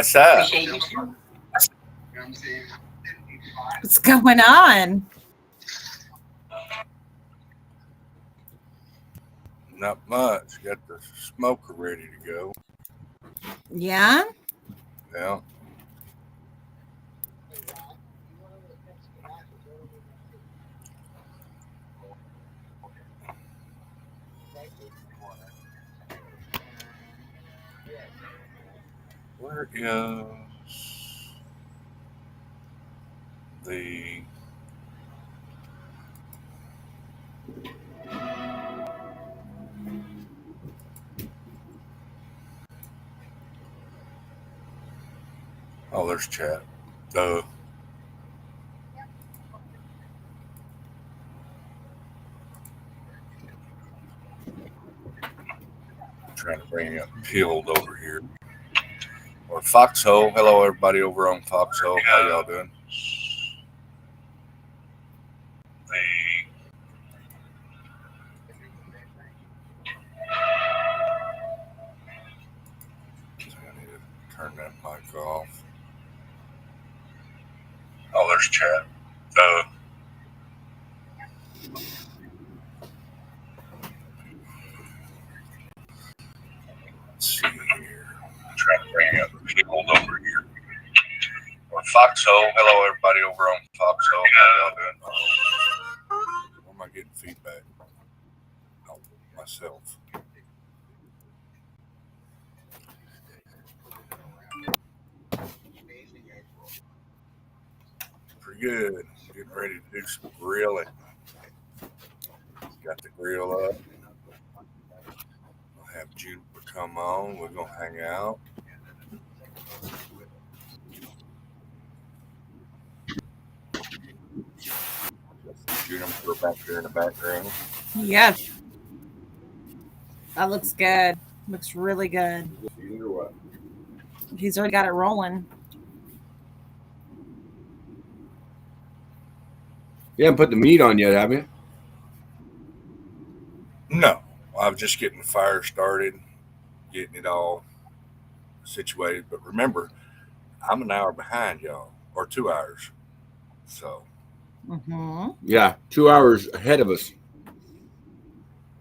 What's up? What's going on? Not much. Got the smoker ready to go. Yeah? Yeah. Where is the Oh, there's chat. Trying to bring up Peeled over here. Or Foxhole. Hello, everybody over on Foxhole. How y'all doing? I need to turn that mic off. Oh, there's chat. Let's see here. I'm trying to bring up Peeled over here. Or Foxhole. Hello, everybody over on Foxhole. How y'all doing? Where am I getting feedback? Oh, myself. Pretty good. Getting ready to do some grilling. Got the grill up. We'll have Juniper come on. We're going to hang out. Juniper back there in the background. Yeah. That looks good. Looks really good. He's already got it rolling. You haven't put the meat on yet, have you? No. I'm just getting the fire started, getting it all situated. But remember, I'm an hour behind y'all, or 2 hours. So. Mm-hmm. Yeah, 2 hours ahead of us.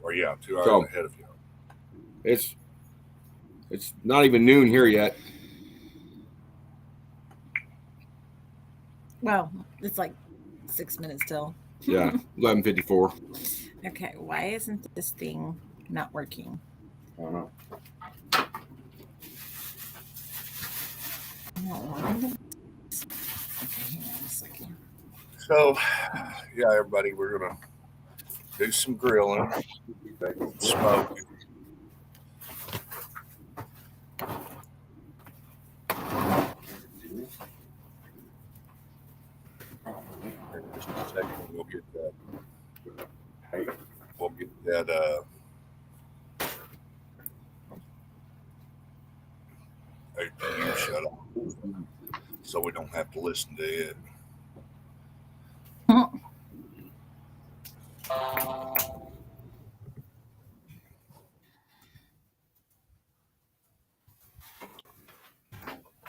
Or yeah, 2 hours ahead of y'all. It's not even noon here yet. Well, it's like 6 minutes till. Yeah, 11:54. Okay, why isn't this thing not working? I don't know. Okay, hang on a second. So, yeah, everybody, we're going to do some grilling, smoke. Just a second, we'll get that APU shut off, so we don't have to listen to it.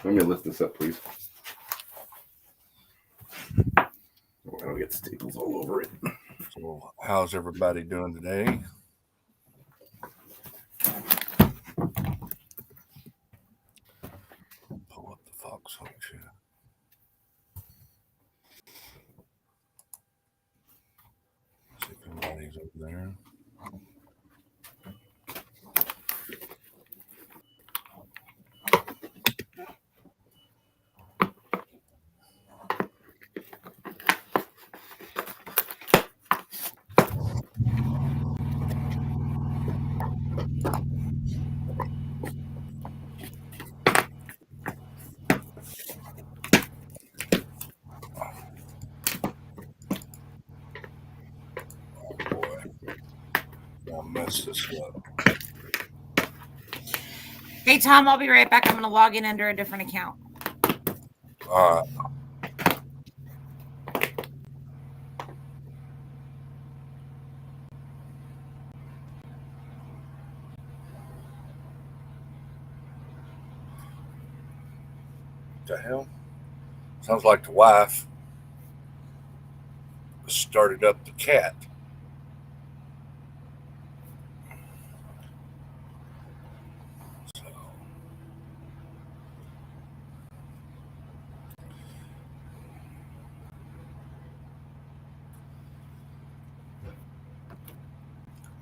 Let me lift this up, please. I'll get staples all over it. So, how's everybody doing today? Pull up the Foxhole chat. See if anybody's over there. Mess this up. Hey, Tom, I'll be right back. I'm going to log in under a different account. All right. the hell? Sounds like the wife started up the cat. So,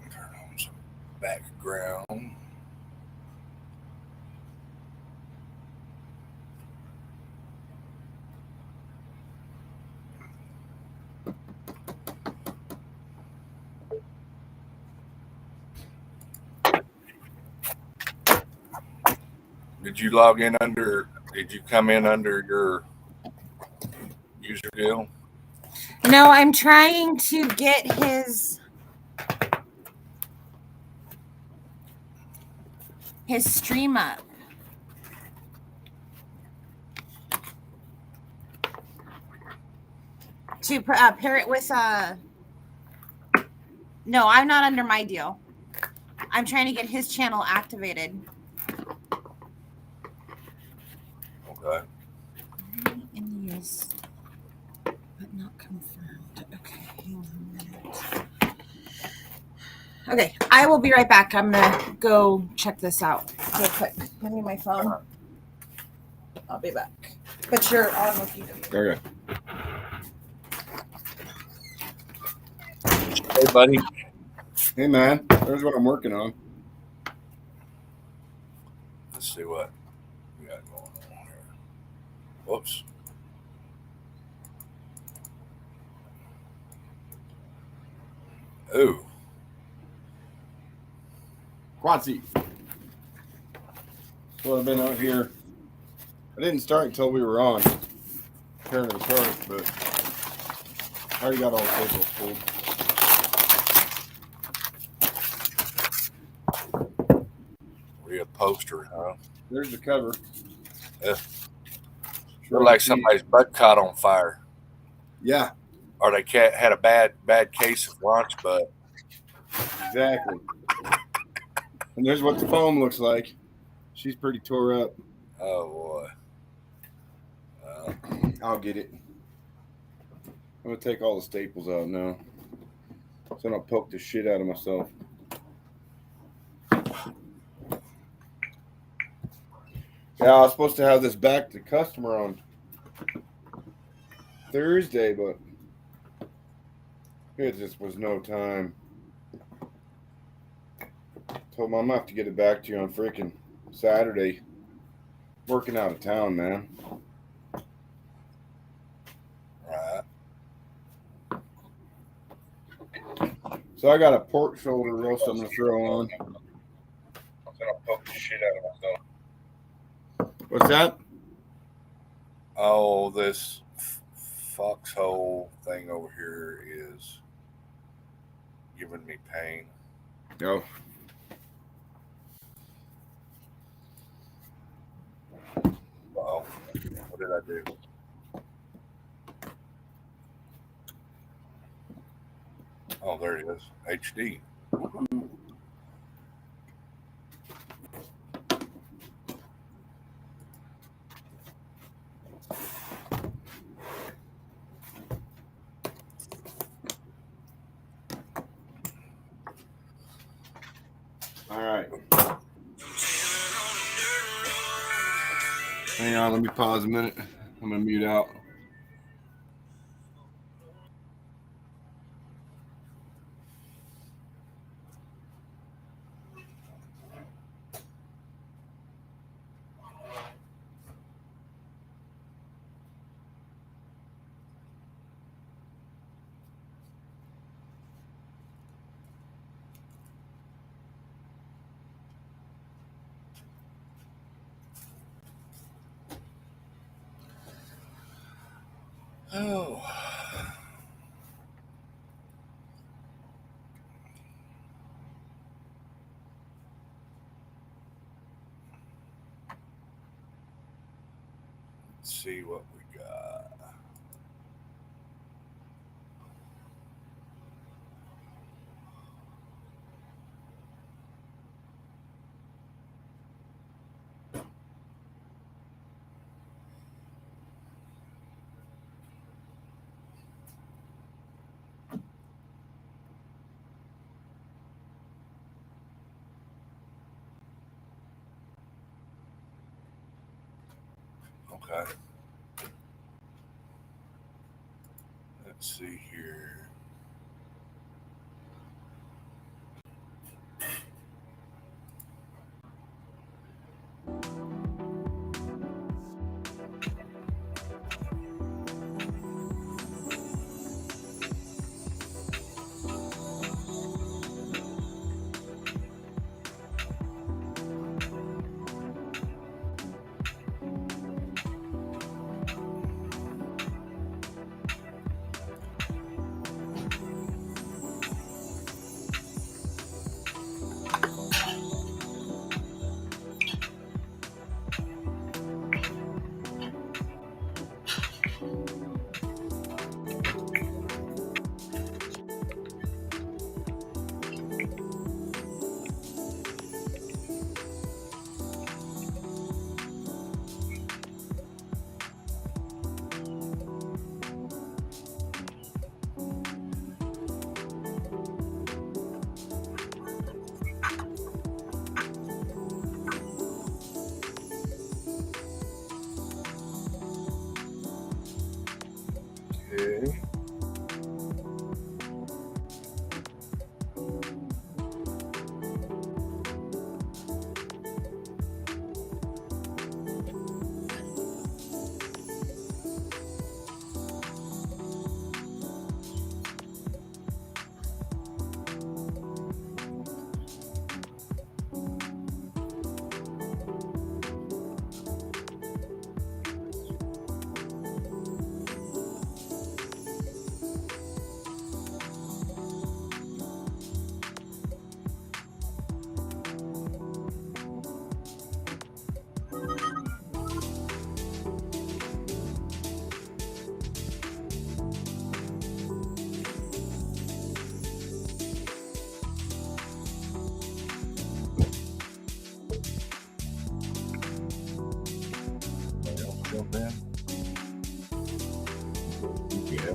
turn on some background. Did you log in under? Did you come in under your user deal? No, I'm trying to get his stream up. To pair it with No, I'm not under my deal. I'm trying to get his channel activated. Okay. In use, but not confirmed. Okay, hang on a minute. Okay, I will be right back. I'm gonna go check this out real quick. Give me my phone. I'll be back. But you're on with GWT. Okay. Hey, buddy. Hey, man. There's what I'm working on. Let's see what we got going on here. Whoops. Ooh. Quad seat. Well, I've been out here. I didn't start until we were on. Preparing to start, but I already got all the staples pulled. We a poster, huh? There's the cover. Yeah. Look like somebody's butt caught on fire. Yeah, Or they had a bad case of lunch butt. exactly. And there's what the foam looks like. She's pretty tore up. Oh, boy. I'll get it. I'm going to take all the staples out now. So I don't poke the shit out of myself. Yeah, I was supposed to have this back to customer on Thursday, but it just was no time. Told Mom I have to get it back to you on freaking Saturday. Working out of town, man. Right. So I got a pork shoulder roast I'm going to throw on. So I'll poke the shit out of myself. What's that? Oh, this foxhole thing over here is giving me pain. Oh. Uh-oh. What did I do? Oh, there it is. HD. All right. Hang on, let me pause a minute. I'm going to mute out. Oh. Let's see what we got. Okay. Let's see here. Okay. Jump in. Yeah.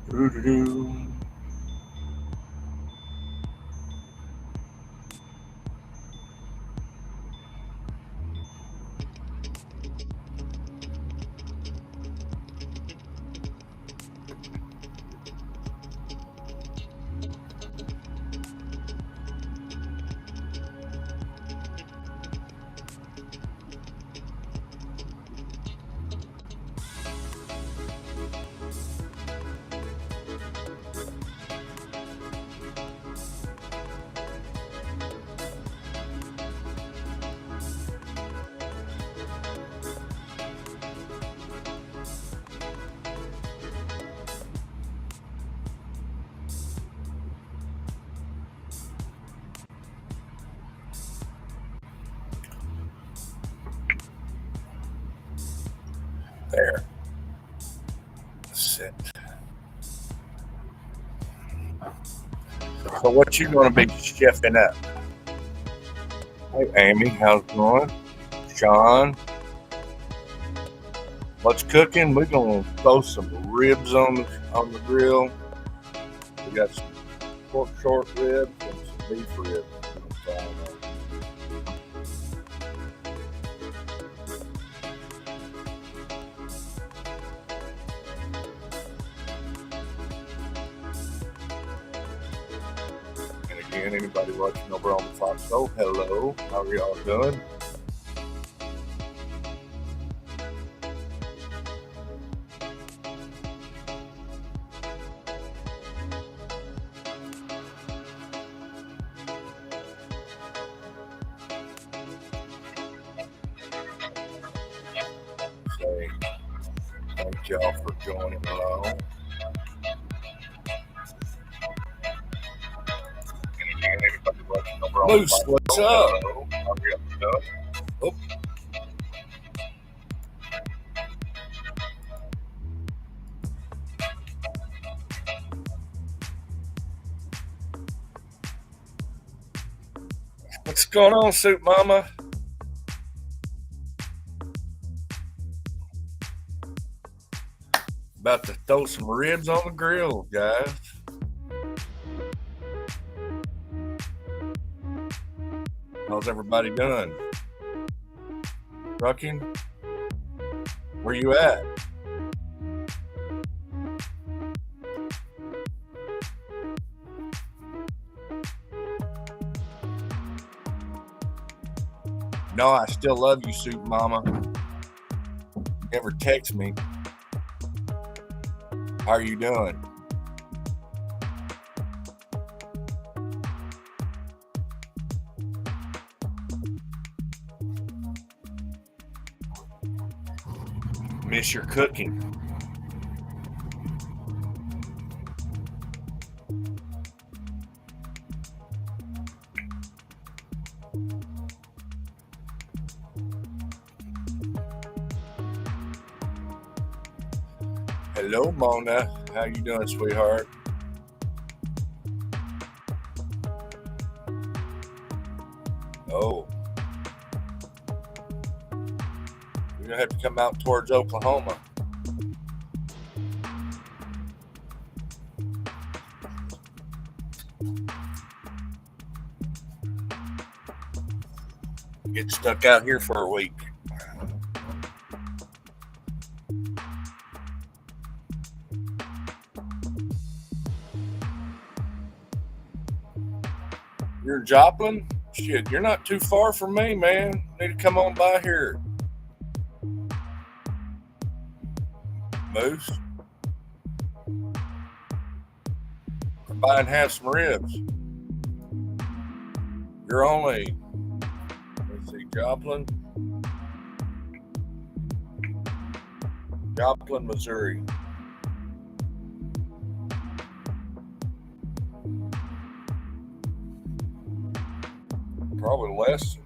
Doo-doo-doo. There. Sit. So what you gonna be chefing up? Hey Amy, how's it going? Sean, what's cooking? We're gonna throw some ribs on the grill. We got some pork short ribs and some beef ribs. And again, anybody watching over on the Foxhole, hello. How are y'all doing? Say thank y'all for joining along. Moose, what's up? Oh. What's going on, Soup Mama? About to throw some ribs on the grill, guys. How's everybody doing? Trucking? Where you at? No, I still love you, Soup Mama. You never text me. How are you doing? Miss your cooking. Hello, Mona. How you doing, sweetheart? Oh. You're gonna have to come out towards Oklahoma. Get stuck out here for a week. You're in Joplin? Shit, you're not too far from me, man. Need to come on by here. Moose. Come by and have some ribs. You're only, let's see, Joplin, Missouri. Probably less.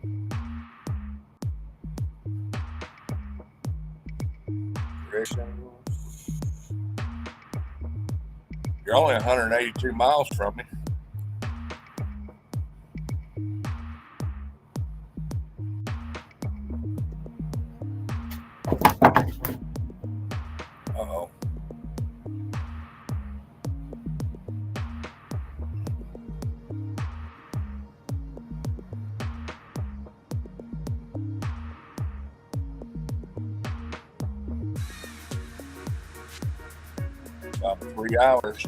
You're only 182 miles from me. Uh-oh. About 3 hours.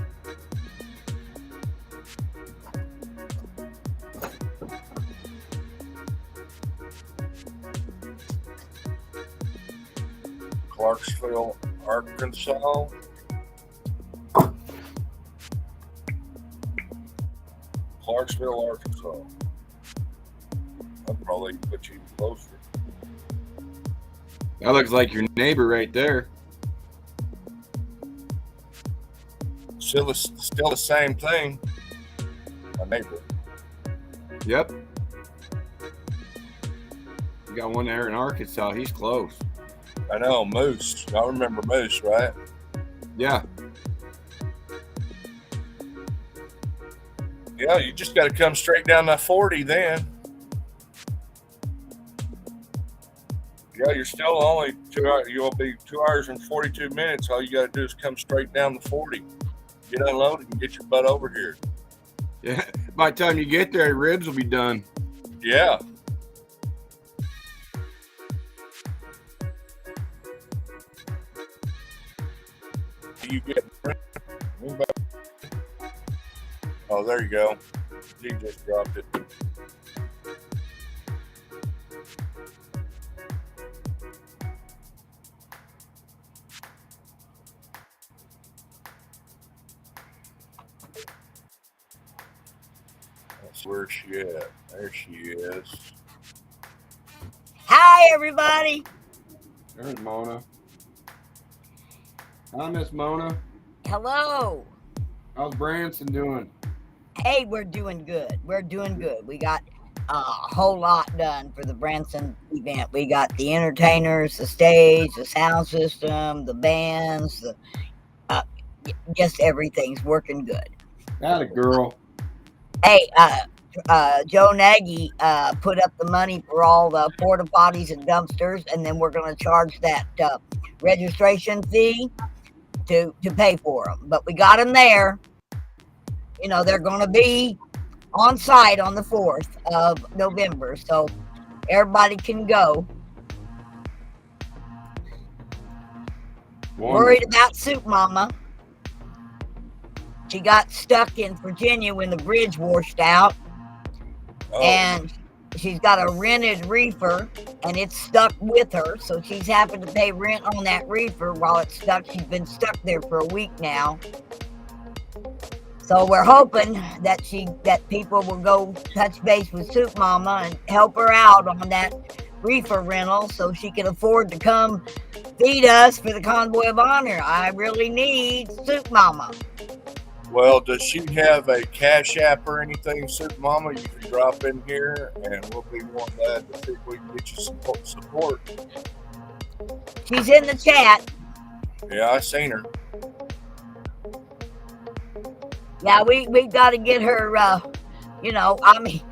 Clarksville, Arkansas. Clarksville, Arkansas. I'll probably put you closer. That looks like your neighbor right there. Still the same thing. My neighbor. Yep. You got one there in Arkansas. He's close. I know, Moose. I remember Moose, right? Yeah. Yeah, you just got to come straight down that 40 then. Yeah, you're still only 2 hours. You'll be 2 hours and 42 minutes. All you got to do is come straight down the 40. Get unloaded and get your butt over here. Yeah. By the time you get there, ribs will be done. Yeah. You get. Oh, there you go. He just dropped it. That's where she at. There she is. Hi, everybody. There's Mona. Hi, Miss Mona. Hello. How's Branson doing? Hey, we're doing good. We're doing good. We got a whole lot done for the Branson event. We got the entertainers, the stage, the sound system, the bands, just everything's working good. Not a girl. Hey, Joe Nagy put up the money for all the porta potties and dumpsters, and then we're going to charge that registration fee to pay for them. But we got them there. You know, they're going to be on site on the 4th of November, so everybody can go. Worried about Soup Mama. She got stuck in Virginia when the bridge washed out. Oh. And she's got a rented reefer, and it's stuck with her, so she's having to pay rent on that reefer while it's stuck. She's been stuck there for a week now. So we're hoping that people will go touch base with Soup Mama and help her out on that reefer rental so she can afford to come feed us for the Convoy of Honor. I really need Soup Mama. Well, does she have a Cash App or anything, Soup Mama? You can drop in here, and we'll be more glad to see if we can get you some support. She's in the chat. Yeah, I seen her. Yeah, we got to get her, you know, I mean,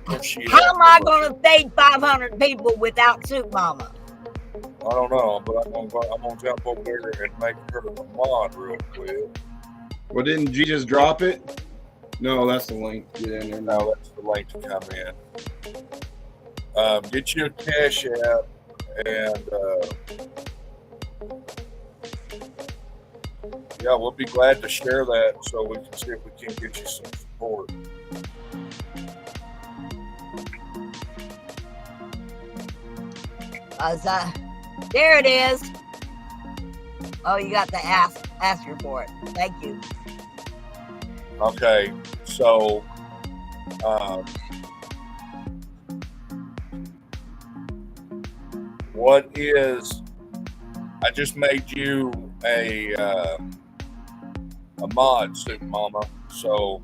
how am I going to feed 500 people without Soup Mama? I don't know, but I'm gonna jump over there and make her a mod real quick. Well, didn't G just drop it? No, that's the link to get in there. No, that's the link to come in. Get you a Cash App, and yeah, we'll be glad to share that so we can see if we can get you some support. There it is. Oh, you got to ask her for it. Thank you. Okay, so what is? I just made you a mod, Soup Mama. So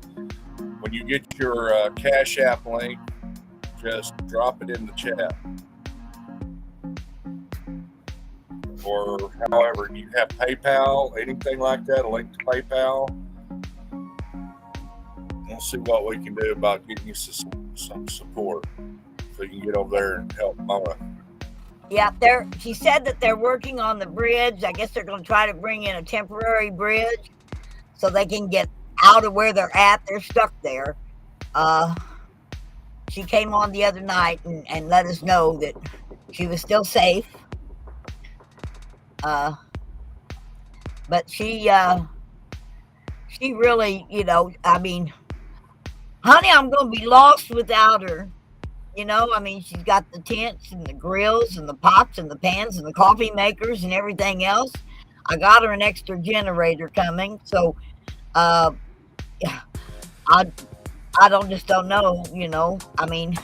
when you get your Cash App link, just drop it in the chat. Or however, you have PayPal, anything like that, a link to PayPal. We'll see what we can do about getting you some support so you can get over there and help Mama. Yeah, she said that they're working on the bridge. I guess they're going to try to bring in a temporary bridge so they can get out of where they're at. They're stuck there. She came on the other night and let us know that she was still safe. But she really, you know, I mean, honey, I'm going to be lost without her. You know, I mean, she's got the tents and the grills and the pots and the pans and the coffee makers and everything else. I got her an extra generator coming. So, I don't know, you know. I mean,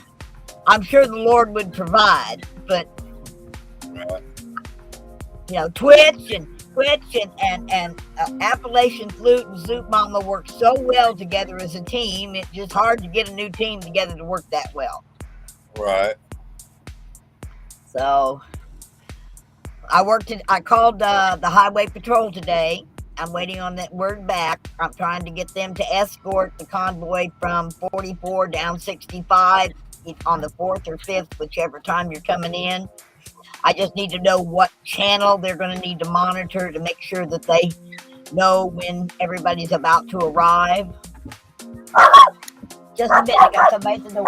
I'm sure the Lord would provide, but, you know, Twitch and Appalachian Flute and Soup Mama work so well together as a team. It's just hard to get a new team together to work that well. Right. So I called the highway patrol today. I'm waiting on that word back. I'm trying to get them to escort the convoy from 44 down 65 on the 4th or 5th, whichever time you're coming in. I just need to know what channel they're going to need to monitor to make sure that they know when everybody's about to arrive. Just a minute, I got somebody at the door.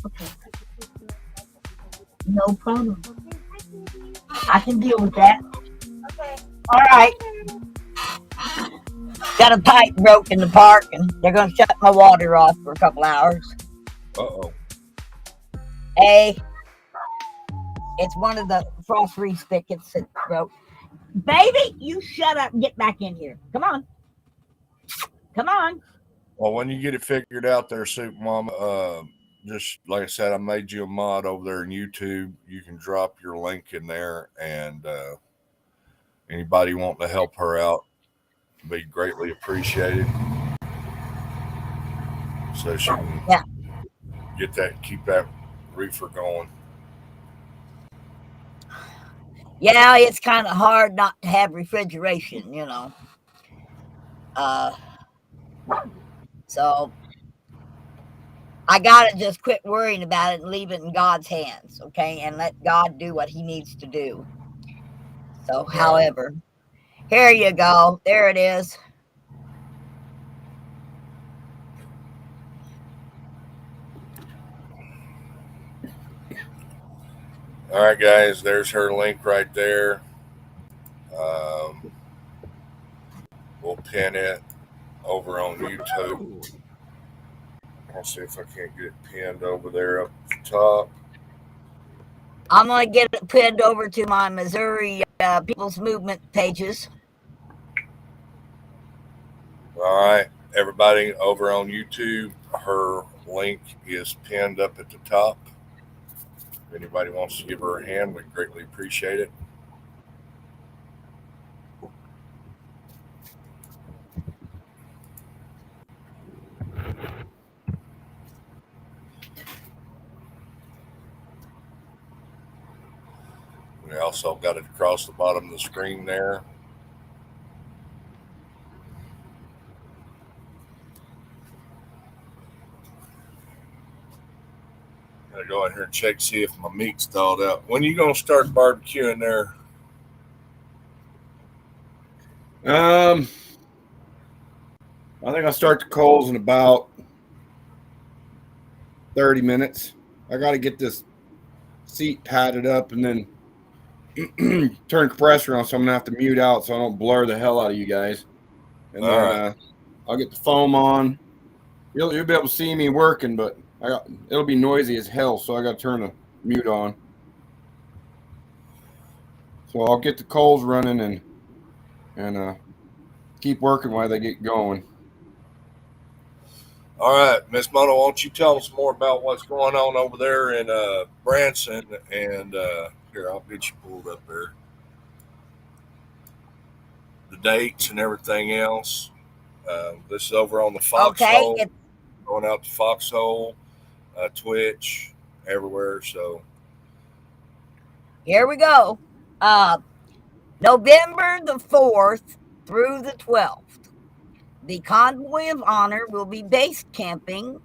Okay. No problem. I can deal with that. Okay. All right. Got a pipe broke in the park, and they're going to shut my water off for a couple hours. Uh-oh. Hey, it's one of the frost-free spigots that broke. Baby, you shut up and get back in here. Come on. Come on. Well, when you get it figured out there, Soup Mama, just like I said, I made you a mod over there in YouTube. You can drop your link in there, and anybody wanting to help her out, be greatly appreciated. So she can Yeah. keep that reefer going. Yeah, it's kind of hard not to have refrigeration, you know. So I gotta just quit worrying about it and leave it in God's hands, okay, and let God do what He needs to do. So, Right. however, here you go. There it is. All right, guys, there's her link right there. Um, we'll pin it over on YouTube. I'll see if I can't get it pinned over there up at the top. I'm gonna get it pinned over to my Missouri People's Movement pages. All right, everybody over on YouTube, her link is pinned up at the top. If anybody wants to give her a hand, we'd greatly appreciate it. We also got it across the bottom of the screen there. I'm gonna go in here and check see if my meat's thawed out. When are you gonna start barbecuing there? I think I'll start the coals in about 30 minutes. I got to get this seat padded up and then turn compressor on, so I'm gonna have to mute out so I don't blur the hell out of you guys. And All then right. I'll get the foam on. You'll be able to see me working, but it'll be noisy as hell, so I got to turn the mute on. So I'll get the coals running and keep working while they get going. All right, Miss Mona, why don't you tell us more about what's going on over there in Branson? And here, I'll get you pulled up there. The dates and everything else. This is over on the Foxhole, Okay, going out to Foxhole, Twitch, everywhere. So here we go. November the 4th through the 12th. The Convoy of Honor will be base camping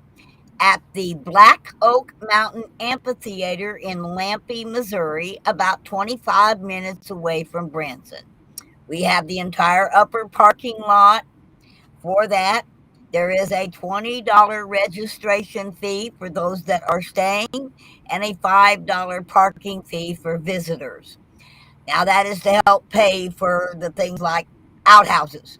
at the Black Oak Mountain Amphitheater in Lampe, Missouri, about 25 minutes away from Branson. We have the entire upper parking lot for that. There is a $20 registration fee for those that are staying and a $5 parking fee for visitors. Now, that is to help pay for the things like outhouses.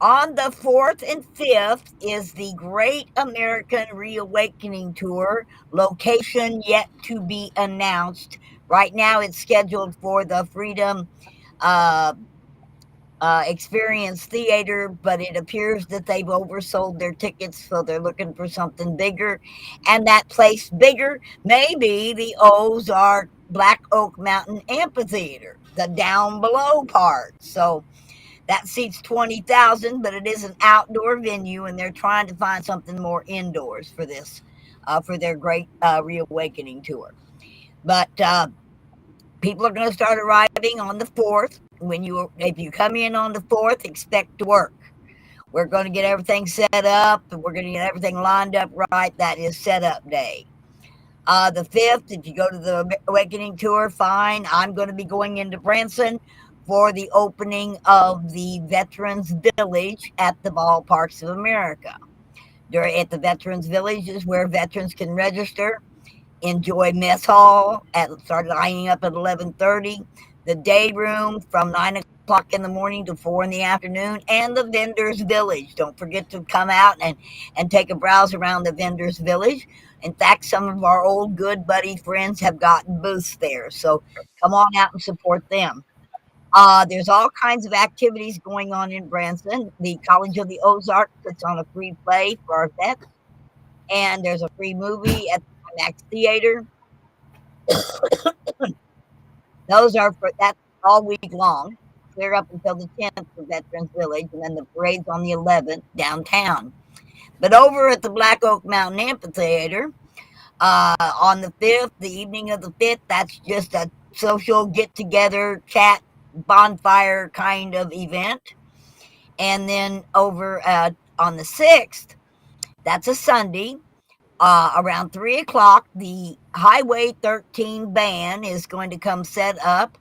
On the 4th and 5th is the Great American Reawakening Tour, location yet to be announced. Right now, it's scheduled for the Freedom Experience Theater, but it appears that they've oversold their tickets, so they're looking for something bigger. And that place bigger may be the Ozark Black Oak Mountain Amphitheater, the down below part. So that seats 20,000, but it is an outdoor venue, and they're trying to find something more indoors for this, for their Great Reawakening Tour. But people are going to start arriving on the 4th. If you come in on the 4th, expect to work. We're going to get everything set up, and we're going to get everything lined up right. That is setup day. The 5th, if you go to the Awakening Tour, fine. I'm going to be going into Branson for the opening of the Veterans Village at the Ballparks of America. At the Veterans Village is where veterans can register, enjoy mess hall, start lining up at 11:30, the day room from 9 o'clock in the morning to 4 in the afternoon, and the Vendors Village. Don't forget to come out and take a browse around the Vendors Village. In fact, some of our old good buddy friends have gotten booths there, so come on out and support them. There's all kinds of activities going on in Branson. The College of the Ozarks puts on a free play for our vets, and there's a free movie at the IMAX Theater. That's all week long. clear up until the 10th for Veterans Village, and then the parade's on the 11th downtown. But over at the Black Oak Mountain Amphitheater, on the 5th, the evening of the 5th, that's just a social get-together, chat, bonfire kind of event. And then over on the 6th, that's a Sunday, around 3 o'clock, the Highway 13 band is going to come set up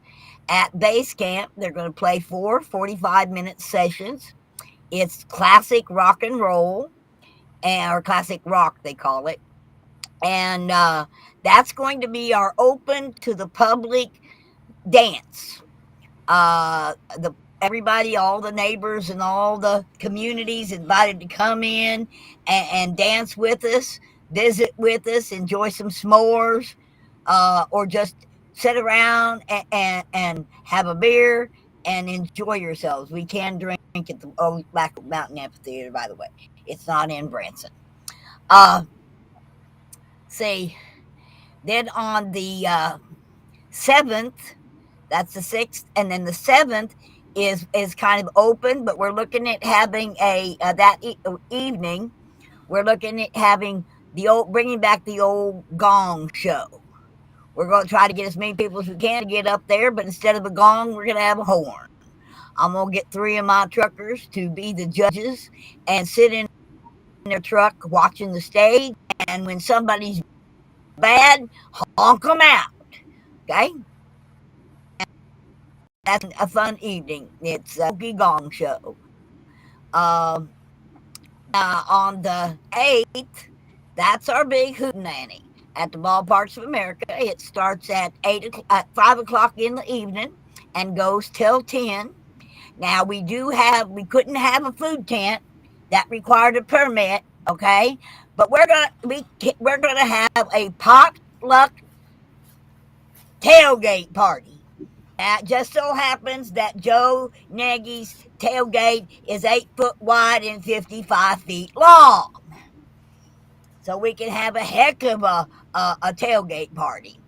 at base camp. They're going to play 4 45-minute sessions. It's classic rock and roll, or classic rock, they call it. And that's going to be our open to the public dance. Everybody, all the neighbors and all the communities invited to come in and dance with us, visit with us, enjoy some s'mores, or just sit around and have a beer and enjoy yourselves. We can drink at the Old Black Mountain Amphitheater, by the way. It's not in Branson. See, then on the 7th, that's the 6th, and then the 7th is kind of open, but we're looking at having evening. We're looking at having bringing back the old gong show. We're going to try to get as many people as we can to get up there, but instead of a gong, we're going to have a horn. I'm going to get 3 of my truckers to be the judges and sit in their truck watching the stage, and when somebody's bad, honk them out. Okay? That's a fun evening. It's a gong show. On the 8th, that's our big hootenanny at the Ballparks of America. It starts at 5 o'clock in the evening and goes till 10. Now we couldn't have a food tent that required a permit, okay? But we're gonna have a potluck tailgate party. It just so happens that Joe Nagy's tailgate is 8 foot wide and 55 feet long. So we can have a heck of a tailgate party.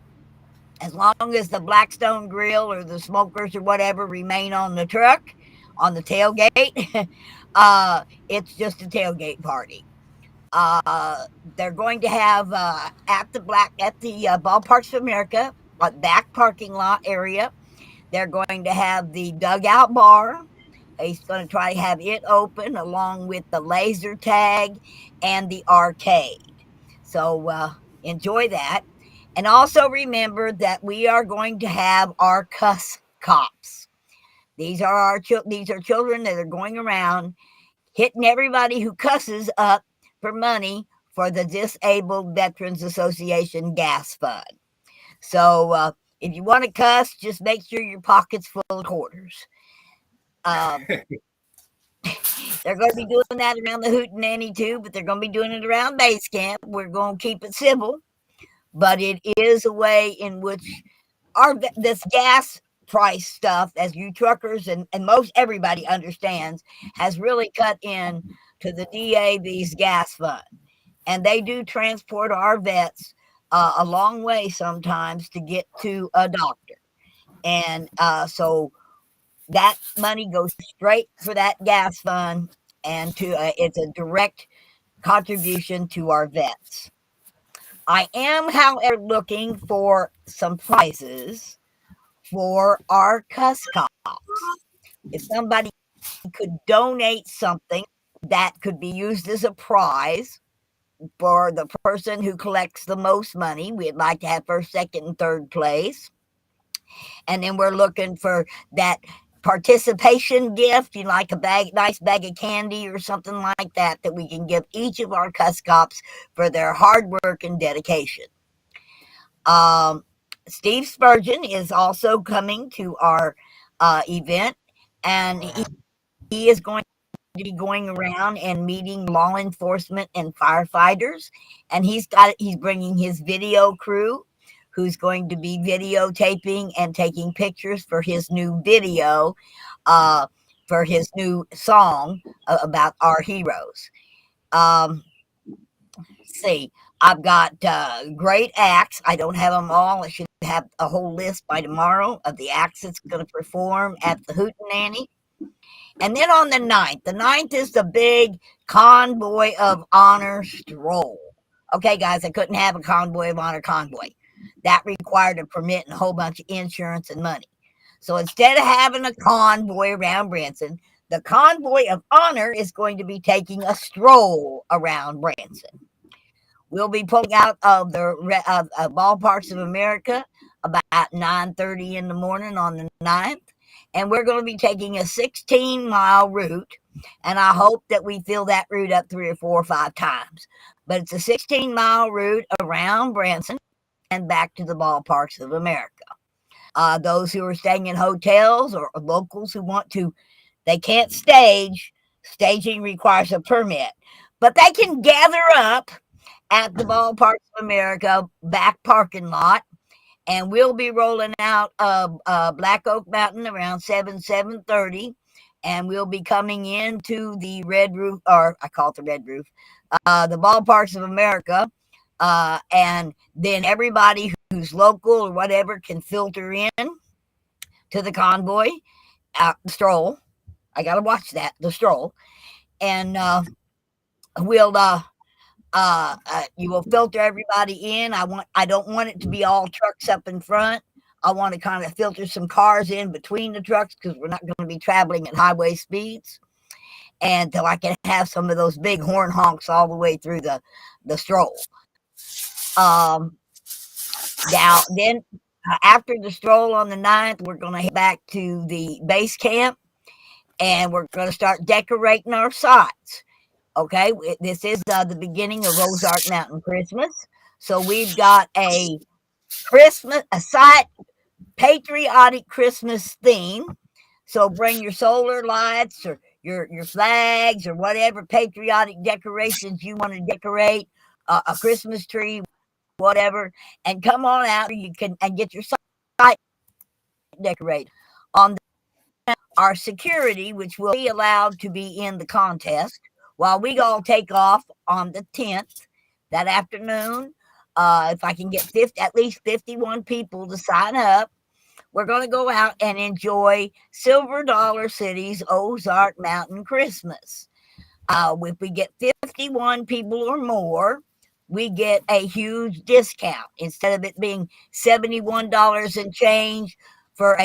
As long as the Blackstone grill or the smokers or whatever remain on the truck, on the tailgate, it's just a tailgate party. They're going to have at the Ballparks of America, back parking lot area, they're going to have the dugout bar. He's going to try to have it open along with the laser tag and the arcade. So enjoy that. And also remember that we are going to have our cuss cops. These are children that are going around hitting everybody who cusses up for money for the Disabled Veterans Association gas fund. So if you want to cuss, just make sure your pocket's full of quarters. They're going to be doing that around the hootenanny too, but they're going to be doing it around base camp. We're going to keep it civil, but it is a way in which this gas price stuff, as you truckers and most everybody understands, has really cut in to the DAV's gas fund. And they do transport our vets a long way sometimes to get to a doctor. And so that money goes straight for that gas fund, and it's a direct contribution to our vets. I am, however, looking for some prizes for our cuss cops. If somebody could donate something that could be used as a prize for the person who collects the most money, we'd like to have first, second, and third place. And then we're looking for that participation gift, like a nice bag of candy or something like that we can give each of our cuss cops for their hard work and dedication. Steve Spurgeon is also coming to our event, and he is going to be going around and meeting law enforcement and firefighters, and he's bringing his video crew, who's going to be videotaping and taking pictures for his new video, for his new song about our heroes. See, I've got great acts. I don't have them all. I should have a whole list by tomorrow of the acts that's going to perform at the Hootenanny. And then on the 9th is the big Convoy of Honor stroll. Okay, guys, I couldn't have a Convoy of Honor convoy. That required a permit and a whole bunch of insurance and money. So instead of having a convoy around Branson, the Convoy of Honor is going to be taking a stroll around Branson. We'll be pulling out of the Ballparks of America about 9:30 in the morning on the 9th. And we're going to be taking a 16-mile route. And I hope that we fill that route up 3 or 4 or 5 times. But it's a 16-mile route around Branson and back to the Ballparks of America. Those who are staying in hotels or locals who want to, they can't stage. Staging requires a permit. But they can gather up at the Ballparks of America back parking lot, and we'll be rolling out Black Oak Mountain around 7:30, and we'll be coming into the Red Roof, or I call it the Red Roof, the Ballparks of America, and then everybody who's local or whatever can filter in to the convoy, the stroll. I gotta watch that, the stroll, and we'll. You will filter everybody in. I don't want it to be all trucks up in front. I want to kind of filter some cars in between the trucks because we're not going to be traveling at highway speeds. And so I can have some of those big horn honks all the way through the stroll. Now then, after the stroll on the 9th, we're going to head back to the base camp, and we're going to start decorating our sites. Okay, this is the beginning of Ozark Mountain Christmas. So we've got a site patriotic Christmas theme. So bring your solar lights or your flags or whatever patriotic decorations you want to decorate, a Christmas tree, whatever, and come on out. You can and get your site decorated. On our security, which will be allowed to be in the contest, while we all take off on the 10th that afternoon. If I can get at least 51 people to sign up, we're going to go out and enjoy Silver Dollar City's Ozark Mountain Christmas. If we get 51 people or more, we get a huge discount. Instead of it being $71 and change for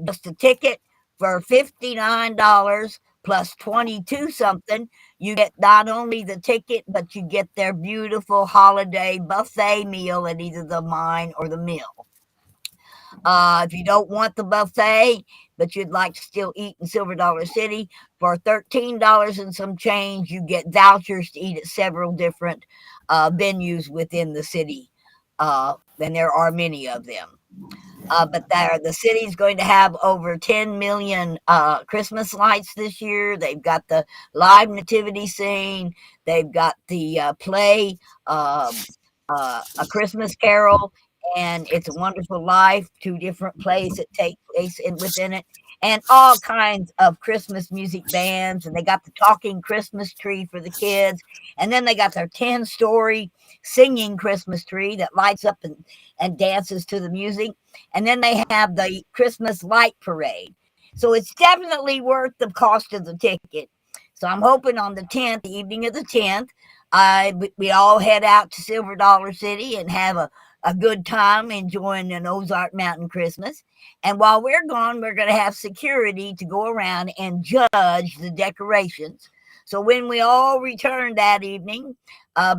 just a ticket, for $59 plus 22 something, you get not only the ticket, but you get their beautiful holiday buffet meal at either the Mine or the Mill. If you don't want the buffet, but you'd like to still eat in Silver Dollar City, for $13 and some change, you get vouchers to eat at several different venues within the city. And there are many of them. But the city's going to have over 10 million Christmas lights this year. They've got the live nativity scene. They've got the play, A Christmas Carol, and It's a Wonderful Life, 2 different plays that take place within it, and all kinds of Christmas music bands. And they got the talking Christmas tree for the kids. And then they got their 10-story singing Christmas tree that lights up and dances to the music. And then they have the Christmas light parade. So it's definitely worth the cost of the ticket. So I'm hoping on the 10th, the evening of the 10th, we all head out to Silver Dollar City and have a good time enjoying an Ozark Mountain Christmas. And while we're gone, we're going to have security to go around and judge the decorations. So when we all return that evening,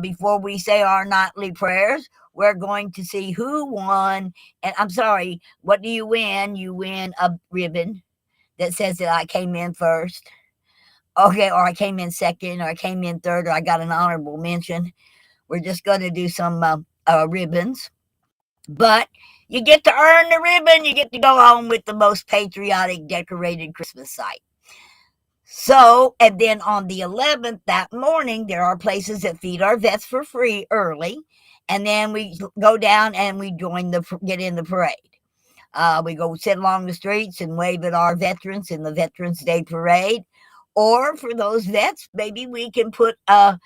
before we say our nightly prayers, we're going to see who won. And I'm sorry, what do you win? You win a ribbon that says that I came in first. Okay, or I came in second, or I came in third, or I got an honorable mention. We're just going to do some ribbons. But you get to earn the ribbon. You get to go home with the most patriotic decorated Christmas site. So, and then on the 11th, that morning, there are places that feed our vets for free early. And then we go down and we get in the parade. We go sit along the streets and wave at our veterans in the Veterans Day Parade. Or for those vets, maybe we can put a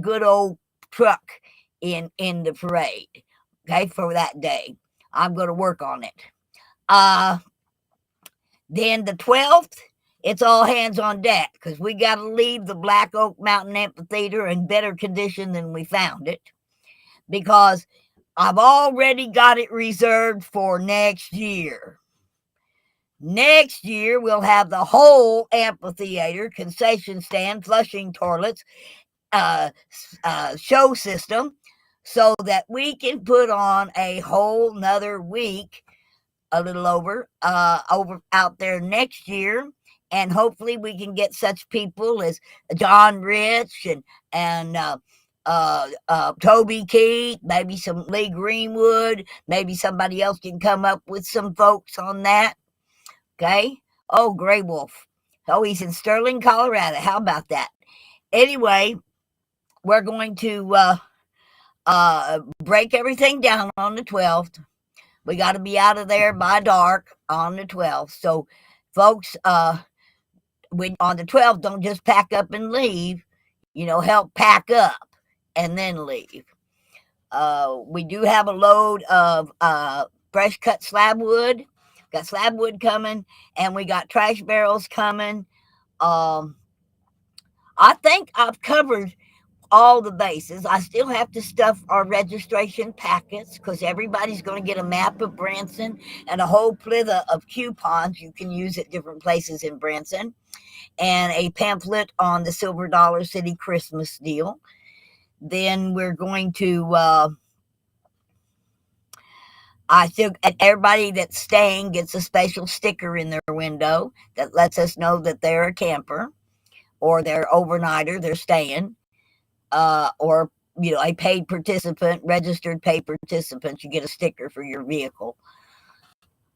good old truck in the parade, okay, for that day. I'm going to work on it. Then the 12th, it's all hands on deck because we got to leave the Black Oak Mountain Amphitheater in better condition than we found it, because I've already got it reserved for next year. Next year, we'll have the whole amphitheater, concession stand, flushing toilets, show system, so that we can put on a whole nother week, a little over out there next year. And hopefully we can get such people as John Rich and Toby Keith, maybe some Lee Greenwood, maybe somebody else can come up with some folks on that. Okay. Oh, Gray Wolf. Oh, he's in Sterling, Colorado. How about that? Anyway, we're going to break everything down on the 12th. We got to be out of there by dark on the 12th. So, folks, on the 12th, don't just pack up and leave. Help pack up and then leave. We do have a load of fresh cut slab wood. Got slab wood coming, and we got trash barrels coming. I think I've covered all the bases. I still have to stuff our registration packets because everybody's going to get a map of Branson and a whole plethora of coupons you can use at different places in Branson, and a pamphlet on the Silver Dollar City Christmas deal. Then we're going to everybody that's staying gets a special sticker in their window that lets us know that they're a camper or they're overnighter, they're staying. Or a paid participant, registered paid participant, you get a sticker for your vehicle.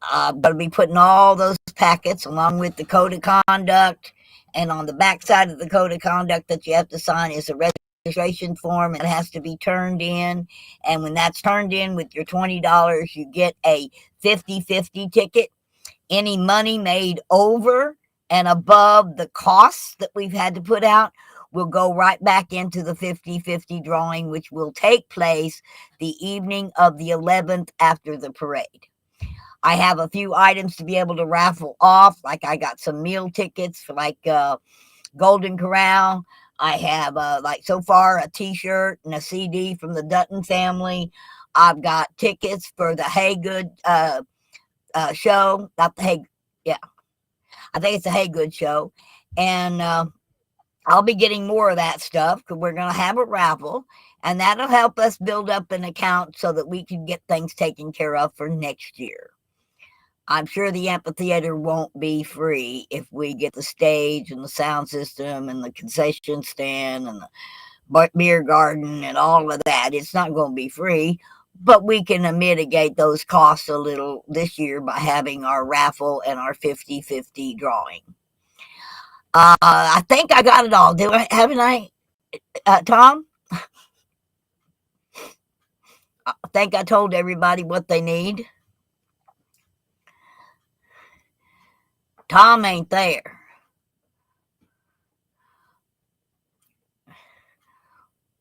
I'm going to be putting all those packets along with the code of conduct, and on the back side of the code of conduct that you have to sign is a registration form, and it has to be turned in. And when that's turned in with your $20, you get a 50/50 ticket. Any money made over and above the costs that we've had to put out will go right back into the 50/50 drawing, which will take place the evening of the 11th after the parade. I have a few items to be able to raffle off, like I got some meal tickets for Golden Corral. I have so far a t-shirt and a CD from the Dutton family. I've got tickets for the Haygood show. Not the Hay, yeah. I think it's the Haygood show. And I'll be getting more of that stuff because we're going to have a raffle, and that'll help us build up an account so that we can get things taken care of for next year. I'm sure the amphitheater won't be free if we get the stage and the sound system and the concession stand and the beer garden and all of that. It's not going to be free, but we can mitigate those costs a little this year by having our raffle and our 50/50 drawing. I think I got it all. Haven't I, Tom? I think I told everybody what they need. Tom ain't there.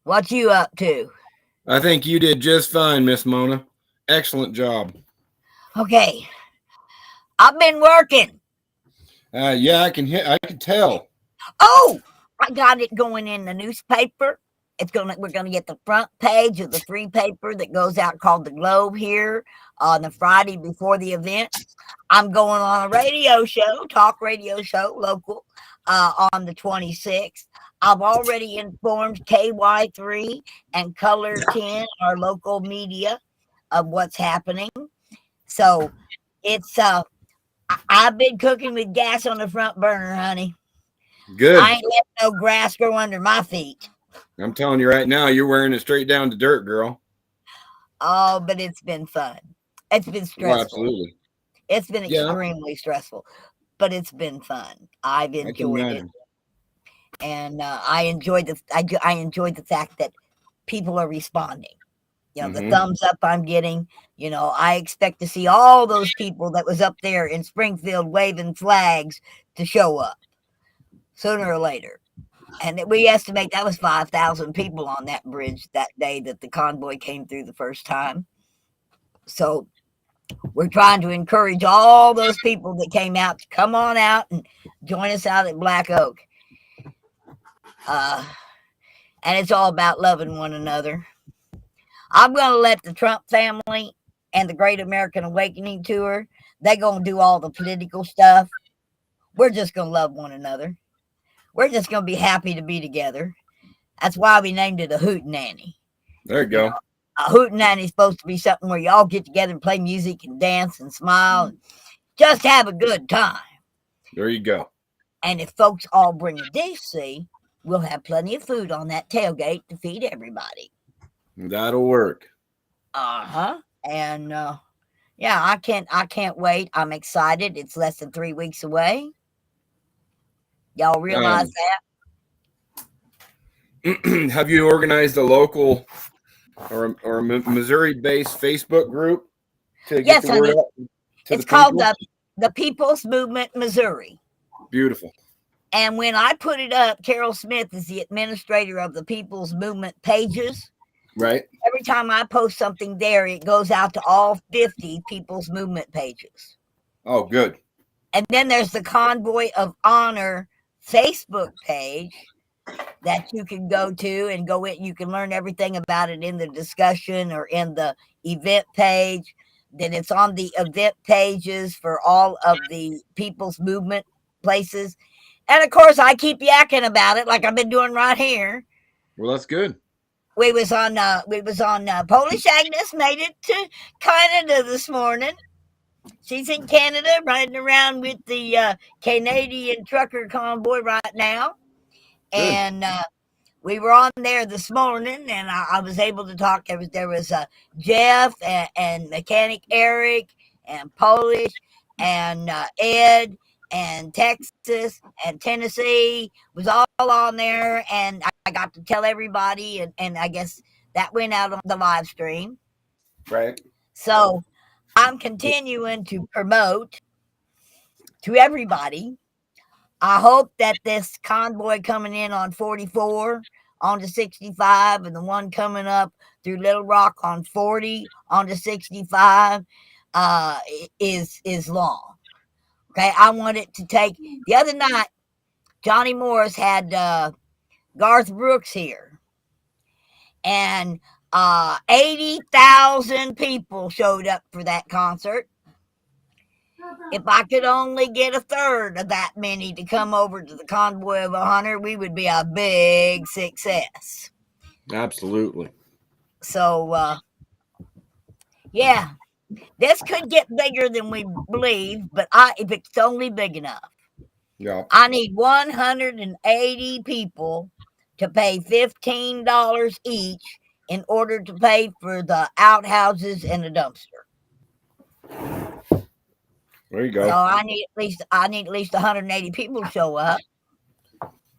What you up to? I think you did just fine, Miss Mona. Excellent job. Okay. I've been working. Yeah, I can tell. Oh, I got it going in the newspaper. We're gonna get the front page of the free paper that goes out called the Globe here on the Friday before the event. I'm going on a radio show, talk radio show, local, on the 26th. I've already informed KY3 and Color 10, our local media, of what's happening. So it's I've been cooking with gas on the front burner, honey. Good. I ain't let no grass grow under my feet. I'm telling you right now, you're wearing it straight down to dirt, girl. Oh, but it's been fun. It's been stressful. Oh, absolutely. It's been extremely stressful, but it's been fun. I've enjoyed it, and I enjoyed the fact that people are responding. The thumbs up I'm getting. I expect to see all those people that was up there in Springfield waving flags to show up sooner or later. And we estimate that was 5,000 people on that bridge that day that the convoy came through the first time. So we're trying to encourage all those people that came out to come on out and join us out at Black Oak. And it's all about loving one another. I'm going to let the Trump family and the Great American Awakening Tour, they're going to do all the political stuff. We're just going to love one another. We're just going to be happy to be together. That's why we named it a Hootenanny. There you go. know, a Hootenanny is supposed to be something where you all get together and play music and dance and smile and just have a good time. There you go. And if folks all bring a dish, see, we'll have plenty of food on that tailgate to feed everybody. That'll work. And yeah, I can't wait. I'm excited. It's less than 3 weeks away. Y'all realize that? Have you organized a local or a Missouri-based Facebook group to get the word out? It's called the People's Movement Missouri. Beautiful. And when I put it up, Carol Smith is the administrator of the People's Movement pages. Right. Every time I post something there, it goes out to all 50 People's Movement pages. Oh, good. And then there's the Convoy of Honor Facebook page that you can go to and go in. You can learn everything about it in the discussion or in the event page. Then it's on the event pages for all of the People's Movement places. And of course, I keep yakking about it like I've been doing right here. Well, that's good. We was on Polish Agnes made it to Canada this morning. She's in Canada riding around with the Canadian trucker convoy right now. Good. And we were on there this morning, and I was able to talk. There was Jeff and Mechanic Eric and Polish and Ed and Texas and Tennessee was all on there, and I got to tell everybody, and I guess that went out on the live stream. Right. So I'm continuing to promote to everybody. I hope that this convoy coming in on 44 onto 65 and the one coming up through Little Rock on 40 onto 65 is long. Okay, I want it to take. The other night, Johnny Morris had Garth Brooks here, and 80,000 people showed up for that concert. If I could only get a third of that many to come over to the Convoy of Honor, we would be a big success. Absolutely. So, yeah. This could get bigger than we believe, but if it's only big enough. Yeah. I need 180 people to pay $15 each in order to pay for the outhouses and the dumpster. There you go. So I need at least 180 people to show up.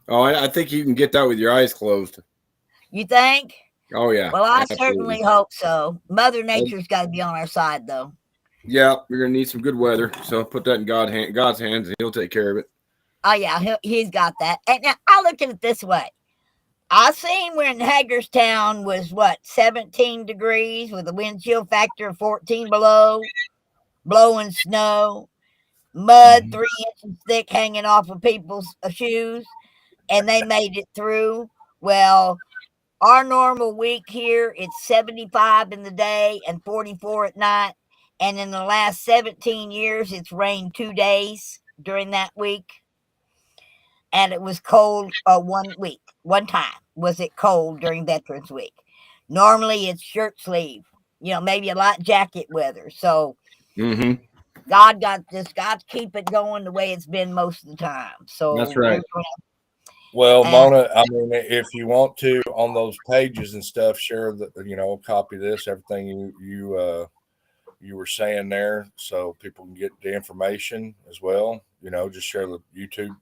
Oh, I think you can get that with your eyes closed. You think? Oh, yeah. Well, I certainly hope so. Mother Nature's got to be on our side, though. Yeah, we're going to need some good weather. So put that in God's hands, and he'll take care of it. Oh, yeah, he's got that. And now I look at it this way. I seen when Hagerstown was, 17 degrees with a wind chill factor of 14 below, blowing snow, mud 3 inches thick hanging off of people's shoes, and they made it through. Well, our normal week here, it's 75 in the day and 44 at night. And in the last 17 years, it's rained 2 days during that week. And it was cold 1 week. One time was it cold during Veterans Week. Normally, it's shirt sleeve, maybe a light jacket weather. So God got to keep it going the way it's been most of the time. So that's right. Well, Mona, I mean, if you want to, on those pages and stuff, share the, copy this, everything you were saying there, so people can get the information as well. Just share the YouTube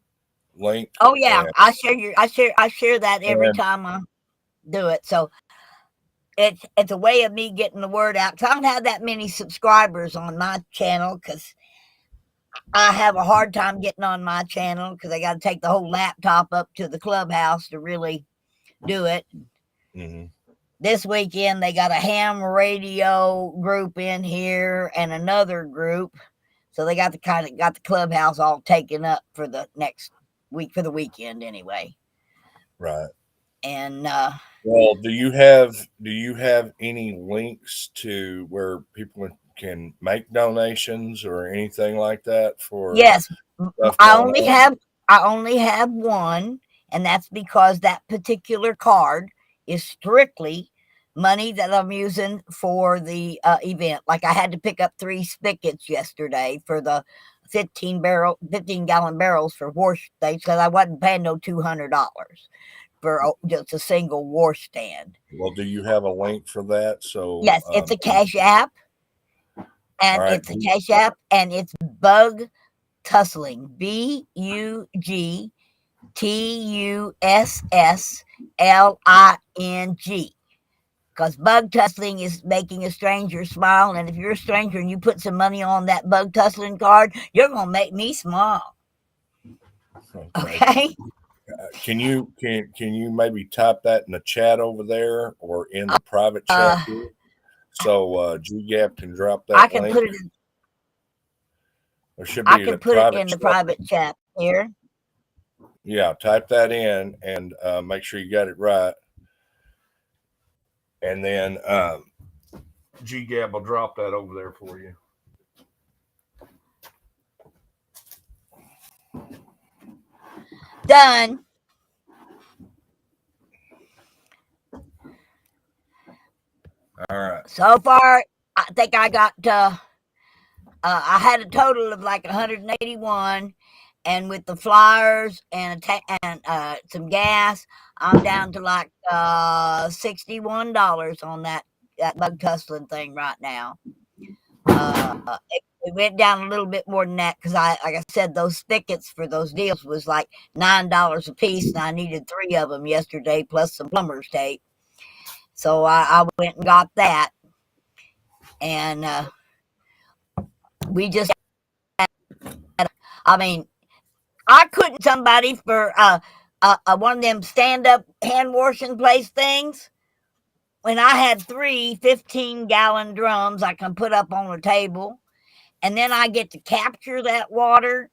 link. Oh yeah, I share that every time I do it. So it's a way of me getting the word out. Cause I don't have that many subscribers on my channel because I have a hard time getting on my channel because I got to take the whole laptop up to the clubhouse to really do it. this weekend they got a ham radio group in here and another group. So they got the clubhouse all taken up for the next week, for the weekend anyway. Right. And well, do you have any links to where people can make donations or anything like that for yes, stuff I going only have one, and that's because that particular card is strictly money that I'm using for the event. Like I had to pick up 3 spigots yesterday for the 15-gallon barrels for wash states because I wasn't paying no $200 for just a single wash stand. Well, do you have a link for that? So Yes, it's a Cash App, and right. it's a Cash App, and it's Bug Tussling, BUGTUSSLING. Because bug tussling is making a stranger smile, and if you're a stranger and you put some money on that bug tussling card, you're gonna make me smile. Okay. Can you maybe type that in the chat over there or in the private chat here? So GGAP can drop that I can link. put it in. There should be I can put it in the private chat here. Yeah, type that in and make sure you got it right. And then GGAB will drop that over there for you. Done. All right. So far, I think I got. I had a total of like 181, and with the flyers and some gas, I'm down to like $61 on that bug tussling thing right now. It went down a little bit more than that because like I said, those spigots for those deals was like $9 a piece, and I needed 3 of them yesterday plus some plumber's tape. So I went and got that, and we just. I mean, I couldn't somebody for one of them stand-up hand washing place things when I had 3 15-gallon drums I can put up on a table, and then I get to capture that water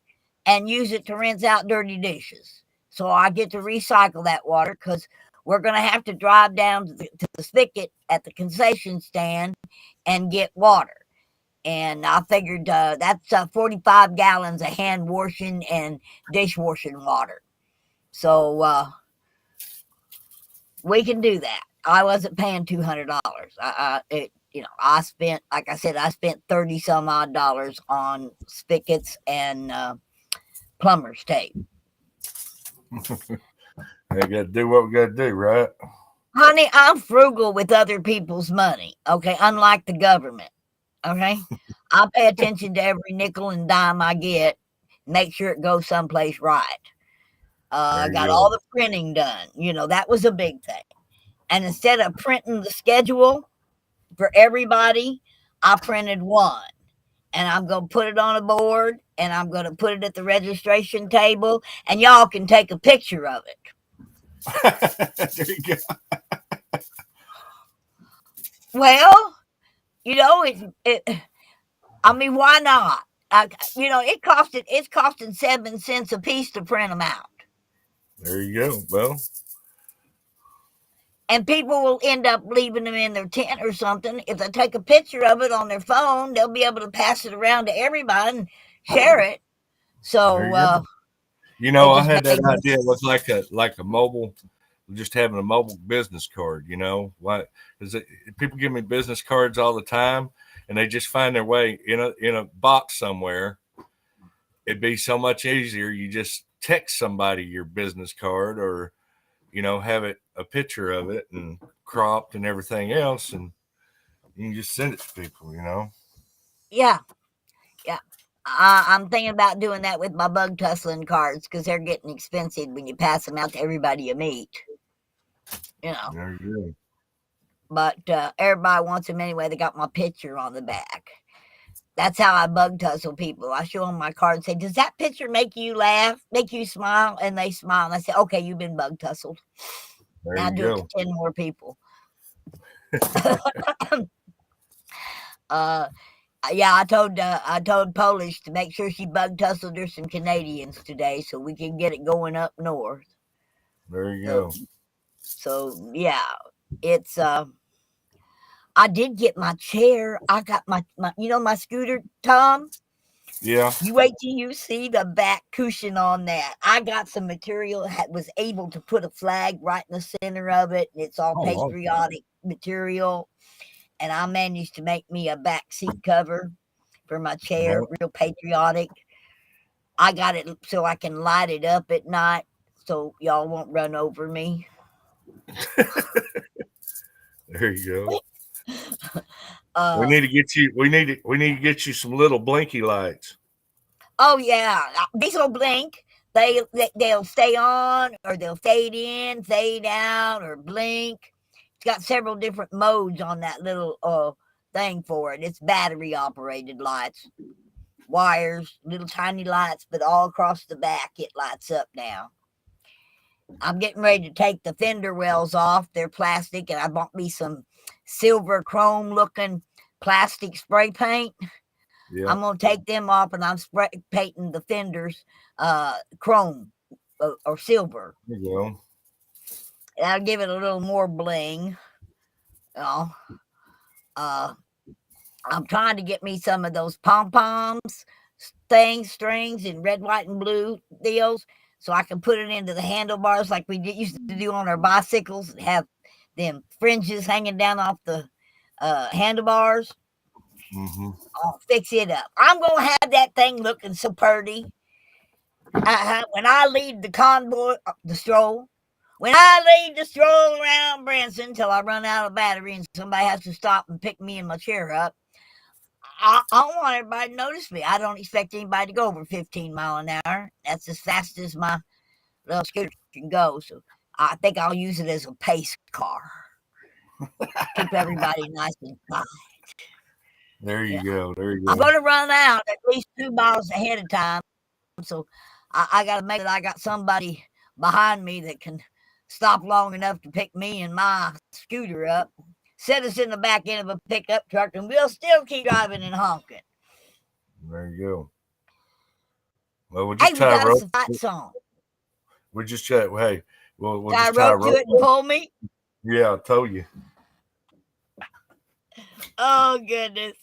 and use it to rinse out dirty dishes. So I get to recycle that water because we're going to have to drive down to the spigot at the concession stand and get water. And I figured that's 45 gallons of hand washing and dishwashing water. So we can do that. I wasn't paying $200. I spent, like I said, I spent 30 some odd dollars on spigots and plumber's tape. We got to do what we got to do, right? Honey, I'm frugal with other people's money. Okay, unlike the government. Okay, I pay attention to every nickel and dime I get, make sure it goes someplace right. I got all the printing done. That was a big thing. And instead of printing the schedule for everybody, I printed one. And I'm going to put it on a board, and I'm going to put it at the registration table, and y'all can take a picture of it. There you go. Well, I mean, why not? It's costing 7 cents a piece to print them out. There you go. Well, and people will end up leaving them in their tent or something. If they take a picture of it on their phone, they'll be able to pass it around to everybody and share it. So, I had that idea. It was like a mobile, just having a mobile business card. Why? Because people give me business cards all the time, and they just find their way in a box somewhere. It'd be so much easier. You just text somebody your business card, or have a picture of it and cropped and everything else, and you can just send it to people. Yeah. I'm thinking about doing that with my bug tussling cards because they're getting expensive when you pass them out to everybody you meet. There you go. But everybody wants them anyway. They got my picture on the back. That's how I bug tussle people. I show them my card and say, does that picture make you laugh, make you smile? And they smile. And I say, okay, you've been bug tussled. Now do it to 10 more people. Yeah, I told Polish to make sure she bug tussled her some Canadians today so we can get it going up north. There you go. So yeah, it's I did get my chair. I got my my scooter, Tom. Yeah. You wait till you see the back cushion on that. I got some material, was able to put a flag right in the center of it, and it's all patriotic material. And I managed to make me a back seat cover for my chair, real patriotic. I got it so I can light it up at night so y'all won't run over me. There you go. We need to get you. We need to get you some little blinky lights. Oh yeah, these will blink. They'll stay on or they'll fade in, fade out, or blink. It's got several different modes on that little thing for it. It's battery operated lights, wires, little tiny lights, but all across the back it lights up now. I'm getting ready to take the fender wells off. They're plastic, and I bought me some silver chrome looking plastic spray paint. Yeah. I'm gonna take them off, and I'm spray painting the fenders chrome or silver. There you go. And I'll give it a little more bling. I'm trying to get me some of those pom-poms strings in red, white, and blue deals, so I can put it into the handlebars like we used to do on our bicycles and have them fringes hanging down off the handlebars. Mm-hmm. I'll fix it up. I'm going to have that thing looking so pretty. When I lead the convoy, the stroll, when I lead the stroll around Branson till I run out of battery and somebody has to stop and pick me and my chair up, I want everybody to notice me. I don't expect anybody to go over 15 miles an hour. That's as fast as my little scooter can go. So I think I'll use it as a pace car. Keep everybody nice and quiet. There you go. There you go. I'm going to run out at least 2 miles ahead of time. So I got to make it. I got somebody behind me that can stop long enough to pick me and my scooter up, set us in the back end of a pickup truck, and we'll still keep driving and honking. There you go. Well, we'll just we got us a fight song. We just chat. Hey, we'll just tie rope to it and pull me. Yeah, I told you. Oh goodness.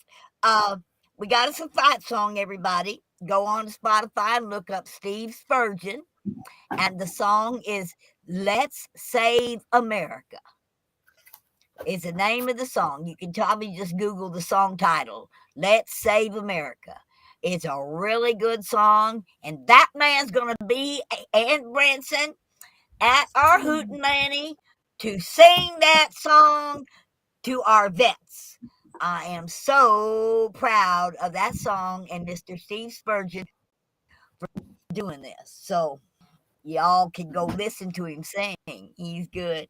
We got us a fight song, everybody. Go on to Spotify and look up Steve Spurgeon. And the song is Let's Save America. It's the name of the song. You can probably just Google the song title, Let's Save America. It's a really good song. And that man's going to be in Branson at our Hootenanny to sing that song to our vets. I am so proud of that song and Mr. Steve Spurgeon for doing this. So y'all can go listen to him sing. He's good.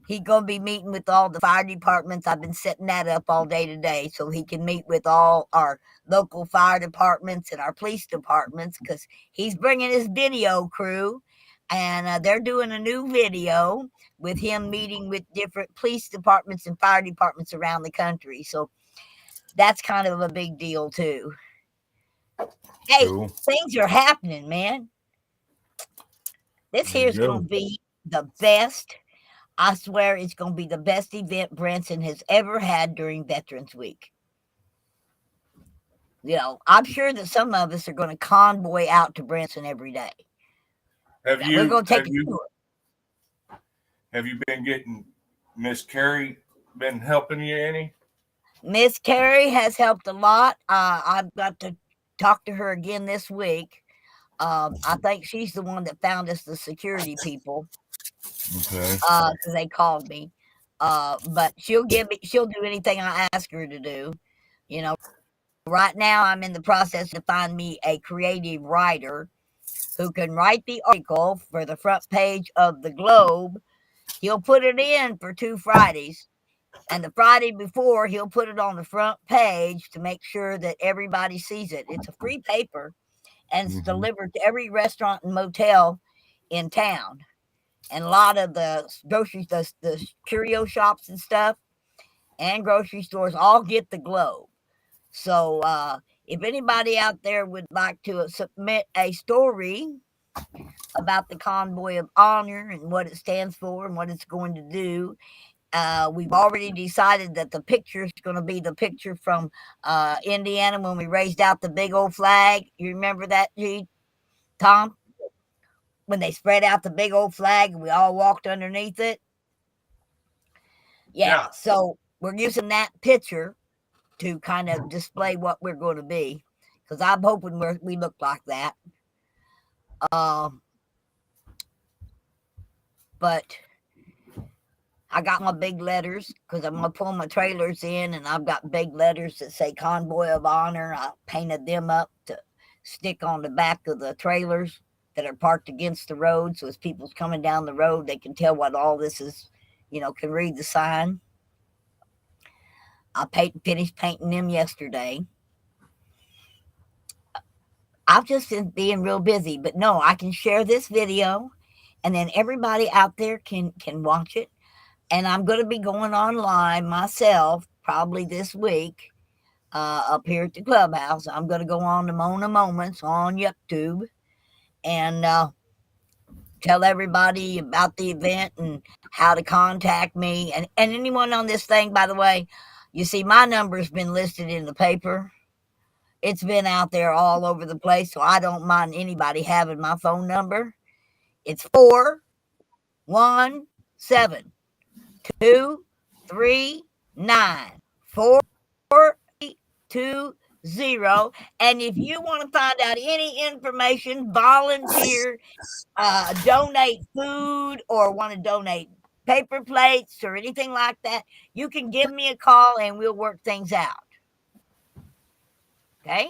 He's going to be meeting with all the fire departments. I've been setting that up all day today so he can meet with all our local fire departments and our police departments because he's bringing his video crew. And they're doing a new video with him meeting with different police departments and fire departments around the country. So that's kind of a big deal, too. Hey, cool. Things are happening, man. This here's going to be the best. I swear it's going to be the best event Branson has ever had during Veterans Week. You know, I'm sure that some of us are going to convoy out to Branson every day. We're going to take a tour. Have you been getting Miss Carrie been helping you any? Miss Carrie has helped a lot. I've got to talk to her again this week. I think she's the one that found us the security people. Okay. Because they called me. But she'll do anything I ask her to do. You know, right now I'm in the process to find me a creative writer who can write the article for the front page of the Globe. He'll put it in for 2 Fridays. And the Friday before, he'll put it on the front page to make sure that everybody sees it. It's a free paper, and it's delivered to every restaurant and motel in town. And a lot of the groceries, the curio shops and stuff, and grocery stores all get the globe. So if anybody out there would like to submit a story about the Convoy of Honor and what it stands for and what it's going to do, we've already decided that the picture is going to be the picture from Indiana when we raised out the big old flag. You remember that, G? Tom? When they spread out the big old flag and we all walked underneath it? Yeah. So we're using that picture to kind of display what we're going to be, because I'm hoping we look like that. But I got my big letters because I'm going to pull my trailers in, and I've got big letters that say Convoy of Honor. I painted them up to stick on the back of the trailers that are parked against the road. So as people's coming down the road, they can tell what all this is, can read the sign. I finished painting them yesterday. I've just been being real busy, but no, I can share this video and then everybody out there can watch it. And I'm going to be going on live myself probably this week up here at the clubhouse. I'm going to go on to Mona Moments on YouTube and tell everybody about the event and how to contact me. And anyone on this thing, by the way, you see my number's been listed in the paper. It's been out there all over the place, so I don't mind anybody having my phone number. It's 417-239-4820. And if you want to find out any information, volunteer, donate food, or want to donate paper plates or anything like that, you can give me a call and we'll work things out. Okay?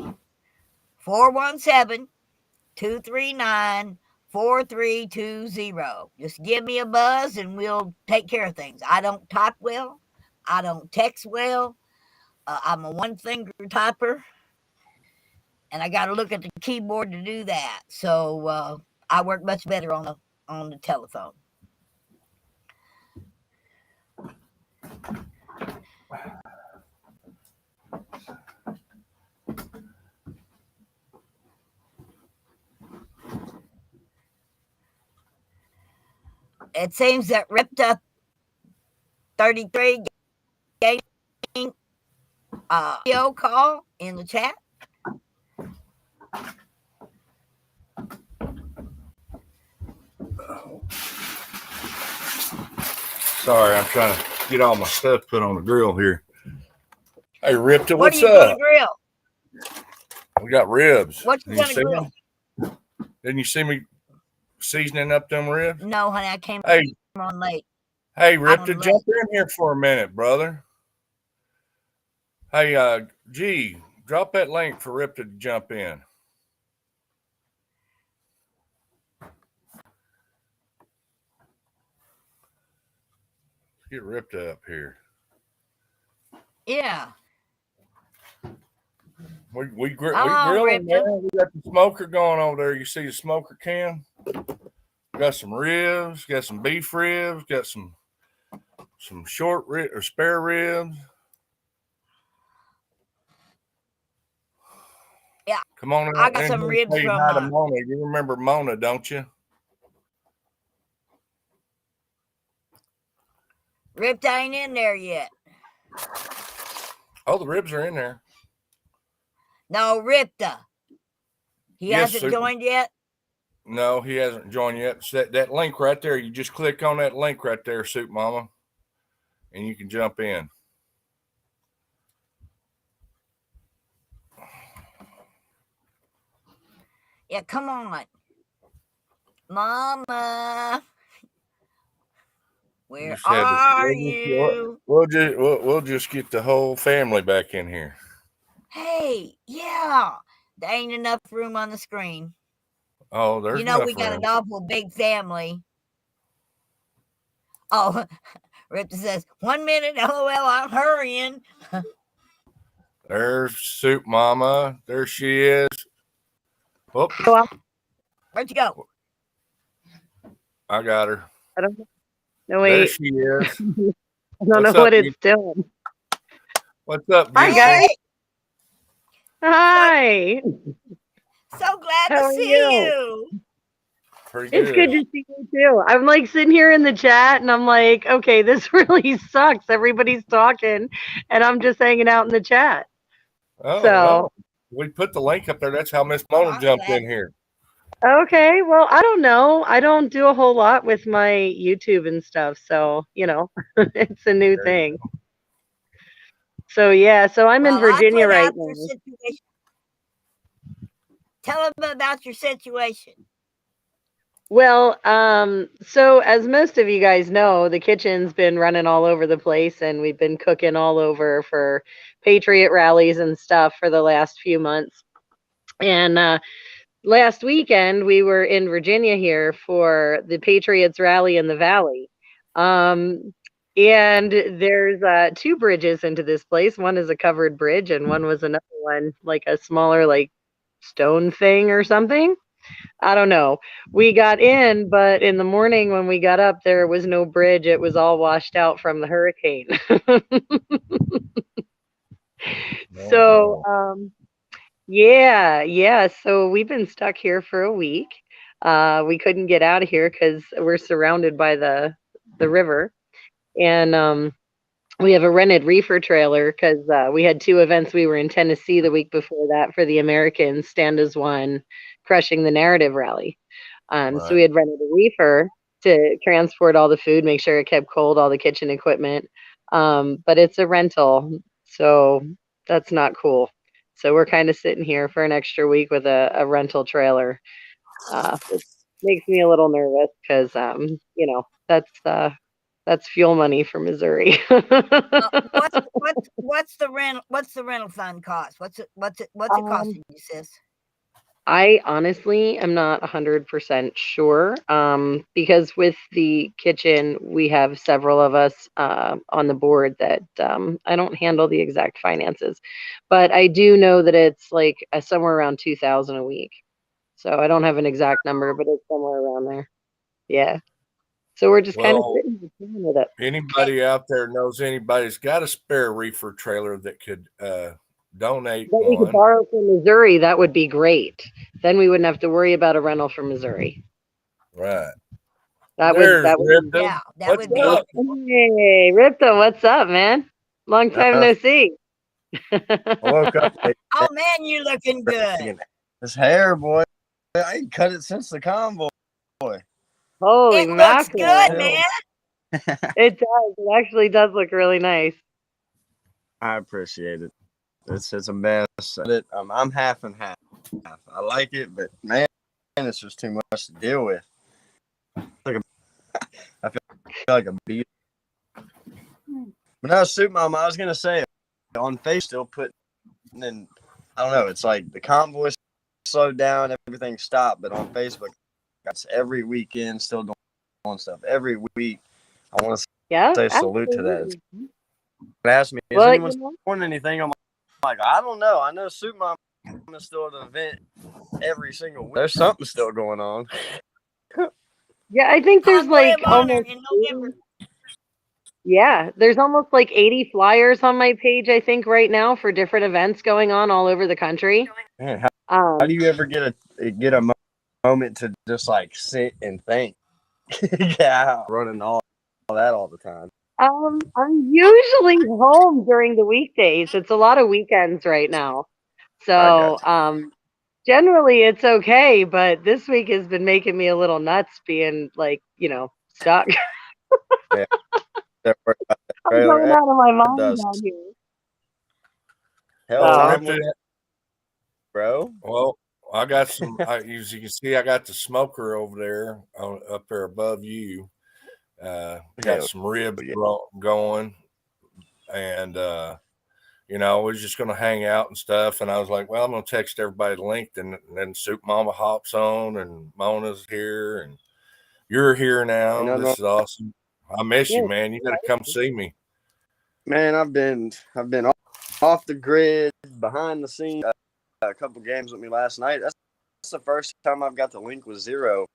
417-239-4320. Just give me a buzz and we'll take care of things. I don't type well. I don't text well. I'm a one-finger typer. And I got to look at the keyboard to do that. So I work much better on the telephone. It seems that GWT333 gave a video call in the chat. Sorry, I'm trying to get all my stuff put on the grill here. Hey, Ripta, What what's are you up? going to grill? We got ribs. What you going to grill? Didn't you see me seasoning up them ribs? No, honey, I came on late. Hey, Ripta, jump in here for a minute, brother. Hey, G, drop that link for Ripta to jump in. Get Ripta up here. Yeah. We grilling there. We got the smoker going over there. You see the smoker can? Got some ribs, got some beef ribs, got some short rib or spare ribs. Yeah. Come on. I got some ribs from Mona. You remember Mona, don't you? Ripta ain't in there yet. Oh, the ribs are in there. No, Ripta. He hasn't joined yet? No, he hasn't joined yet. So that link right there, you just click on that link right there, Soup Mama, and you can jump in. Yeah, come on. Mama. Where are you? We'll just get the whole family back in here. Hey, yeah. There ain't enough room on the screen. Oh, there's we got an awful big family. Oh, Ripta says, 1 minute, LOL, I'm hurrying. There's Soup Mama. There she is. Oh. Where'd you go? I got her. I don't know. No, there wait. she is. I don't know what it's doing. What's up, Hi, beautiful? guys. Hi. So glad How to are see you? you. Pretty It's good to see you too. I'm like sitting here in the chat and I'm like, okay, this really sucks. Everybody's talking and I'm just hanging out in the chat. Oh, So, no. We put the link up there. That's how Miss Mona I'm jumped glad. in here. okay, well, I don't know. I don't do a whole lot with my YouTube and stuff. So, it's a new There you thing. So, yeah, so I'm in Well, I Virginia put right out your now. situation. Tell them about your situation. Well, so as most of you guys know, the kitchen's been running all over the place and we've been cooking all over for Patriot rallies and stuff for the last few months. And last weekend we were in Virginia here for the Patriots rally in the Valley. And there's two bridges into this place. One is a covered bridge and one was another one, like a smaller like stone thing or something. I don't know. We got in, but in the morning when we got up, there was no bridge. It was all washed out from the hurricane. So, yeah. So we've been stuck here for a week. We couldn't get out of here because we're surrounded by the river, and we have a rented reefer trailer because we had two events. We were in Tennessee the week before that for the Americans Stand as One, Crushing the Narrative rally. So Right. we had rented a reefer to transport all the food, make sure it kept cold, all the kitchen equipment. But it's a rental, so that's not cool. So we're kind of sitting here for an extra week with a rental trailer. It makes me a little nervous because that's fuel money for Missouri. What's the rental fund cost? What's it costing you, sis? I honestly am not 100% sure because with the kitchen, we have several of us on the board that I don't handle the exact finances, but I do know that it's like somewhere around 2,000 a week. So I don't have an exact number, but it's somewhere around there. Yeah. So we're just kind of Well, sitting with it. anybody out there knows anybody's got a spare reefer trailer that could donate That we could one. borrow from Missouri, that would be great. Then we wouldn't have to worry about a rental from Missouri. Right. That There's would Ripta. Yeah, that What's would be. up? Hey, Ripta, what's up, man? Long time no see. I woke up late. Oh man, you're looking good. This hair, boy. I ain't cut it since the convoy. Holy It looks good, mackerel. man. It does. It actually does look really nice. I appreciate it. It's a mess. I'm half and half. I like it, but man, it's just too much to deal with. I feel like a beat. But no, Soup Mama, I was gonna say on face still putting in. I don't know. It's like the convoy slowed down, everything stopped, but on Facebook, it's every weekend still doing stuff. Every week, I want to say salute to that. It's, ask me, is anyone doing anything? I'm like, I don't know. I know Soup Mama is still at an event every single week. There's something still going on. Yeah, I think there's like almost in November. Yeah, there's almost like 80 flyers on my page, I think, right now for different events going on all over the country. Man, how do you ever get a moment to just like sit and think? Yeah, running all that all the time. I'm usually home during the weekdays. It's a lot of weekends right now. So, generally it's okay, but this week has been making me a little nuts being like, stuck. Yeah. I'm going out of my mind down here. Hell, bro. Well, I got some. As you can see, I got the smoker over there, up there above you. Got some ribs going, and I was just gonna hang out and stuff. And I was like, well, I'm gonna text everybody the link. And then Soup Mama hops on, and Mona's here, and you're here now. This is awesome. I miss you, man. You got to come see me. Man, I've been off the grid, behind the scenes. A couple games with me last night. That's the first time I've got the link with Zero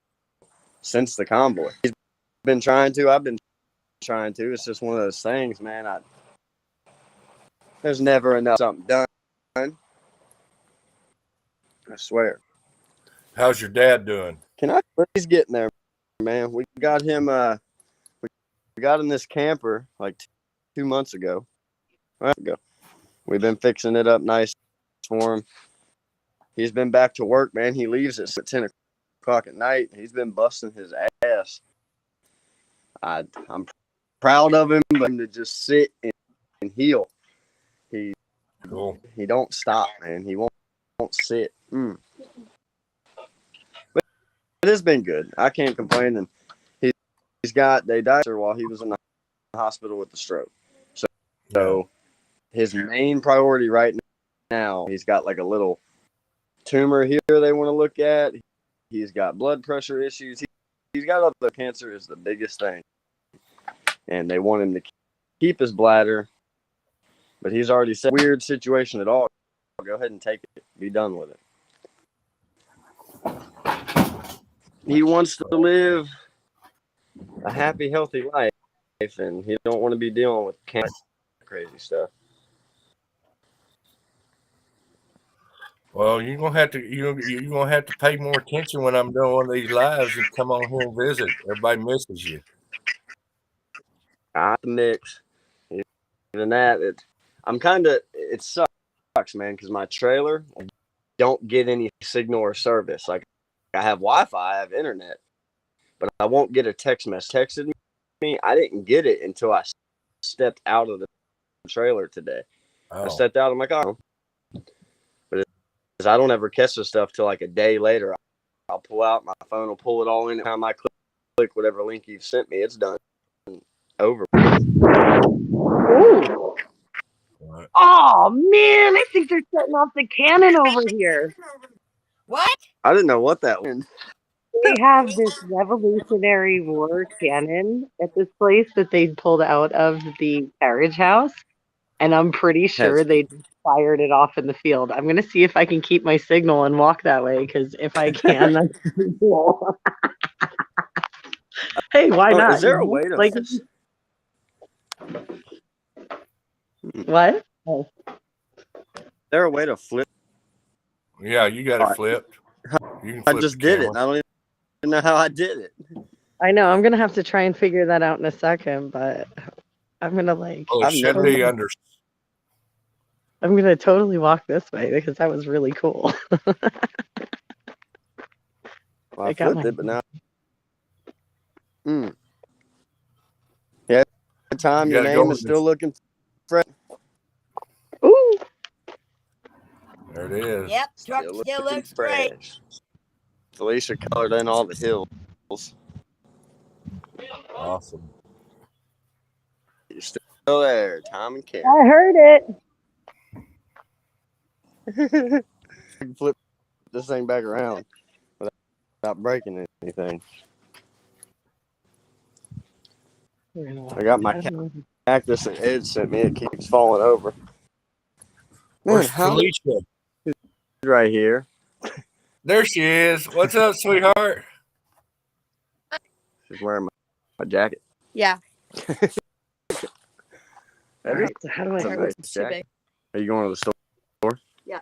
since the convoy. He's been trying to. I've been trying to. It's just one of those things, man. There's never enough something done. I swear. How's your dad doing? He's getting there, man. We got him. We got him this camper like 2 months ago. We've been fixing it up nice for him. He's been back to work, man. He leaves at 10 o'clock at night. He's been busting his ass. I'm proud of him, but to just sit and heal. Cool. He don't stop, man. He won't sit. But it's been good. I can't complain. And they died while he was in the hospital with the stroke. So his main priority right now, he's got like a little tumor here they want to look at. He's got blood pressure issues. He's got other cancer is the biggest thing. And they want him to keep his bladder. But he's already said, weird situation at all. Go ahead and take it. Be done with it. He wants to live a happy, healthy life, and he don't want to be dealing with cancer, crazy stuff. Well, you're gonna have to pay more attention when I'm doing these lives and come on here and visit. Everybody misses you. Got the mix. Even that, it sucks, man, because my trailer don't get any signal or service. Like, I have Wi-Fi, I have internet, but I won't get a text message. Texted me, I didn't get it until I stepped out of the trailer today. Oh. I stepped out, I'm like, oh. But I don't ever catch this stuff till like a day later. I'll pull out, my phone will pull it all in. Time I click whatever link you've sent me, it's done. Over. Ooh. Right. Oh man, I think they're setting off the cannon over here. What? I didn't know what that was. They have this Revolutionary War cannon at this place that they pulled out of the carriage house, and I'm pretty sure they just fired it off in the field. I'm gonna see if I can keep my signal and walk that way, because if I can, that's pretty cool. Hey, why not? Is there a way to What? Oh. Is there a way to flip? Yeah, you got it flipped. You can I flip just the did it. camera. And I don't even know how I did it. I know. I'm gonna have to try and figure that out in a second, but I'm gonna like. Well, it should be under. I'm gonna totally walk this way because that was really cool. Well, I flipped it, but now. Yeah, time your name is still looking fresh. Ooh. There it is. Yep, truck still looks great. Felicia colored in all the hills. Awesome. You're still there, Tom and Karen. I heard it. Flip this thing back around without breaking anything. I got my cactus that Ed sent me. It keeps falling over. Where's Felicia? Right here. There she is. What's up, sweetheart? She's wearing my jacket. Yeah. All right, so how do I Nice jacket. Are you going to the store? Yeah.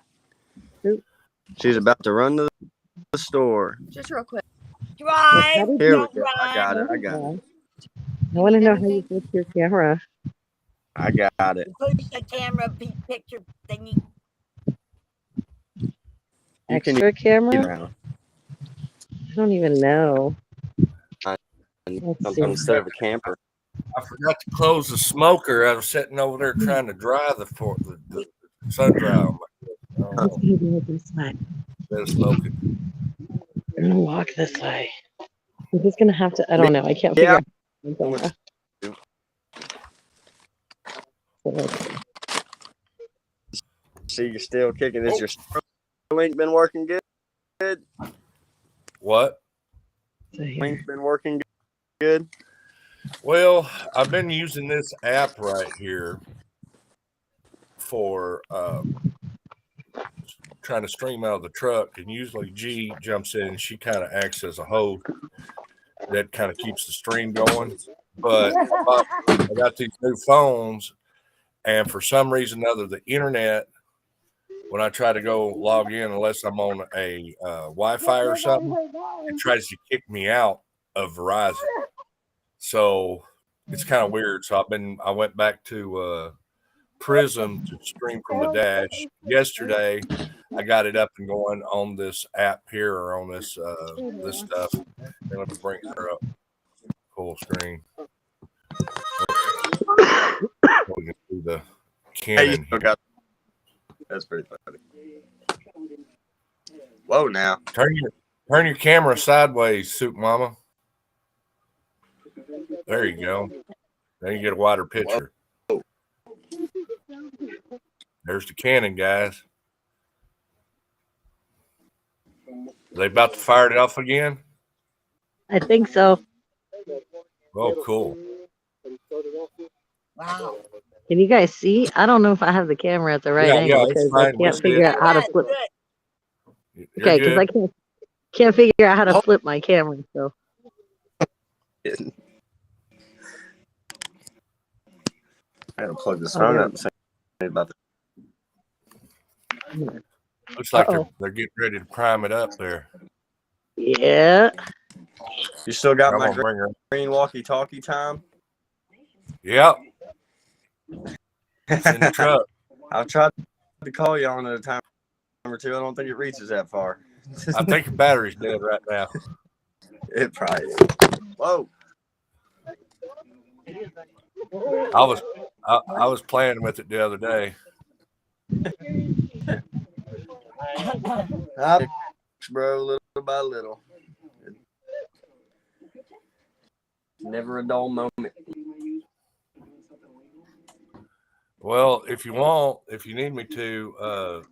She's about to run to the store. Just real quick. Drive. Here Don't we go. I got it. I want to know how you fix your camera. I got it. Push the camera picture thingy. Extra camera? I don't even know. Instead of a camper. I forgot to close the smoker. I was sitting over there trying to dry the sun dry. I'm gonna go this way. Instead of smoking. I'm gonna walk this way. I'm just gonna have to. I don't know. I can't figure out. See, you're still kicking. Is your link been working good? What? Link's been working good. Well, I've been using this app right here for trying to stream out of the truck, and usually G jumps in and she kind of acts as a host that kind of keeps the stream going. But I got these new phones, And for some reason or other, the internet, when I try to go log in, unless I'm on a Wi-Fi or something, it tries to kick me out of Verizon. So it's kind of weird. So I went back to Prism to stream from the dash. Yesterday, I got it up and going on this app here or on this this stuff. And let me bring her up full screen. We can see the cannon here. That's pretty funny. Whoa, now Turn your camera sideways, Soup Mama. There you go. Then you get a wider picture. Whoa. There's the cannon, guys. Are they about to fire it off again? I think so. Oh, cool. Wow. Can you guys see? I don't know if I have the camera at the right angle because I can't figure out how to flip. Okay, because I can't figure out how to flip my camera. So I gotta plug this phone up and say about the. Looks like they're getting ready to prime it up there. Yeah. You still got my green walkie-talkie time? Yep. It's in the truck. I've tried to call you on it a time or two. I don't think it reaches that far. I think the battery's dead right now. It probably is. Whoa. I was playing with it the other day. Bro, little by little. Never a dull moment. Well, if you need me to,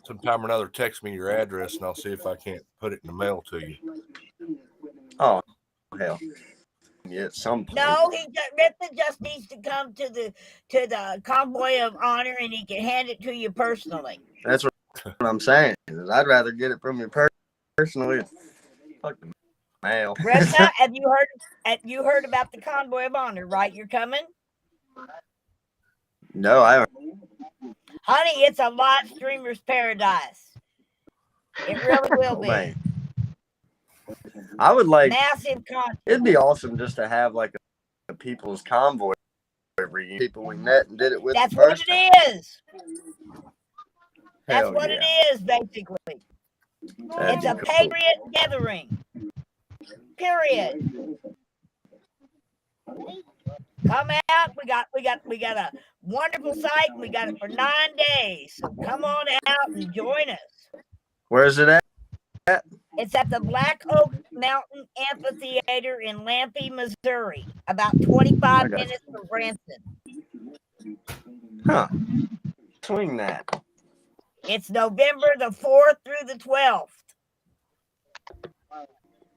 sometime or another, text me your address and I'll see if I can't put it in the mail to you. Oh, hell. Yeah, at some point. No, Ripton just needs to come to the convoy of honor and he can hand it to you personally. That's what I'm saying. I'd rather get it from you personally. Fuck the mail. Ripton, have you heard about the convoy of honor, right? You're coming? No, I haven't. Honey, it's a live streamer's paradise. It really will be. Man. I would like massive content. It'd be awesome just to have like a people's convoy every year. People we met and did it with. That's what it is. That's Hell what yeah. it is, basically. It's a patriot gathering. Period. Come out. We got a wonderful site. We got it for 9 days. So come on out and join us. Where is it at? It's at the Black Oak Mountain Amphitheater in Lampe, Missouri, about 25 minutes from Branson. Huh. Swing that. It's November the 4th through the 12th.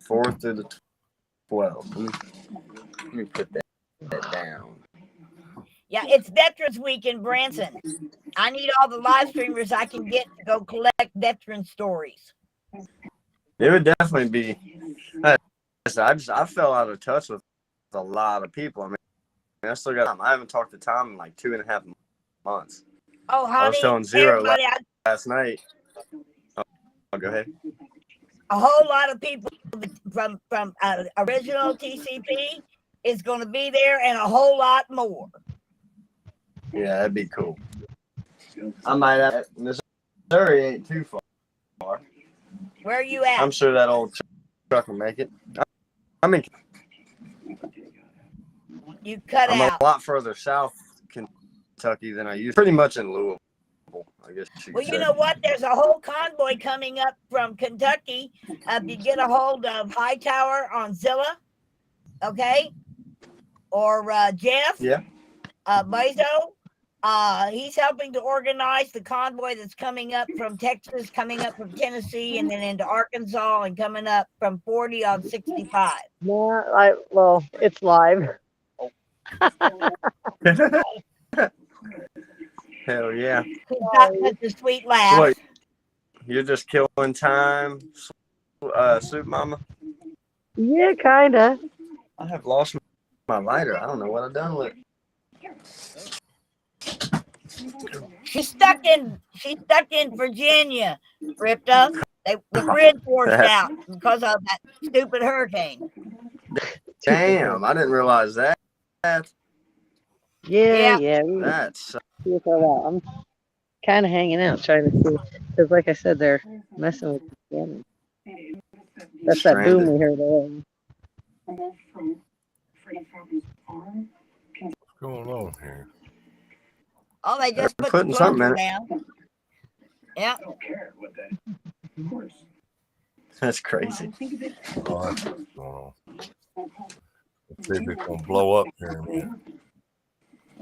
4th through the 12th. Let me put that down. Yeah, it's Veterans Week in Branson. I need all the live streamers I can get to go collect veteran stories. It would definitely be. I fell out of touch with a lot of people. I mean, I still got time. I haven't talked to Tom in like 2.5 months. Oh, honey, I was telling Zero last night. Oh, go ahead. A whole lot of people from original TCP is going to be there, and a whole lot more. Yeah, that'd be cool. I might have. Missouri ain't too far. Where are you at? I'm sure that old truck will make it. I'm in. You cut I'm out. a lot further south Kentucky than I used. Pretty much in Louisville, I guess. Well, you know what? There's a whole convoy coming up from Kentucky. You get a hold of Hightower on Zilla, okay? Or Jeff. Yeah. Bezo. He's helping to organize the convoy that's coming up from Texas, coming up from Tennessee, and then into Arkansas, and coming up from 40 on 65. Yeah, well, it's live. Hell yeah. He's got such a sweet laugh. What, you're just killing time, Soup Mama? Yeah, kind of. I have lost my lighter. I don't know what I've done with it. She's stuck in Virginia, Ripta. The grid forced out because of that stupid hurricane. Damn, I didn't realize that. Yeah. That's I'm kind of hanging out trying to see, because like I said, they're messing with the scanning. That's that boom we heard earlier. What's going on here? Oh, they just They're put the putting something plunger in it. down. Yeah. That's crazy. Oh, that's what's going on. Let's see if it's gonna blow up here in a minute.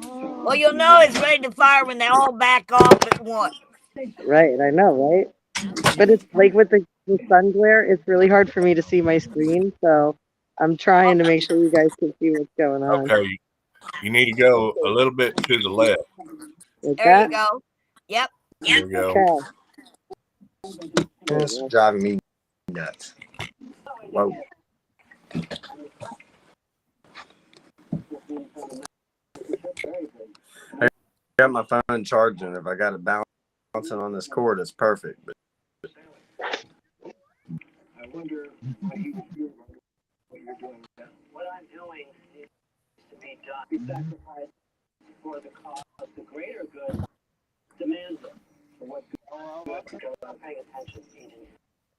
Well, you'll know it's ready to fire when they all back off at once. Right, I know, right? But it's like with the sun glare, it's really hard for me to see my screen, so I'm trying to make sure you guys can see what's going on. Okay, you need to go a little bit to the left. Like There that? you go. Yep. There we go. Okay. It's driving me nuts. Whoa. I got my phone charging. If I got it bouncing on this cord, it's perfect. But I wonder what you're doing now. What I'm doing is to be done. We sacrifice for the cause, the greater good demands it. For what good? I'm paying attention, Eden.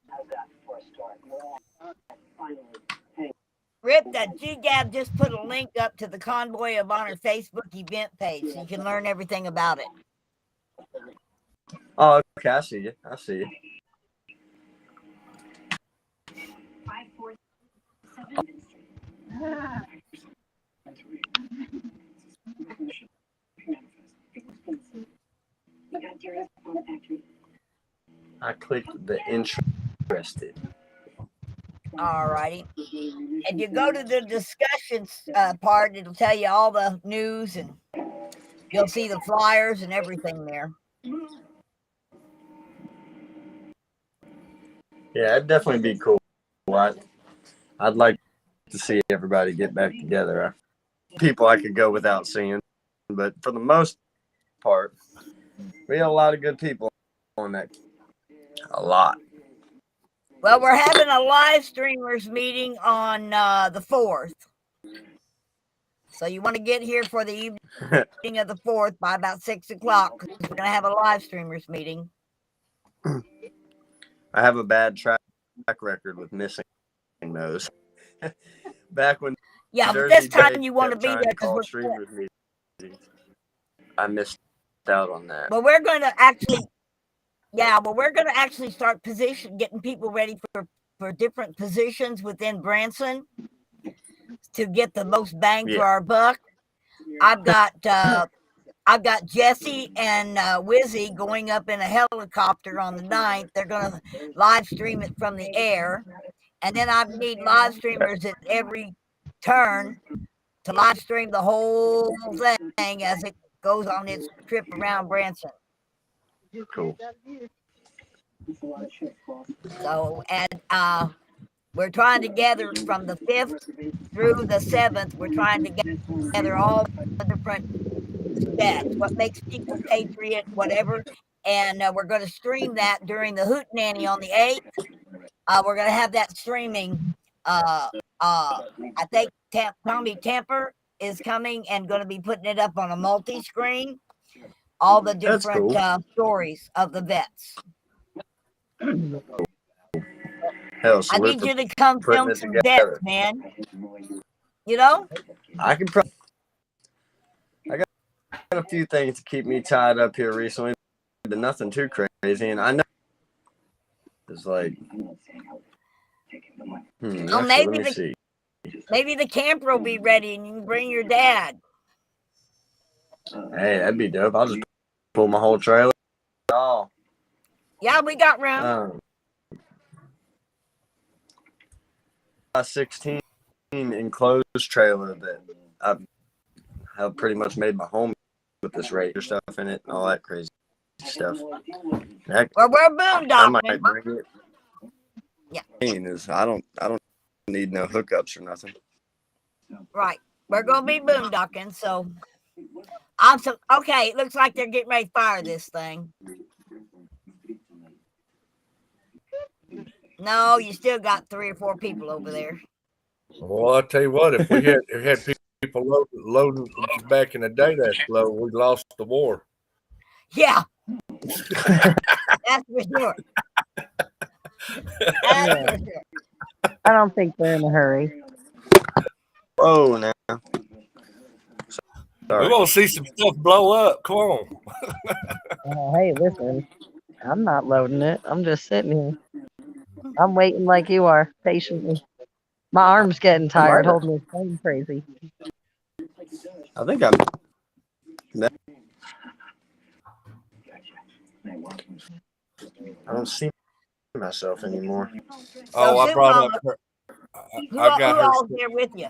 How's that for a start? Finally, hey. Rip, that GGAB just put a link up to the Convoy of Honor Facebook event page so you can learn everything about it. oh, okay, I see you. I see you. 547. I clicked the interested. All righty. If you go to the discussions part, it'll tell you all the news and you'll see the flyers and everything there. Yeah, it'd definitely be cool. I'd like to see everybody get back together. People I could go without seeing, but for the most part, we had a lot of good people on that. A lot. Well, we're having a live streamers meeting on the 4th. So you want to get here for the evening of the 4th by about 6 o'clock because we're going to have a live streamers meeting. I have a bad track record with missing those. Back when Yeah, but Jersey this time Day you want to kept be trying there to call because streamers meetings, I missed out on that. well, we're going to actually, we're going to actually start getting people ready for different positions within Branson to get the most bang for our buck. I've got Jesse and Wizzy going up in a helicopter on the 9th. They're going to live stream it from the air. And then I need live streamers at every turn to live stream the whole thing as it goes on its trip around Branson. Cool. So, and we're trying to gather from the 5th through the 7th. We're trying to gather all the different bets, what makes people patriot, whatever. And we're going to stream that during the Hootenanny on the 8th. We're going to have that streaming. I think Tommy Temper is coming and going to be putting it up on a multi-screen. All the different stories of the vets. Hell, so I need you to come film some vets, man. You know? I got a few things to keep me tied up here recently, but nothing too crazy. And I know it's like, well, actually, maybe the camper will be ready and you can bring your dad. Hey, that'd be dope. I'll just pull my whole trailer. Oh. Yeah, we got room. 16 enclosed trailer that I've pretty much made my home with this Raider stuff in it and all that crazy stuff. Heck, well, we're boondocking. I might bring it. Yeah. I don't need no hookups or nothing. Right. We're gonna be boondocking, so Okay, it looks like they're getting ready to fire this thing. No, you still got 3 or 4 people over there. Well, I tell you what, if we had people loading back in the day that slow, we lost the war. Yeah, that's for sure. That's for sure. I don't think they're in a hurry. Oh, now. We're gonna see some stuff blow up. Come on. Hey, listen, I'm not loading it. I'm just sitting here. I'm waiting like you are, patiently. My arm's getting tired holding this phone crazy. I think I don't see myself anymore. Oh, I brought up her. I got who her. all's there with you?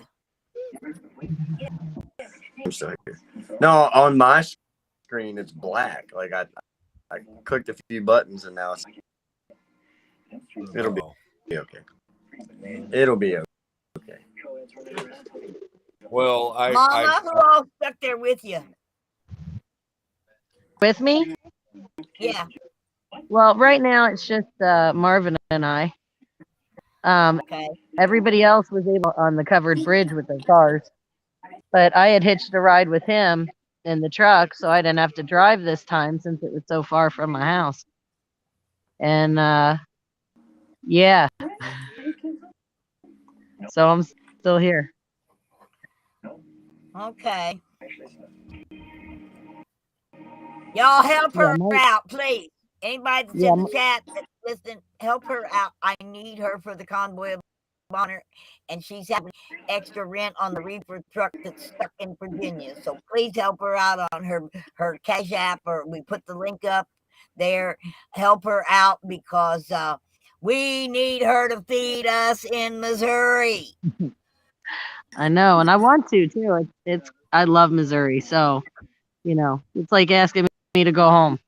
I'm still here. No, on my screen it's black. Like I clicked a few buttons and now it'll be okay. It'll be okay. Well, Mama, who all stuck there with you? With me? Yeah. Well, right now it's just Marvin and I. Okay. Everybody else was able on the covered bridge with their cars, but I had hitched a ride with him in the truck, so I didn't have to drive this time since it was so far from my house. And yeah, so I'm still here. Okay. Y'all help her out, please. Anybody that's in the chat that's listening, help her out. I need her for the convoy of honor, and she's having extra rent on the reefer truck that's stuck in Virginia. So please help her out on her Cash App, or we put the link up there. Help her out because we need her to feed us in Missouri. I know, and I want to too. I love Missouri, so it's like asking me to go home.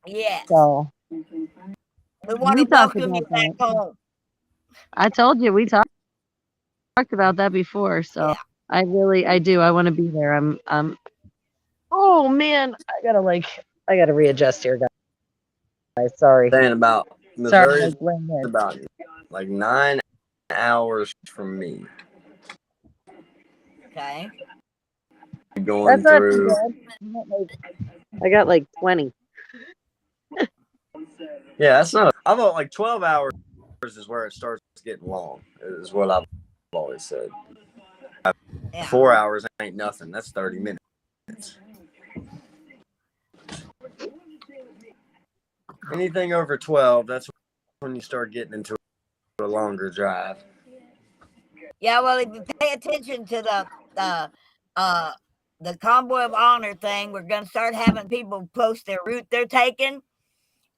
Yes. So we want to welcome you back home. I told you we talked about that before. So yeah. I do. I want to be there. I'm oh man, I gotta readjust here, guys. Sorry. Saying about Missouri is sorry, about like 9 hours from me. Okay. Going That's through. I got like 20. Yeah, that's not. I thought like 12 hours is where it starts getting long. Is what I've always said. 4 hours ain't nothing. That's 30 minutes. Anything over 12, that's when you start getting into a longer drive. Yeah, well, if you pay attention to the convoy of honor thing, we're going to start having people post their route they're taking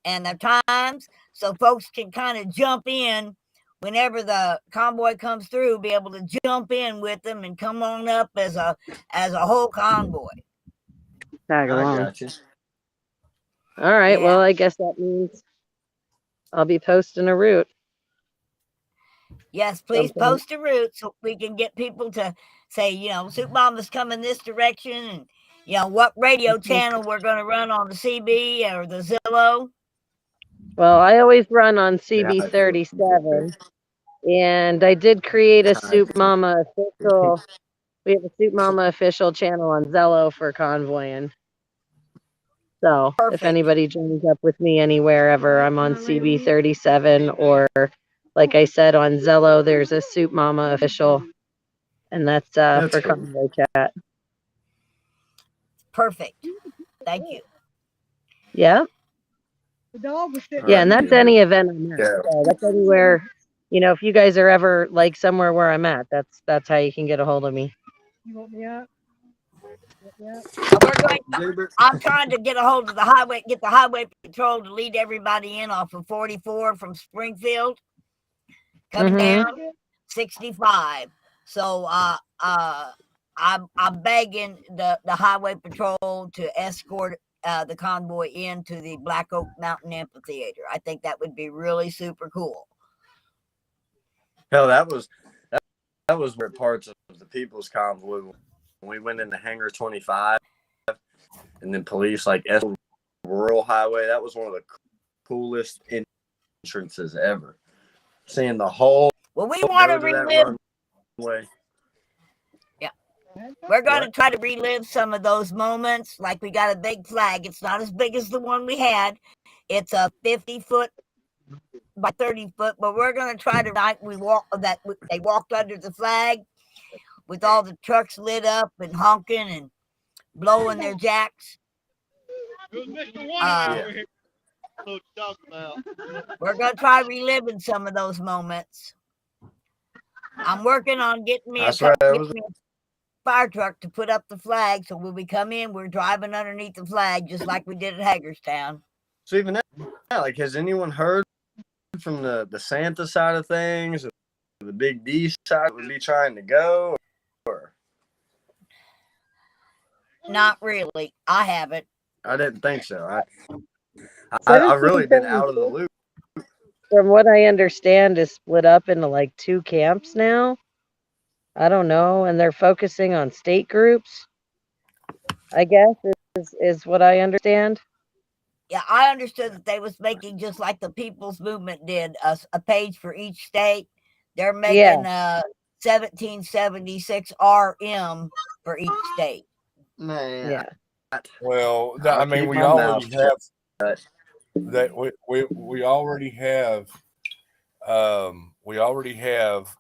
and their times, so folks can kind of jump in whenever the convoy comes through, be able to jump in with them and come on up as a whole convoy. Tag along. I got you. All right. Yeah. Well, I guess that means I'll be posting a route. Yes, please post a route so we can get people to say, Soup Mama's coming this direction, and what radio channel we're going to run on the CB or the Zillow. Well, I always run on CB37, and I did create a Soup Mama official. We have a Soup Mama official channel on Zello for convoying. So if anybody joins up with me anywhere ever, I'm on CB37, or like I said, on Zello, there's a Soup Mama official, and that's for cool. Convoy chat. Perfect. Thank you. Yeah. Yeah, and that's any event I'm at. So that's anywhere, if you guys are ever like somewhere where I'm at, that's how you can get a hold of me. You want me up? I'm trying to get a hold of the highway patrol to lead everybody in off of 44 from Springfield, coming down 65. So I'm begging the highway patrol to escort the convoy into the Black Oak Mountain Amphitheater. I think that would be really super cool. Hell, that was where parts of the People's Convoy when we went into Hangar 25 and then police like rural highway. That was one of the coolest entrances ever. Seeing the whole. Well, we want to relive. Runway. Yeah, we're going to try to relive some of those moments. Like we got a big flag. It's not as big as the one we had. It's a 50-foot by 30-foot, but we're going to try to they walked under the flag with all the trucks lit up and honking and blowing their jacks. We're going to try reliving some of those moments. I'm working on getting me a fire truck to put up the flag, so when we come in, we're driving underneath the flag just like we did at Hagerstown. So even now, like, has anyone heard from the Santa side of things, or the Big D side would be trying to go? Or? Not really. I haven't. I didn't think so. I've really been out of the loop. From what I understand, is split up into like 2 camps now. I don't know, and they're focusing on state groups, I guess, is what I understand. Yeah, I understood that they was making, just like the People's Movement did, a page for each state. They're making 1776 RM for each state. Man. Yeah. Well, I mean, we already have that. We already have. We already have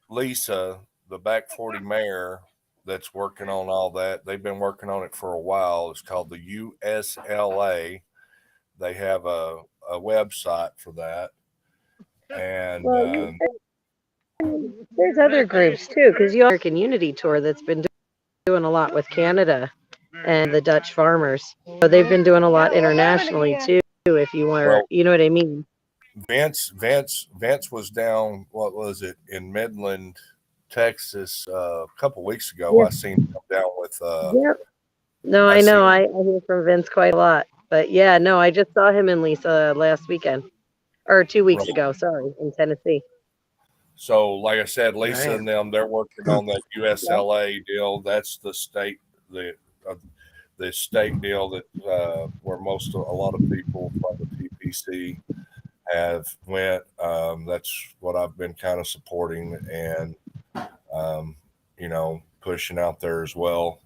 Lisa, the Back 40 mayor, that's working on all that. They've been working on it for a while. It's called the USLA. They have a website for that. And there's other groups too, because you American Unity Tour that's been doing a lot with Canada and the Dutch farmers. So they've been doing a lot internationally too. If you want, you know what I mean. Vince was down. What was it, in Midland, Texas, a couple weeks ago? I seen him down with. No, I know. I hear from Vince quite a lot. But yeah, no, I just saw him and Lisa last weekend, or 2 weeks ago. Sorry, in Tennessee. So, like I said, Lisa and them, they're working on that USLA deal. That's the state, the state deal that where a lot of people from the TPC have went. That's what I've been kind of supporting and pushing out there as well.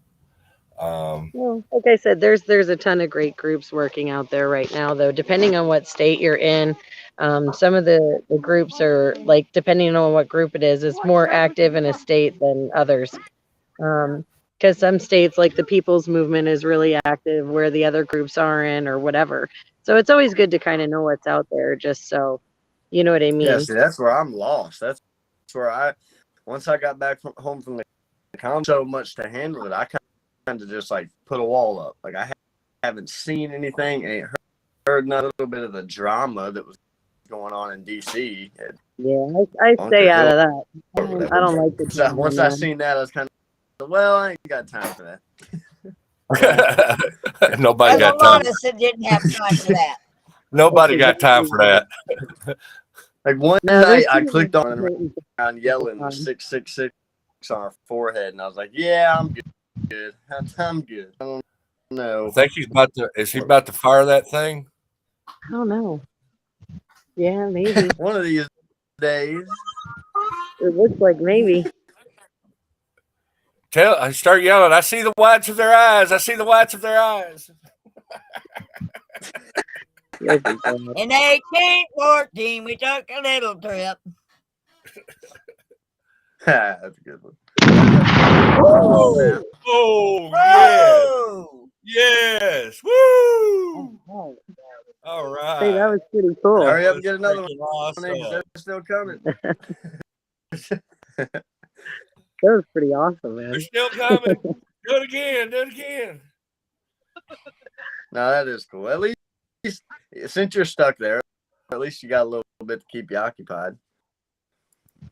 Well, like I said, there's a ton of great groups working out there right now, though, depending on what state you're in. Some of the groups are, like, depending on what group it is more active in a state than others. Because some states, like the People's Movement, is really active where the other groups aren't, or whatever. So it's always good to kind of know what's out there, just so you know what I mean. Yeah, see, that's where I'm lost. That's where once I got back home from the con, so much to handle it, I kind of just like put a wall up. Like I haven't seen anything, ain't heard a little bit of the drama that was going on in DC. Yeah, I stay out of that. I don't like the drama. Once I seen that, I was kind of, well, I ain't got time for that. Nobody got time. A lot of us that didn't have time for that. Nobody got time for that. Like one night, I clicked on around yelling 666 on our forehead, and I was like, "Yeah, I'm good. I'm good." I don't know. I think is he about to fire that thing? I don't know. Yeah, maybe. One of these days. It looks like maybe. I start yelling, "I see the whites of their eyes. I see the whites of their eyes." In 1814, we took a little trip. That's a good one. Oh, yes. Woo! All right. Hey, that was pretty cool. Hurry up and get another one. Awesome. They're still coming. That was pretty awesome, man. They're still coming. Do it again. No, that is cool. At least since you're stuck there, at least you got a little bit to keep you occupied.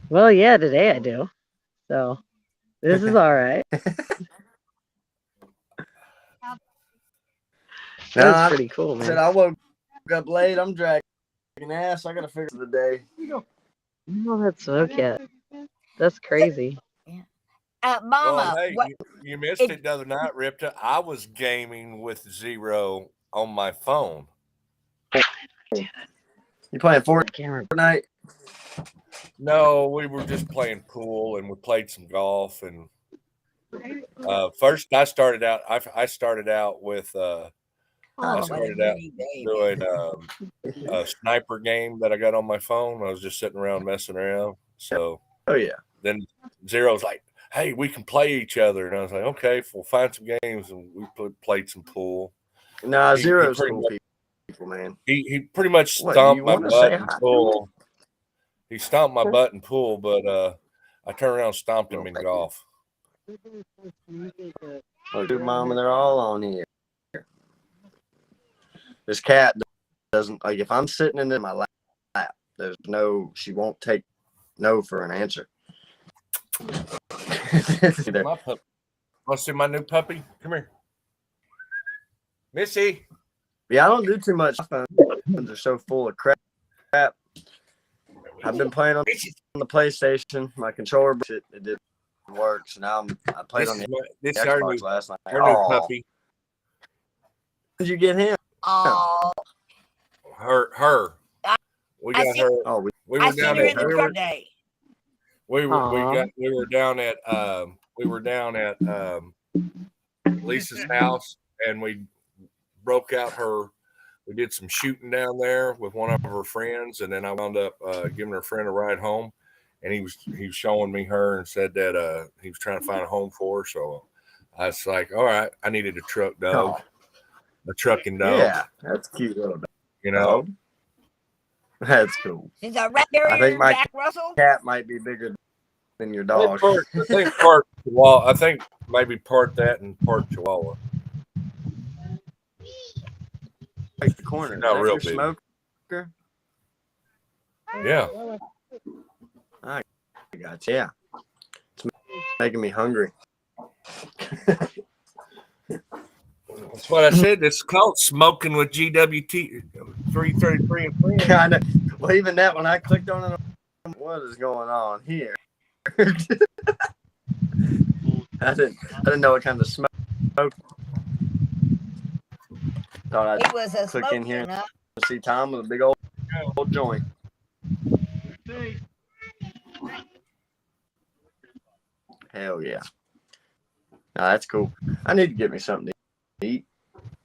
Well, yeah, today I do. So this is all right. That's pretty cool, man. I woke up late. I'm dragging ass. I got to figure the day. No, that's okay. That's crazy. Mama, Well, hey, what? you missed it the other night, Ripta. I was gaming with Zero on my phone. You playing Fortnite? No, we were just playing pool and we played some golf. And first, I started out. I started out with. I What a started out beauty, baby. doing a sniper game that I got on my phone. I was just sitting around messing around. So, Oh yeah. then Zero's like, "Hey, we can play each other," and I was like, "Okay, we'll find some games," and we played some pool. Nah, Zero's pretty cool much, people, man. he pretty much What, do stomped you my want to say butt in hi? pool. He stomped my butt in pool, but I turned around and stomped him in golf. Oh, dude, Mama, they're all on here. This cat doesn't like if I'm sitting in my lap. There's no, she won't take no for an answer. My puppy. Want to see my new puppy? Come here, Missy. Yeah, I don't do too much. My phones are so full of crap. I've been playing on the PlayStation. My controller, but it didn't work. So now I played on the Xbox last night. Our new puppy. Did you get him? Oh, Her. We got her. Oh, We I were seen down her at. in the truck today. We were down at Lisa's house, and we broke out her. We did some shooting down there with one of her friends, and then I wound up giving her friend a ride home. And he was showing me her and said that he was trying to find a home for her. So I was like, all right, I needed a truck dog, a trucking dog. Yeah, that's cute little dog. You know, that's cool. Is that Rat Terrier I think my Jack Russell? cat might be bigger than your dog. I think part Chihuahua. I think maybe part that and part Chihuahua. Like the corner. Not Is that real your big. Smoker? Yeah. I got you. Yeah. It's making me hungry. That's what I said. It's called Smoking with GWT333 and friends. Kind of. Well, even that when I clicked on it, what is going on here? I didn't know what kind of smoke. Thought It was a click in here smoking, huh? and see Tom with a big old joint. Hell yeah. No, that's cool. I need to get me something to eat.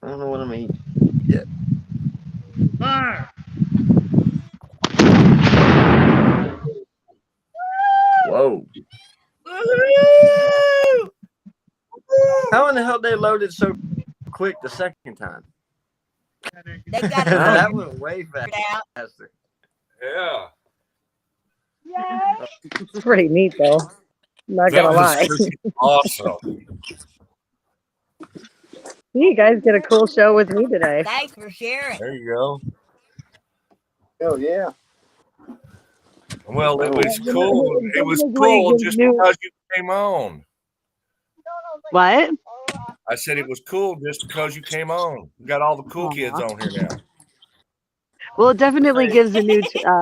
I don't know what I'm eating yet. Whoa. How in the hell they loaded so quick the second time? They got That it went way faster. Yeah. It's pretty neat, though. Not That gonna was lie. freaking awesome. You guys get a cool show with me today. Thanks for sharing. There you go. Hell yeah. Well, it was cool. It was cool just because you came on. What? I said it was cool just because you came on. We got all the cool kids on here now. Well, it definitely gives a new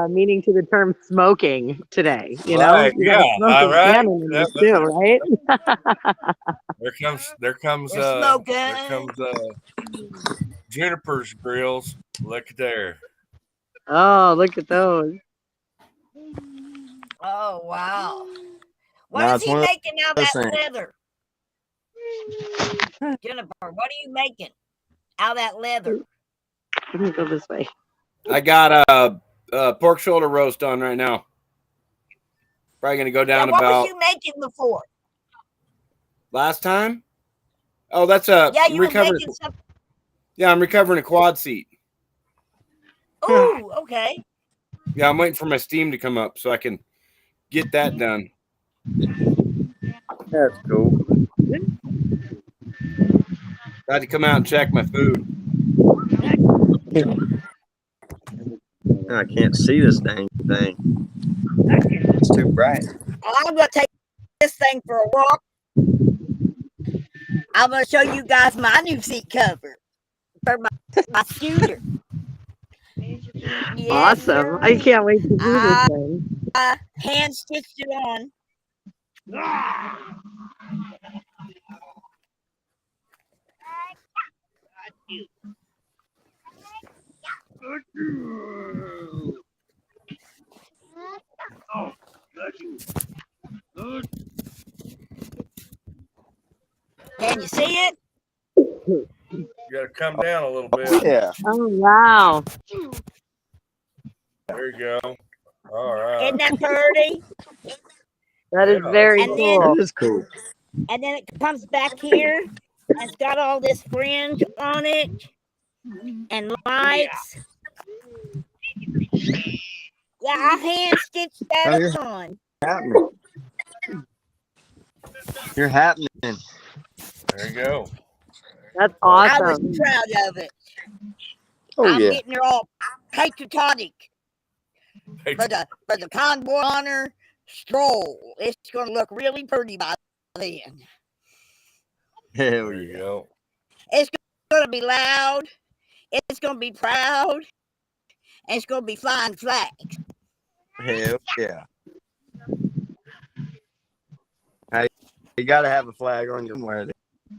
meaning to the term smoking today. You know, Right, you got a smoking right. can in this too, right? There comes Juniper's grills. Look at there. Oh, look at those. Oh, wow. What Nah, is it's he one of making out of those that things. leather? Jennifer, what are you making out of that leather? Let me go this way. I got a pork shoulder roast on right now. Probably gonna go down What about was you making before? last time. Oh, that's a Yeah, you were recovering. making something. Yeah, I'm recovering a quad seat. Ooh, okay. Yeah, I'm waiting for my steam to come up so I can get that done. That's cool. I had to come out and check my food. I can't see this dang thing. It's too bright. I'm going to take this thing for a walk. I'm going to show you guys my new seat cover for my scooter. Yes, Awesome. sir. I can't wait to do this thing. Hand stitched it on. Can you see it? You got to come down a little bit. Yeah. Oh, wow. There you go. All right. Isn't that pretty? That is Yeah, very And then cool. That is cool. and then it comes back here and it's got all this fringe on it and lights. Yeah, I hand stitched Oh, that you're on. happening. You're happening. There you go. That's I was awesome. proud of it. Oh I'm yeah. getting her all patriotic for the convoy honor stroll. It's gonna look really pretty by then. Hell There you yeah. go. It's gonna be loud. It's gonna be proud. And it's gonna be flying flags. Hell yeah. Hey, you gotta have a flag on you one way or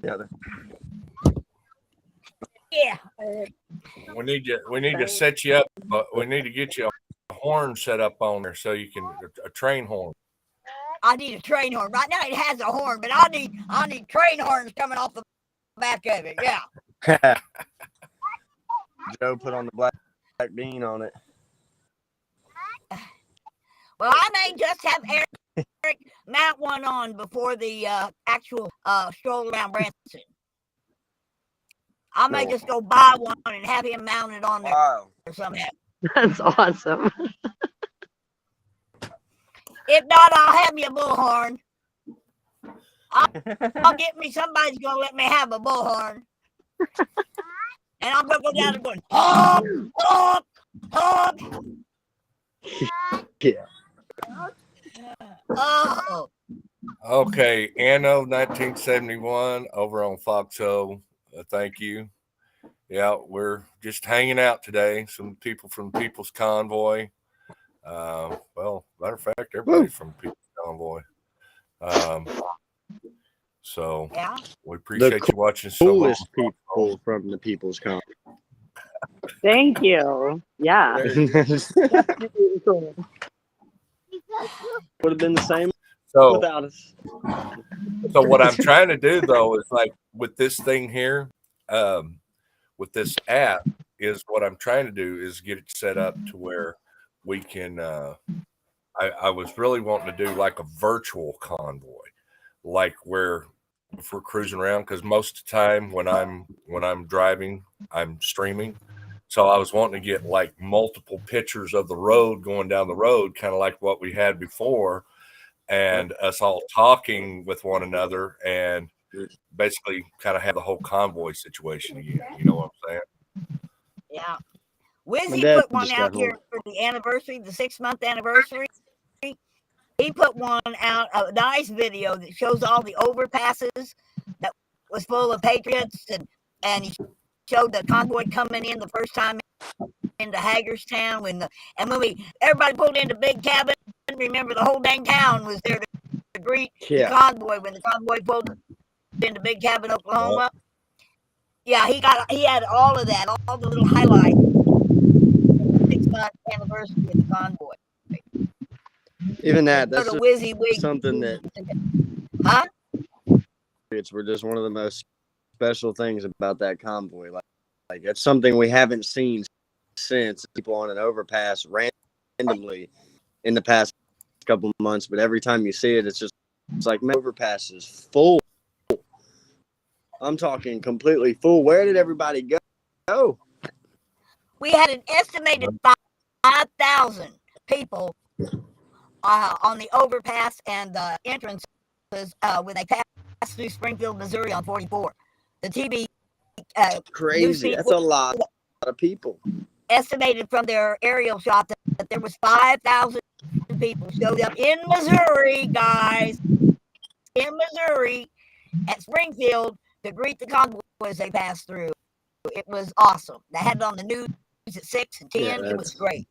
the other. Yeah. We need to set you up. We need to get you a horn set up on there so you can a train horn. I need a train horn. Right now it has a horn, but I need train horns coming off the back of it. Yeah. Joe put on the black bean on it. Well, I may just have Eric mount one on before the actual stroll around Branson. I may just go buy one and have him mounted on there Wow. somehow. That's awesome. If not, I'll have me a bullhorn. I'll get me somebody's gonna let me have a bullhorn. And I'm gonna go down and going, honk, honk, honk. Yeah. Oh, Okay, Anno 1971 over on Foxo. Thank you. Yeah, we're just hanging out today. Some people from People's Convoy. Well, matter of fact, everybody's from People's Convoy. So yeah. we appreciate you watching. Coolest people from the People's Convoy. Thank you. Yeah. Would have been the same So, without us. so what I'm trying to do though is like with this thing here, with this app, is what I'm trying to do is get it set up to where we can. I was really wanting to do like a virtual convoy, like where if we're cruising around, because most of the time when I'm driving, I'm streaming. So I was wanting to get like multiple pictures of the road going down the road, kind of like what we had before, and us all talking with one another and basically kind of have the whole convoy situation again. You know what I'm saying? Yeah. My Wizzy dad put one just out got here home. for the anniversary, the 6-month anniversary. He put one out, a nice video that shows all the overpasses that was full of patriots, and he showed the convoy coming in the first time into Hagerstown when everybody pulled into Big Cabin. Remember, the whole dang town was there to greet the convoy when the convoy pulled into Big Cabin, Oklahoma. Yeah, he had all of that, all the little highlights. 6-month anniversary of the convoy. Even that, that's Sort of WYSIWYG. something that Huh? it's were just one of the most special things about that convoy. Like it's something we haven't seen since. People on an overpass randomly in the past couple of months, but every time you see it, it's like man, overpass is full. I'm talking completely full. Where did everybody go? We had an estimated 5,000 people on the overpass and the entrances when they passed through Springfield, Missouri on 44. The TV crazy. That's a lot of people. Estimated from their aerial shot that there was 5,000 people showed up in Missouri, guys, in Missouri at Springfield to greet the convoy as they passed through. It was awesome. They had it on the news at 6 and 10. Yeah, it was great.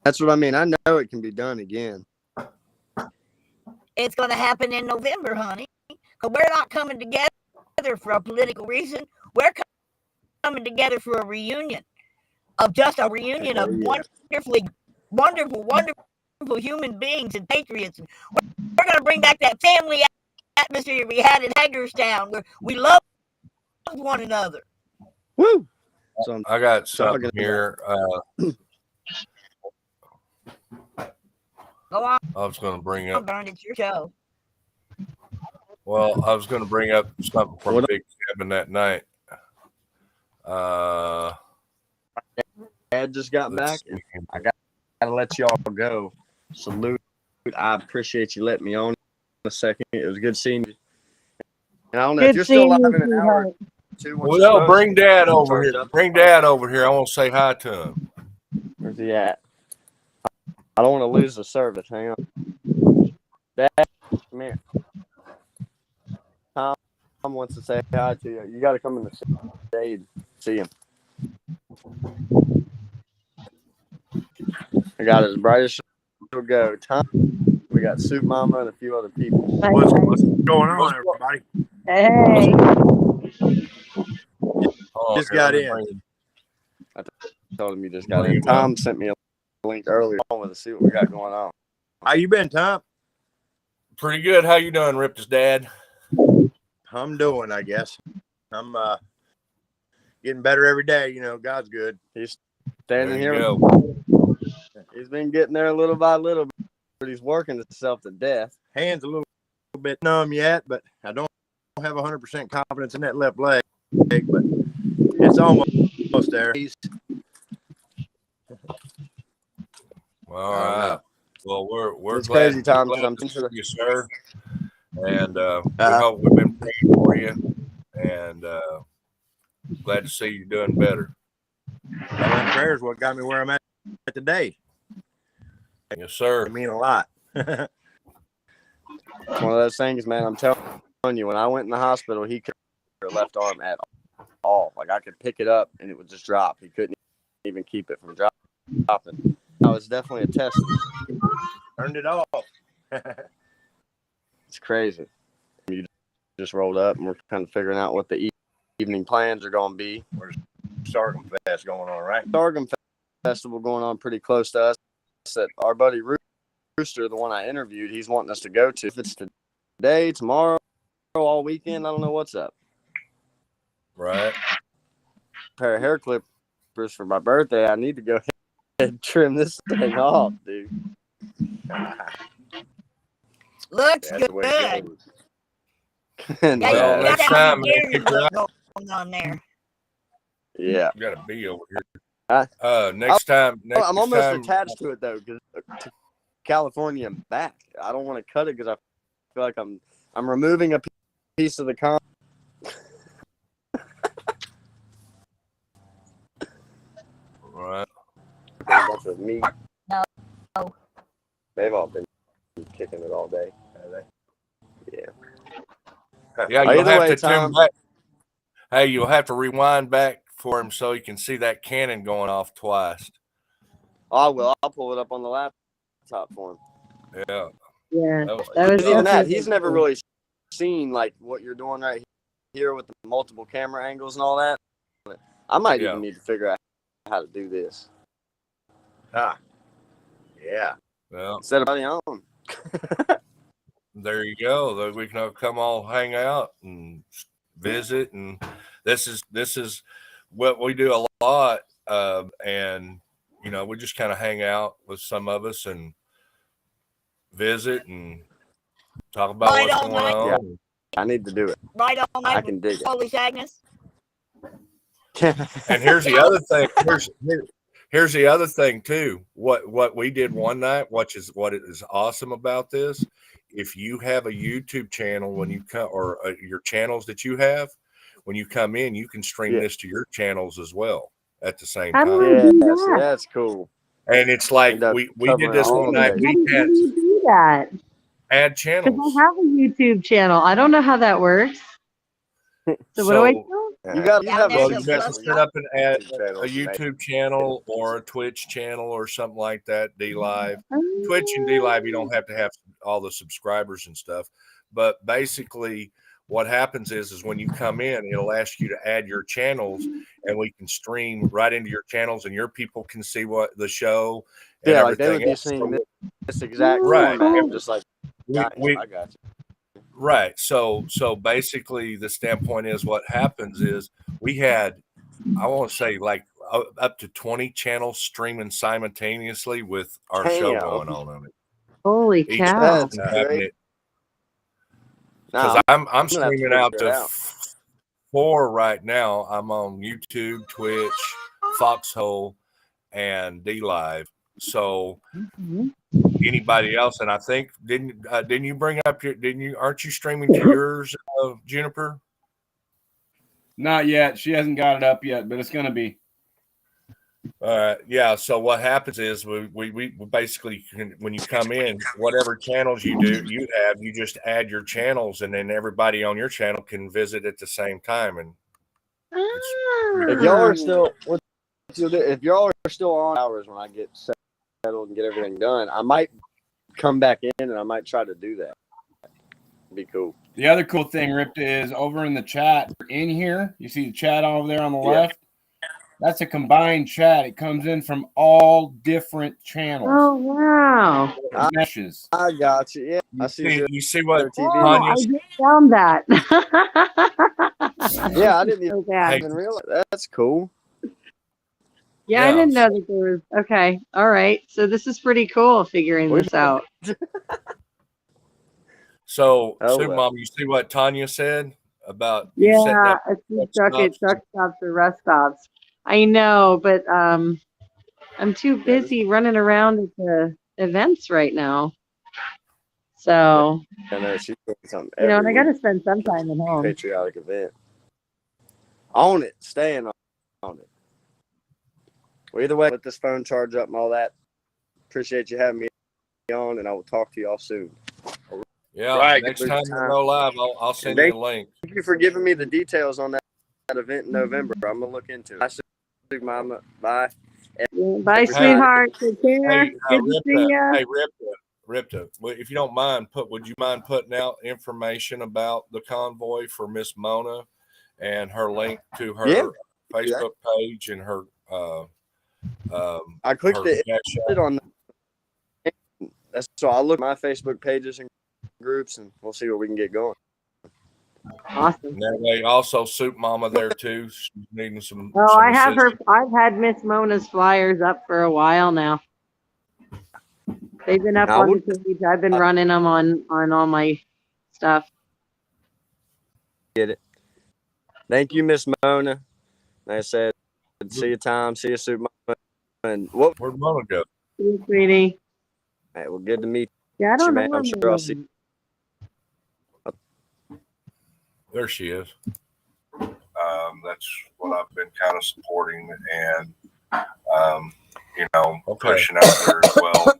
That's what I mean. I know it can be done again. It's going to happen in November, honey. Because we're not coming together for a political reason. We're coming together for a reunion of wonderful human beings and patriots. We're going to bring back that family atmosphere we had in Hagerstown where we loved one another. Woo! So I got something here. Go on, I was going to bring up. Burn, it's your show. Well, I was going to bring up something from Big Kevin that night. Dad just got back. And I gotta let y'all go. Salute. I appreciate you letting me on a second. It was good seeing you. And I don't know if you're still live in an hour or two. Well, bring Dad over here. Bring Dad over here. I want to say hi to him. Where's he at? I don't want to lose the service. Hang on. Dad, come here. Tom wants to say hi to you. You got to come in the shade. See him. I got as bright as she'll go. Tom, we got Soup Mama and a few other people. What's going on, everybody? Hey. Just got in. I told him you just got in. Tom sent me a link earlier to see what we got going on. How you been, Tom? Pretty good. How you doing, Rip's dad? I'm doing, I guess. I'm getting better every day. You know, God's good. He's standing here. Go. He's been getting there little by little, but he's working himself to death. Hands a little bit numb yet, but I don't have 100% confidence in that left leg, but it's almost there. All right. Well, we're It's glad, crazy, Tom, glad I'm to see you, sir. And we hope we've been praying for you, and glad to see you doing better. That prayer is what got me where I'm at today. Yes, sir. It mean a lot. It's one of those things, man. I'm telling you, when I went in the hospital, he couldn't have left arm at all. Like, I could pick it up and it would just drop. He couldn't even keep it from dropping. That was definitely a test. Turned it off. It's crazy. You just rolled up, and we're kind of figuring out what the evening plans are going to be. There's Sorghum Fest going on, right? Sorghum Festival going on pretty close to us. That our buddy Rooster, the one I interviewed, he's wanting us to go to. If it's today, tomorrow, all weekend, I don't know what's up. Right. A pair of hair clippers for my birthday. I need to go ahead and trim this thing off, dude. Looks That's the way it good. goes. Well, next time, going on there. Yeah. You got a bee over here. Next time. I'm almost attached to it, though, because to California and back. I don't want to cut it because I feel like I'm removing a piece of the con. Right. A bunch of meat. No. They've all been kicking it all day. Yeah. Yeah, you'll Either have way, to Tom, tune back. Hey, you'll have to rewind back for him so you can see that cannon going off twice. I will. I'll pull it up on the laptop for him. Yeah. Yeah. That was Even that, he's never really seen like what you're doing right here with the multiple camera angles and all that. I might even need to figure out how to do this. Yeah. Well, instead of buddy on. There you go. We can come all hang out and visit, and this is what we do a lot. And you know, we just kind of hang out with some of us and visit and talk about what's going on. Yeah, I need to do it. Right on. I can dig it. Holy Agnes. And here's the other thing. Here's the other thing too. What we did one night, what is awesome about this. If you have a YouTube channel when you come, or your channels that you have, when you come in, you can stream this to your channels as well at the same time. Yeah, that's cool. And it's like we did this one night. We How do you do that? Add channels. Because I have a YouTube channel. I don't know how that works. So what do I do? You got to set up and add a YouTube channel or a Twitch channel or something like that. D Live, Twitch and D Live. You don't have to have all the subscribers and stuff. But basically, what happens is when you come in, it'll ask you to add your channels, and we can stream right into your channels, and your people can see what the show and Yeah, like they would everything be else. seeing this exact Right. format, just like We, I got you. right. So basically, the standpoint is what happens is we had, I want to say, like up to 20 channels streaming simultaneously with our show Damn. going on it. Holy Each cow! That's having great. it, because Nah, I'm gonna have to streaming out figure it to out. 4 right now. I'm on YouTube, Twitch, Foxhole, and D Live. So anybody else, and I think didn't you bring up your aren't you streaming to yours, Juniper? Not yet. She hasn't got it up yet, but it's gonna be. Yeah. So what happens is we basically when you come in, whatever channels you just add your channels, and then everybody on your channel can visit at the same time. And if y'all are still, if y'all are still on hours when I get settled and get everything done, I might come back in and I might try to do that. It'd be cool. The other cool thing, Ripta, is over in the chat in here. You see the chat over there on the left? That's a combined chat. It comes in from all different channels. Oh wow! It meshes. I got you. Yeah, I see. You see what TV. Oh, I just found that. Yeah, I didn't So bad. even realize. That's cool. Yeah, I didn't know that there was. Okay, all right. So this is pretty cool figuring this out. So, Oh, Super well. Mom, you see what Tanya said about you setting Yeah, up it's stuck at truck stops or rest stops. I know, but I'm too busy running around at the events right now. So, I know she's doing something you know, and I every got to week. spend some time at home. Patriotic event. On it, staying on it. Well, either way, let this phone charge up and all that. Appreciate you having me on, and I will talk to y'all soon. Yeah, Right, next good time we go live, I'll send you a link. Thank you for giving me the details on that event in November. I'm gonna look into it. Bye, Mama. Bye. Bye, sweetheart. Take care. Hey, Good to see ya. Hey, Ripta, if you don't mind, would you mind putting out information about the convoy for Miss Mona and her link to her Facebook page and her I clicked her it on. So I'll look at my Facebook pages and groups, and we'll see what we can get going. Awesome. And that way, also Soup Mama there too. She's needing some. Oh, some I have her. assistance. I've had Miss Mona's flyers up for a while now. They've been up on the page. I've been running them on all my stuff. Get it. Thank you, Miss Mona. Like I said, see you, Tom. See you, Soup Mama. And Where'd Mona go? See you, sweetie. Hey, well, good to meet Yeah, I you, don't man. know. I'm sure I'll see. There she is. That's what I've been kind of supporting and, pushing out there as well.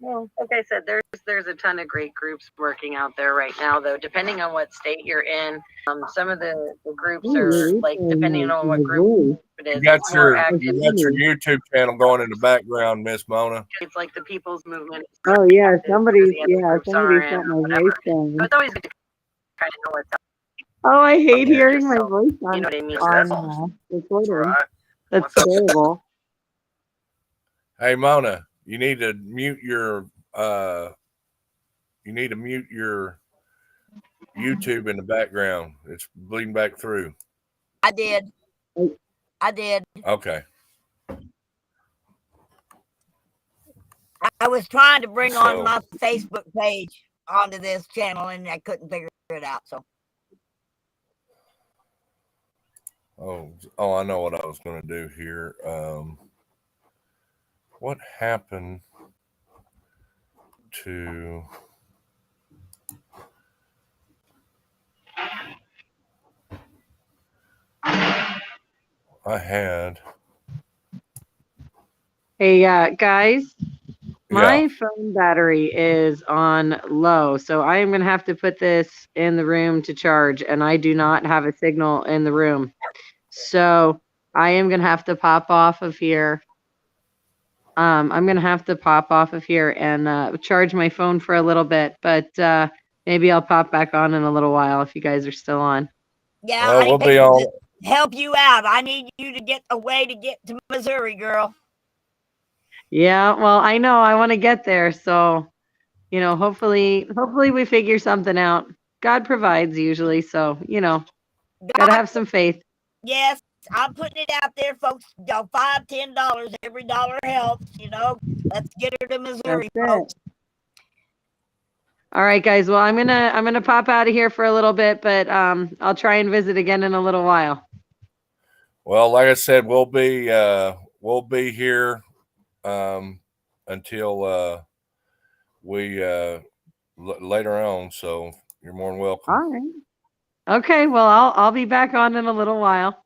Well, like I said, there's a ton of great groups working out there right now, though. Depending on what state you're in, some of the groups are like depending on what group it is. You got it's more your active. YouTube channel going in the background, Miss Mona. It's like the People's Movement. Oh yeah, somebody sent my voice down. So it's always good to kind of know what's up. Oh, I hate hearing my voice on, you know what I mean? on recording. Right. That's terrible. Hey Mona, you need to mute your YouTube in the background. It's bleeding back through. I did. Okay. I was trying to bring on my Facebook page onto this channel, and I couldn't figure it out. So. Oh, I know what I was going to do here. What happened to I had Hey, guys, my phone battery is on low, so I am going to have to put this in the room to charge, and I do not have a signal in the room. So I am going to have to pop off of here. I'm gonna have to pop off of here and charge my phone for a little bit, but maybe I'll pop back on in a little while if you guys are still on. Yeah, Well, we'll be on. Help you out. I need you to get a way to get to Missouri, girl. Yeah, well, I know I want to get there, so hopefully we figure something out. God provides usually, so gotta have some faith. Yes, I'm putting it out there, folks. $5, $10, every dollar helps. Let's get her to Missouri, folks. All right, guys. Well, I'm gonna pop out of here for a little bit, but I'll try and visit again in a little while. Well, like I said, we'll be here until we later on. So you're more than welcome. All right. Okay. Well, I'll be back on in a little while.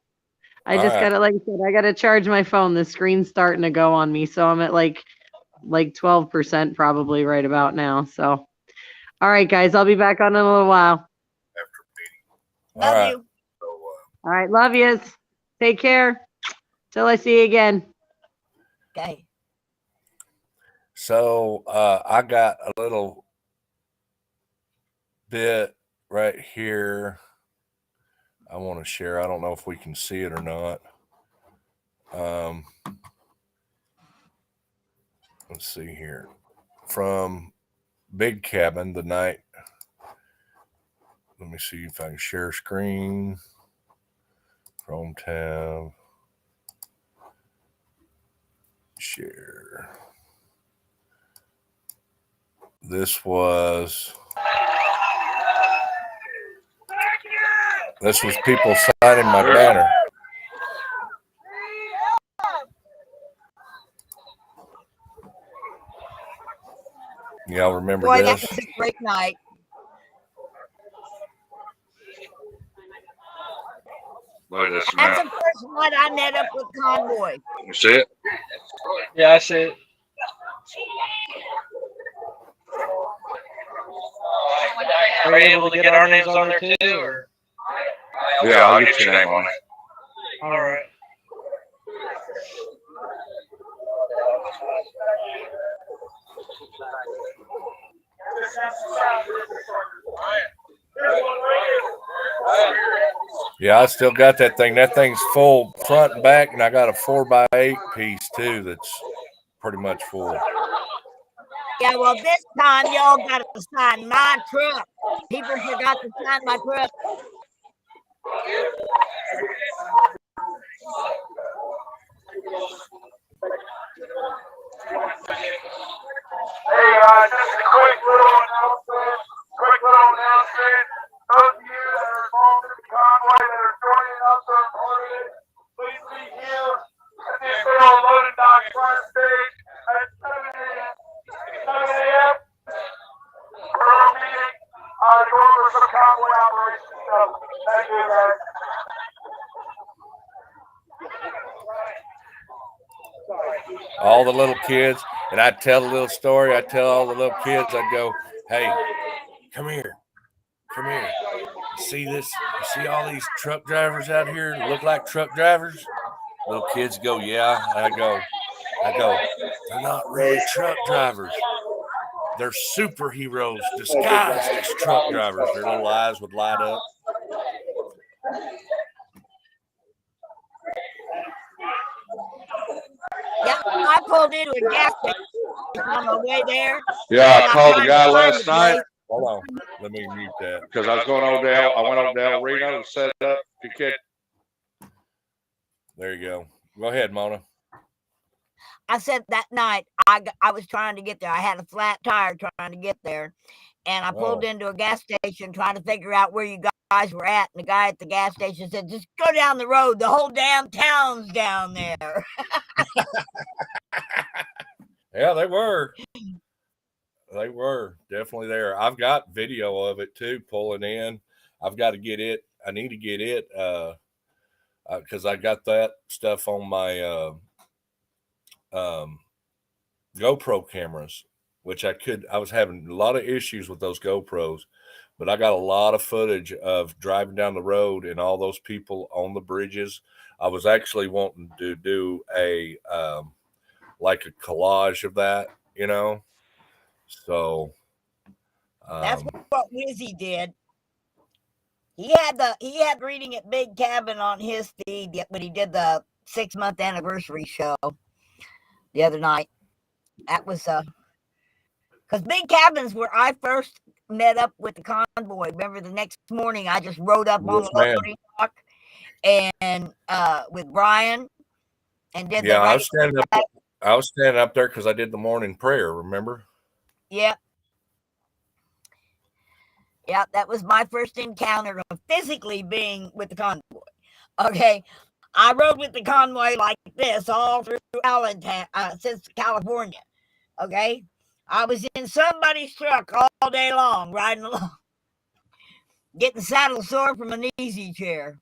I just gotta, like I said, I gotta charge my phone. The screen's starting to go on me, so I'm at like 12% probably right about now. So, all right, guys. I'll be back on in a little while. Love you. All right. Love yous. Take care. Till I see you again. Okay. So I got a little bit right here I want to share. I don't know if we can see it or not. Let's see here. From Big Cabin the night. Let me see if I can share screen. Chrome tab. Share. This was people signing my banner. Y'all remember Boy, this? that was a great night. That's the first night I met up with Convoy. You see it? Yeah, I see it. Are you able to get our names on there too, or? Yeah, I'll get your name on it. All right. Yeah, I still got that thing. That thing's full front and back, and I got a 4x8 piece too that's pretty much full. Yeah, well, this time y'all got to sign my truck. People forgot to sign my truck. Hey, just a quick little announcement. Those of you that are involved in the convoy that are joining us on Monday, please be here at the Imperial Loading Dock front stage at 7 a.m. 7 a.m. for our meeting to go over some convoy operation stuff. Thank you, guys. All the little kids, and I tell a little story. I tell all the little kids, I go, hey, come here. See this? You see all these truck drivers out here that look like truck drivers? Little kids go, yeah. I go, they're not really truck drivers. They're superheroes disguised as truck drivers. Their little eyes would light up. Yeah, I pulled into a gas station on my way there. Yeah, I called the guy last night. Hold on. Let me mute that. Because I was going over there. I went over to El Reno to set up. There you go. Go ahead, Mona. I said that night I was trying to get there. I had a flat tire trying to get there. And I pulled into a gas station trying to figure out where you guys were at. And the guy at the gas station said, just go down the road. The whole damn town's down there. Yeah, they were. They were definitely there. I've got video of it too, pulling in. I've got to get it. I need to get it because I got that stuff on my GoPro cameras, which I was having a lot of issues with those GoPros, but I got a lot of footage of driving down the road and all those people on the bridges. I was actually wanting to do a like a collage of that, you know. So That's what Wizzy did. He had reading at Big Cabin on his feed when he did the 6-month anniversary show the other night. That was because Big Cabin's where I first met up with the convoy. Remember, the next morning I just rode up on the loading dock and with Brian and did I was standing up. I was standing up there because I did the morning prayer. Remember? Yep. Yeah, that was my first encounter of physically being with the convoy. Okay, I rode with the convoy like this all through Allentown, since California. Okay, I was in somebody's truck all day long, riding along, getting saddle sore from an easy chair.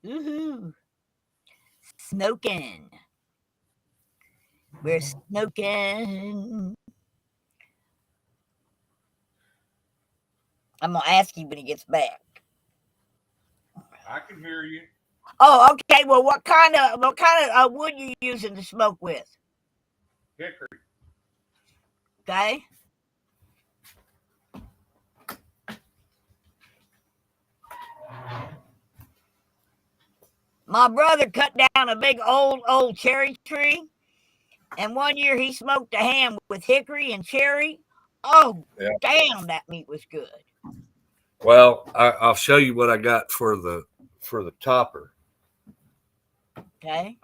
Woohoo! Smokin'. We're smoking. I'm gonna ask you when he gets back. I can hear you. Oh, okay. Well, what kind of wood you using to smoke with? Hickory. Okay. My brother cut down a big old cherry tree, and one year he smoked a ham with hickory and cherry. Oh, yeah. Damn, that meat was good. Well, I'll show you what I got for the topper. Okay.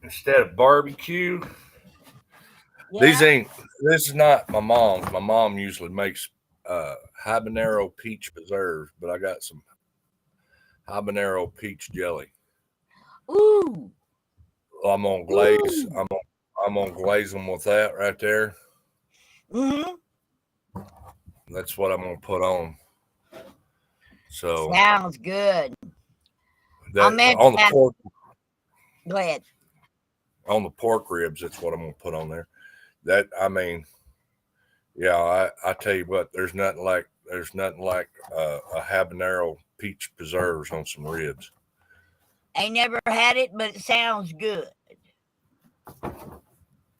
Instead of barbecue, this is not my mom's. My mom usually makes habanero peach preserve, but I got some habanero peach jelly. Ooh. I'm gonna glaze. Ooh. I'm gonna glaze them with that right there. Mm-hmm. That's what I'm gonna put on. So sounds good. On the pork. Go ahead. On the pork ribs, that's what I'm gonna put on there. That I tell you what, there's nothing like a habanero peach preserves on some ribs. I never had it, but it sounds good.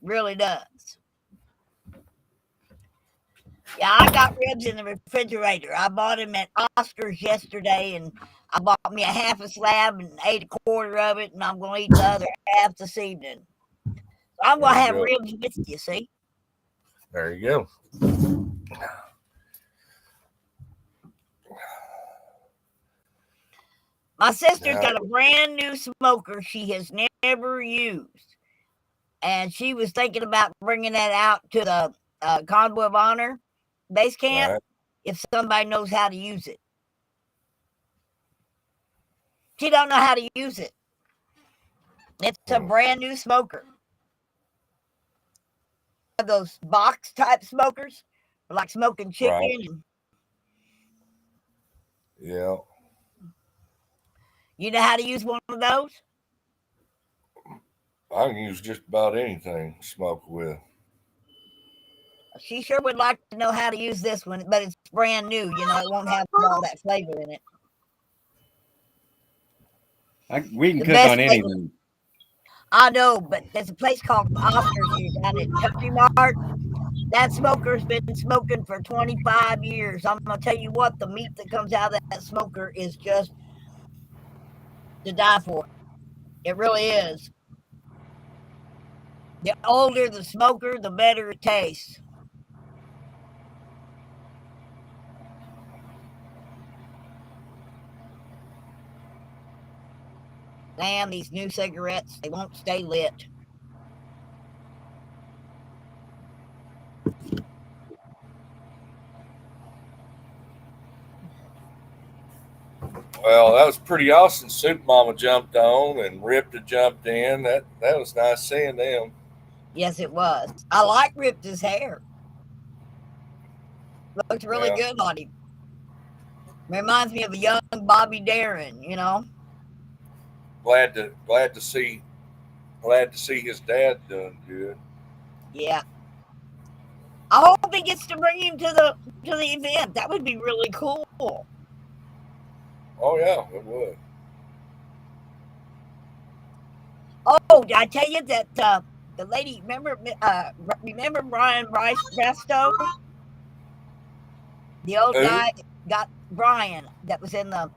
Really does. Yeah, I got ribs in the refrigerator. I bought them at Oscar's yesterday, and I bought me a half a slab and ate a quarter of it, and I'm going to eat the other half this evening. So I'm going to have ribs with you, see? There you go. My sister's got a brand new smoker she has never used, and she was thinking about bringing that out to the Convoy of Honor base camp if somebody knows how to use it. She don't know how to use it. It's a brand new smoker. Those box type smokers, like smoking chicken. Right. Yeah. You know how to use one of those? I can use just about anything to smoke with. She sure would like to know how to use this one, but it's brand new. You know, it won't have all that flavor in it. We can cook on anything. I know, but there's a place called Oscar's here down at Country Mart. That smoker's been smoking for 25 years. I'm going to tell you what, the meat that comes out of that smoker is just to die for. It really is. The older the smoker, the better it tastes. Damn, these new cigarettes, they won't stay lit. Well, that was pretty awesome. Soup Mama jumped on and Ripta jumped in. That was nice seeing them. Yes, it was. I like Ripta's hair. Looks really good on him. Reminds me of a young Bobby Darin, you know. Glad to see his dad doing good. Yeah. I hope he gets to bring him to the event. That would be really cool. Oh yeah, it would. Oh, did I tell you that the lady remember Brian Brasto? The old guy got Brian that was in the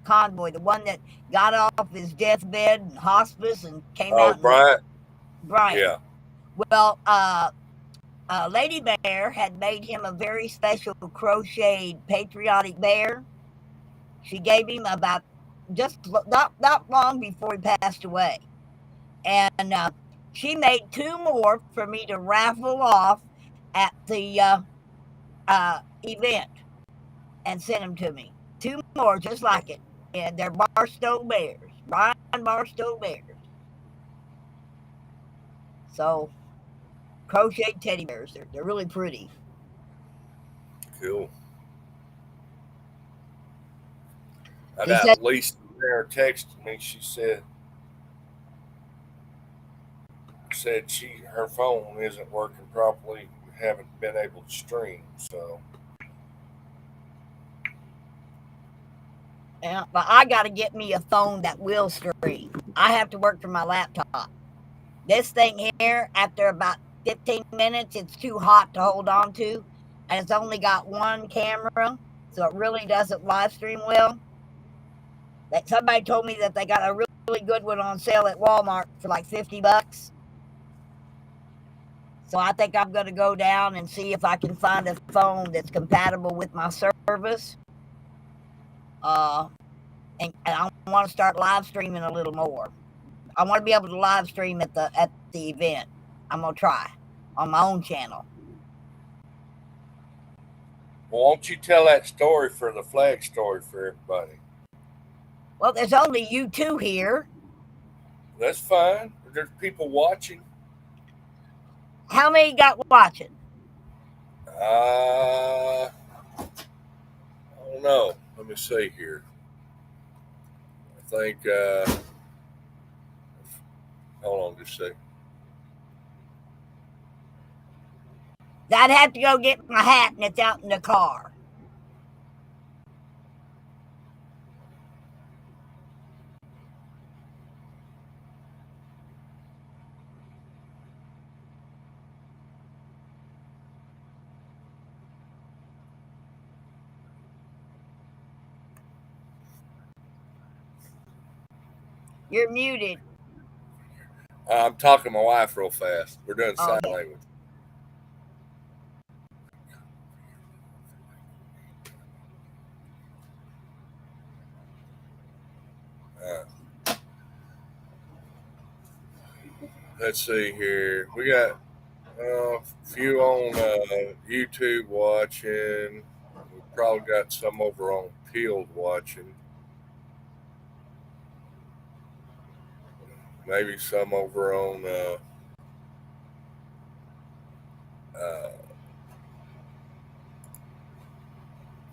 convoy, the one that got off his deathbed and hospice and came out. Brian. Brian. Yeah. Well, Lady Bear had made him a very special crocheted patriotic bear. She gave him about just not long before he passed away, and she made 2 more for me to raffle off at the event and sent them to me. 2 more just like it, and they're Barstow Bears, Brian Barstow Bears. So crocheted teddy bears, they're really pretty. Cool. I got Lisa there texted me. She said her phone isn't working properly. Haven't been able to stream. So yeah, but I got to get me a phone that will stream. I have to work from my laptop. This thing here, after about 15 minutes, it's too hot to hold on to, and it's only got 1 camera, so it really doesn't live stream well. Somebody told me that they got a really good one on sale at Walmart for like $50. So I think I'm going to go down and see if I can find a phone that's compatible with my service. And I want to start live streaming a little more. I want to be able to live stream at the event. I'm going to try on my own channel. Well, won't you tell that story for the flag story for everybody? Well, there's only you 2 here. That's fine. There's people watching. How many got watching? I don't know. Let me see here. I think. Hold on, just a second. I'd have to go get my hat, and it's out in the car. You're muted. I'm talking to my wife real fast. We're doing sign language. Let's see here. We got a few on YouTube watching. We probably got some over on Peeled watching. Maybe some over on a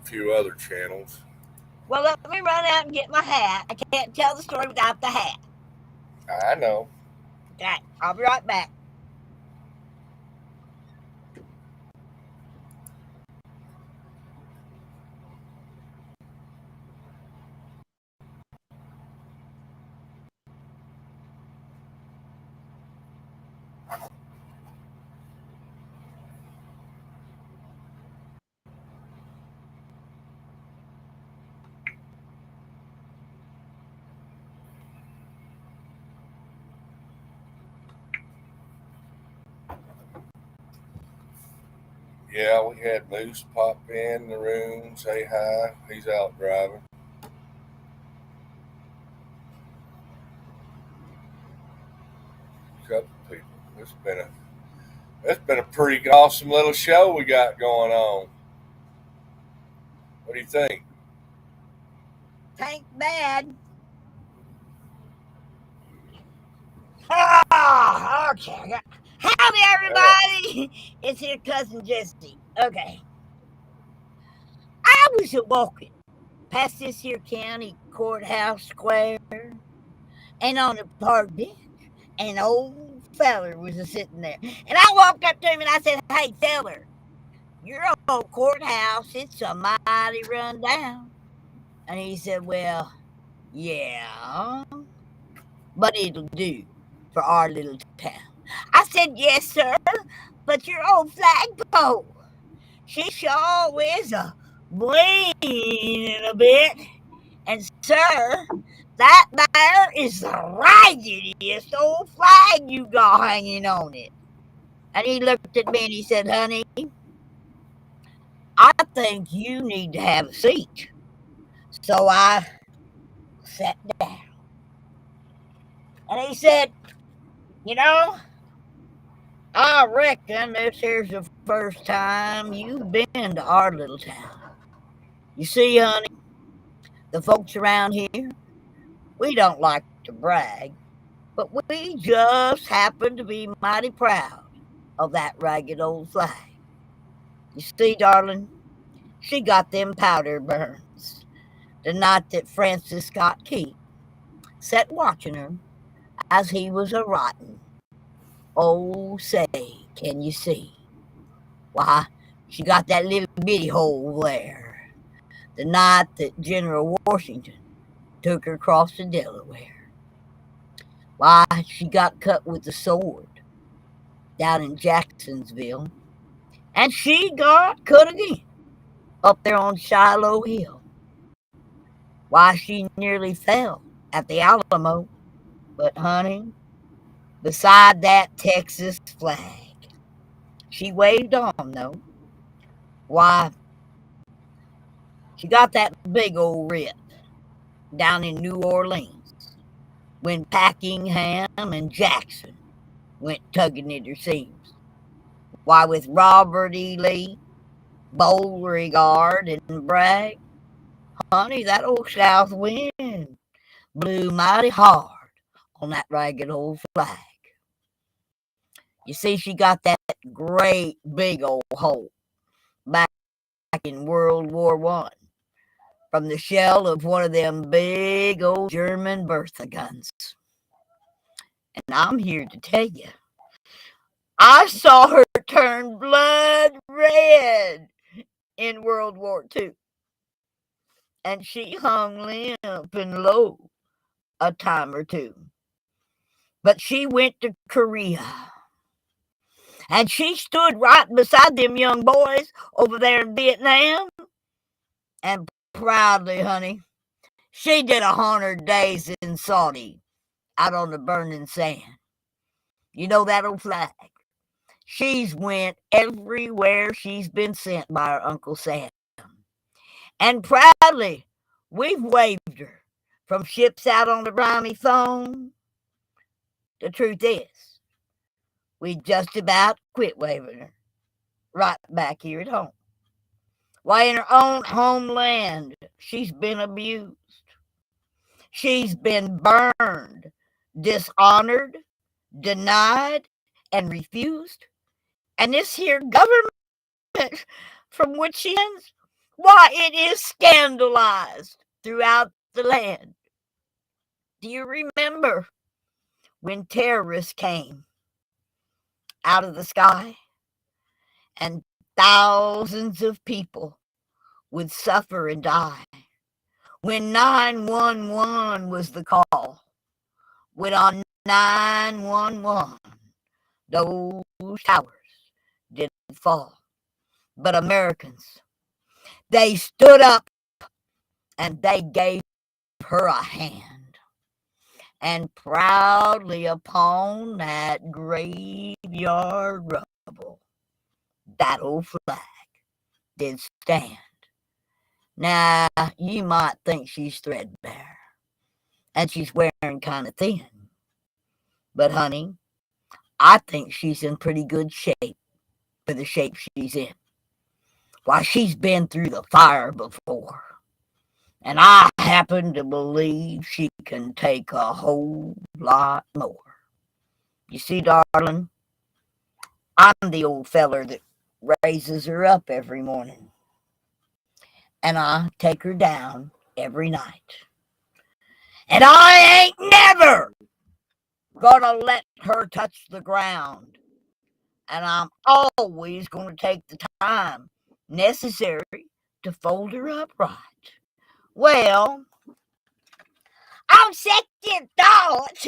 few other channels. Well, let me run out and get my hat. I can't tell the story without the hat. I know. Okay, I'll be right back. Yeah, we had Moose pop in the room, say hi. He's out driving. A couple people. It's been a pretty awesome little show we got going on. What do you think? Tank bad. Oh, okay. Howdy, everybody. It's your cousin Jesse. Okay. I was walking past this here county courthouse square, and on the park bench, an old feller was sitting there. And I walked up to him and I said, "Hey, feller, your old courthouse, it's a mighty run down." And he said, "Well, yeah, but it'll do for our little town." I said, "Yes, sir, but your old flagpole, she sure is a bleeding a bit. And, sir, that there is the raggediest old flag you got hanging on it." And he looked at me and he said, "Honey, I think you need to have a seat." So I sat down. And he said, "You know, I reckon this here's the first time you've been to our little town. You see, honey, the folks around here, we don't like to brag, but we just happen to be mighty proud of that ragged old flag. You see, darling, she got them powder burns the night that Francis got killed. Sat watching her as he was a rotting. Oh, say, can you see? Why, she got that little bitty hole there the night that General Washington took her across the Delaware. Why, she got cut with the sword down in Jacksonville, and she got cut again up there on Shiloh Hill. Why, she nearly fell at the Alamo, but honey, beside that Texas flag, she waved on, though. Why, she got that big old rip down in New Orleans when Packingham and Jackson went tugging at her seams. Why, with Robert E. Lee, Beauregard, and Bragg, honey, that old south wind blew mighty hard on that ragged old flag. You see, she got that great big old hole back in World War I from the shell of one of them big old German Bertha guns. And I'm here to tell you, I saw her turn blood red in World War II. And she hung limp and low a time or two. But she went to Korea. And she stood right beside them young boys over there in Vietnam. And proudly, honey, she did 100 days in Saudi out on the burning sand. You know that old flag? She's went everywhere she's been sent by her Uncle Sam. And proudly, we've waved her from ships out on the briny foam. The truth is, we just about quit waving her right back here at home. Why, in her own homeland, she's been abused. She's been burned, dishonored, denied, and refused. And this here government from which she is, why, it is scandalized throughout the land. Do you remember when terrorists came out of the sky and thousands of people would suffer and die? When 911 was the call, when on 911 those towers didn't fall. But Americans, they stood up and they gave her a hand. And proudly upon that graveyard rubble, that old flag did stand. Now, you might think she's threadbare and she's wearing kind of thin. But, honey, I think she's in pretty good shape for the shape she's in. Why, she's been through the fire before. And I happen to believe she can take a whole lot more. You see, darling, I'm the old feller that raises her up every morning. and I take her down every night. And I ain't never gonna let her touch the ground. And I'm always gonna take the time necessary to fold her up right. Well, on second thought,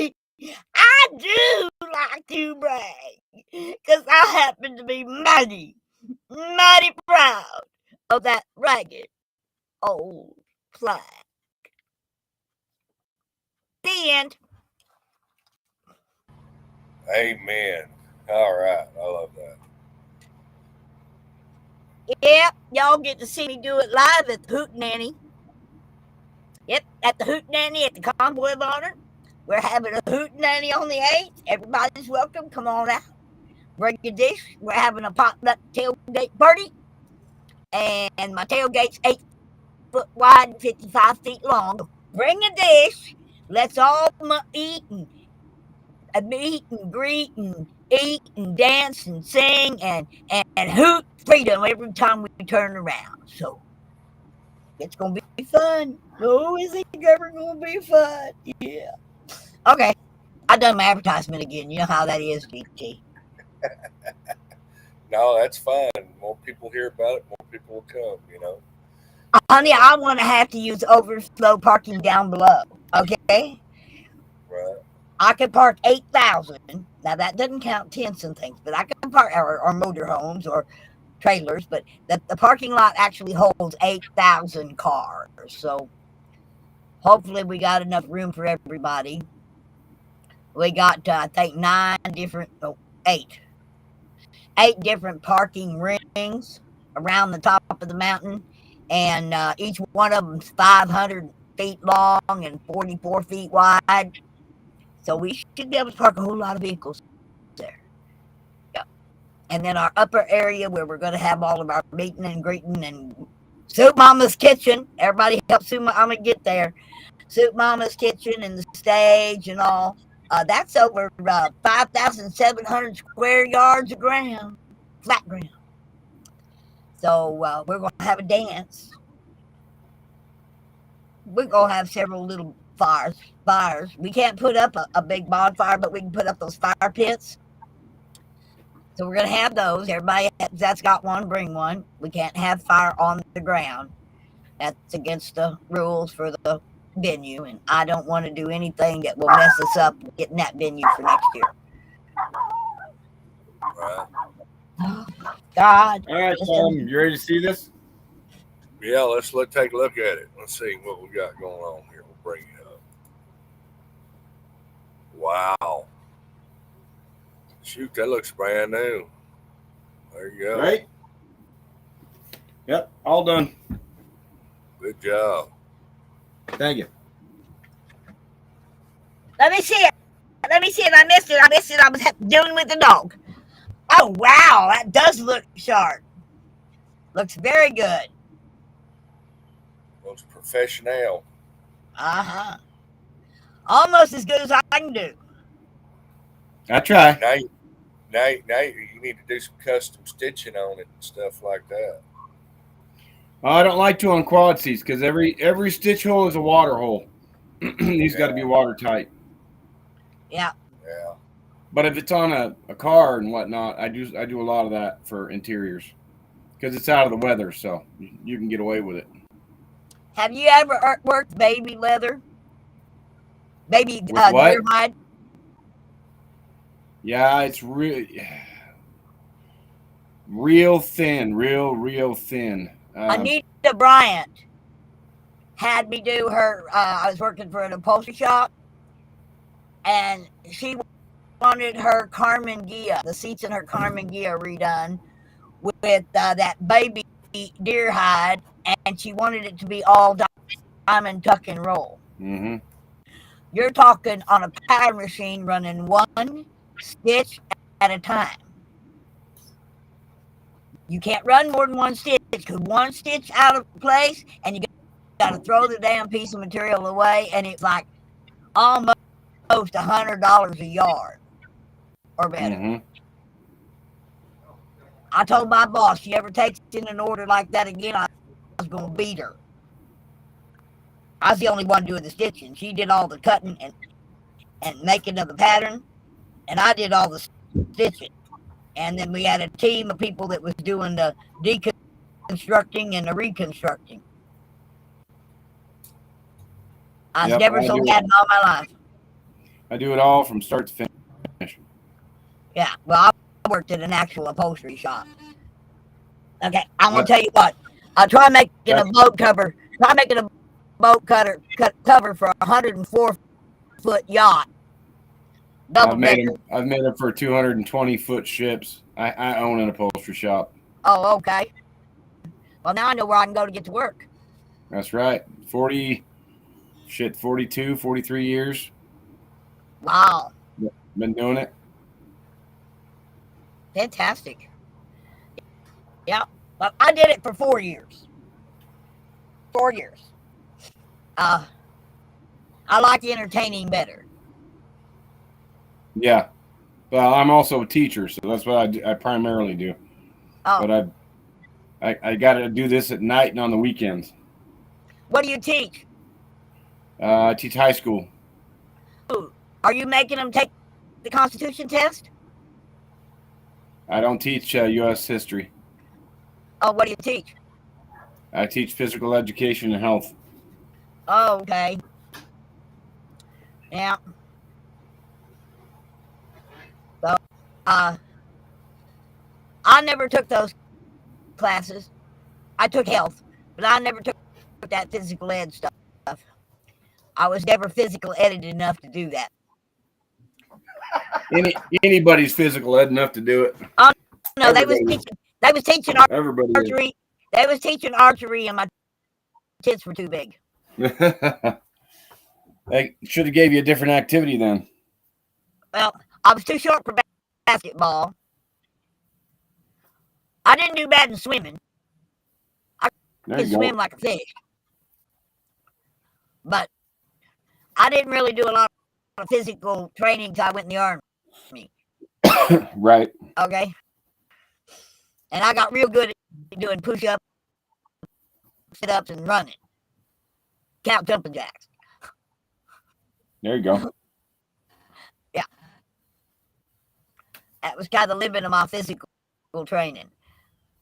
I do like to brag, because I happen to be mighty proud of that ragged old flag. The end. Amen. All right. I love that. Yep, y'all get to see me do it live at the Hootenanny. Yep, at the Hootenanny at the Convoy of Honor. We're having a Hootenanny on the 8th. Everybody's welcome. Come on out. Bring your dish. We're having a potluck tailgate party. And my tailgate's 8 foot wide and 55 feet long. Bring a dish. Let's all eat and greet and eat and dance and sing and hoot freedom every time we turn around. So it's going to be fun. Oh, is it ever going to be fun? Yeah. Okay. I done my advertisement again. You know how that is, DT. No, that's fine. More people hear about it, more people will come, you know. Honey, I want to have to use overflow parking down below. Okay? Right. I can park 8,000. Now, that doesn't count tents and things, but I can park, or motorhomes or trailers, but the parking lot actually holds 8,000 cars. So hopefully we got enough room for everybody. We got, I think, 8 different parking rings around the top of the mountain, and each one of them's 500 feet long and 44 feet wide. So we should be able to park a whole lot of vehicles there. Yeah. And then our upper area where we're going to have all of our meeting and greeting and Soup Mama's Kitchen. Everybody help Soup Mama get there. Soup Mama's Kitchen and the stage and all. That's over 5,700 square yards of ground, flat ground. So we're going to have a dance. We're going to have several little fires. We can't put up a big bonfire, but we can put up those fire pits. So we're going to have those. Everybody that's got one, bring one. We can't have fire on the ground. That's against the rules for the venue, and I don't want to do anything that will mess us up getting that venue for next year. Right. God. All right, Tom, you ready to see this? Yeah, let's take a look at it. Let's see what we got going on here. We'll bring it up. Wow. Shoot, that looks brand new. There you go. Right? Yep, all done. Good job. Thank you. Let me see it. I missed it. I was doing with the dog. Oh, wow. That does look sharp. Looks very good. Looks professional. Uh-huh. Almost as good as I can do. I try. Now you need to do some custom stitching on it and stuff like that. I don't like to on quad seats because every stitch hole is a water hole. These got to be watertight. Yeah. Yeah. But if it's on a car and whatnot, I do a lot of that for interiors because it's out of the weather, so you can get away with it. Have you ever worked baby leather? Baby what? deer hide? Yeah, it's real thin, real thin. Anita Bryant had me do her. I was working for an upholstery shop, and she wanted her Carmen Gia, the seats in her Carmen Gia redone with that baby deer hide, and she wanted it to be all diamond tuck and roll. Mm-hmm. You're talking on a power machine running one stitch at a time. You can't run more than one stitch because one stitch out of place and you got to throw the damn piece of material away, and it's like almost $100 a yard or better. Mm-hmm. I told my boss, she ever takes in an order like that again, was going to beat her. I was the only one doing the stitching. She did all the cutting and making of the pattern, and I did all the stitching. And then we had a team of people that was doing the deconstructing and the reconstructing. I was never so mad in all my life. I do it all from start to finish. Yeah, well, I worked at an actual upholstery shop. Okay, I'm gonna tell you what. I try making a boat cover. Try making a boat cover for a 104-foot yacht. I've made them for 220-foot ships. I own an upholstery shop. Oh, okay. Well, now I know where I can go to get to work. That's right. 42, 43 years. Wow. Been doing it. Fantastic. Yeah. Well, I did it for 4 years. 4 years. I like entertaining better. Yeah. Well, I'm also a teacher, so that's what I primarily do. Oh. But I got to do this at night and on the weekends. What do you teach? I teach high school. Ooh. Are you making them take the Constitution test? I don't teach U.S. history. Oh, what do you teach? I teach physical education and health. Oh, okay. Yeah. So, I never took those classes. I took health, but I never took that physical ed stuff. I was never physical edited enough to do that. Anybody's physical ed enough to do it. Oh no, they was teaching Everybody archery. Is. They was teaching archery, and my tits were too big. They should have gave you a different activity then. Well, I was too short for basketball. I didn't do bad in swimming. I could swim like a fish. But I didn't really do a lot of physical training until I went in the Army. Right. Okay. And I got real good at doing push-ups, sit-ups, and running. Count jumping jacks. There you go. Yeah. That was kind of the limit of my physical training.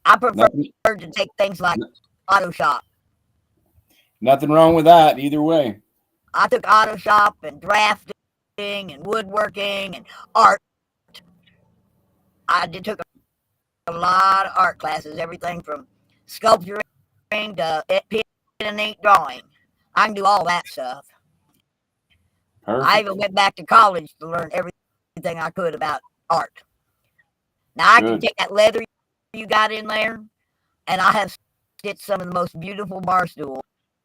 I prefer to take things like auto shop. Nothing wrong with that either way. I took auto shop and drafting and woodworking and art. Took a lot of art classes, everything from sculpturing to pen and ink drawing. I can do all that stuff. Perfect. I even went back to college to learn everything I could about art. Now I can take that leather you got in there, and I have stitched some of the most beautiful bar stools,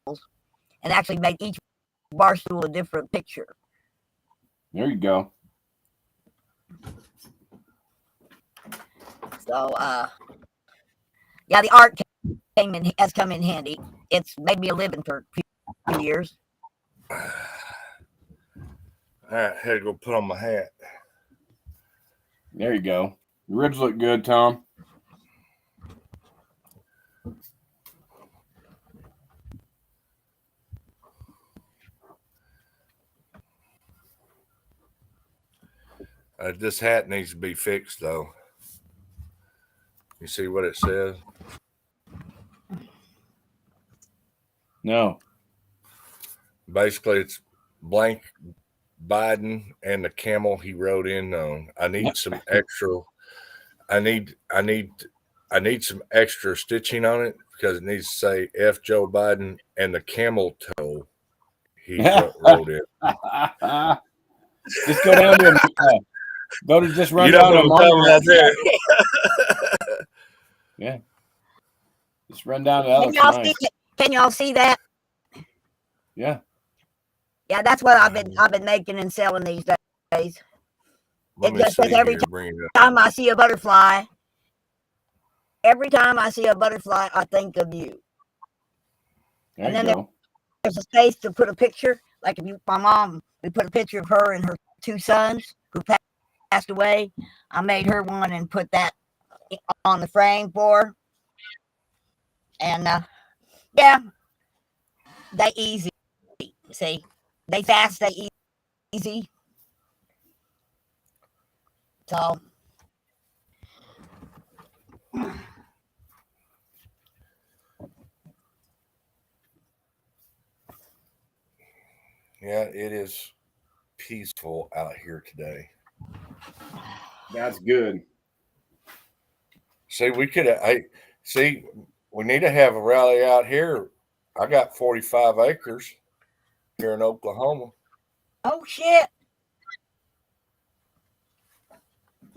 and actually make each bar stool a different picture. There you go. So, yeah, the art has come in handy. It's made me a living for a few years. All right, had to go put on my hat. There you go. The ribs look good, Tom. This hat needs to be fixed, though. You see what it says? No. Basically, it's blank Biden and the camel he rode in on. I need some extra. I need some extra stitching on it because it needs to say F Joe Biden and the camel toe he rode in. Just go down to just run down to there. Yeah. Just run down to Alex. Can y'all see that? Yeah. Yeah, that's what I've been making and selling these days. It just says every time I see a butterfly, I think of you. And then there's a space to put a picture. Like if my mom, we put a picture of her and her two sons who passed away. I made her one and put that on the frame for her. And Yeah, they easy. See, they fast, they easy. So Yeah, it is peaceful out here today. That's good. See, we could. See. We need to have a rally out here. I got 45 acres here in Oklahoma. oh shit.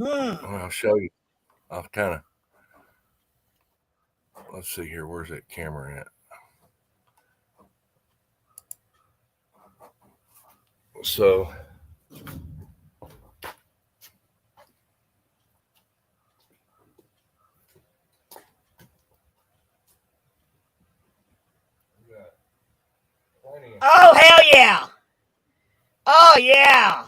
I'll show you. I'll kind of. Let's see here. Where's that camera at? So. Oh hell yeah. Oh yeah.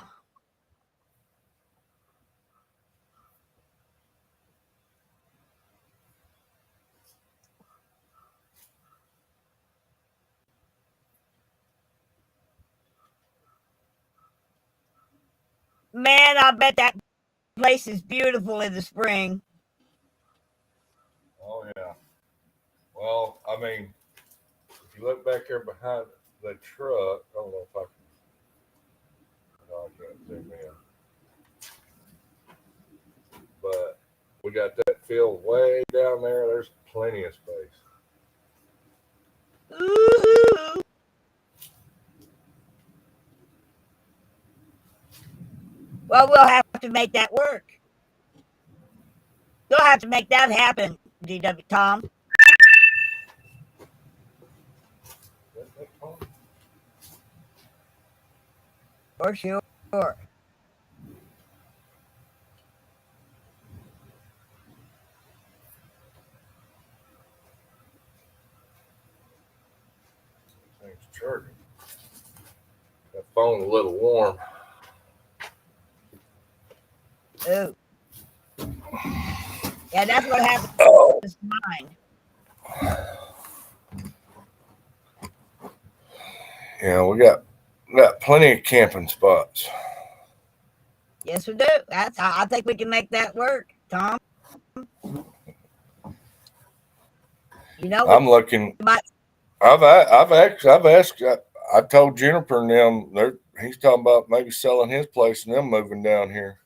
Man, I bet that place is beautiful in the spring. Oh yeah. Well, I mean, if you look back here behind the truck, I don't know if I can. No, I can't zoom in. But we got that field way down there. There's plenty of space. Ooh. Well, we'll have to make that work. You'll have to make that happen, DW Tom. For sure. Thing's charging. That phone's a little warm. Ooh. Yeah, that's what happens to mine. Yeah, we got plenty of camping spots. Yes, we do. I think we can make that work, Tom. You know, I'm looking. I've asked. I told Juniper and them. He's talking about maybe selling his place and them moving down here.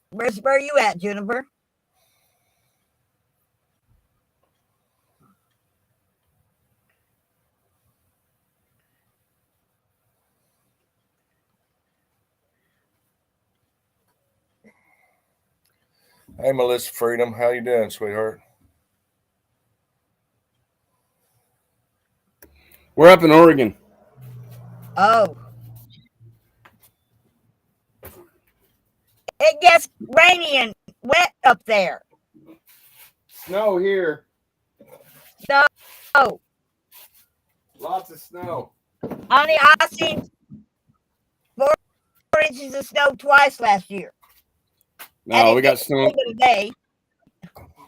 Where are you at, Juniper? Hey, Melissa Freedom, how you doing, sweetheart? We're up in Oregon. Oh. It gets rainy and wet up there. Snow here. No. Lots of snow. Honey, I seen 4 inches of snow twice last year. No, we got snow today.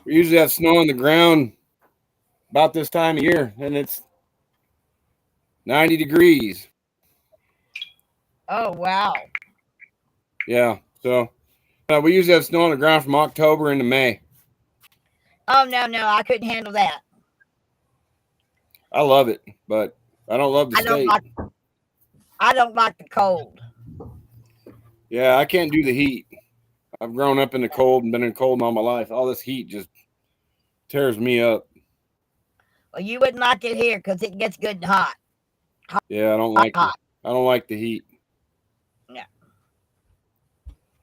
We usually have snow on the ground about this time of year, and it's 90 degrees. Oh, wow. Yeah, so we usually have snow on the ground from October into May. Oh, no, I couldn't handle that. I love it, but I don't love the state. I don't like the cold. Yeah, I can't do the heat. I've grown up in the cold and been in cold all my life. All this heat just tears me up. Well, you wouldn't like it here because it gets good and hot. Yeah, I don't like it. I don't like the heat. Yeah.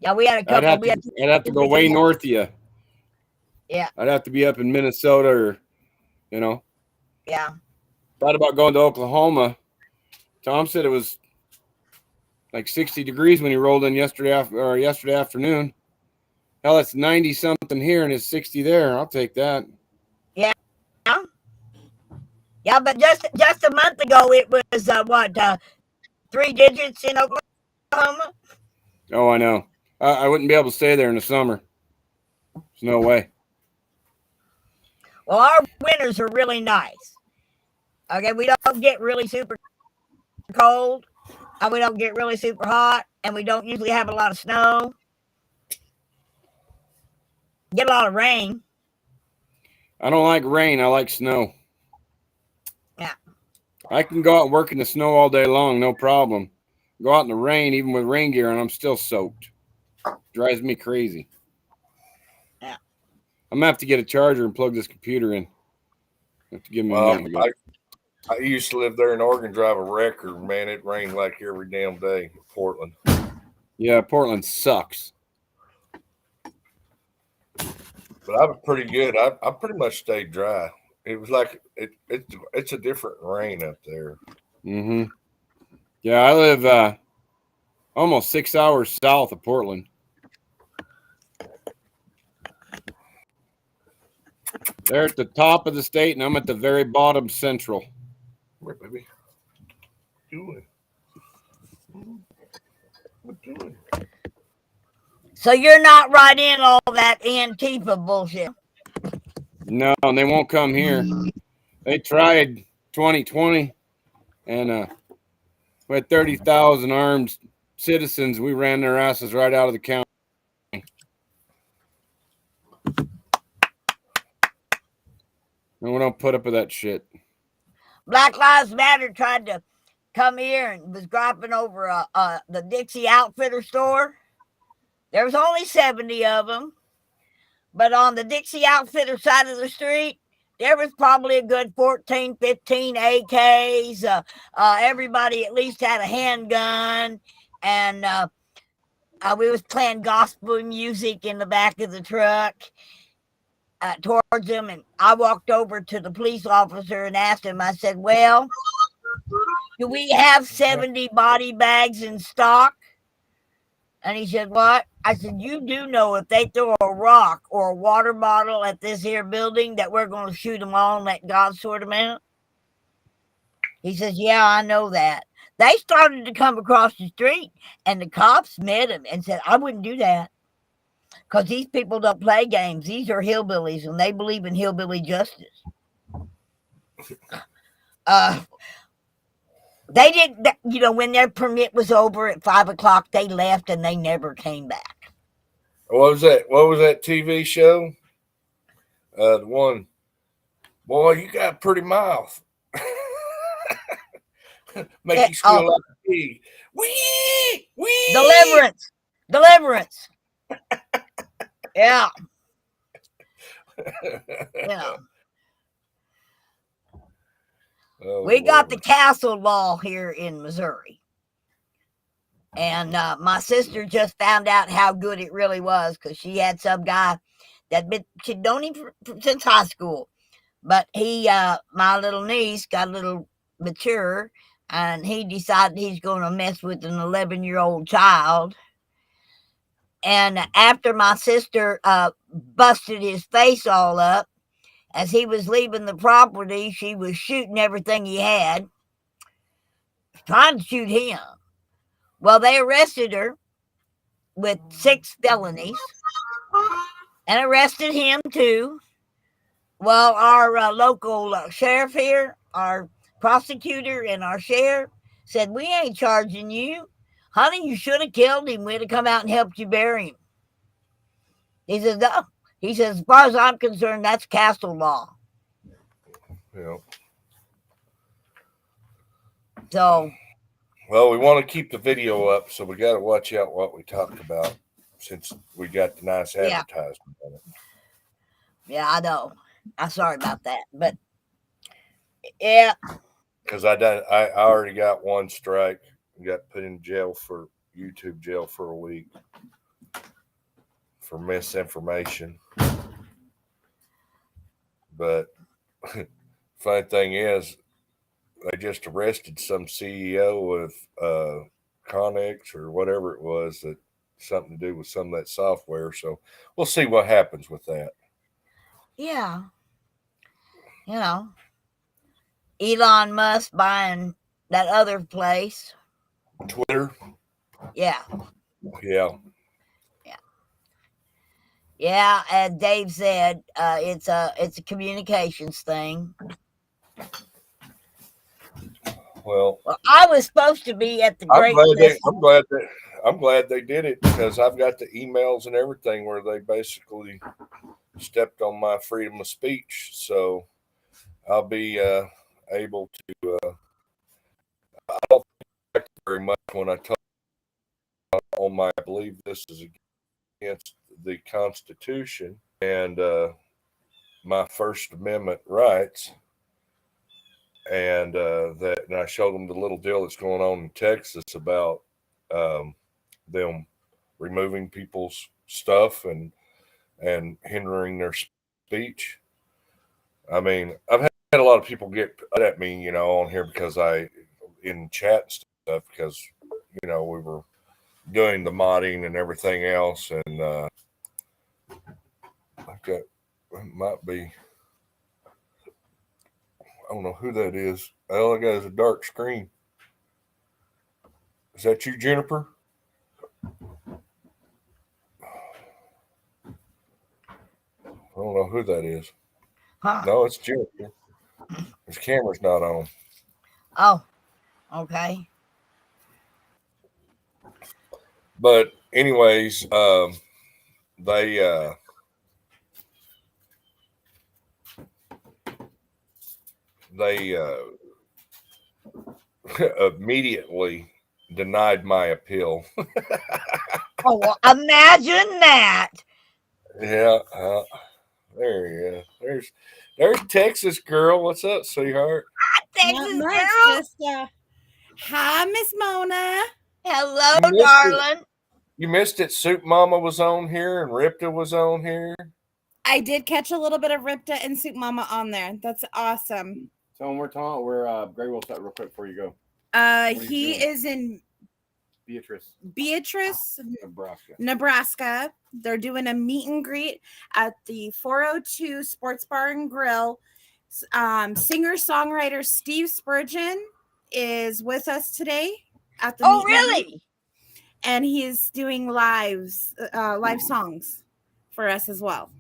Yeah, we had a couple. I'd have to go way north of you. Yeah. I'd have to be up in Minnesota or, Yeah. Thought about going to Oklahoma. Tom said it was like 60 degrees when he rolled in yesterday afternoon. Hell, it's 90 something here and it's 60 there. I'll take that. Yeah. Yeah, but just a month ago it was 3 digits in Oklahoma. Oh, I know. I wouldn't be able to stay there in the summer. There's no way. Well, our winters are really nice. Okay, we don't get really super cold, and we don't get really super hot, and we don't usually have a lot of snow. Get a lot of rain. I don't like rain. I like snow. Yeah. I can go out and work in the snow all day long, no problem. Go out in the rain, even with rain gear, and I'm still soaked. Drives me crazy. Yeah. I'm gonna have to get a charger and plug this computer in. Have to give me a minute. I used to live there in Oregon, drive a wrecker. Man, it rained like every damn day in Portland. Yeah, Portland sucks. But I was pretty good. I pretty much stayed dry. It was like it's a different rain up there. Mm-hmm. Yeah, I live almost 6 hours south of Portland. They're at the top of the state, and I'm at the very bottom central. Where, baby? What doing? So you're not right in all that Antifa bullshit. No, and they won't come here. They tried 2020, and we had 30,000 armed citizens. We ran their asses right out of the county. And we don't put up with that shit. Black Lives Matter tried to come here and was dropping over the Dixie Outfitter store. There was only 70 of them. But on the Dixie Outfitter side of the street, there was probably a good 14, 15 AKs. Everybody at least had a handgun. And we was playing gospel music in the back of the truck towards them. And I walked over to the police officer and asked him, I said, well, do we have 70 body bags in stock? And he said, what? I said, you do know if they throw a rock or a water bottle at this here building that we're going to shoot them all and let God sort them out? He says, yeah, I know that. They started to come across the street, and the cops met him and said, I wouldn't do that because these people don't play games. These are hillbillies, and they believe in hillbilly justice. They didn't, when their permit was over at 5 o'clock, they left and they never came back. What was that? What was that TV show? The one, boy, you got a pretty mouth. Make you squeal like a pig. Wee! Deliverance. Yeah. Yeah. Oh, we got the castle law here in Missouri. And my sister just found out how good it really was because she had some guy she'd known him since high school. But my little niece got a little mature, and he decided he's going to mess with an 11-year-old child. And after my sister busted his face all up, as he was leaving the property, she was shooting everything he had, trying to shoot him. Well, they arrested her with 6 felonies and arrested him too. Well, our local sheriff here, our prosecutor and our sheriff said, we ain't charging you. Honey, you should have killed him. We'd have come out and helped you bury him. He says, no. He says, as far as I'm concerned, that's castle law. Yeah. So. Well, we want to keep the video up, so we got to watch out what we talked about since we got the nice advertisement on it. Yeah, I know. I'm sorry about that, but yeah. Because I already got 1 strike. Got put in YouTube jail for a week for misinformation. But funny thing is, they just arrested some CEO of Connex or whatever it was, that something to do with some of that software. So we'll see what happens with that. Yeah. Elon Musk buying that other place. Twitter. Yeah. Yeah. Yeah, as Dave said, it's a communications thing. Well, I was supposed to be at the I'm Great glad they did it, because I've got the emails and everything where they basically stepped on my freedom of speech. So I'll be able to. I don't think very much when I talk on my. I believe this is against the Constitution and my First Amendment rights. And and I showed them the little deal that's going on in Texas about them removing people's stuff and hindering their speech. I mean, I've had a lot of people get at me, on here because in chat and stuff, because we were doing the modding and everything else, and I got it might be. I don't know who that is. All I got is a dark screen. Is that you, Jennifer? I don't know who that is. Huh. No, it's Jennifer. His camera's not on. Oh, okay. But anyways, they immediately denied my appeal. Oh, well, imagine that. Yeah, there he is. There's Texas girl. What's up, sweetheart? Texas Not much, girl. just hi, Miss Mona. Hello, darling. You missed it. Soup Mama was on here and Ripta was on here. I did catch a little bit of Ripta and Soup Mama on there. That's awesome. So when we're talking, Greg will start real quick before you go. He is in Beatrice, Nebraska. They're doing a meet and greet at the 402 Sports Bar and Grill. Singer-songwriter Steve Spurgeon is with us today at the meet really? And greet. And he's doing live songs for us as well.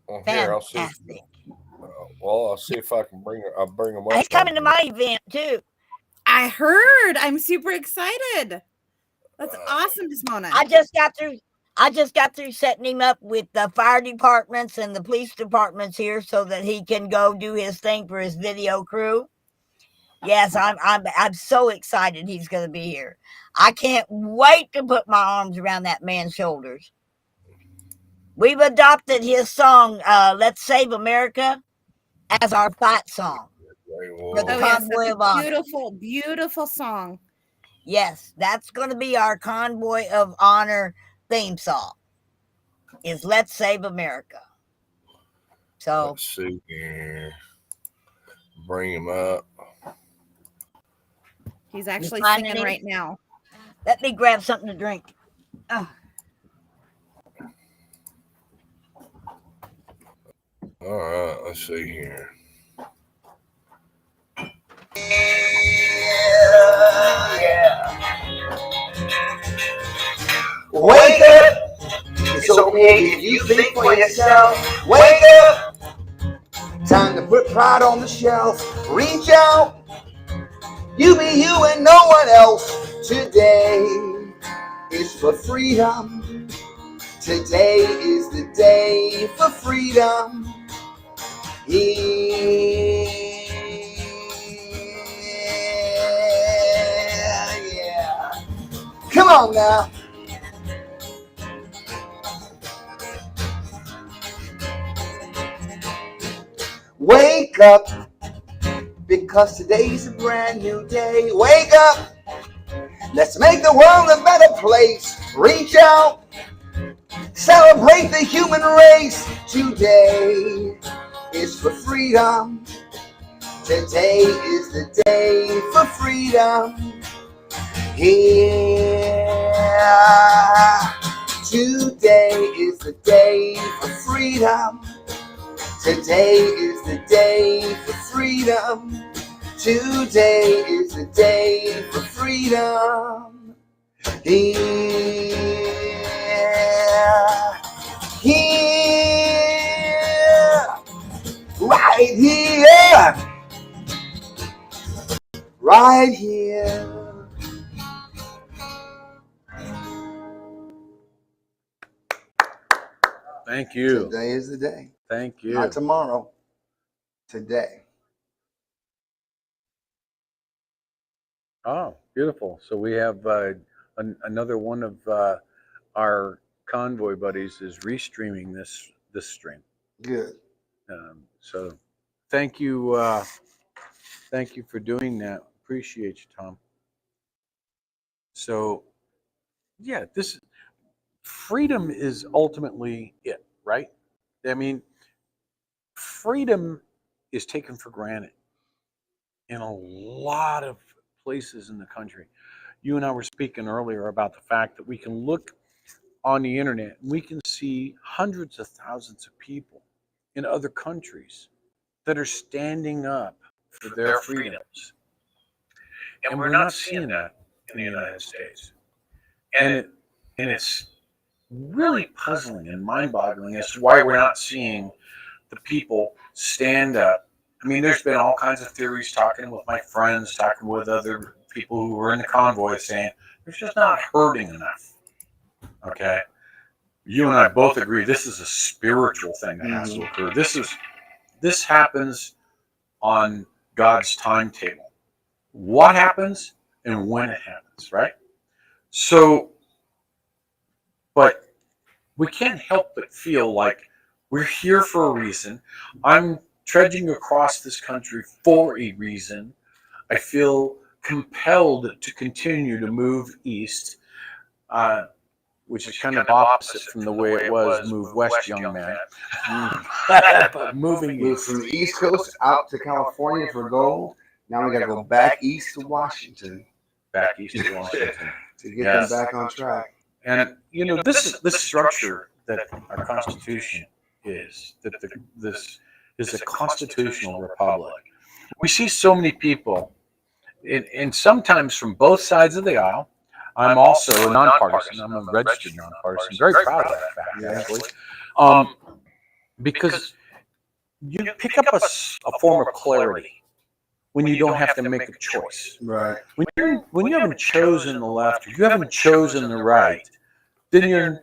Well, here, I'll see. I'll see if I can I'll bring him up. He's coming to my event too. I heard. I'm super excited. That's awesome, Miss Mona. I just got through setting him up with the fire departments and the police departments here so that he can go do his thing for his video crew. Yes, I'm so excited he's going to be here. I can't wait to put my arms around that man's shoulders. We've adopted his song, Let's Save America, as our fight song. For the Convoy of Honor. Beautiful, beautiful song. Yes, that's going to be our Convoy of Honor theme song. Is Let's Save America. So let's see here. Bring him up. He's actually singing right now. Let me grab something to drink. Oh. All right, let's see here. Wake up! It's okay if you think for yourself. Wake up! Time to put pride on the shelf. Reach out. You be you and no one else. Today is for freedom. Today is the day for freedom. Yeah. Come on now. Wake up, because today's a brand new day. Wake up, let's make the world a better place. Reach out, celebrate the human race. Today is for freedom. Today is the day for freedom. Yeah, today is the day for freedom. Today is the day for freedom. Today is the day for freedom. Yeah. right here. Right here. Thank you. Today is the day. Thank you. Not tomorrow. Today. Oh, beautiful. So we have another one of our convoy buddies is restreaming this stream. Good. So thank you for doing that. Appreciate you, Tom. So yeah, this freedom is ultimately it, right? I mean, freedom is taken for granted in a lot of places in the country. You and I were speaking earlier about the fact that we can look on the internet and we can see hundreds of thousands of people in other countries that are standing up for their freedoms. And we're not seeing that in the United States. And it's really puzzling and mind-boggling as to why we're not seeing the people stand up. I mean, there's been all kinds of theories, talking with my friends, talking with other people who were in the convoy, saying there's just not hurting enough. Okay? You and I both agree this is a spiritual thing that has to occur. This happens on God's timetable. What happens and when it happens, right? So, but we can't help but feel like we're here for a reason. I'm trudging across this country for a reason. I feel compelled to continue to move east, which is kind of opposite from the way it was move west, young man. But moving Moved from the East Coast out to California for gold. Now we got to go back east to Washington. Back east to Washington. To get them back on track. And, you know, this structure that our Constitution is, that this is a constitutional republic. We see so many people, and sometimes from both sides of the aisle. I'm also a nonpartisan. I'm a registered nonpartisan. Very proud of that fact, actually. Because you pick up a form of clarity when you don't have to make a choice. Right. When you haven't chosen the left or you haven't chosen the right, then you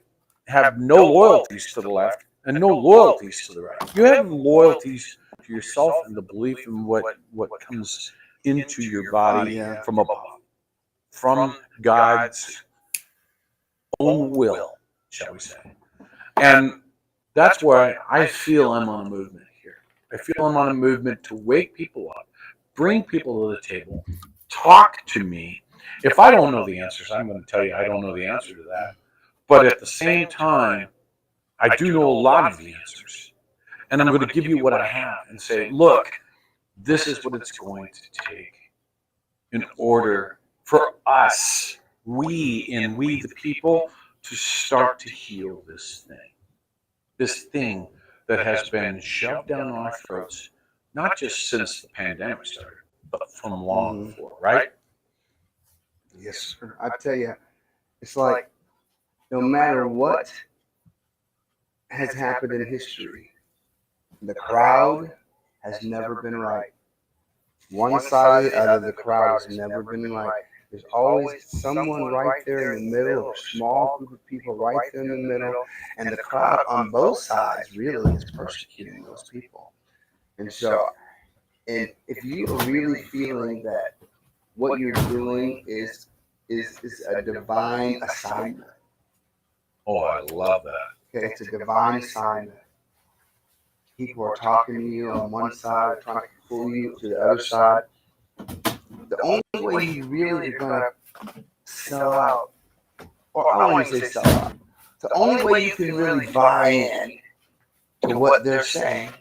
have no loyalties to the left and no loyalties to the right. You have loyalties to yourself and the belief in what comes into your body from above, from God's own will, shall we say. And that's why I feel I'm on a movement here. I feel I'm on a movement to wake people up, bring people to the table, talk to me. If I don't know the answers, I'm going to tell you I don't know the answer to that. But at the same time, I do know a lot of the answers. And I'm going to give you what I have and say, look, this is what it's going to take in order for us, we the people, to start to heal this thing that has been shoved down our throats, not just since the pandemic started, but from long before, right? Yes, sir. I tell you, it's like no matter what has happened in history, the crowd has never been right. One side or the other, the crowd has never been right. There's always someone right there in the middle, or a small group of people right there in the middle, and the crowd on both sides really is persecuting those people. And so, and if you are really feeling that what you're doing is a divine assignment. Oh, I love that. Okay, it's a divine assignment. People are talking to you on one side, trying to pull you to the other side. The only way you really are going to sell out, or I don't want to say sell out, the only way you can really buy in to what they're saying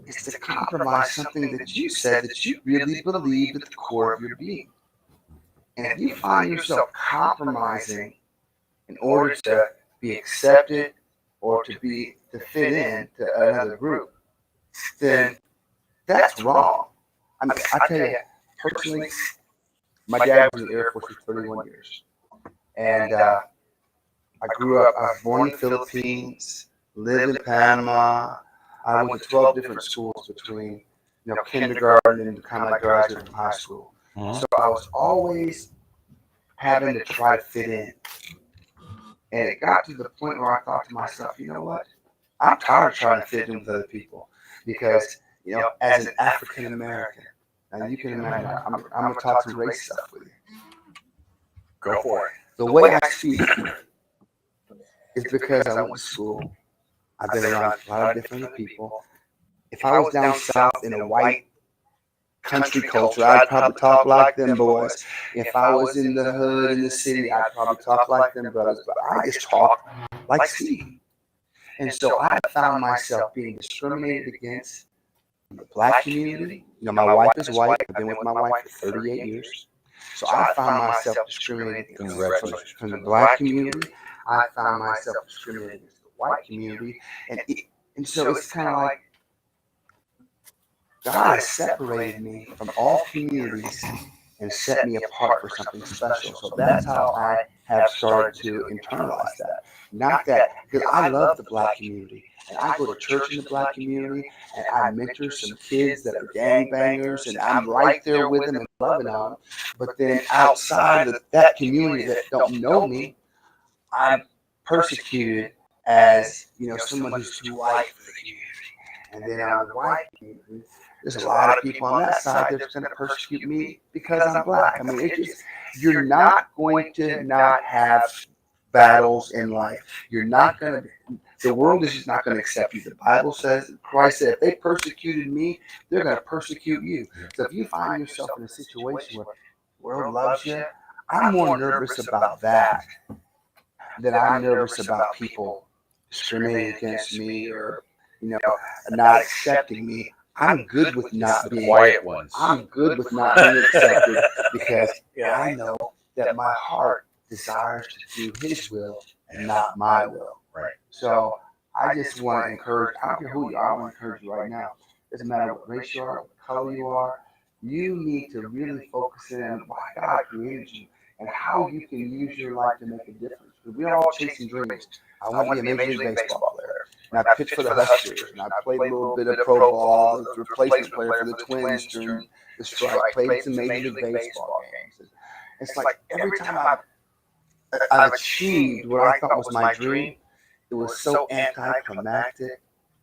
is to compromise something that you said that you really believe at the core of your being. And if you find yourself compromising in order to be accepted or to fit in to another group, then that's wrong. I mean, I tell you, personally, my dad was in the Air Force for 31 years. And I grew up, I was born in the Philippines, lived in Panama, I went to 12 different schools between, kindergarten and kind of like graduated from high school. So I was always having to try to fit in. And it got to the point where I thought to myself, you know what? I'm tired of trying to fit in with other people because, as an African American, now you can imagine, I'm going to talk some race stuff with you. Go for it. The way I speak is because I went to school. I've been around a lot of different people. If I was down south in a white country culture, I'd probably talk like them boys. If I was in the hood in the city, I'd probably talk like them brothers. But I just talk like Steve. And so I found myself being discriminated against in the black community. My wife is white. I've been with my wife for 38 years. So I found myself discriminated against from the black community. I found myself discriminated against the white community. And so it's kind of like God has separated me from all communities and set me apart for something special. So that's how I have started to internalize that. Not that, because I love the black community. And I go to church in the black community, and I mentor some kids that are gangbangers, and I'm right there with them and loving on them. But then outside of that community that don't know me, I'm persecuted as, someone who's too white for the community. And then on the white community, there's a lot of people on that side that's going to persecute me because I'm black. I mean, you're not going to not have battles in life. You're not going to, the world is just not going to accept you. The Bible says, Christ said, if they persecuted me, they're going to persecute you. So if you find yourself in a situation where the world loves you, I'm more nervous about that than I'm nervous about people discriminating against me or, not accepting me. I'm good with not being quiet ones. I'm good with not being accepted because I know that my heart desires to do His will and not my will. Right. So I just want to encourage. I don't care who you are. I want to encourage you right now. It doesn't matter what race you are, what color you are. You need to really focus in on why God created you and how you can use your life to make a difference. Because we're all chasing dreams. I want to be a Major League Baseball player. And I pitched for the Huskers, and I played a little bit of pro ball, the replacement player for the Twins during the strike, played some Major League Baseball games. It's like every time I've achieved what I thought was my dream, it was so anticlimactic.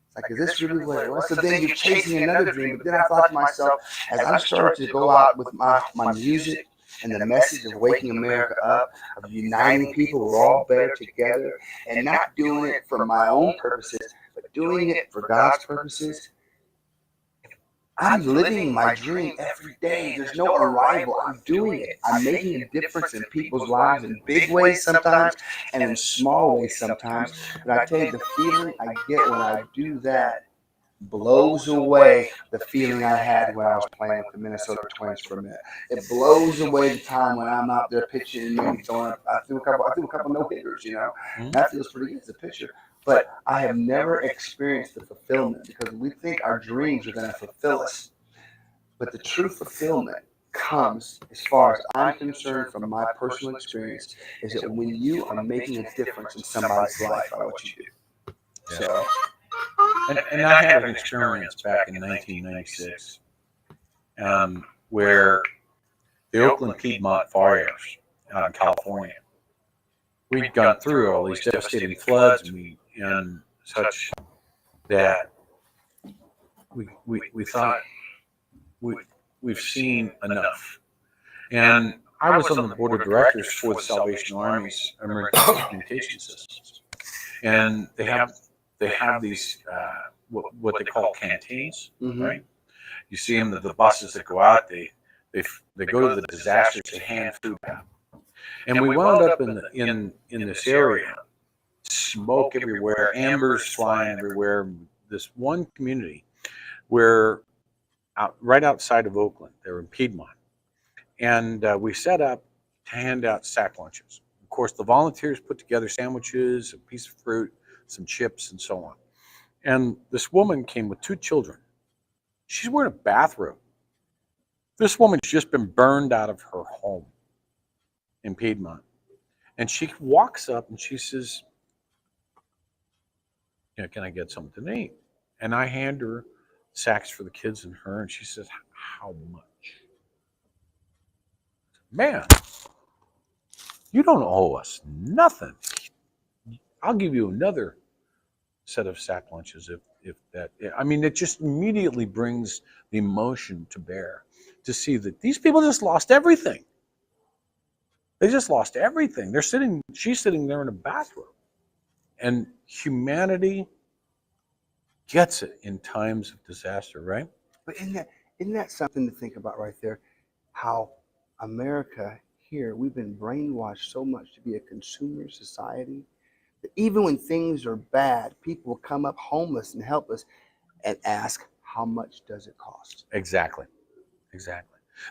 It's like, is this really what it was? So then you're chasing another dream. But then I thought to myself, as I started to go out with my music and the message of waking America up, of uniting people, we're all better together, and not doing it for my own purposes, but doing it for God's purposes, I'm living my dream every day. There's no arrival. I'm doing it. I'm making a difference in people's lives in big ways sometimes and in small ways sometimes. But I tell you, the feeling I get when I do that blows away the feeling I had when I was playing with the Minnesota Twins for a minute. It blows away the time when I'm out there pitching and maybe throwing up. I threw a couple no-hitters, and that feels pretty good as a pitcher. But I have never experienced the fulfillment because we think our dreams are going to fulfill us. But the true fulfillment comes, as far as I'm concerned, from my personal experience, is that when you are making a difference in somebody's life by what you do. So. And I had an experience back in 1996 where the Oakland Piedmont fires out in California, we'd gone through all these devastating floods and such that we thought we've seen enough. And I was on the board of directors for the Salvation Army's emergency communication systems, and they have these what they call canteens, right? You see them, the buses that go out, they go to the disasters, they hand food out. And we wound up in this area, smoke everywhere, embers flying everywhere. This one community where right outside of Oakland, they're in Piedmont, and we set up to hand out sack lunches. Of course, the volunteers put together sandwiches, a piece of fruit, some chips, and so on. And this woman came with 2 children. She's wearing a bathrobe. This woman's just been burned out of her home in Piedmont. And she walks up and she says, can I get something to eat? And I hand her sacks for the kids and her, and she says, "How much?" Man, you don't owe us nothing. I'll give you another set of sack lunches if that. I mean, it just immediately brings the emotion to bear to see that these people just lost everything. They just lost everything. She's sitting there in a bathroom. And humanity gets it in times of disaster, right? But isn't that something to think about right there? How America here, we've been brainwashed so much to be a consumer society that even when things are bad, people will come up homeless and help us and ask, how much does it cost? Exactly.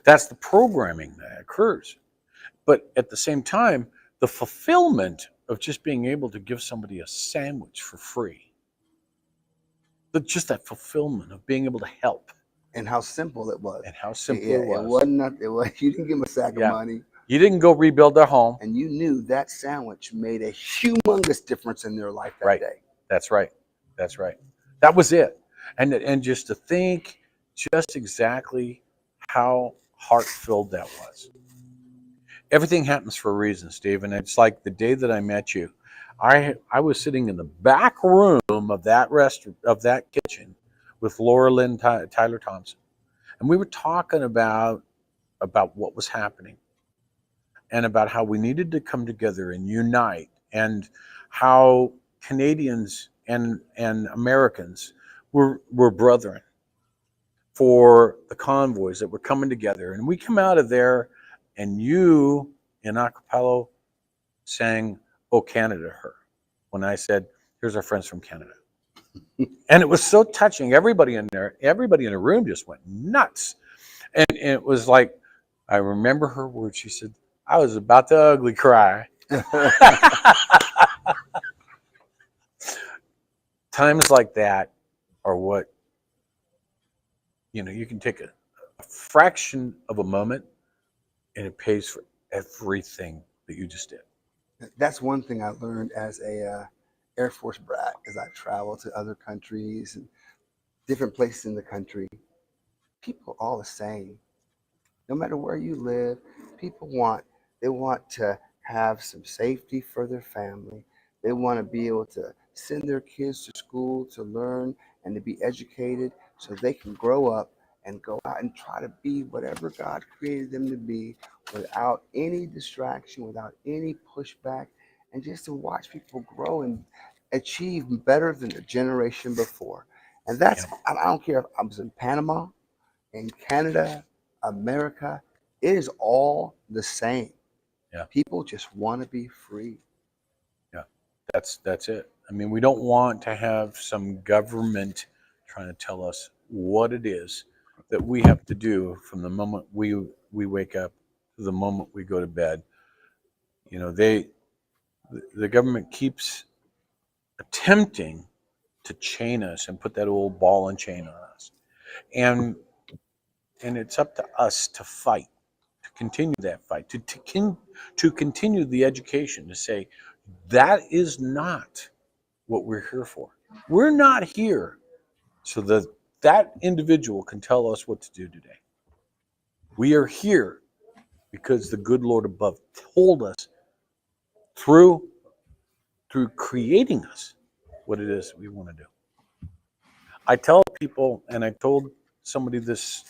That's the programming that occurs. But at the same time, the fulfillment of just being able to give somebody a sandwich for free, just that fulfillment of being able to help. And how simple it was. And how simple it was. It wasn't. You didn't give them a sack of money. You didn't go rebuild their home. And you knew that sandwich made a humongous difference in their life that day. That's right. That was it. And just to think just exactly how heart-filled that was. Everything happens for a reason, Steve. And it's like the day that I met you, I was sitting in the back room of that kitchen with Laura Lynn Tyler Thompson. And we were talking about what was happening and about how we needed to come together and unite, and how Canadians and Americans were brethren for the convoys that were coming together. And we come out of there, and you in acapella sang "Oh Canada" her when I said, "Here's our friends from Canada." And it was so touching. Everybody in the room just went nuts. And it was like, I remember her words. She said, "I was about to ugly cry." Times like that are what, you can take a fraction of a moment and it pays for everything that you just did. That's one thing I learned as a Air Force brat as I traveled to other countries and different places in the country. People are all the same. No matter where you live, people want to have some safety for their family. They want to be able to send their kids to school to learn and to be educated so they can grow up and go out and try to be whatever God created them to be without any distraction, without any pushback, and just to watch people grow and achieve better than the generation before. And that's, I don't care if I was in Panama, in Canada, America, it is all the same. Yeah. People just want to be free. Yeah, that's it. I mean, we don't want to have some government trying to tell us what it is that we have to do from the moment we wake up to the moment we go to bed. The government keeps attempting to chain us and put that old ball and chain on us. And it's up to us to fight, to continue that fight, to continue the education, to say that is not what we're here for. We're not here so that individual can tell us what to do today. We are here because the good Lord above told us through creating us what it is we want to do. I tell people, and I told somebody this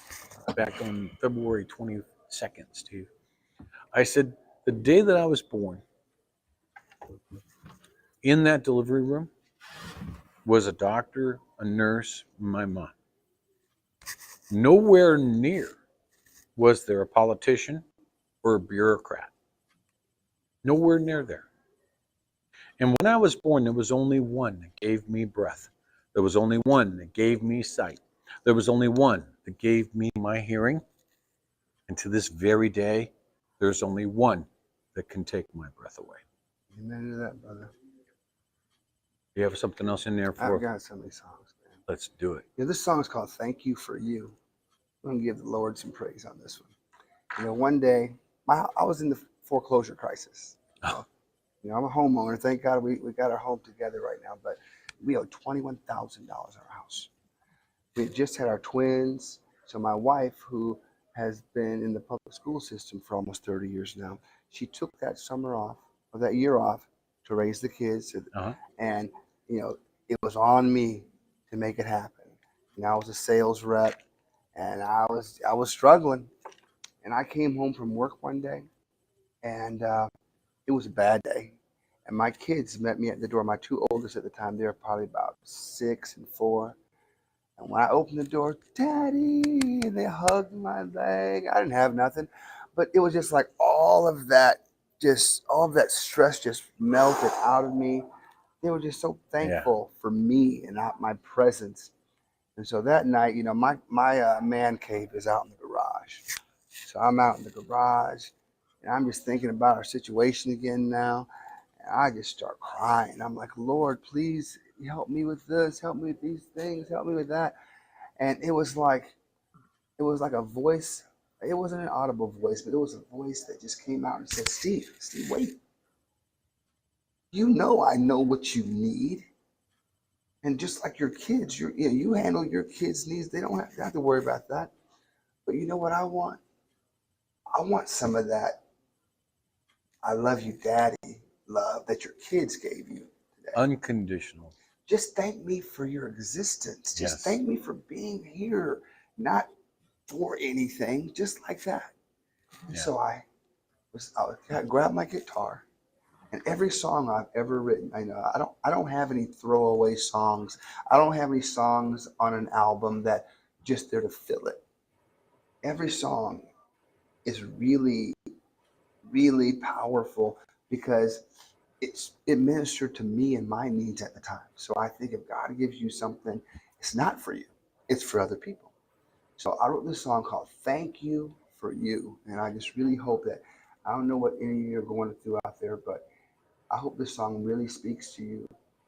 back on February 22nd, Steve. I said, the day that I was born, in that delivery room was a doctor, a nurse, my mom. Nowhere near was there a politician or a bureaucrat. Nowhere near there. And when I was born, there was only one that gave me breath. There was only one that gave me sight. There was only one that gave me my hearing. And to this very day, there's only one that can take my breath away. Amen to that, brother. You have something else in there for? I've got so many songs, man. Let's do it. This song is called "Thank You for You." I'm gonna give the Lord some praise on this one. One day, I was in the foreclosure crisis. I'm a homeowner. Thank God we got our home together right now. But we owed $21,000 on our house. We had just had our twins. So my wife, who has been in the public school system for almost 30 years now, she took that summer off, or that year off, to raise the kids. And, you know, it was on me to make it happen. And I was a sales rep, and I was struggling. And I came home from work one day, and it was a bad day. And my kids met me at the door. My two oldest at the time, they were probably about 6 and 4. And when I opened the door, Daddy, and they hugged my leg. I didn't have nothing, but it was just like all of that stress just melted out of me. They were just so thankful for me and not my presence. And so that night, you know, my man cave is out in the garage. So I'm out in the garage, and I'm just thinking about our situation again now. And I just start crying. I'm like, Lord, please help me with this, help me with these things, help me with that. And it was like a voice. It wasn't an audible voice, but it was a voice that just came out and said, Steve, wait. You know I know what you need. And just like your kids, you handle your kids' needs. They don't have to worry about that. But you know what I want? I want some of that I love you, Daddy love that your kids gave you today. Unconditional. Just thank me for your existence. Just thank me for being here, not for anything, just like that. Yeah. So I grabbed my guitar, and every song I've ever written, I don't have any throwaway songs. I don't have any songs on an album that just there to fill it. Every song is really, really powerful because it ministered to me and my needs at the time. So I think if God gives you something, it's not for you, it's for other people. So I wrote this song called Thank You for You. And I just really hope that, I don't know what any of you are going through out there, but I hope this song really speaks to you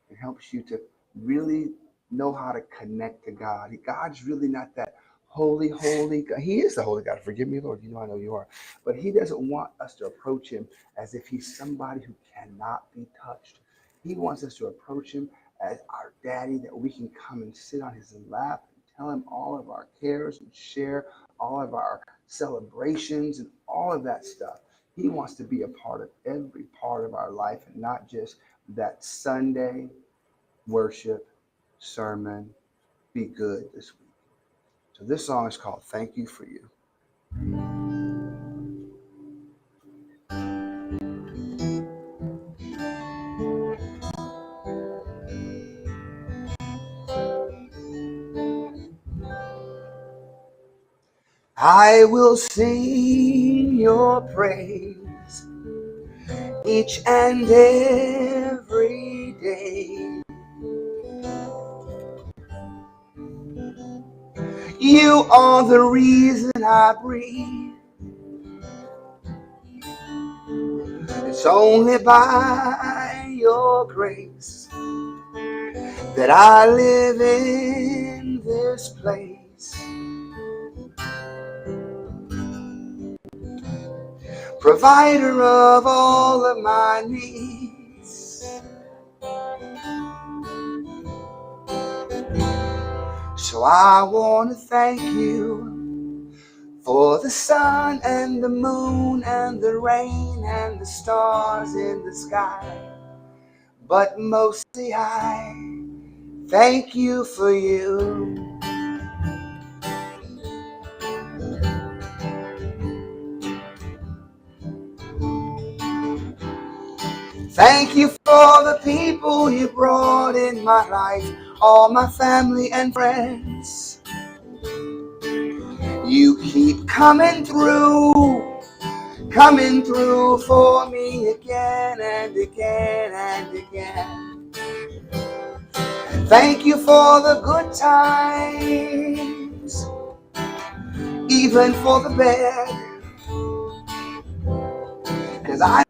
and helps you to really know how to connect to God. God's really not that holy God. He is the holy God. Forgive me, Lord. You know I know you are. But he doesn't want us to approach him as if he's somebody who cannot be touched. He wants us to approach him as our daddy, that we can come and sit on his lap and tell him all of our cares and share all of our celebrations and all of that stuff. He wants to be a part of every part of our life and not just that Sunday worship sermon, be good this week. So this song is called Thank You for You. I will sing your praise each and every day. You are the reason I breathe. It's only by your grace that I live in this place. Provider of all of my needs. So I want to thank you for the sun and the moon and the rain and the stars in the sky. But mostly I thank you for you. Thank you for the people you brought in my life, all my family and friends. You keep coming through for me again and again and again. Thank you for the good times, even for the bad, 'cause I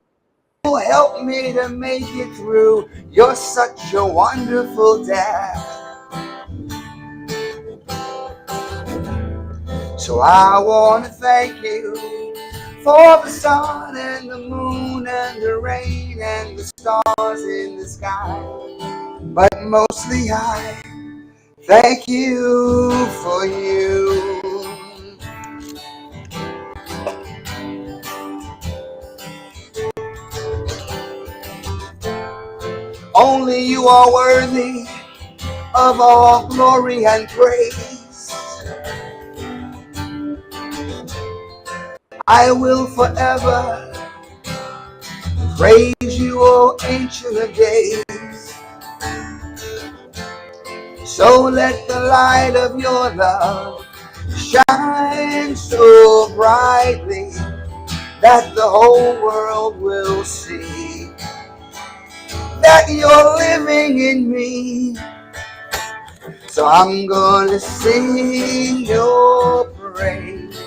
know help me to make it through. You're such a wonderful dad. So I want to thank you for the sun and the moon and the rain and the stars in the sky. but mostly I thank you for you. Only you are worthy of all glory and praise. I will forever praise you, O Ancient of Days. So let the light of your love shine so brightly that the whole world will see that you're living in me. So I'm gonna sing your praise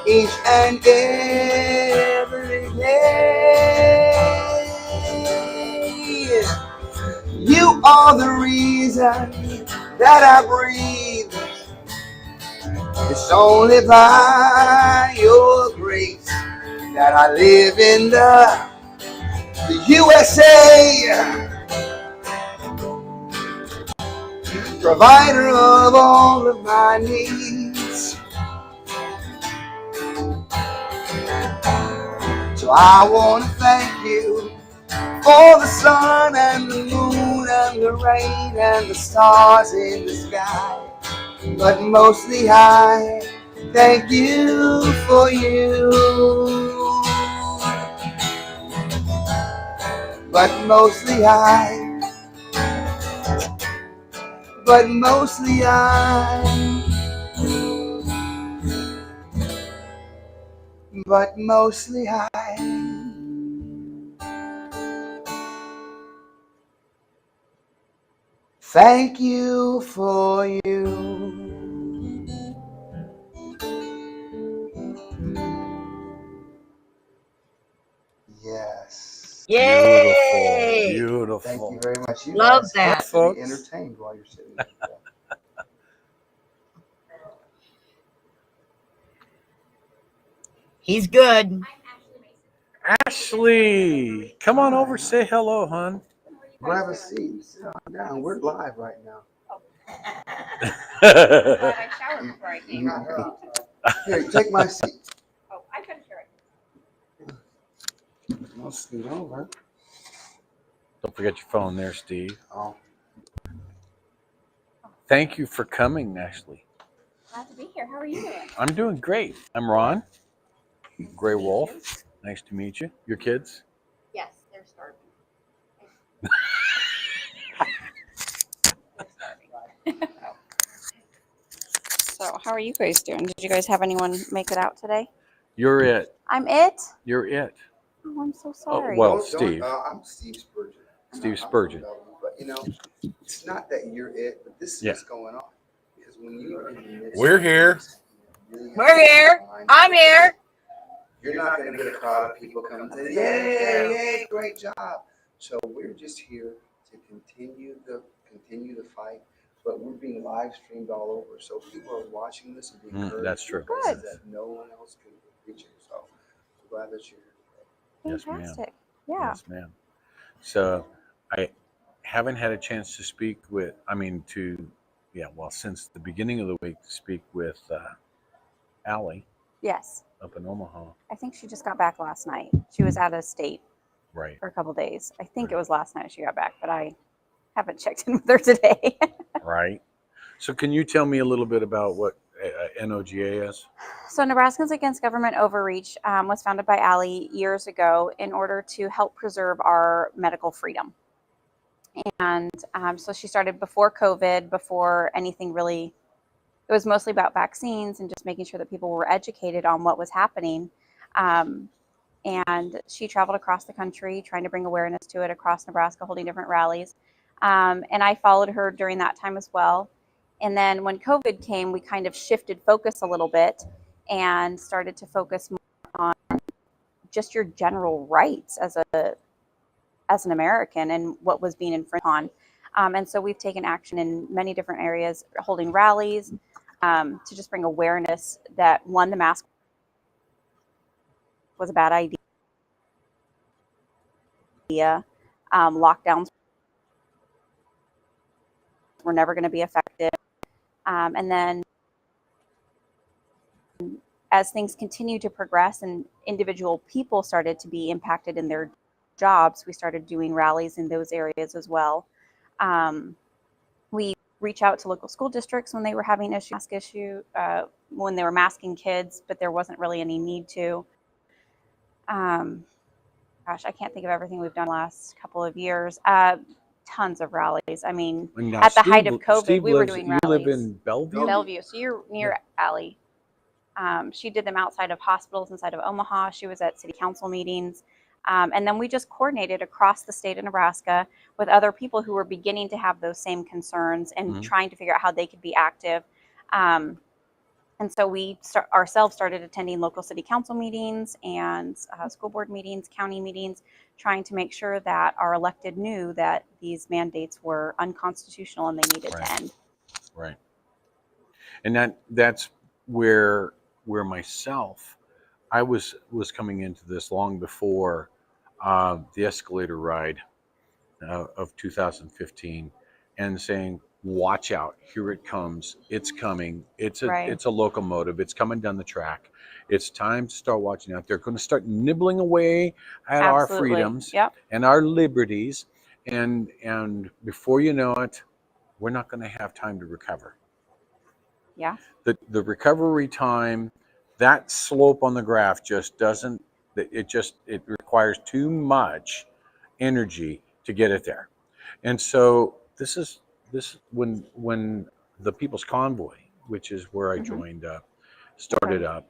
each and every day. You are the reason that I breathe. It's only by your grace that I live in the USA. Provider of all of my needs. So I want to thank you for the sun and the moon and the rain and the stars in the sky. But mostly I thank you for you. But mostly I thank you for you. Yes. Yay! Beautiful. Thank you very much. You Love guys that. have to be entertained while you're sitting there. He's good. Ashley, come on over, say hello, hon. Grab a seat, sit down. We're live right now. I showered before I came. Here, take my seat. Oh, I couldn't hear it. I'll scoot over. Don't forget your phone there, Steve. Oh. Thank you for coming, Ashley. Glad to be here. How are you doing? I'm doing great. I'm Ron, Gray Wolf. Nice to meet you. Your kids? Yes, they're starving. So, how are you guys doing? Did you guys have anyone make it out today? You're it. I'm it? You're it. Oh, I'm so Oh, sorry. well, Steve. I'm Steve Spurgeon. Steve Spurgeon. But you know, it's not that you're it, but this is what's going on. Because when you're in the midst We're here. We're here. I'm here. You're not going to get a crowd of people coming to say, yay, yay, great job. So we're just here to continue the fight, but we're being live streamed all over. So people are watching this and being encouraged. That's true. Good. That no one else can reach it. So I'm glad that you're here. Fantastic. Yeah. Yes, ma'am. So I haven't had a chance to speak with, since the beginning of the week, to speak with Allie Yes. up in Omaha. I think she just got back last night. She was out of state Right. for a couple days. I think it was last night she got back, but I haven't checked in with her today. Right. So can you tell me a little bit about what NOGA is? So Nebraskans Against Government Overreach was founded by Allie years ago in order to help preserve our medical freedom. And so she started before COVID, before anything really, it was mostly about vaccines and just making sure that people were educated on what was happening. And she traveled across the country trying to bring awareness to it across Nebraska, holding different rallies. And I followed her during that time as well. And then when COVID came, we kind of shifted focus a little bit and started to focus more on just your general rights as an American and what was being infringed on. And so we've taken action in many different areas, holding rallies to just bring awareness that, one, the mask was a bad idea. Lockdowns were never going to be effective. And then as things continued to progress and individual people started to be impacted in their jobs, we started doing rallies in those areas as well. We reach out to local school districts when they were having when they were masking kids, but there wasn't really any need to. Gosh, I can't think of everything we've done the last couple of years. Tons of rallies. I mean, at the height of COVID, we were doing rallies. You live in Bellevue? Bellevue. So you're near Allie. She did them outside of hospitals, inside of Omaha. She was at city council meetings. And then we just coordinated across the state of Nebraska with other people who were beginning to have those same concerns and trying to figure out how they could be active. And so we ourselves started attending local city council meetings and school board meetings, county meetings, trying to make sure that our elected knew that these mandates were unconstitutional and they needed to end. Right. And that's where myself, I was coming into this long before the escalator ride of 2015, and saying, watch out, here it comes, it's coming, it's a locomotive, it's coming down the track, it's time to start watching out. They're going to start nibbling away at our freedoms and our liberties, and before you know it, we're not going to have time to recover. The recovery time, that slope on the graph just doesn't, it requires too much energy to get it there. And so this is when the People's Convoy, which is where I joined up, started up.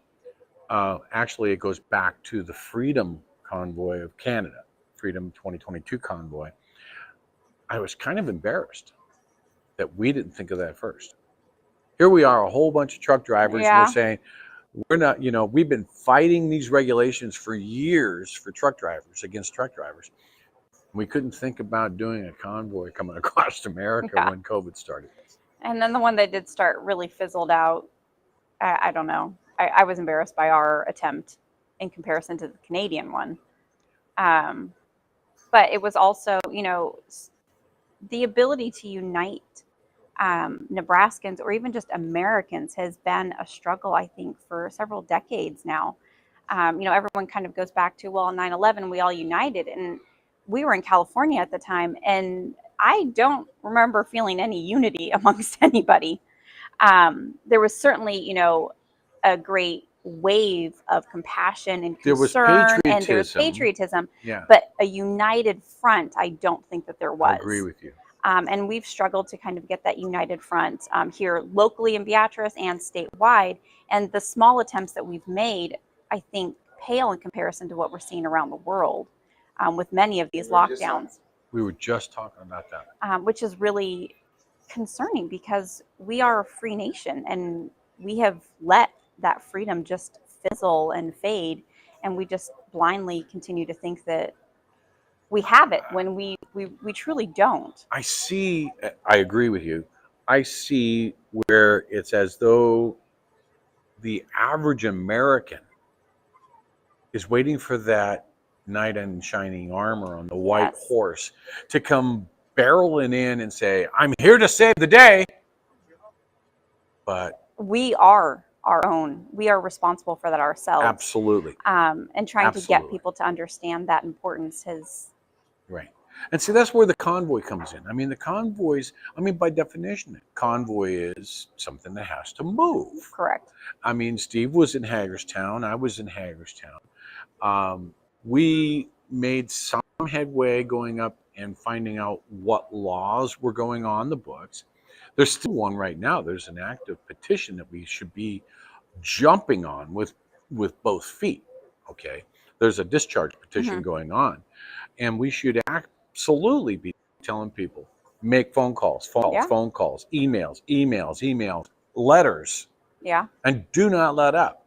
Actually, it goes back to the Freedom Convoy of Canada, Freedom 2022 Convoy. I was kind of embarrassed that we didn't think of that first. Here we are, a whole bunch of truck drivers, and we're saying, we're not, we've been fighting these regulations for years for truck drivers, against truck drivers. We couldn't think about doing a convoy coming across America when COVID started. And then the one that did start really fizzled out. I don't know. I was embarrassed by our attempt in comparison to the Canadian one. But it was also, the ability to unite Nebraskans or even just Americans has been a struggle, I think, for several decades now. Everyone kind of goes back to, well, on 9/11, we all united, and we were in California at the time, and I don't remember feeling any unity amongst anybody. There was certainly, a great wave of compassion and concern, and there was patriotism, but a united front, I don't think that there was. I agree with you. And we've struggled to kind of get that united front here locally in Beatrice and statewide. And the small attempts that we've made, I think, pale in comparison to what we're seeing around the world with many of these lockdowns. We were just talking about that. Which is really concerning because we are a free nation and we have let that freedom just fizzle and fade. And we just blindly continue to think that we have it when we truly don't. I agree with you. I see where it's as though the average American is waiting for that knight in shining armor on the white horse to come barreling in and say, I'm here to save the day. But we are our own. We are responsible for that ourselves. Absolutely. And trying to get people to understand that importance has... Right. And see, that's where the convoy comes in. I mean, the convoys, by definition, convoy is something that has to move. Correct. I mean, Steve was in Hagerstown. I was in Hagerstown. We made some headway going up and finding out what laws were going on the books. There's still one right now. There's an active petition that we should be jumping on with both feet. Okay. There's a discharge petition going on. And we should absolutely be telling people, make phone calls, emails, letters. Yeah. And do not let up.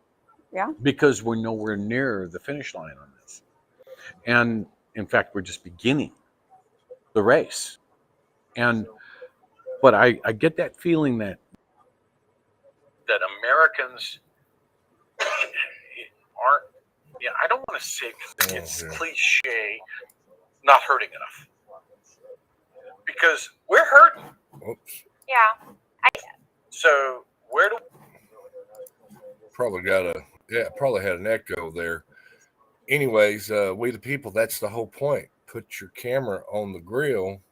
Yeah. Because we're nowhere near the finish line on this. And in fact, we're just beginning the race. But I get that feeling that Americans aren't, I don't want to say it's cliche, not hurting enough. Because we're hurting. Oops. Yeah. So where do Probably probably had an echo there. Anyways, we the people, that's the whole point. Put your camera on the grill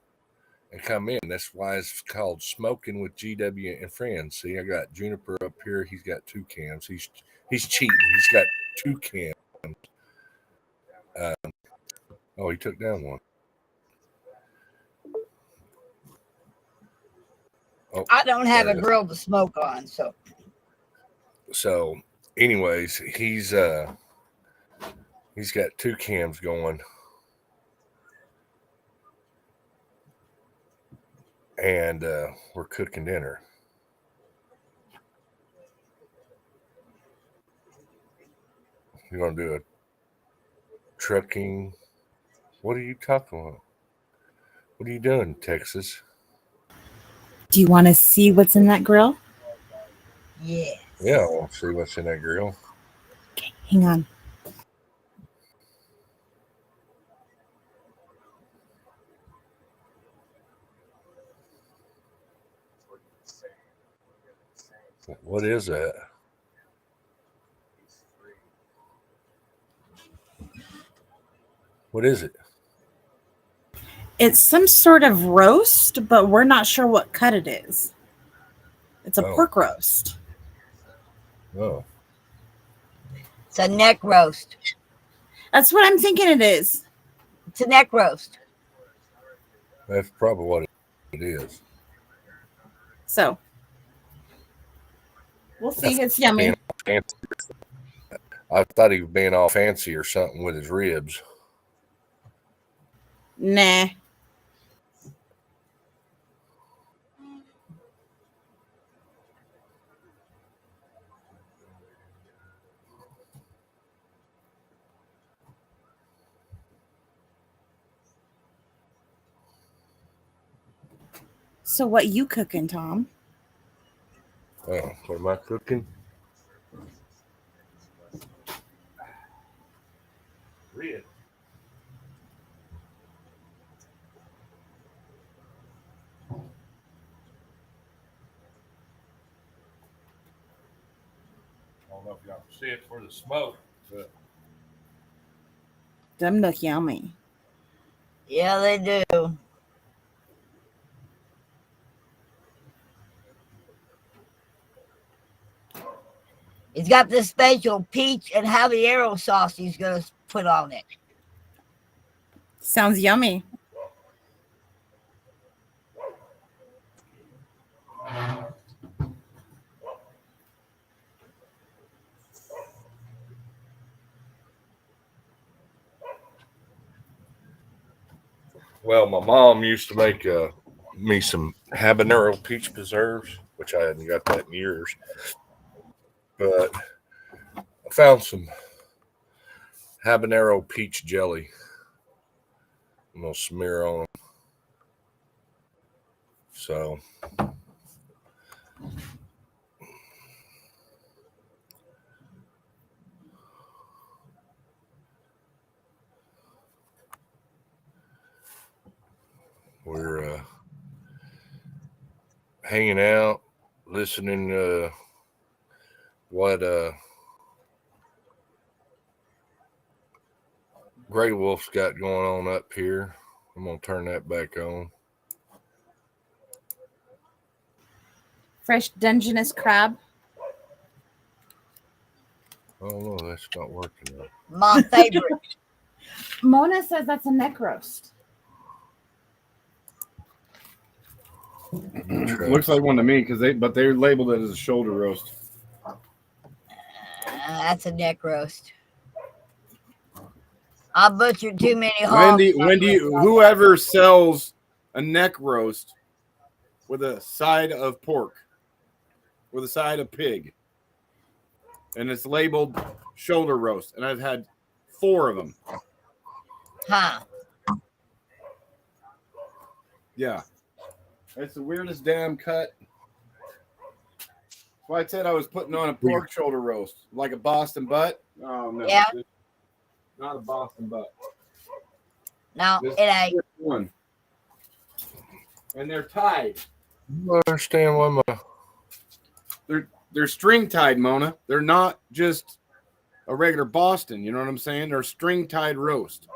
and come in. That's why it's called Smoking with GW and Friends. See, I got Juniper up here. He's got 2 cams. He's cheating. He's got 2 cams. Oh, he took down one. Oh, I don't have there a it is. grill to smoke on, so So, anyways, he's got 2 cams going, and we're cooking dinner. We're gonna do a trucking. What are you talking about? What are you doing, Texas? Do you want to see what's in that grill? yeah. Yeah, I want to see what's in that grill. Okay, hang on. What is that? What is it? It's some sort of roast, but we're not sure what cut it is. It's a pork roast. Oh. It's a neck roast. That's what I'm thinking it is. It's a neck roast. That's probably what it is. So we'll see. It's yummy. I thought he was being all fancy or something with his ribs. Nah. So what you cooking, Tom? Oh, what am I cooking? Rib. I don't know if y'all can see it for the smoke, but Them look yummy. Yeah, they do. He's got this special peach and habanero sauce he's going to put on it. Sounds yummy. well, my mom used to make me some habanero peach preserves, which I hadn't got that in years. But I found some habanero peach jelly. I'm gonna smear on them. So we're hanging out, listening to what Grey Wolf's got going on up here. I'm gonna turn that back on. Fresh Dungeness crab. Oh no, that's not working. My favorite. Mona says that's a neck roast. Looks like one to me because they labeled it as a shoulder roast. That's a neck roast. I butchered too many hogs. Wendy, whoever sells a neck roast with a side of pork, with a side of pig, and it's labeled shoulder roast, and I've had 4 of them. Huh. Yeah. It's the weirdest damn cut. Well, I said I was putting on a pork shoulder roast, like a Boston butt. Oh, no. Yeah. Not a Boston butt. No, This it ain't. one. And they're tied. I understand why They're string tied, Mona. They're not just a regular Boston. You know what I'm saying? They're string tied roast.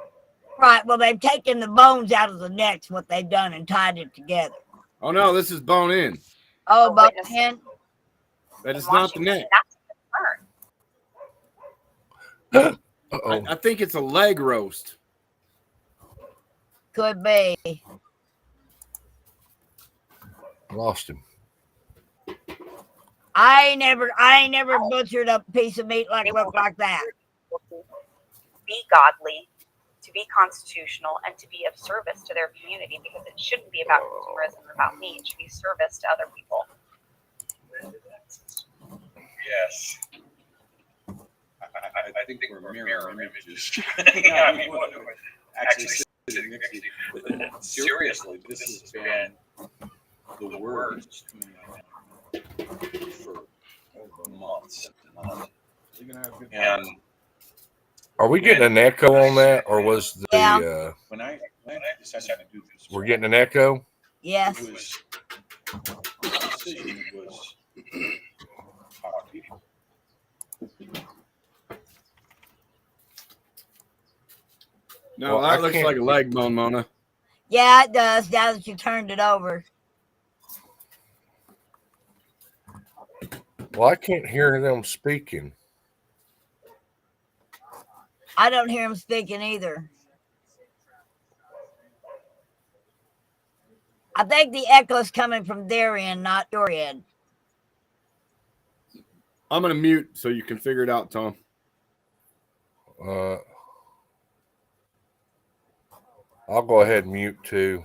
Right. Well, they've taken the bones out of the necks, what they've done, and tied it together. Oh no, this is bone in. Oh, bone in. That is not the neck. I think it's a leg roast. Could be. Lost him. I ain't never butchered a piece of meat looked like that. Be godly, to be constitutional, and to be of service to their community, because it shouldn't be about consumerism or about me. It should be service to other people. Yes. I think we're mirror images. Yeah, I mean, actually sitting next to you. But seriously, this has been the worst for months and months. And are we getting an echo on that, or was the when I decided to do this, we're getting an echo? Yes. It was the decision was talk to people. No, well, that looks like a leg bone, Mona. Yeah, it does. Now that you turned it over. Well, I can't hear them speaking. I don't hear them speaking either. I think the echo's coming from their end, not your end. I'm going to mute so you can figure it out, Tom. I'll go ahead and mute too.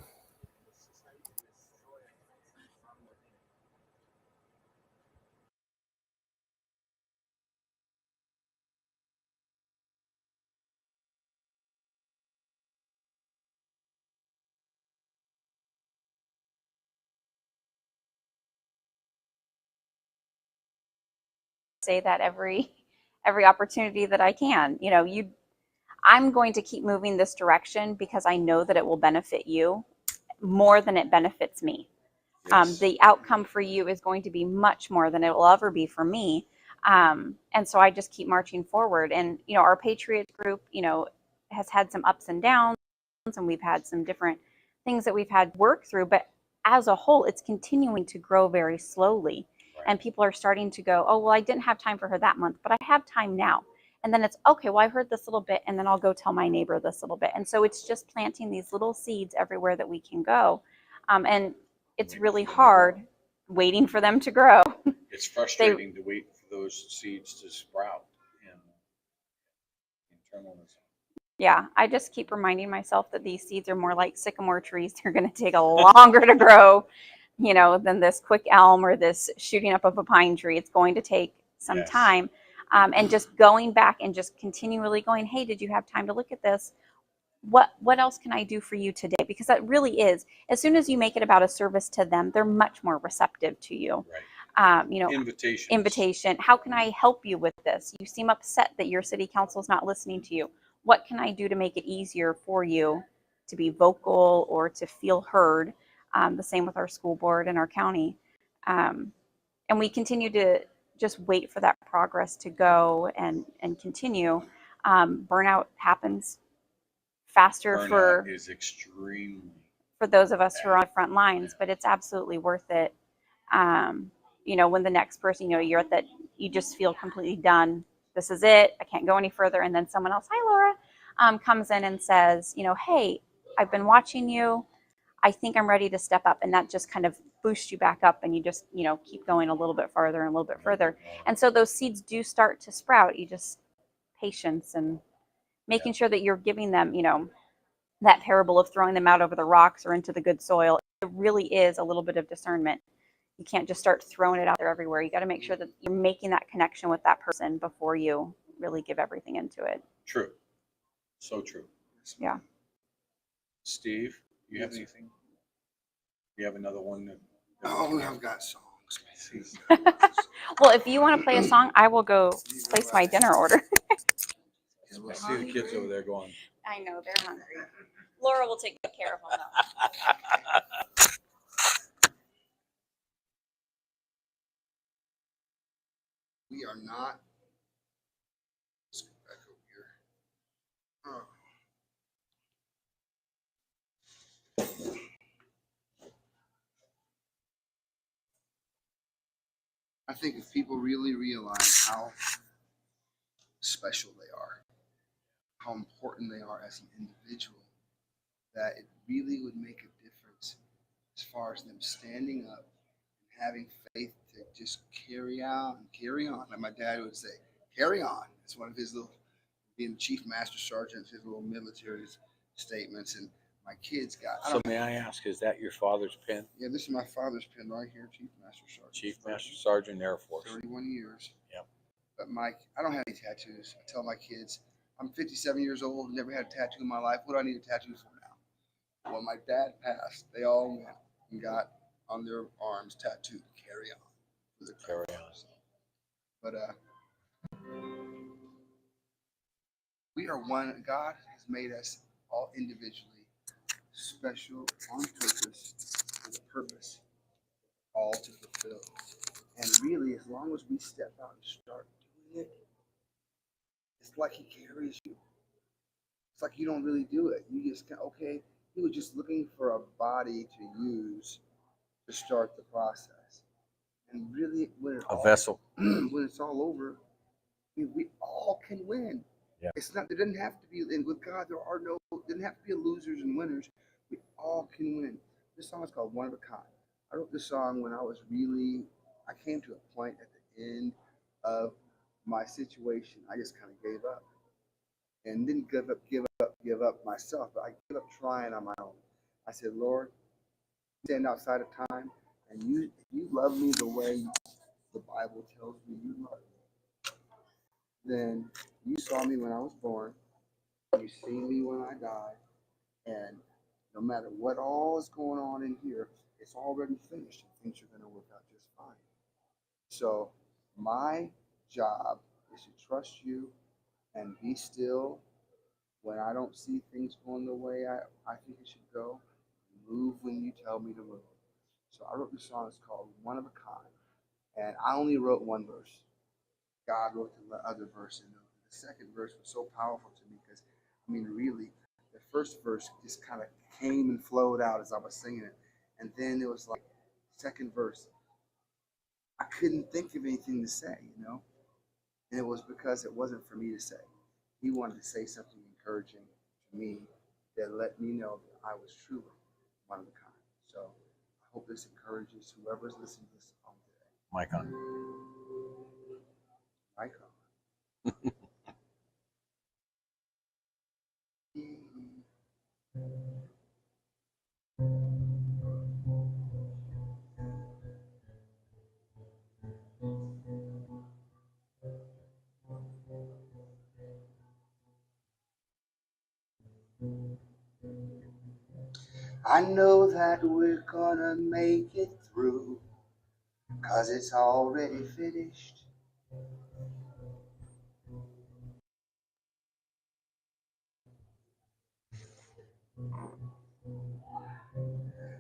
Say that every opportunity that I can. You know, I'm going to keep moving this direction because I know that it will benefit you more than it benefits me. Yes. The outcome for you is going to be much more than it will ever be for me. And so I just keep marching forward. And, you know, our Patriot group, you know, has had some ups and downs, and we've had some different things that we've had work through. But as a whole, it's continuing to grow very slowly. Right. And people are starting to go, oh, well, I didn't have time for her that month, but I have time now. And then it's, okay, well, I heard this little bit, and then I'll go tell my neighbor this little bit. And so it's just planting these little seeds everywhere that we can go. And it's really hard waiting for them to grow. It's frustrating to wait for those seeds to sprout in internalism. Yeah, I just keep reminding myself that these seeds are more like sycamore trees. They're going to take a longer to grow, you know, than this quick elm or this shooting up of a pine tree. It's going to take some time. And just going back and just continually going, hey, did you have time to look at this? What else can I do for you today? Because that really is, as soon as you make it about a service to them, they're much more receptive to you. Right. You know, invitation. How can I help you with this? You seem upset that your city council is not listening to you. What can I do to make it easier for you to be vocal or to feel heard? The same with our school board and our county. And we continue to just wait for that progress to go and continue. Burnout happens faster is extremely for those of us who are on the front lines, but it's absolutely worth it. You know, when the next person, you know, you're at that, you just feel completely done. This is it. I can't go any further. And then someone else, hi, Laura, comes in and says, you know, hey, I've been watching you. I think I'm ready to step up. And that just kind of boosts you back up, and you just, you know, keep going a little bit farther and a little bit further. And so those seeds do start to sprout. You just patience and making sure that you're giving them, you know, that parable of throwing them out over the rocks or into the good soil. It really is a little bit of discernment. You can't just start throwing it out there everywhere. You got to make sure that you're making that connection with that person before you really give everything into it. True. So true. Yeah. Steve, you have anything? You have another one? Oh, I've got songs. Well, if you want to play a song, I will go place my dinner order. I see the kids over there going. I know, they're hungry. Laura will take care of them, though. We are not. Let's go back over here. Oh. I think if people really realize how special they are, how important they are as an individual, that it really would make a difference as far as them standing up and having faith to just carry out and carry on. Like my dad would say, carry on. It's one of his little, being chief master sergeant, his little military statements. And my kids got. So may I ask, is that your father's pen? Yeah, this is my father's pen right here, Chief Master Sergeant. Chief Master Sergeant, Air Force. 31 years. Yep. But Mike, I don't have any tattoos. I tell my kids, I'm 57 years old, never had a tattoo in my life. What do I need a tattoo for now? When my dad passed, they all went and got on their arms tattooed, carry on. Carry on. But we are one. God has made us all individually special on purpose with a purpose, all to fulfill. And really, as long as we step out and start doing it, it's like He carries you. It's like you don't really do it. You just okay. He was just looking for a body to use to start the process. And really, when a vessel, when it's all over, we all can win. Yeah. It's not. There doesn't have to be. And with God, there are no. There doesn't have to be losers and winners. We all can win. This song is called "One of a Kind." I wrote this song when I was really. I came to a point at the end of my situation. I just kind of gave up, and didn't give up myself. But I gave up trying on my own. I said, Lord, stand outside of time, and you love me the way the Bible tells me you love me. Then you saw me when I was born. You see me when I died, and no matter what all is going on in here, it's already finished, and things are going to work out just fine. So my job is to trust you and be still when I don't see things going the way I think it should go. Move when you tell me to move. So I wrote this song. It's called "One of a Kind," and I only wrote one verse. God wrote the other verse, and the second verse was so powerful to me because, I mean, really, the first verse just kind of came and flowed out as I was singing it, and then it was like second verse. I couldn't think of anything to say, and it was because it wasn't for me to say. He wanted to say something encouraging to me that let me know that I was truly one of a kind. So I hope this encourages whoever's listening to this song today. Mic on. Mic on. I know that we're gonna make it through, 'cause it's already finished.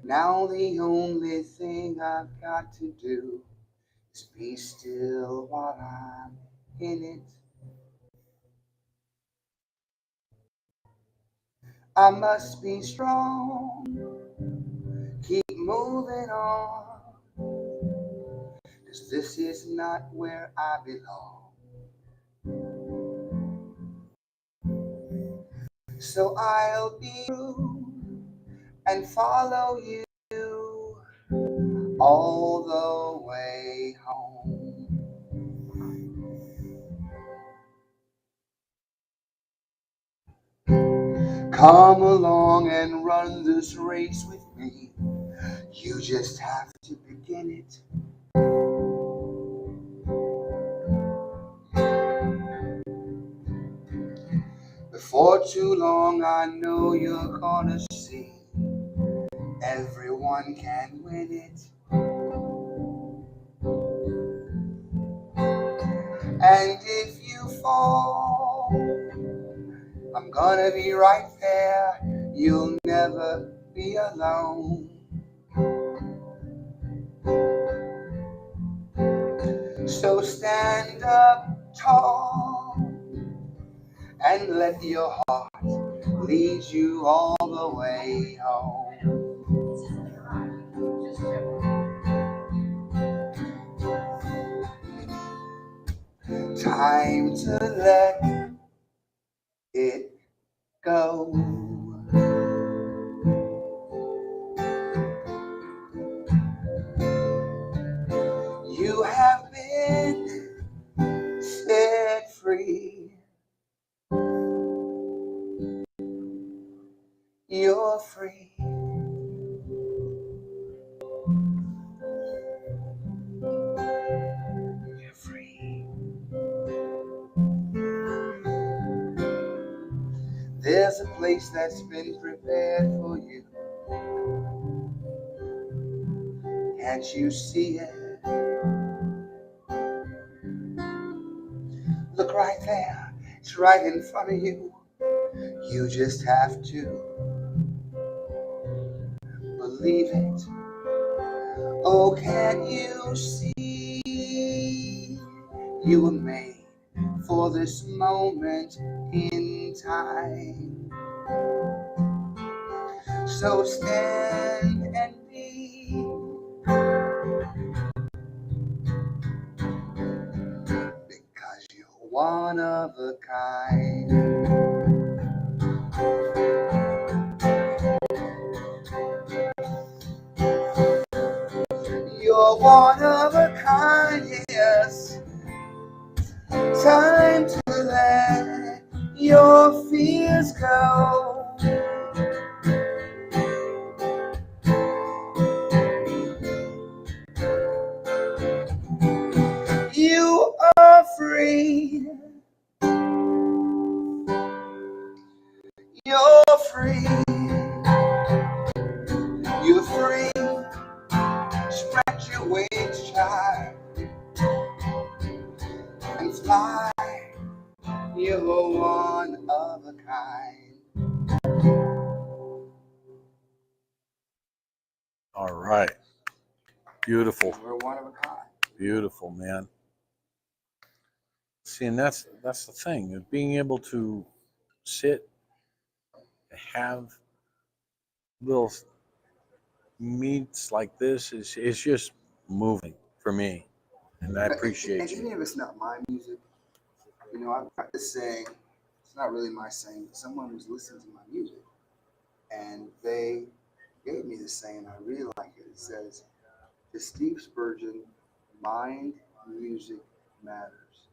Now the only thing I've got to do is be still while I'm in it. I must be strong, keep moving on, 'cause this is not where I belong. So I'll be true and follow you all the way home. Come along and run this race with me. You just have to begin it. Before too long, I know you're gonna see everyone can win it. And if you fall, I'm gonna be right there. You'll never be alone. So stand up tall and let your heart lead you all the way home. Time to let it go. You have been set free. You're free. You're free. There's a place that's been prepared for you. Can't you see it? Look right there. It's right in front of you. You just have to believe it. Oh, can't you see? You were made for this moment in time. So stand and be. Because you're one of a kind. You're one of a kind, yes. Time to let your fears go. You are free. You're free. You're free. Spread your wings, child, and fly. You're one of a kind. All right. Beautiful. We're one of a kind. Beautiful, man. See, and that's the thing, of being able to sit, have little meets like this is just moving for me, and I appreciate And you. even if it's not my music, you know, I've got this saying. It's not really my saying, but someone was listening to my music, and they gave me this saying. I really like it. It says, "To Steve Spurgeon, mind, music matters."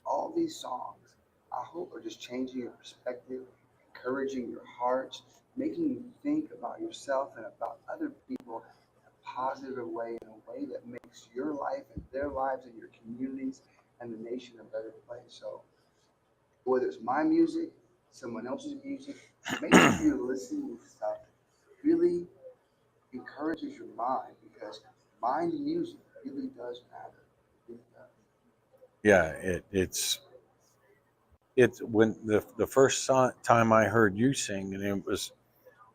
All these songs, I hope, are just changing your perspective, encouraging your heart, making you think about yourself and about other people in a positive way, in a way that makes your life and their lives and your communities and the nation a better place. So whether it's my music, someone else's music, make sure you're listening to stuff that really encourages your mind, because mind and music really does matter. It really does. Yeah, it's when the first time I heard you sing, and it was,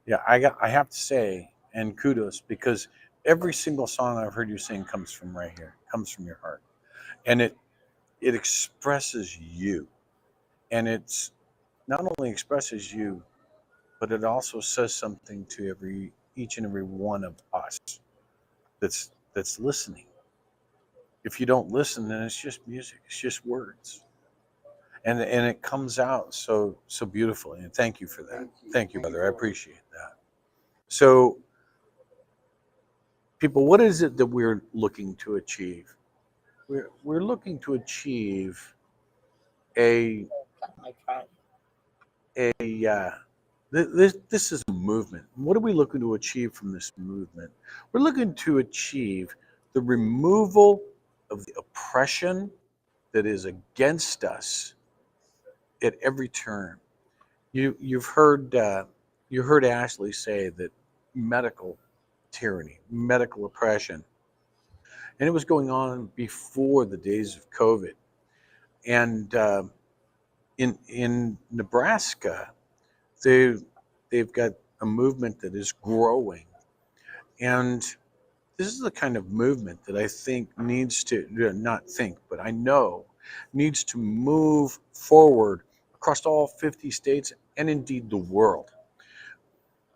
yeah, I have to say, and kudos, because every single song I've heard you sing comes from right here, comes from your heart, and it expresses you, and it's not only expresses you, but it also says something to each and every one of us that's listening. If you don't listen, then it's just music, it's just words, and it comes out so beautifully. And thank you for that. Thank you, brother. I appreciate that. So, people, what is it that we're looking to achieve? We're looking to achieve a this is a movement. What are we looking to achieve from this movement? We're looking to achieve the removal of the oppression that is against us at every turn. You heard Ashley say that medical tyranny, medical oppression, and it was going on before the days of COVID. And in Nebraska, they've got a movement that is growing, and This is the kind of movement that I think needs to, not think, but I know needs to move forward across all 50 states and indeed the world.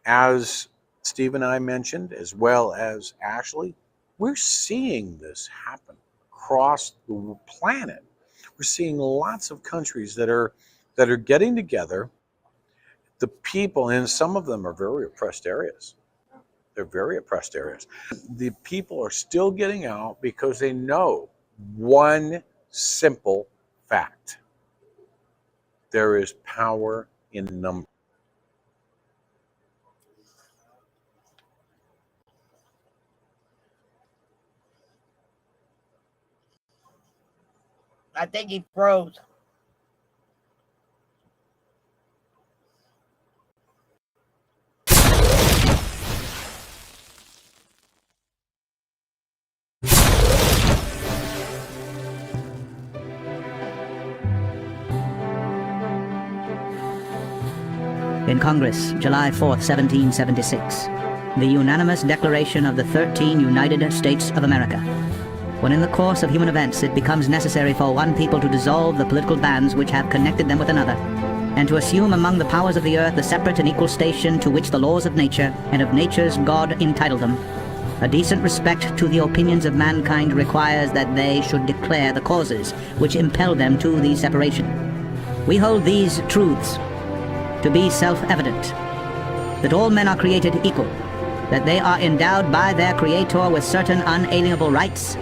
As Steve and I mentioned, as well as Ashley, we're seeing this happen across the planet. We're seeing lots of countries that are getting together. The people, and some of them are very oppressed areas. They're very oppressed areas. The people are still getting out because they know one simple fact. There is power in numbers. I think he froze. In Congress, July 4th, 1776, the unanimous declaration of the 13 United States of America. When in the course of human events it becomes necessary for one people to dissolve the political bands which have connected them with another, and to assume among the powers of the earth the separate and equal station to which the laws of nature and of nature's God entitle them, a decent respect to the opinions of mankind requires that they should declare the causes which impel them to the separation. We hold these truths to be self-evident, that all men are created equal, that they are endowed by their Creator with certain unalienable rights,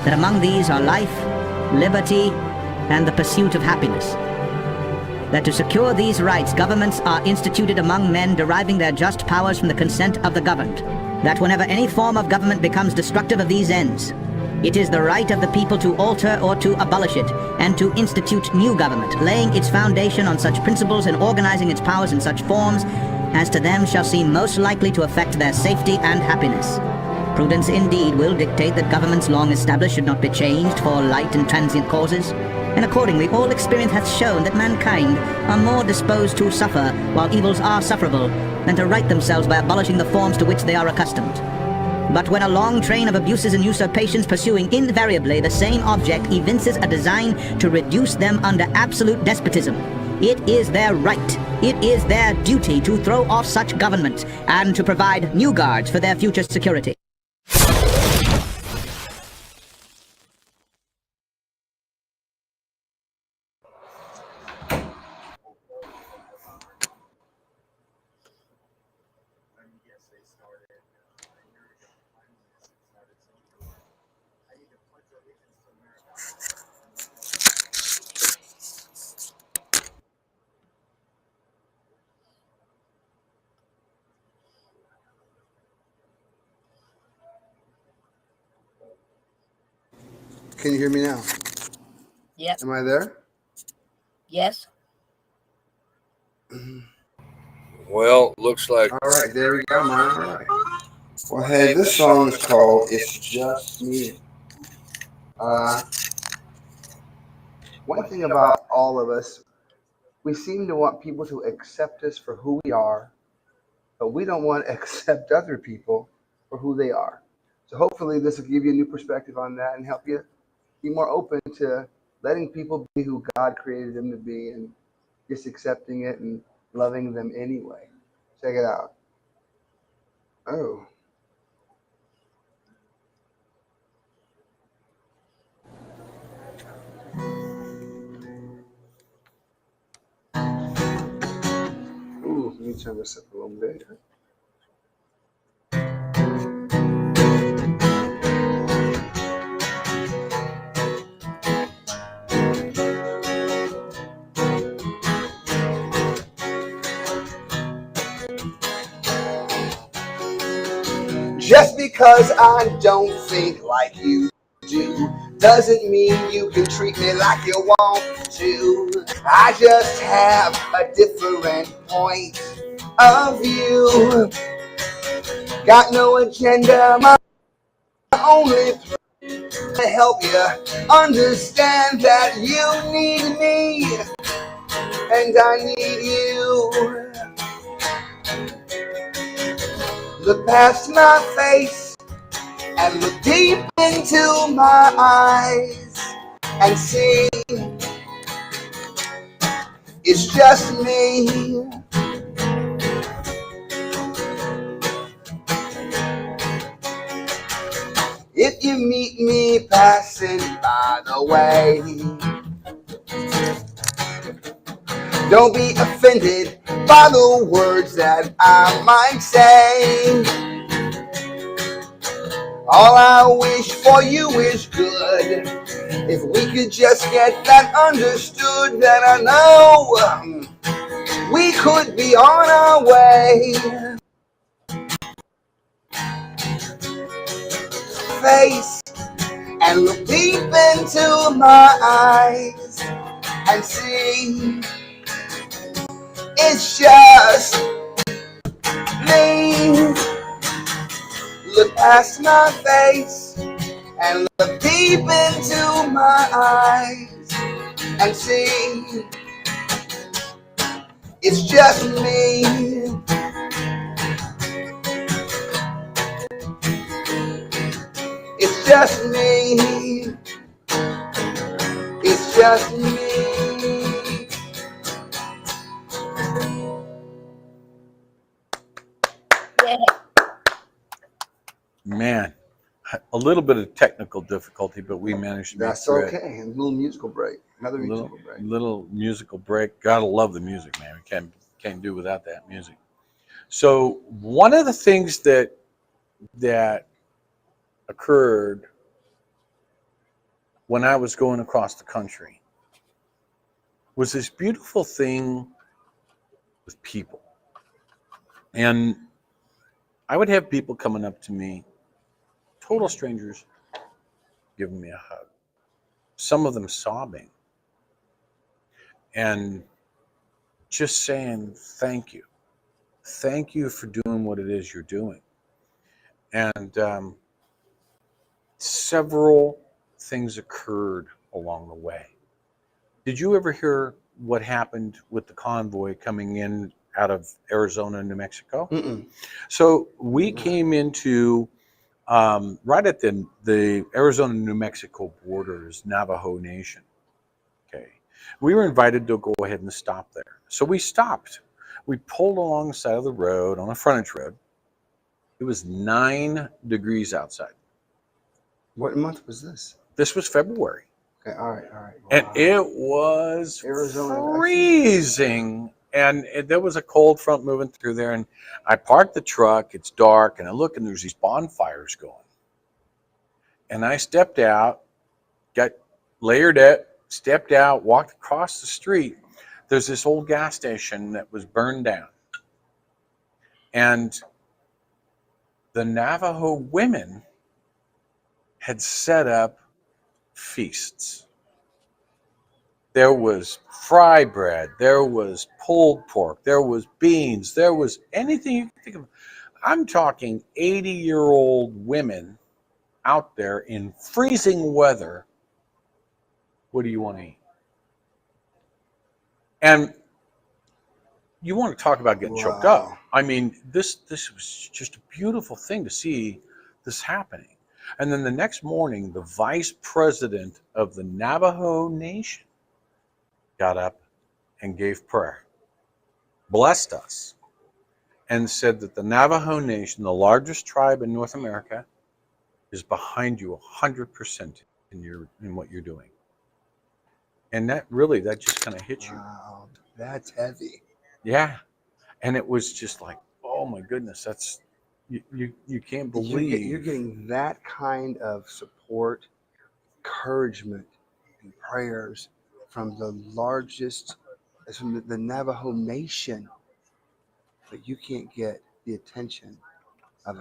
that among these are life, liberty, and the pursuit of happiness, that to secure these rights governments are instituted among men deriving their just powers from the consent of the governed, that whenever any form of government becomes destructive of these ends, it is the right of the people to alter or to abolish it, and to institute new government, laying its foundation on such principles and organizing its powers in such forms as to them shall seem most likely to affect their safety and happiness. Prudence indeed will dictate that governments long established should not be changed for light and transient causes, and accordingly all experience hath shown that mankind are more disposed to suffer while evils are sufferable than to right themselves by abolishing the forms to which they are accustomed. But when a long train of abuses and usurpations pursuing invariably the same object evinces a design to reduce them under absolute despotism, it is their right, it is their duty to throw off such government and to provide new guards for their future security. Can you hear me now? Yep. Am I there? Yes. Well, looks like. All right, there we go. All right. Well, hey, this song is called "It's Just Me." One thing about all of us, we seem to want people to accept us for who we are, but we don't want to accept other people for who they are. So hopefully this will give you a new perspective on that and help you be more open to letting people be who God created them to be and just accepting it and loving them anyway. Check it out. Oh. Ooh, let me turn this up a little bit. Just because I don't think like you do doesn't mean you can treat me like you want to. I just have a different point of view. Got no agenda, my only to help you understand that you need me and I need you. Look past my face and look deep into my eyes and see it's just me. If you meet me passing by the way, don't be offended by the words that I might say. All I wish for you is good. If we could just get that understood, then I know we could be on our way. Face and look deep into my eyes and see it's just me. Look past my face and look deep into my eyes and see it's just me. It's just me. It's just me. Yeah. Man, a little bit of technical difficulty, but we managed to make That's through it. okay. A little musical break. Another musical break. Little musical break. Gotta love the music, man. We can't do without that music. So one of the things that occurred when I was going across the country was this beautiful thing with people. And I would have people coming up to me, total strangers, giving me a hug. Some of them sobbing. And just saying, thank you. Thank you for doing what it is you're doing. And several things occurred along the way. Did you ever hear what happened with the convoy coming in out of Arizona and New Mexico? Mm-mm. So we came into right at the Arizona New Mexico border is Navajo Nation. Okay, we were invited to go ahead and stop there. So we stopped. We pulled along the side of the road on a frontage road. It was 9 degrees outside. What month was this? This was February. Okay, all right. Wow. And it was Arizona, freezing. And there was a cold front moving through there. And I parked the truck. It's dark. And I look, and there's these bonfires going. And I stepped out, got layered it, stepped out, walked across the street. There's this old gas station that was burned down. And the Navajo women had set up feasts. There was fry bread, there was pulled pork, there was beans, there was anything you can think of. I'm talking 80-year-old women out there in freezing weather. What do you want to eat? And you want to talk about getting choked up. I mean, this was just a beautiful thing to see this happening. And then the next morning, the vice president of the Navajo Nation got up and gave prayer, blessed us, and said that the Navajo Nation, the largest tribe in North America, is behind you 100% in what you're doing. And that just kind of hit you. Wow, that's heavy. Yeah. And it was just like, oh my goodness, that's you can't believe You're getting that kind of support, encouragement, and prayers from the largest, from the Navajo Nation, but you can't get the attention of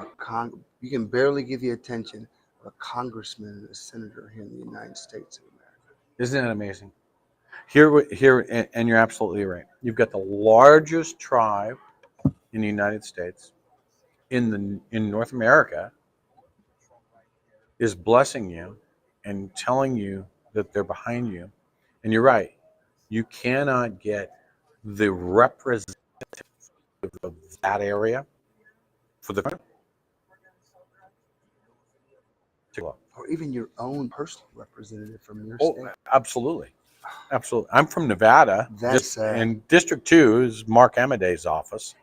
you can barely get the attention of a congressman and a senator here in the United States of America. Isn't that amazing? Here, and you're absolutely right. You've got the largest tribe in the United States, in North America, is blessing you and telling you that they're behind you. And you're right. You cannot get the representative of that area for the or even your own personal representative from your Oh, state. absolutely. Absolutely. I'm from Nevada. That's sad. And District 2 is Mark Amadei's office.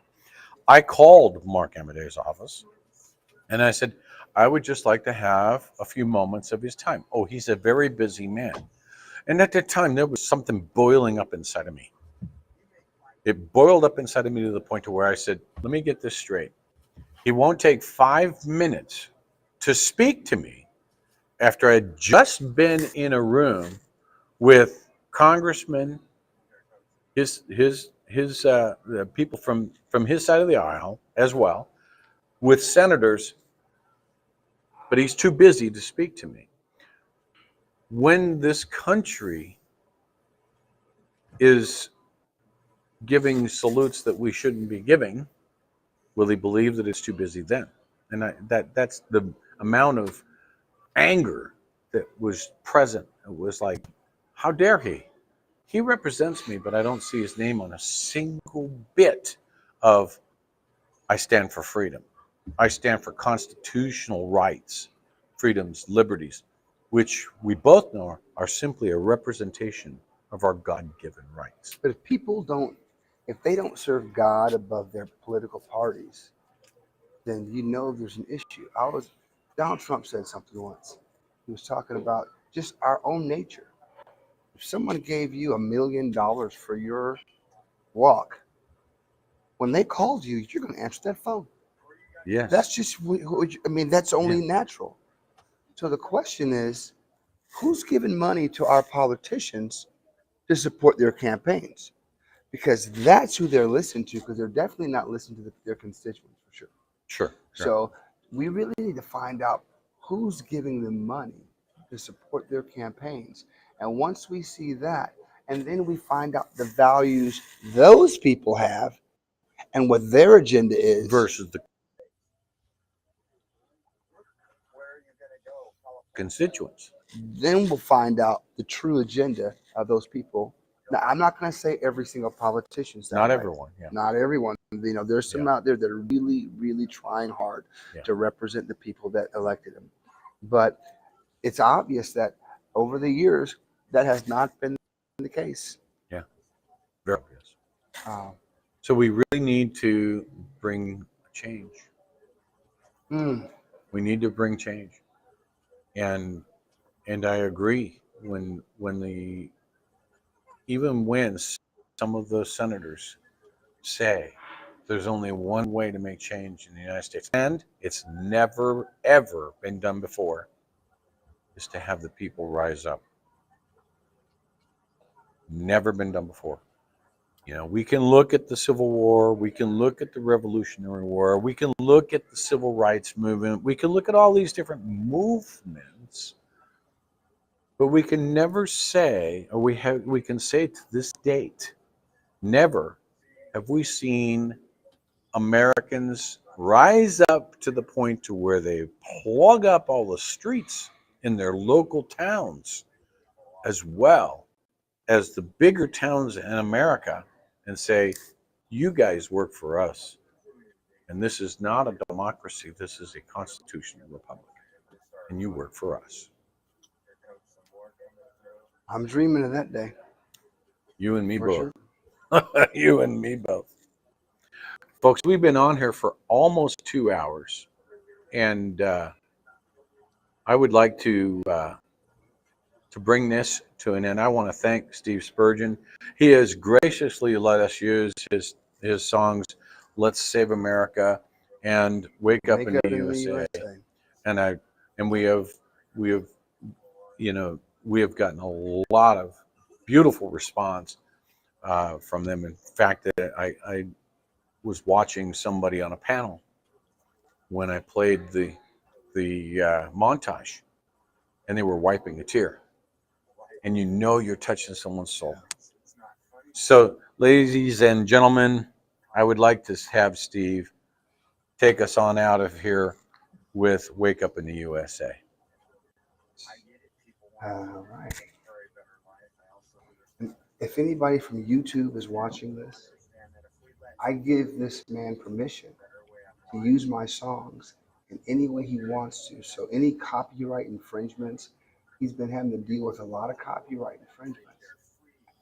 I called Mark Amadei's office and I said, I would just like to have a few moments of his time. Oh, he's a very busy man. And at that time, there was something boiling up inside of me. It boiled up inside of me to the point to where I said, let me get this straight. He won't take 5 minutes to speak to me after I'd just been in a room with congressmen, the people from his side of the aisle as well, with senators, but he's too busy to speak to me. When this country is giving salutes that we shouldn't be giving, will he believe that it's too busy then? And that's the amount of anger that was present. It was like, how dare he? He represents me, but I don't see his name on a single bit of, I stand for freedom. I stand for constitutional rights, freedoms, liberties, which we both know are simply a representation of our God-given rights. But if they don't serve God above their political parties, then you know there's an issue. Donald Trump said something once. He was talking about just our own nature. If someone gave you $1 million for your walk, when they called you, you're going to answer that phone. Yes. That's just, that's only natural. So the question is, who's giving money to our politicians to support their campaigns? Because that's who they're listening to, because they're definitely not listening to their constituents for sure. Sure. So we really need to find out who's giving them money to support their campaigns. And once we see that, and then we find out the values those people have and what their agenda is versus the constituents, then we'll find out the true agenda of those people. Now, I'm not going to say every single politician's that not way. everyone. Yeah. Not everyone. There's some out there that are really, really trying hard to represent the people that elected them. But it's obvious that over the years, that has not been the case. Yeah, very obvious. So we really need to bring change. We need to bring change, and I agree when some of those senators say there's only one way to make change in the United States, and it's never ever been done before, is to have the people rise up. Never been done before. You know, we can look at the Civil War, we can look at the Revolutionary War, we can look at the Civil Rights Movement, we can look at all these different movements, but we can never say, or we can say to this date, never have we seen Americans rise up to the point to where they plug up all the streets in their local towns, as well as the bigger towns in America, and say, you guys work for us. And this is not a democracy, this is a constitutional republic. And you work for us. I'm dreaming of that day. You and me For both. sure. You and me both. Folks, we've been on here for almost 2 hours. And I would like to bring this to an end. I want to thank Steve Spurgeon. He has graciously let us use his songs, Let's Save America and Wake Up in the USA. And we have gotten a lot of beautiful response from them. In fact, I was watching somebody on a panel when I played the montage, and they were wiping a tear. And you know you're touching someone's soul. So, ladies and gentlemen, I would like to have Steve take us on out of here with Wake Up in the USA. All right. If anybody from YouTube is watching this, I give this man permission to use my songs in any way he wants to. So any copyright infringements, he's been having to deal with a lot of copyright infringements.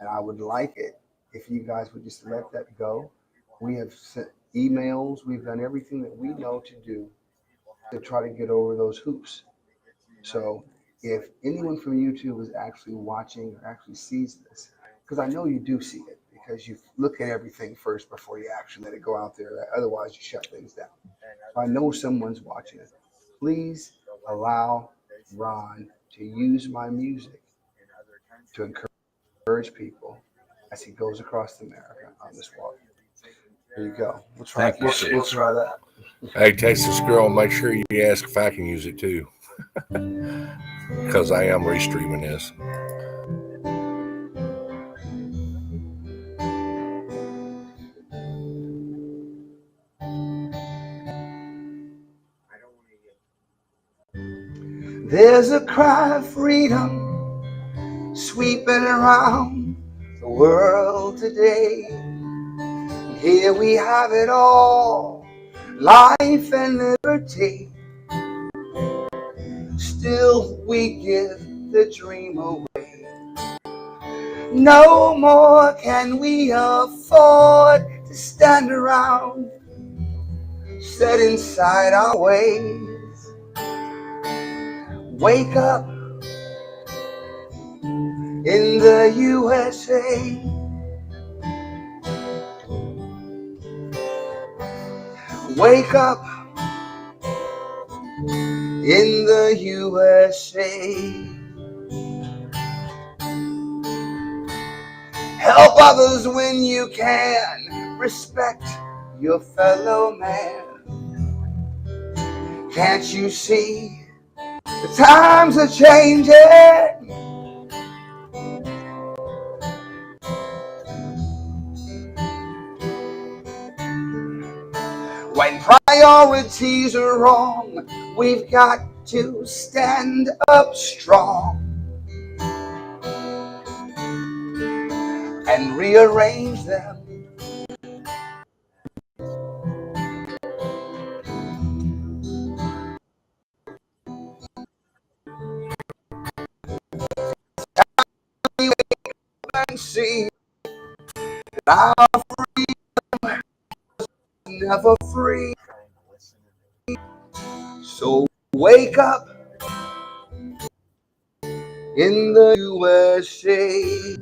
And I would like it if you guys would just let that go. We have sent emails. We've done everything that we know to do to try to get over those hoops. So if anyone from YouTube is actually watching or actually sees this, because I know you do see it, because you look at everything first before you actually let it go out there. Otherwise, you shut things down. So I know someone's watching it. Please allow Ron to use my music to encourage people as he goes across America on this walk. There you go. We'll try that. Hey, Texas Girl, make sure you ask if I can use it too. Because I am restreaming this. There's a cry of freedom sweeping around the world today. Here we have it all, life and liberty. Still we give the dream away. No more can we afford to stand around, set inside our ways. Wake up in the USA. Wake up in the USA. Help others when you can. Respect your fellow man. Can't you see the times are changing? When priorities are wrong, we've got to stand up strong and rearrange them. And see that our freedom is never free. So wake up in the USA.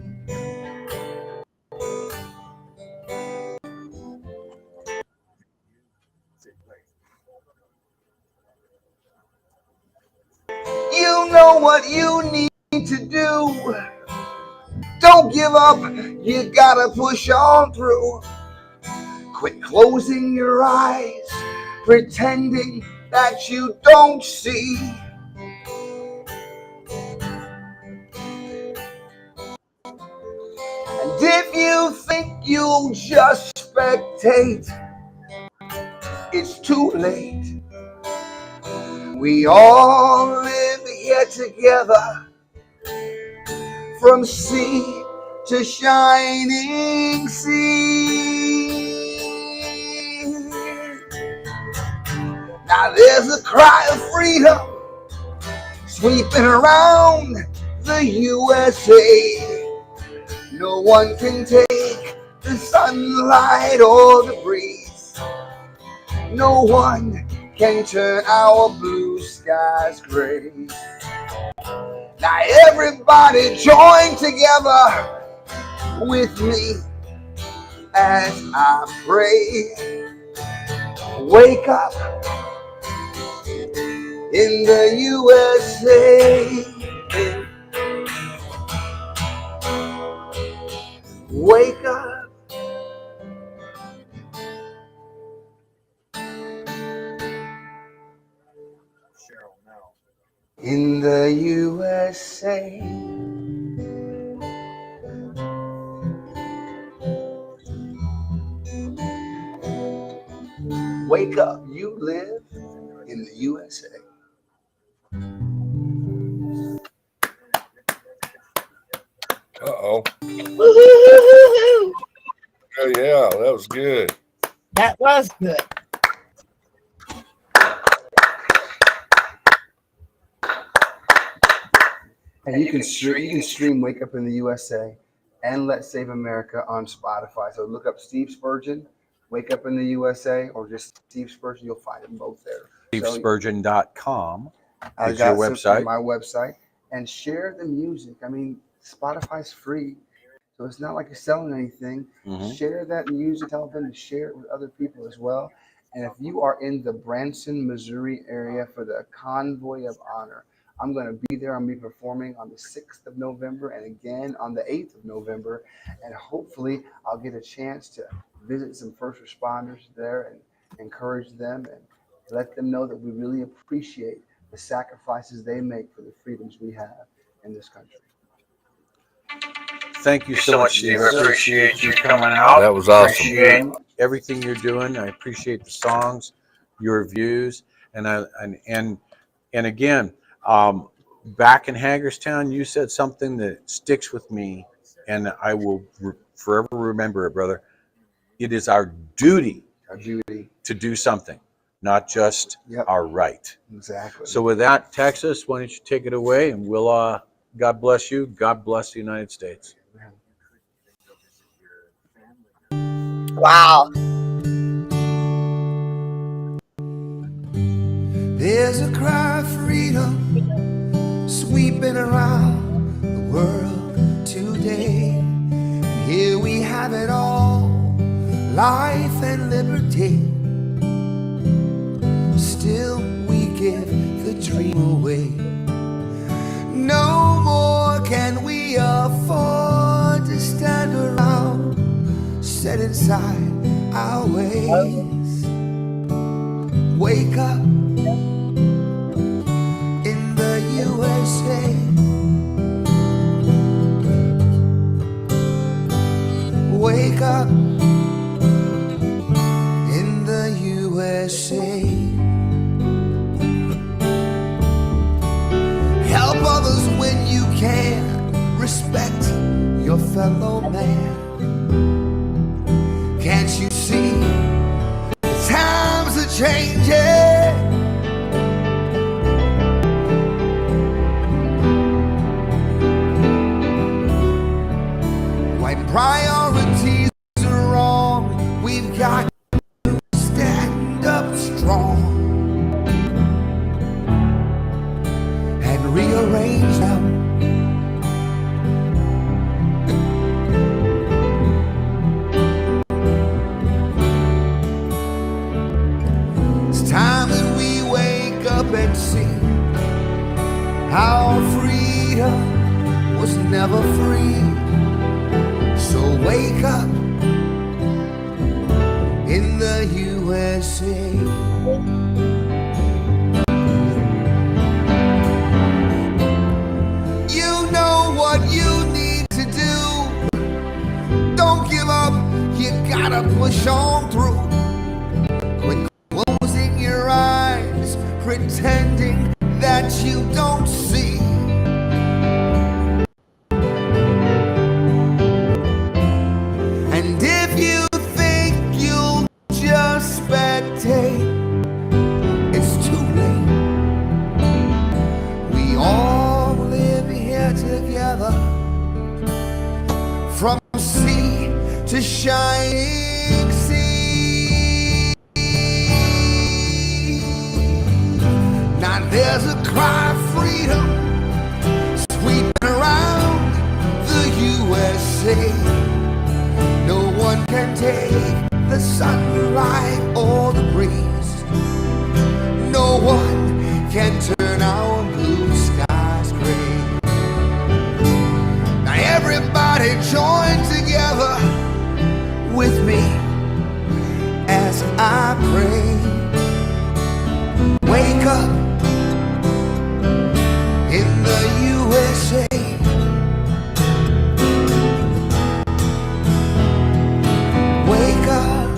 You know what you need to do. Don't give up, you gotta push on through. Quit closing your eyes, pretending that you don't see. And if you think you'll just spectate, it's too late. We all live here together, from sea to shining sea. Now there's a cry of freedom sweeping around the USA. No one can take the sunlight or the breeze. No one can turn our blue skies gray. Now everybody join together with me as I pray. Wake up in the USA. Wake up. In the USA. Wake up, you live in the USA. Uh-oh. Woo-hoo-hoo-hoo-hoo. Oh, yeah, that was good. That was good. And you can stream Wake Up in the USA and Let's Save America on Spotify. So look up Steve Spurgeon, Wake Up in the USA, or just Steve Spurgeon. You'll find them both there. SteveSpurgeon.com I is your got website. my website. And share the music. I mean, Spotify's free, so it's not like you're selling anything. Share that music. Tell them to share it with other people as well. And if you are in the Branson, Missouri area for the Convoy of Honor, I'm going to be there. I'm going to be performing on the 6th of November and again on the 8th of November. And hopefully I'll get a chance to visit some first responders there and encourage them and let them know that we really appreciate the sacrifices they make for the freedoms we have in this country. Thank you so much, Steve. I appreciate you coming out. That was awesome. Appreciate everything you're doing. I appreciate the songs, your views, and again, back in Hagerstown, you said something that sticks with me, and I will forever remember it, brother. It is our duty to do something, not just our right. Exactly. So with that, Texas, why don't you take it away, and we'll God bless you. God bless the United States. Wow. There's a cry of freedom sweeping around the world today. Here we have it all, life and liberty. Still we give the dream away. No more can we afford to stand around, set inside our ways. Wake up in the USA. Wake up in the USA. Help others when you can. Respect your fellow man. Can't you see the times are changing? When priorities are wrong, we've got to stand up strong and rearrange them. It's time that we wake up and see our freedom was never free. So wake up in the USA. You know what you need to do. Don't give up, you gotta push on through. Quit closing your eyes, pretending that you don't see. And if you think you'll just spectate, it's too late. We all live here together, from sea to shining sea. Now there's a cry of freedom sweeping around the USA. No one can take the sunlight or the breeze. No one can turn our blue skies gray. Now everybody join together with me as I pray. Wake up in the USA. Wake up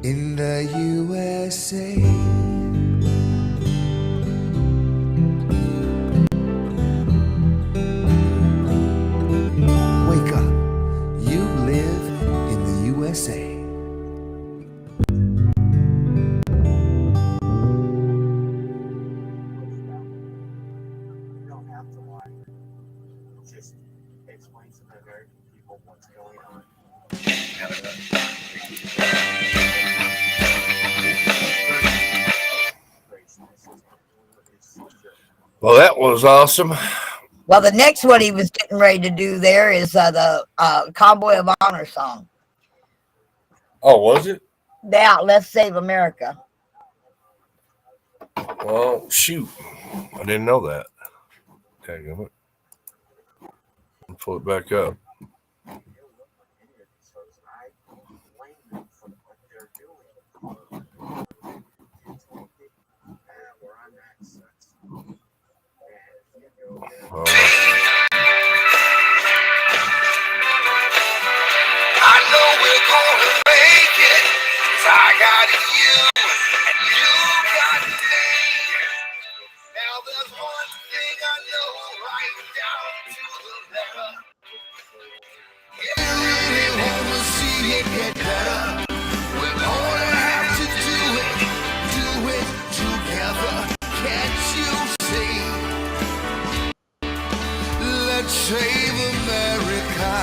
in the USA. Well, that was awesome. Well, the next one he was getting ready to do there is the Convoy of Honor song. Oh, was it? Yeah, Let's Save America. Well, shoot. I didn't know that. Okay, go ahead. Pull it back up. I know we're gonna make it, 'cause I got you, and you got me. Now there's one thing I know right down to the letter. If you really wanna see it get better, we're gonna have to do it together. Can't you see? Let's save America.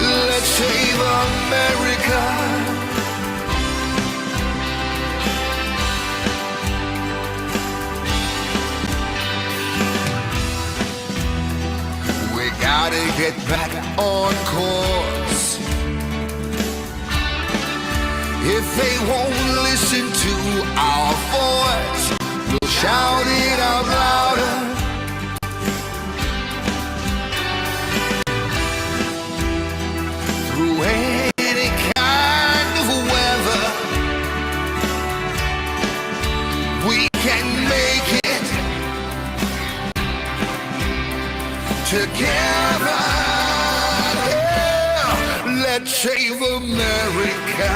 Let's save America. We gotta get back on course. If they won't listen to our voice, we'll shout it out louder. Through any kind of weather, we can make it together. Yeah. Let's save America.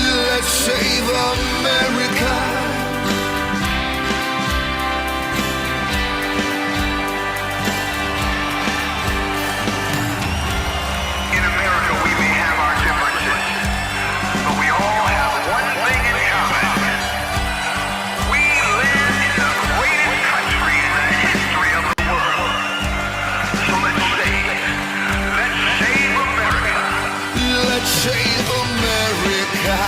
Let's save America. In America, we may have our differences, but we all have one thing in common. We live in the greatest country in the history of the world. So let's save America. Let's save America.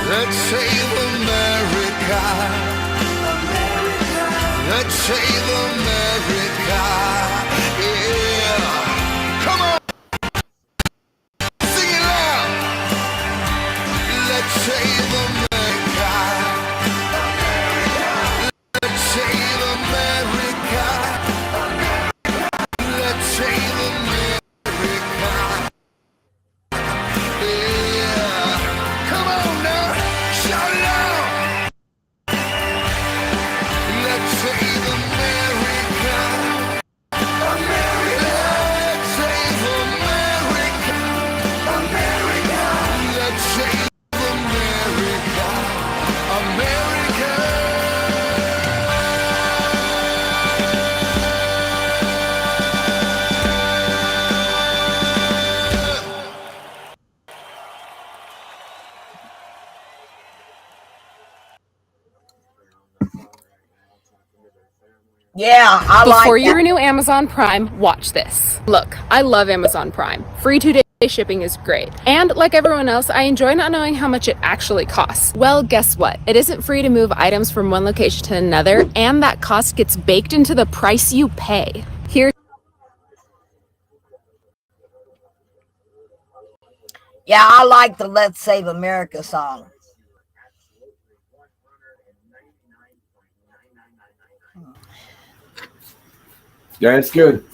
Let's save America. Let's save America. Yeah. Come on. Sing it loud. Let's save America. Let's save America. Let's save America. Yeah. Come on now. Shout it out. Let's save America. Let's save America. Let's save America. America. Yeah, I like Before you that. renew Amazon Prime, watch this. Look, I love Amazon Prime. Free 2-day shipping is great. And like everyone else, I enjoy not knowing how much it actually costs. Well, guess what? It isn't free to move items from one location to another, and that cost gets baked into the price you pay. Yeah, I like the Let's Save America song. Yeah, it's good.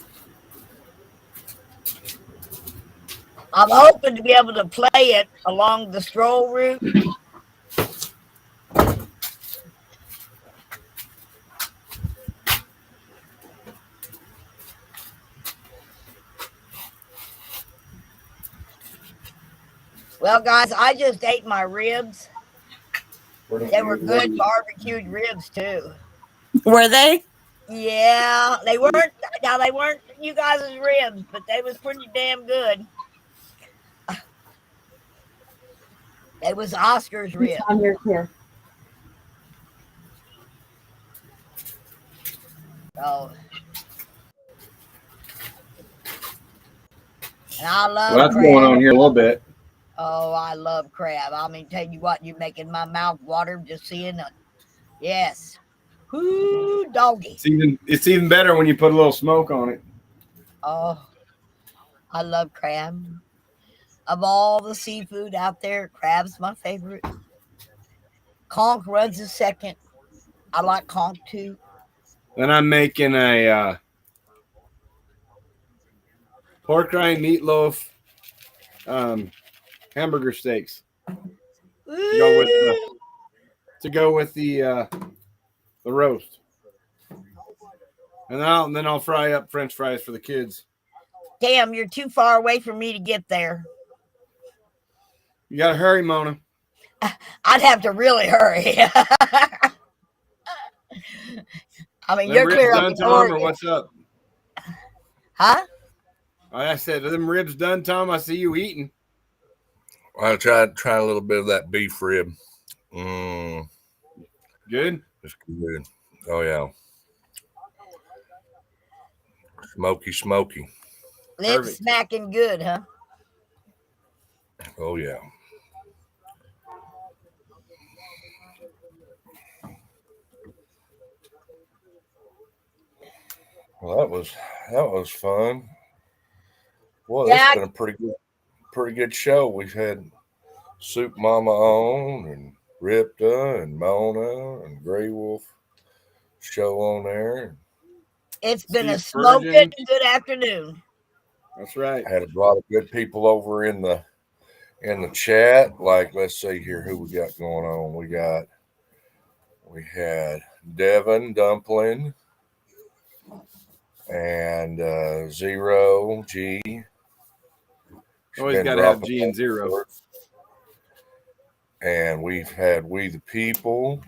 I'm hoping to be able to play it along the stroll route. Well, guys, I just ate my ribs. They were good barbecued ribs too. Were they? Yeah, they weren't. Now they weren't you guys' ribs, but they was pretty damn good. It was Oscar's ribs. On your here. Oh. And I love Well, that's crab. going on here a little bit. Oh, I love crab. I mean, tell you what, you're making my mouth water just seeing it. Yes. Whoo, doggy. It's even better when you put a little smoke on it. Oh, I love crab. Of all the seafood out there, crab's my favorite. Conch runs a second. I like conch too. Then I'm making a pork rind meatloaf, hamburger steaks to go with the roast, and then I'll fry up French fries for the kids. Damn, you're too far away for me to get there. You gotta hurry, Mona. I'd have to really hurry. I mean, you're clear up done, in Tom, Oregon. or what's up? Huh? I said, are them ribs done, Tom? I see you eating. I tried a little bit of that beef rib. Good? It's good. Oh, yeah. Smoky. Lips smacking good, huh? Oh, yeah. Well, that was fun. Well, Yeah. it's been a pretty good show. We've had Soup Mama on and Ripta and Mona and Grey Wolf show on there. It's been a Steve smoking Spurgeon. good afternoon. That's right. Had a lot of good people over in the chat. Like, let's see here who we got going on. We had Devin Dumpling and Zero G. Always got to have G and Zero. And we've had We the People.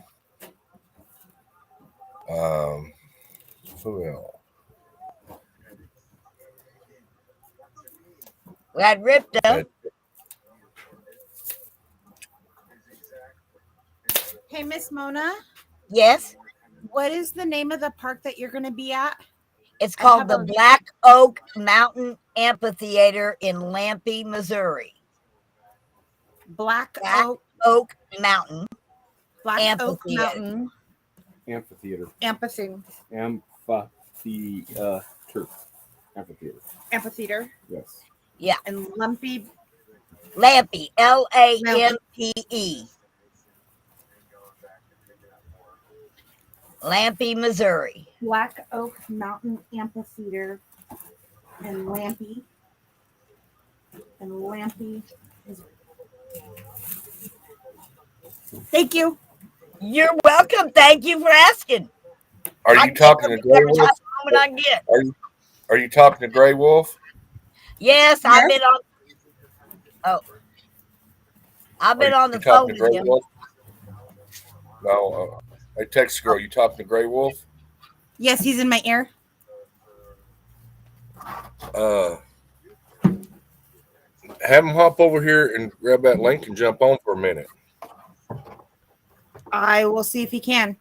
Who else? We had Ripta. Hey, Miss Mona. Yes. What is the name of the park that you're going to be at? It's called the Black Oak Mountain Amphitheater in Lampe, Missouri. Black Oak Mountain. Black Oak Mountain Amphitheater. Amphitheater. Amphitheater. Yes. Yeah. And Lampe. Lampe. Lampe. Lampe, Missouri. Black Oak Mountain Amphitheater in Lampe. And Lampe, Missouri. Thank you. You're welcome. Thank you for asking. Are you talking to Grey Wolf? Are you talking to Grey Wolf? Yes, I've been on. Oh, I've been on the phone with him. No, I text girl. You talking to Grey Wolf? Yes, he's in my ear. Have him hop over here and grab that link and jump on for a minute. I will see if he can.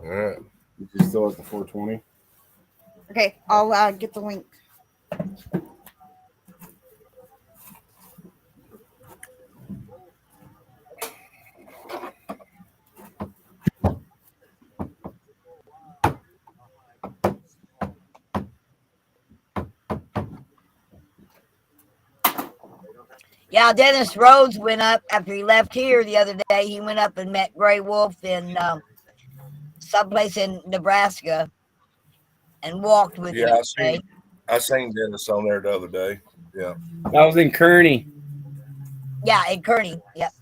All right. You just still at the 420? Okay, I'll get the link. Yeah, Dennis Rhodes went up after he left here the other day. He went up and met Grey Wolf in someplace in Nebraska and walked with him. I seen Dennis on there the other day. Yeah. That was in Kearney. Yeah, in Kearney. Yep.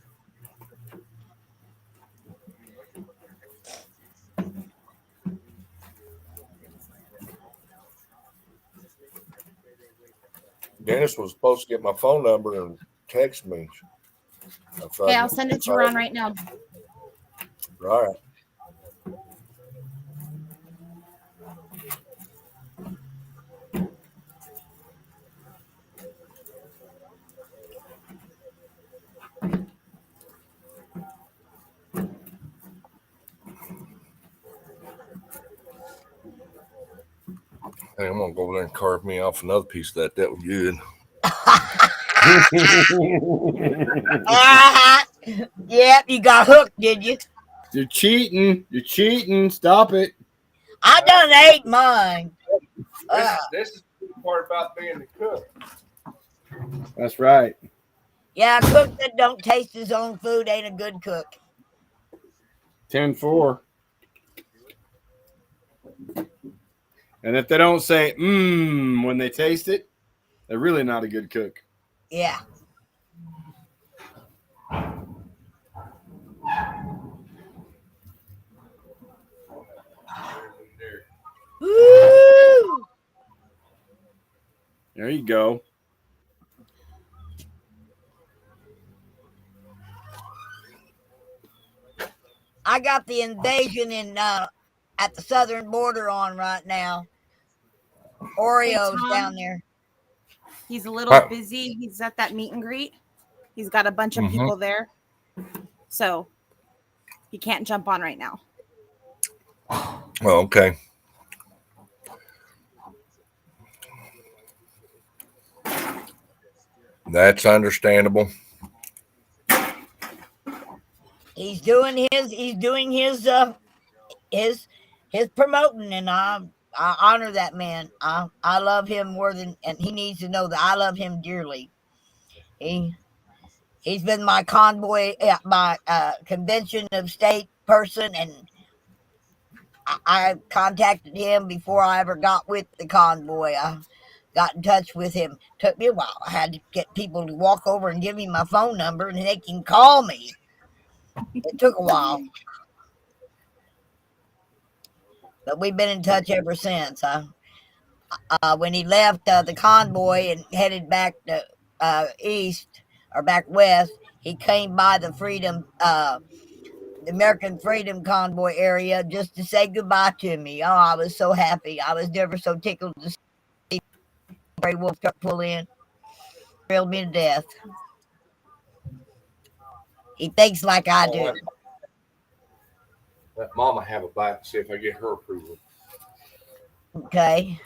Dennis was supposed to get my phone number and text me. Okay, I'll send it to Ron right now. All right. Hey, I'm gonna go over there and carve me off another piece of that. That was good. Yep, you got hooked, did you? You're cheating. You're cheating. Stop it. I done ate mine. This is the part about being the cook. That's right. Yeah, a cook that don't taste his own food ain't a good cook. 10-4. And if they don't say when they taste it, they're really not a good cook. Yeah. Woo! There you go. I got the invasion in at the southern border on right now. Oreos Tom, down there. He's a little busy. He's at that meet and greet. He's got a bunch of people there. So he can't jump on right now. Oh, okay. That's understandable. He's doing his promoting, and I honor that man. I love him more than, and he needs to know that I love him dearly. He's been my convoy, my convention of state person, and I contacted him before I ever got with the convoy. I got in touch with him. Took me a while. I had to get people to walk over and give me my phone number, and they can call me. It took a while. But we've been in touch ever since. When he left the convoy and headed back to east or back west, he came by the the American Freedom Convoy area just to say goodbye to me. Oh, I was so happy. I was never so tickled to see Gray Wolf truck pull in. Thrilled me to death. He thinks like I do. Let Mama have a bite and see if I get her approval. Okay.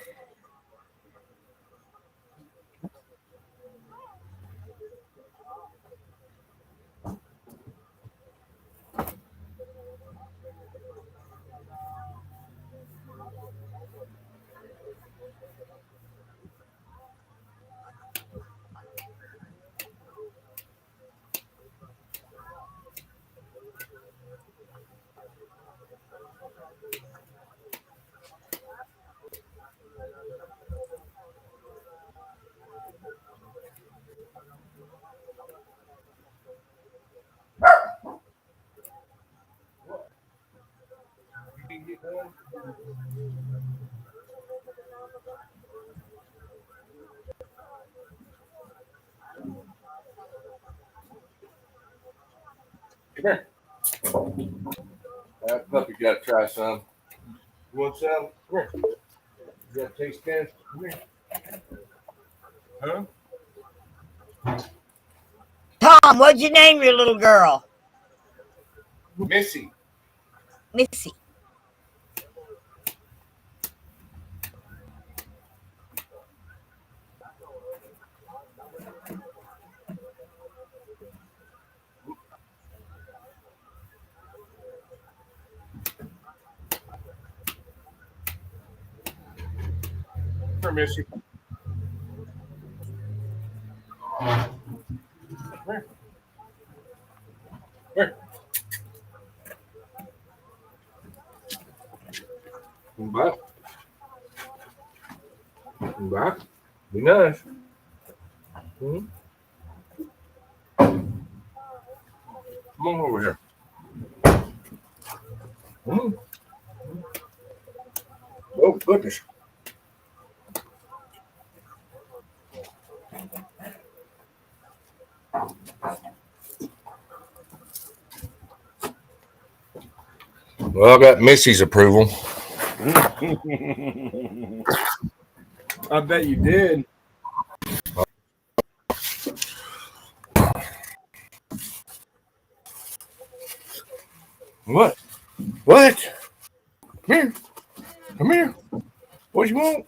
Come here. That puppy got to try some. You want some? Come here. You got to taste this? Come here. Huh? Tom, what'd you name your little girl? Missy. Missy. Come here, Missy. Come here. Come here. Come back. Come back. Be nice. Mm-hmm. Come on over here. Mm-hmm. Oh, goodness. Well, I got Missy's approval. I bet you did. What? What? Come here. Come here. What you want?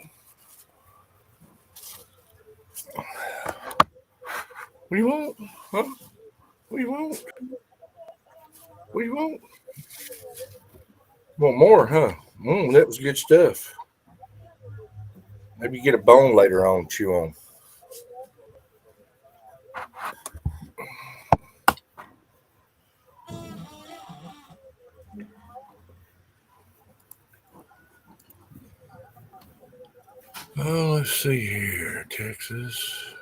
What do you want? Huh? What do you want? What do you want? Want more, huh? That was good stuff. Maybe get a bone later on to chew on. Oh, let's see here, Texas.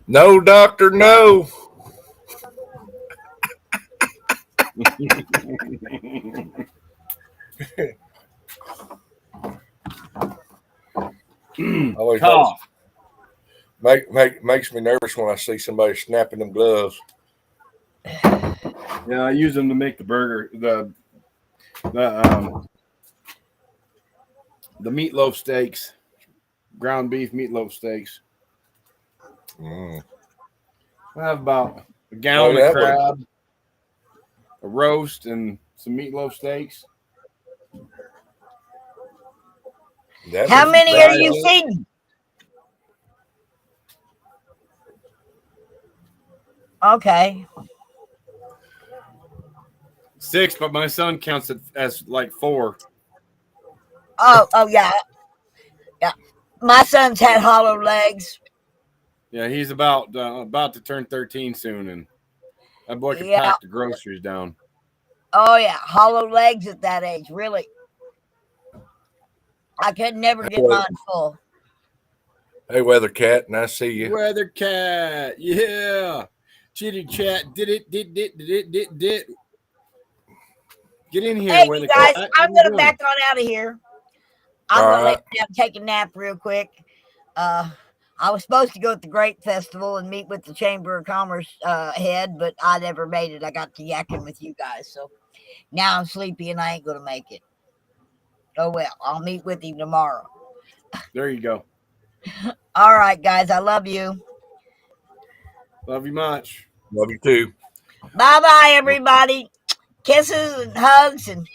No, doctor, no. Always makes me nervous when I see somebody snapping them gloves. Yeah, I use them to make the burger, the meatloaf steaks, ground beef meatloaf steaks. I have about a gallon of crab, a roast, and some meatloaf steaks. How many are you feeding? Okay. 6, but my son counts it as like 4. Oh yeah. Yeah. My son's had hollow legs. Yeah, he's about to turn 13 soon, and that boy can pack the groceries down. Oh yeah, hollow legs at that age, really. I could never get mine full. Hey, Weather Cat, nice to see you. Weather Cat, yeah. Chitty chat, did it. Get in here, Hey, Weather you guys, Cat. I'm gonna back on out of here. I'm gonna lay down, take a nap real quick. I was supposed to go to the Grape Festival and meet with the Chamber of Commerce head, but I never made it. I got to yakking with you guys, so now I'm sleepy and I ain't gonna make it. Oh well, I'll meet with him tomorrow. There you go. All right, guys, I love you. Love you much. Love you too. Bye-bye, everybody. Kisses and hugs, and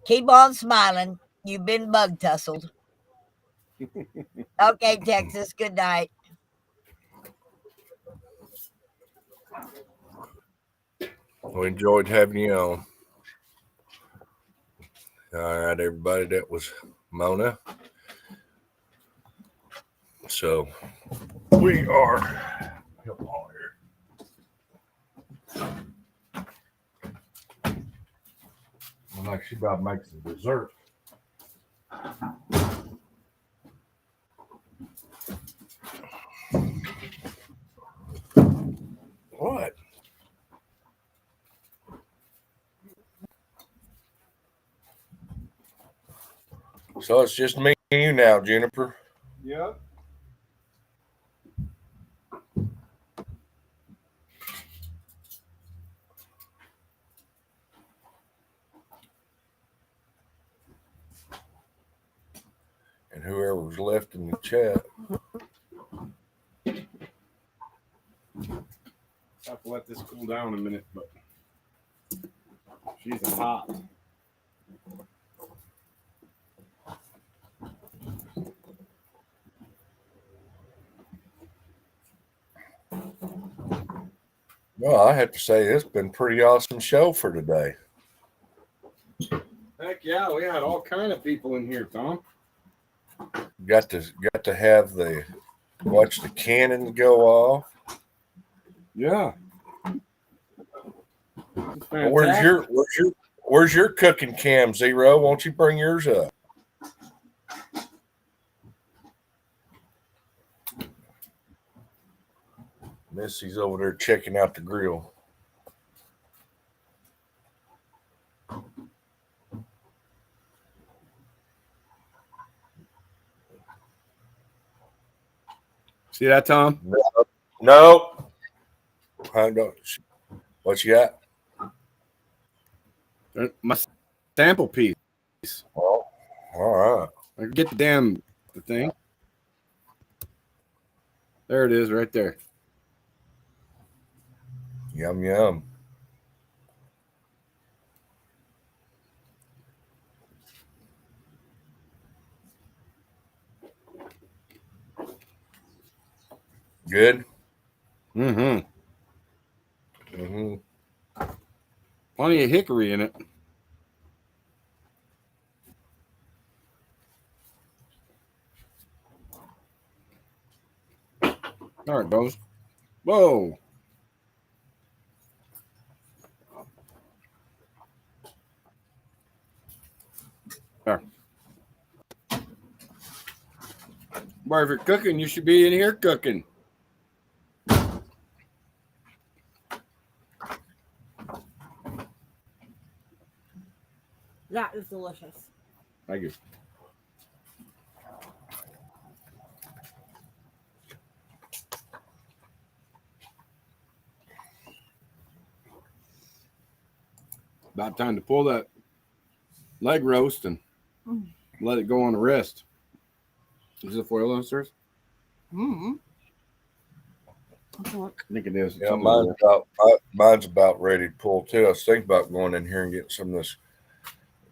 keep on smiling. You've been bug tussled. Okay, Texas, good night. We enjoyed having you on. All right, everybody, that was Mona. So we are like she about to make some dessert. What? So it's just me and you now, Jennifer. Yep. And whoever was left in the chat. I have to let this cool down a minute, but she's hot. Well, I have to say it's been a pretty awesome show for today. Heck yeah, we had all kind of people in here, Tom. Got to have watch the cannon go off. Yeah. Where's your cooking cam, Zero? Won't you bring yours up? Missy's over there checking out the grill. See that, Tom? No. I don't. What you got? My sample piece. Oh, all right. I get the thing. There it is, right there. Yum, yum. Good. Mm-hmm. Mm-hmm. Plenty of hickory in it. All right, Bose. Whoa. There. Well, if you're cooking, you should be in here cooking. That is delicious. Thank you. About time to pull that leg roast and let it go on the wrist. Is it foil downstairs? Mm-hmm. I think it is. Yeah, mine's about ready to pull too. I was thinking about going in here and getting some of this.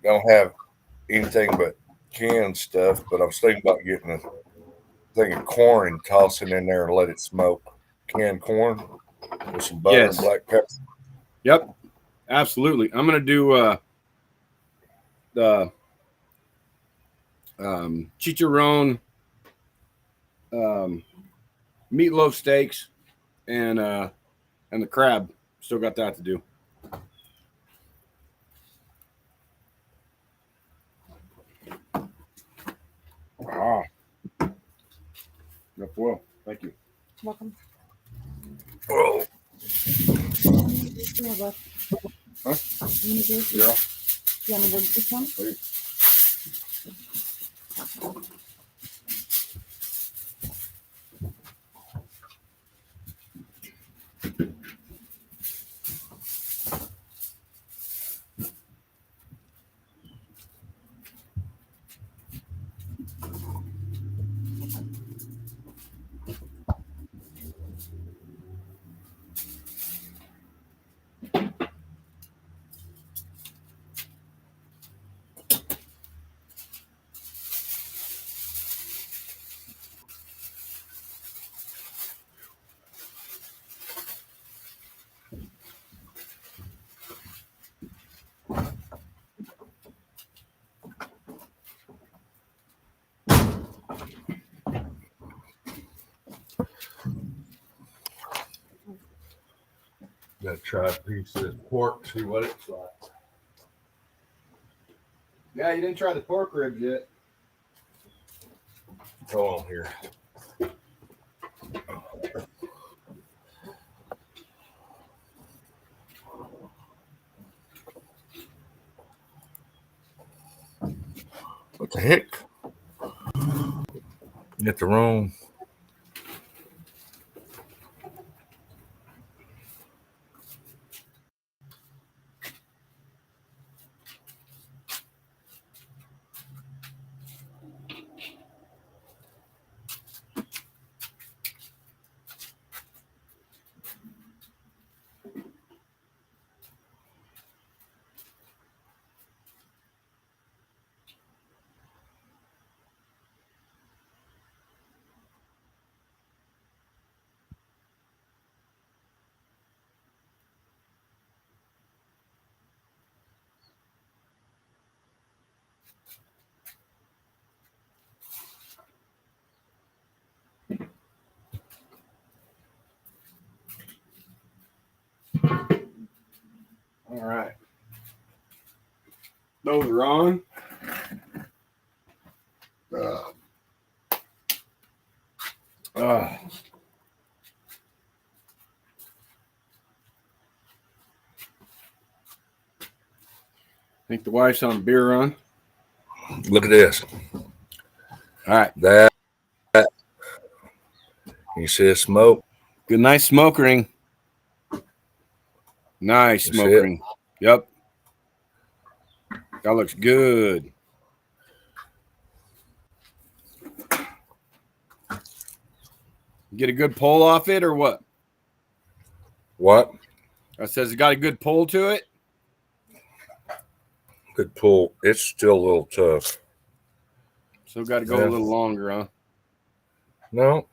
Don't have anything but canned stuff, but I was thinking about getting a thing of corn and tossing in there and let it smoke. Canned corn with some butter and black pepper. Yep, absolutely. I'm gonna do the chicharron meatloaf steaks and the crab. Still got that to do. Ah, no foil. Thank you. Welcome. Oh. Huh? Yeah. You want to go get this one? Please. Gotta try a piece of this pork, see what it's like. Yeah, you didn't try the pork ribs yet. Hold on here. What the heck? Get the wrong. All right. Those are on. I think the wife's on beer run. Look at this. All right. That you see it smoke? Good, nice smoke ring. Nice smoke ring. Yep. That looks good. Get a good pull off it or what? What? I says it got a good pull to it. Good pull. It's still a little tough. So got to go a little longer, huh? No.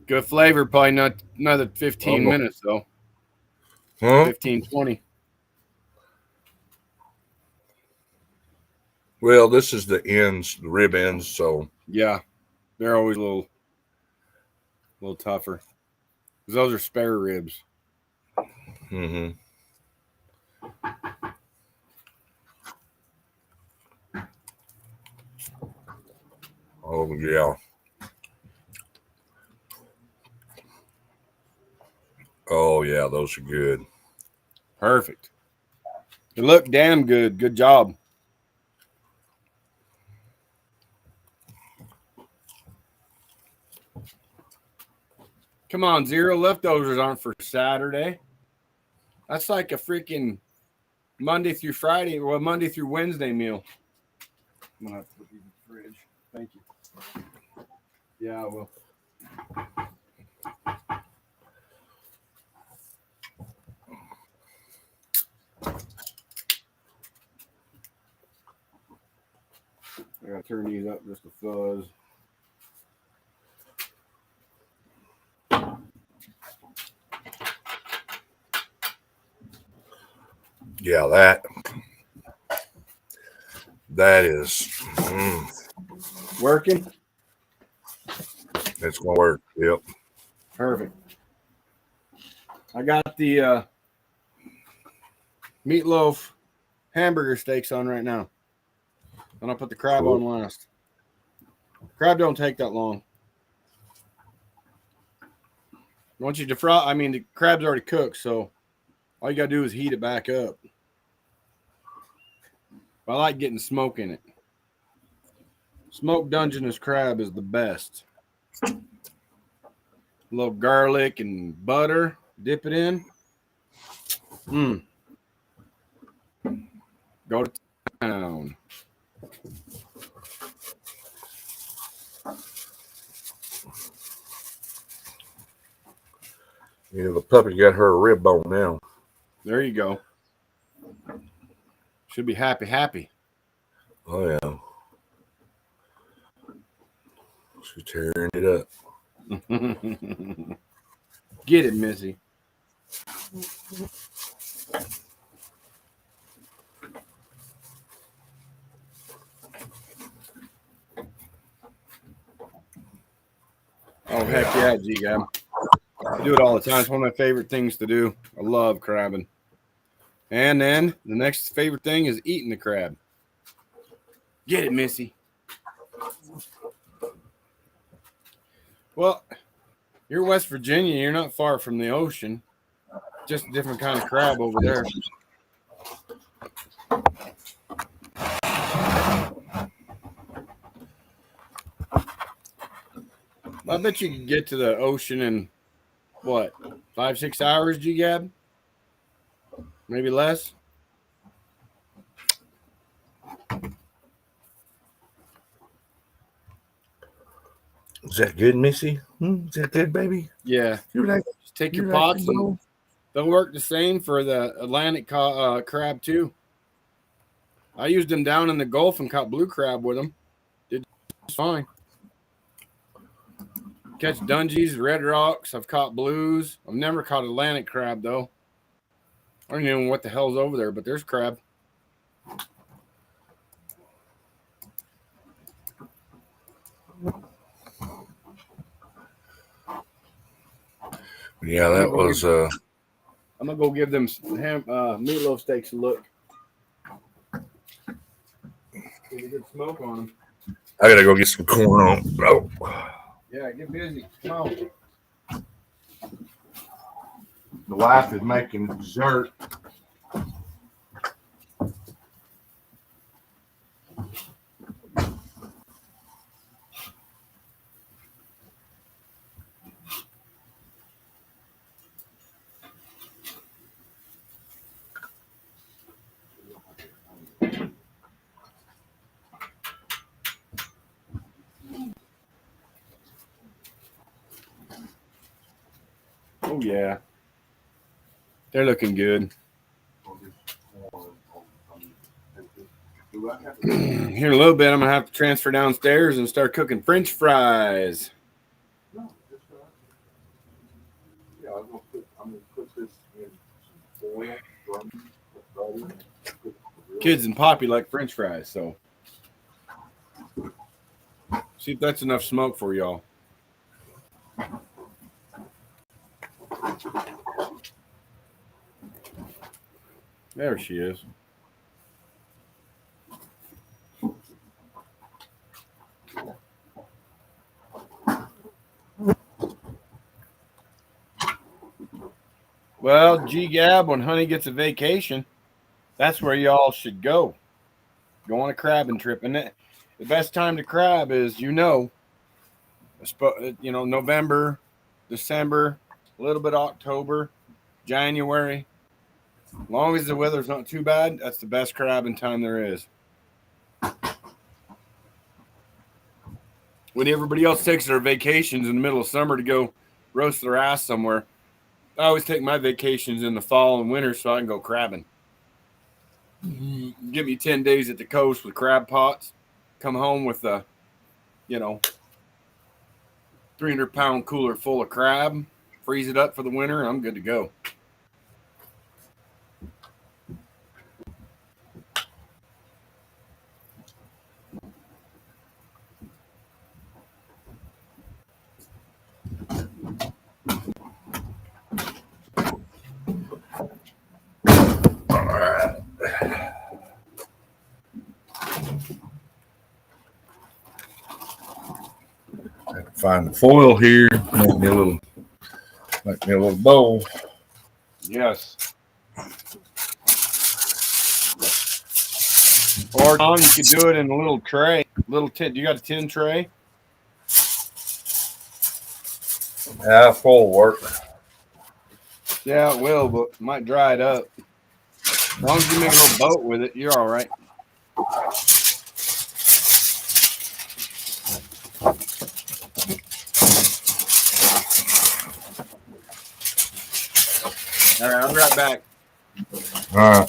Good flavor. Probably not another 15 minutes, though. Huh? 15, 20. Well, this is the ends, the rib ends, so. Yeah. They're always a little tougher. Because those are spare ribs. Mm-hmm. Oh, yeah. Oh, yeah, those are good. Perfect. They look damn good. Good job. Come on, zero leftovers aren't for Saturday. That's like a freaking Monday through Friday, or Monday through Wednesday meal. I'm gonna have to put these in the fridge. Thank you. Yeah, I will. I gotta turn these up just a fuzz. Yeah, that is working. It's gonna work. Yep. Perfect. I got the meatloaf hamburger steaks on right now. And I'll put the crab on last. Crab don't take that long. Once you defrost, I mean, the crab's already cooked, so all you got to do is heat it back up. I like getting smoke in it. Smoked Dungeness crab is the best. A little garlic and butter. Dip it in. Go to town. Yeah, the puppy got her a rib bone now. There you go. Should be happy. Oh, yeah. She's tearing it up. Get it, Missy. Oh, heck yeah, G-Gab. I do it all the time. It's one of my favorite things to do. I love crabbing. And then the next favorite thing is eating the crab. Get it, Missy. Well, you're West Virginia. You're not far from the ocean. Just a different kind of crab over there. I bet you could get to the ocean in, what, 5-6 hours, G-Gab? Maybe less? Is that good, Missy? Is that good, baby? Yeah. Just take your pots and they'll work the same for the Atlantic crab, too. I used them down in the Gulf and caught blue crab with them. Did just fine. Catch dungies, red rocks. I've caught blues. I've never caught Atlantic crab, though. I don't even know what the hell's over there, but there's crab. Yeah, that was. I'm gonna go give them meatloaf steaks a look. Get a good smoke on them. I gotta go get some corn on. Oh. Yeah, get busy. Come on. The wife is making dessert. Oh yeah, they're looking good. Here in a little bit, I'm gonna have to transfer downstairs and start cooking French fries. Yeah, I'm gonna put this in foil, butter. Kids and Poppy like French fries, so see if that's enough smoke for y'all. There she is. Well, G-Gab, when Honey gets a vacation, that's where y'all should go. Go on a crabbing trip. And the best time to crab is, November, December, a little bit October, January. As long as the weather's not too bad, that's the best crabbing time there is. When everybody else takes their vacations in the middle of summer to go roast their ass somewhere, I always take my vacations in the fall and winter so I can go crabbing. Give me 10 days at the coast with crab pots. Come home with a, 300-pound cooler full of crab. Freeze it up for the winter, and I'm good to go. Find the foil here. Make me a little bowl. Yes. Or Tom, you could do it in a little tray. Little tin. You got a tin tray? Yeah, full work. Yeah, it will, but it might dry it up. As long as you make a little boat with it, you're all right. All right, I'll be right back. All right.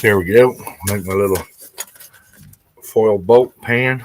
There we go. Make my little foil boat pan.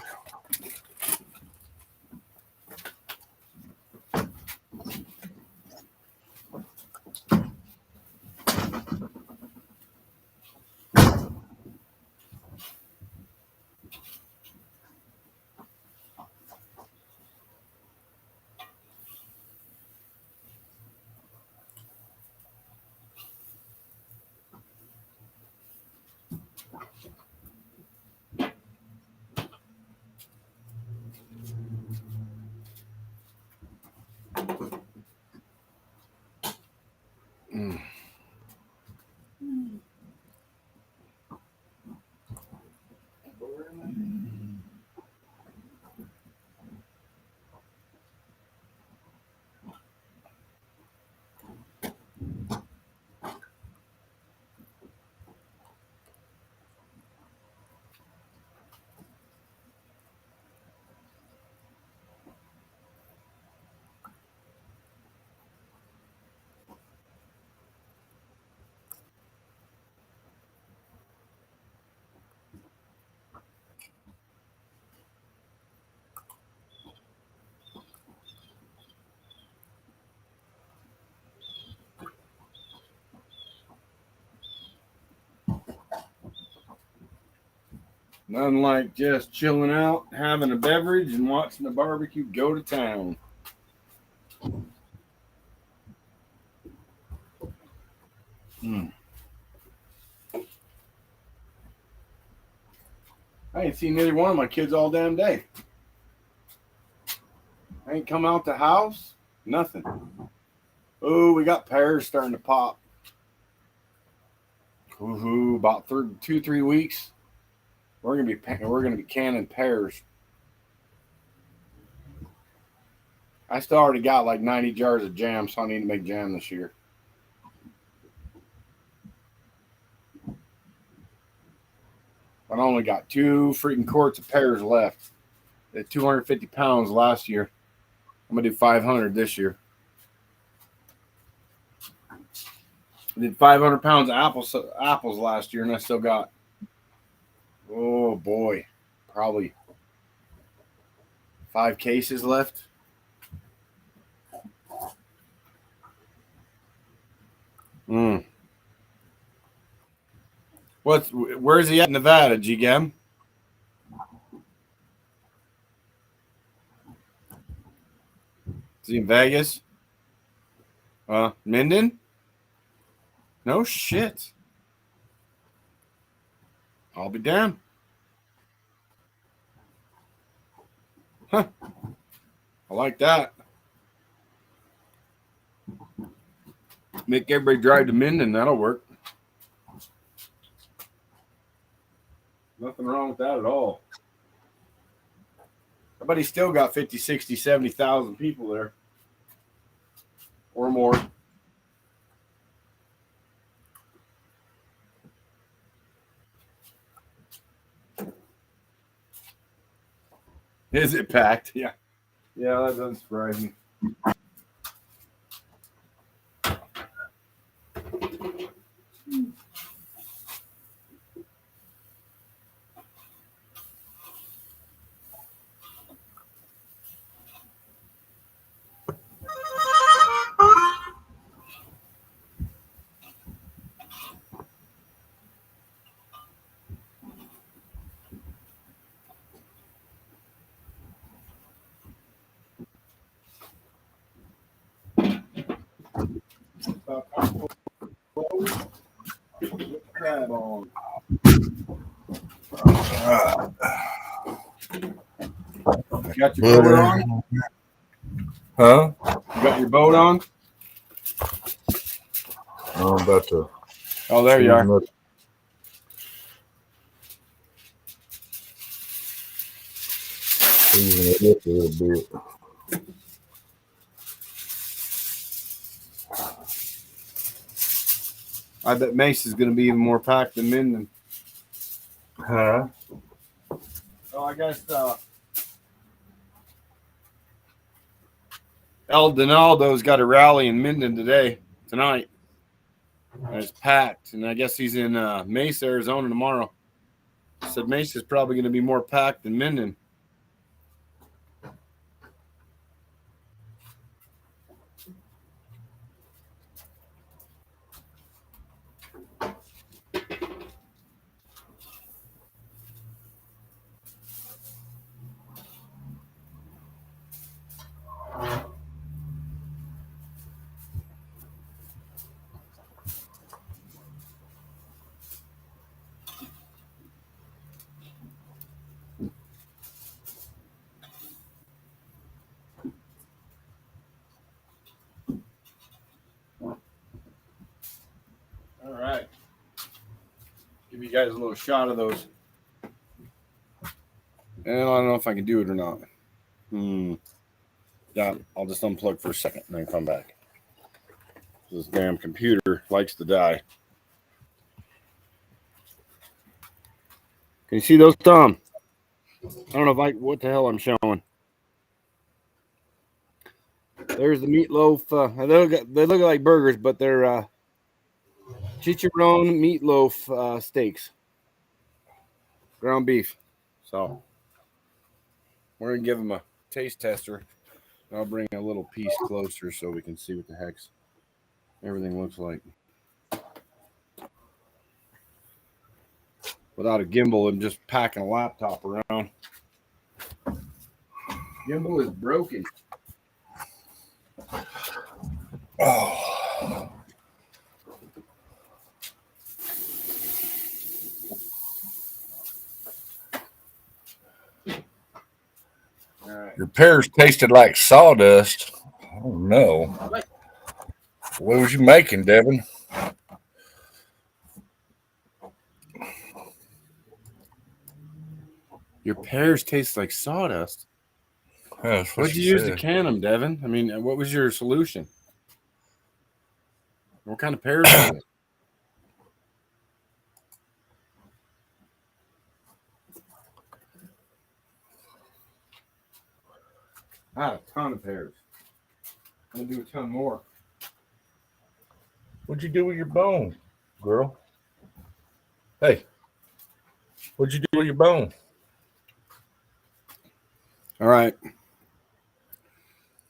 Nothing like just chilling out, having a beverage, and watching the barbecue go to town. I ain't seen neither one of my kids all damn day. I ain't come out the house. Nothing. Oh, we got pears starting to pop. Woohoo! About 2-3 weeks, we're gonna be canning pears. I still already got like 90 jars of jam, so I need to make jam this year. I only got 2 freaking quarts of pears left. At 250 pounds last year. I'm gonna do 500 this year. I did 500 pounds of apples last year, and I still got, oh boy, probably 5 cases left. Where's he at in Nevada, G-Gam? Is he in Vegas? Minden? No shit. I'll be damned. Huh. I like that. Make everybody drive to Minden. That'll work. Nothing wrong with that at all. But he still got 50, 60, 70,000 people there. Or more. Is it packed? Yeah. Yeah, that doesn't surprise me. Got your boat on? Huh? You got your boat on? I'm about to. Oh, there you are. Even it up a little bit. I bet Mesa's going to be even more packed than Minden. Huh? Oh, I guess El Donaldo's got a rally in Minden tonight. And it's packed. And I guess he's in Mesa, Arizona tomorrow. Said Mesa's probably going to be more packed than Minden. All right. Give you guys a little shot of those. And I don't know if I can do it or not. Yeah, I'll just unplug for a second and then come back. This damn computer likes to die. Can you see those, Tom? I don't know what the hell I'm showing. There's the meatloaf. They look like burgers, but they're chicharron meatloaf steaks. Ground beef. So we're going to give them a taste tester. I'll bring a little piece closer so we can see what the heck's everything looks like. without a gimbal and just packing a laptop around. Gimbal is broken. Oh. Your pears tasted like sawdust. I don't know. What was you making, Devin? Your pears taste like sawdust. Yeah, What'd you use to can them, Devin? I mean, what was your solution? What kind of pears were they? I had a ton of pears. I'm gonna do a ton more. What'd you do with your bone, girl? Hey, what'd you do with your bone? All right.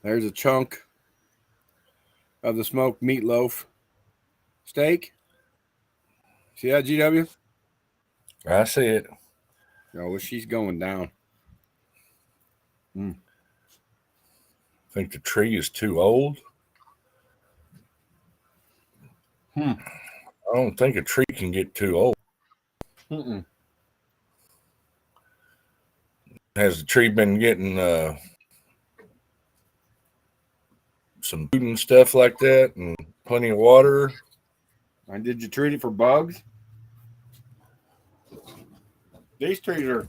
There's a chunk of the smoked meatloaf steak. See that, GW? I see it. Oh, well, she's going down. I think the tree is too old. I don't think a tree can get too old. Has the tree been getting some food and stuff like that and plenty of water? And did you treat it for bugs? These trees are,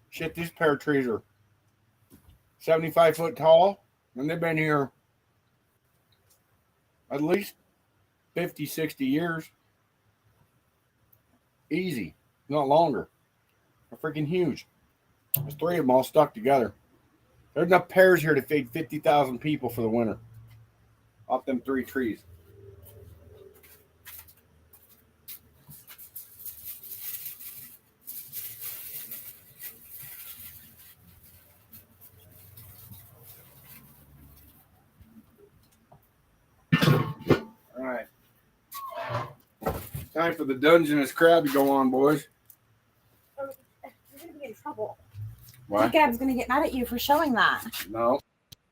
shit, these pear trees are 75 foot tall, and they've been here at least 50, 60 years. Easy, not longer. They're freaking huge. There's 3 of them all stuck together. There's enough pears here to feed 50,000 people for the winter. Off them 3 trees. All right. Time for the Dungeness crab to go on, boys. You're gonna be in trouble. Why? Gab's gonna get mad at you for showing that. No.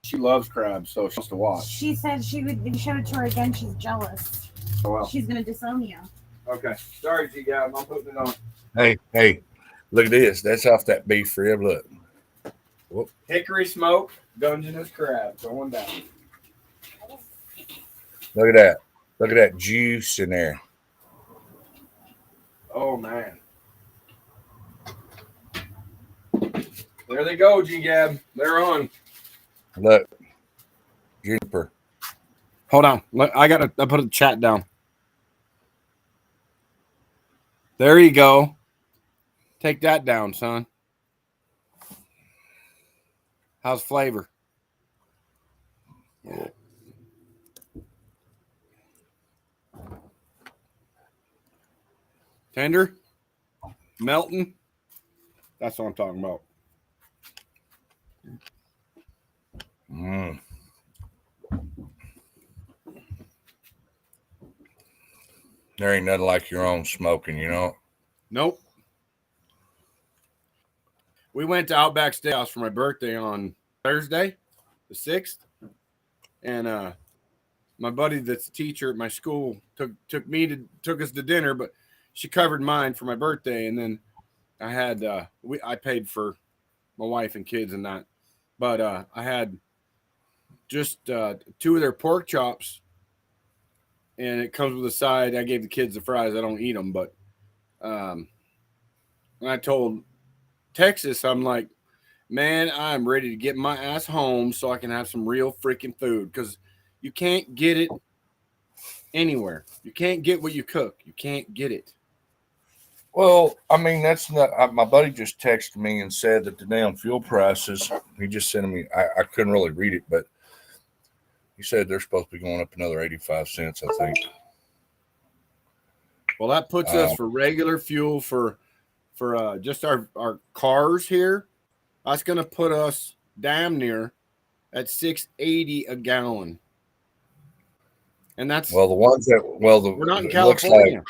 She loves crabs, so she wants to watch. She said she would. If you showed it to her again, she's jealous. Oh, well. She's gonna disown you. Okay. Sorry, G-Gab. I'm putting it on. Hey, look at this. That's off that beef rib. Look. Whoop. Hickory smoke, Dungeness crab going down. Look at that. Look at that juice in there. Oh, man. There they go, G-Gab. They're on. Look. Juniper. Hold on. I put the chat down. There you go. Take that down, son. How's flavor? Tender? Melting? That's what I'm talking about. There ain't nothing like your own smoking, you know? Nope. We went to Outback Steakhouse for my birthday on Thursday, the 6th. And my buddy that's a teacher at my school took us to dinner, but she covered mine for my birthday. And then I had I paid for my wife and kids and that. But I had just 2 of their pork chops, and it comes with a side. I gave the kids the fries. I don't eat them, but and I told Texas, I'm like, man, I'm ready to get my ass home so I can have some real freaking food, because you can't get it anywhere. You can't get what you cook. You can't get it. Well, I mean, that's not. My buddy just texted me and said that the damn fuel prices. He just sent me. I couldn't really read it, but he said they're supposed to be going up another 85 cents. I think. Well, that puts us for regular fuel for just our cars here. That's going to put us damn near at $6.80 a gallon. And that's the ones that we're not in California.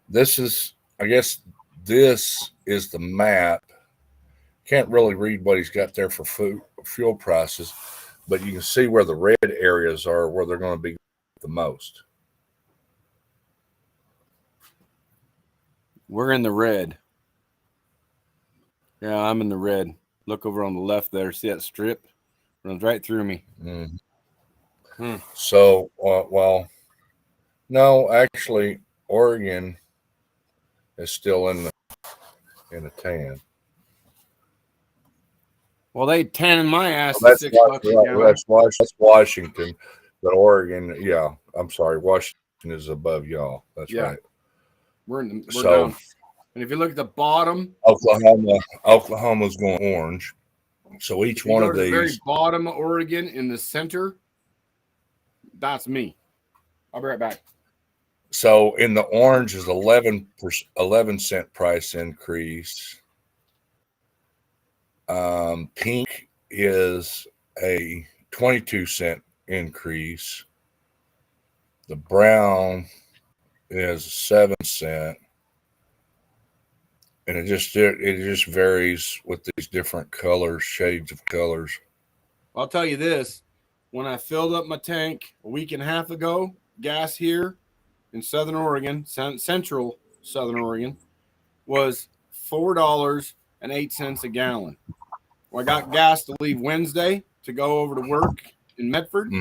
This is I guess this is the map. Can't really read what he's got there for fuel prices, but you can see where the red areas are, where they're going to be the most. We're in the red. Yeah, I'm in the red. Look over on the left there. See that strip? Runs right through me. So, well, no, actually, Oregon is still in the tan. Well, they tanning my ass Well, at $6 a gallon. that's Washington, but Oregon, yeah, I'm sorry, Washington is above y'all. That's right. We're down. And if you look at the bottom, Oklahoma's going orange. So each one of the these, very bottom of Oregon in the center, that's me. I'll be right back. So in the orange is 11 cent price increase. Pink is a 22 cent increase. The brown is 7 cent. And it just varies with these different colors, shades of colors. I'll tell you this. When I filled up my tank a week and a half ago, gas here in Southern Oregon, central Southern Oregon, was $4.08 a gallon. Well, I got gas to leave Wednesday to go over to work in Medford.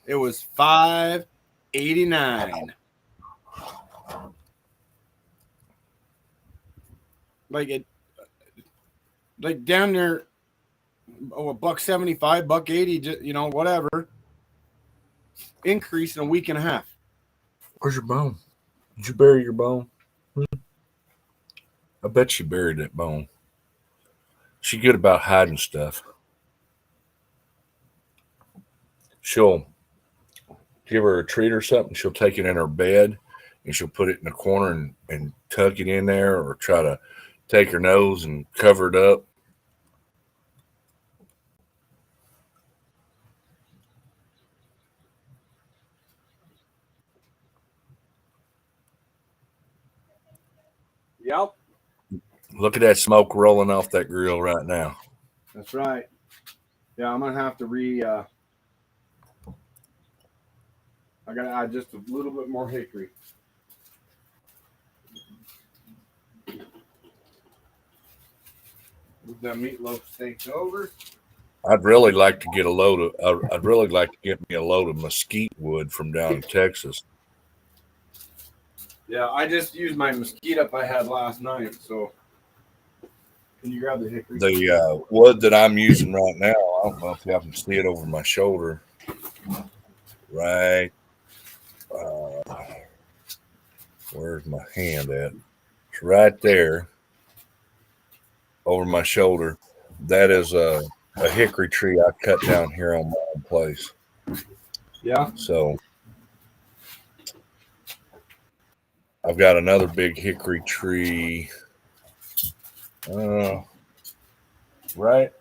It was $5.89. Like down there, $1.75, $1.80, whatever. Increase in a week and a half. Where's your bone? Did you bury your bone? I bet she buried that bone. She's good about hiding stuff. She'll give her a treat or something. She'll take it in her bed and she'll put it in the corner and tuck it in there, or try to take her nose and cover it up. Yep. Look at that smoke rolling off that grill right now. That's right. Yeah, I'm gonna have to I gotta add just a little bit more hickory. Move that meatloaf steak over. I'd really like to get I'd really like to get me a load of mesquite wood from down in Texas. Yeah, I just used my mesquite up I had last night, so can you grab the hickory? The wood that I'm using right now, I don't know if y'all can see it over my shoulder. Right. Where's my hand at? It's right there over my shoulder. That is a hickory tree I cut down here on my own place. Yeah. So I've got another big hickory tree. Right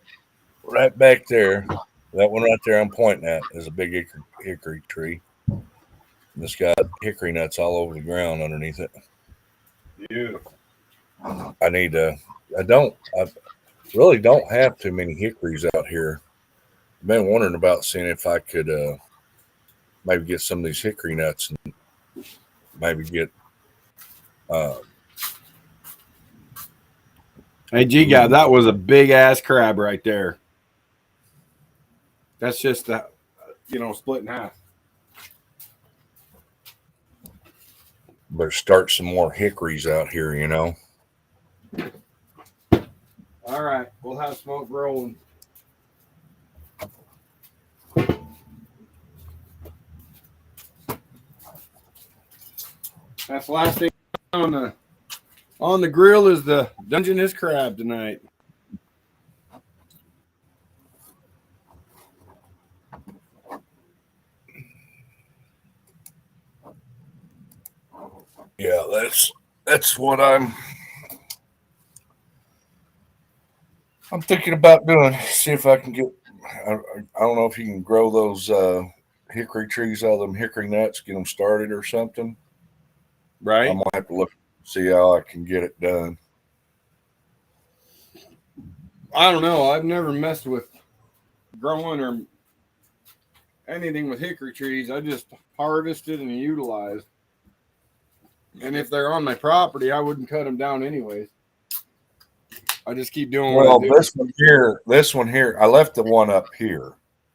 back there. That one right there I'm pointing at is a big hickory tree. And it's got hickory nuts all over the ground underneath it. Beautiful. I really don't have too many hickories out here. I've been wondering about seeing if I could maybe get some of these hickory nuts and maybe get Hey, G-Guy, that was a big ass crab right there. That's just split in half. Better start some more hickories out here, All right, we'll have smoke rolling. That's the last thing on the grill is the Dungeness crab tonight. Yeah, that's what I'm thinking about doing. See if I can get. I don't know if you can grow those hickory trees out of them hickory nuts, get them started or something. Right. I'm gonna have to look see how I can get it done. I don't know. I've never messed with growing or anything with hickory trees. I just harvested and utilized. And if they're on my property, I wouldn't cut them down anyways. I just keep doing what I do. This one here, I left the one up here.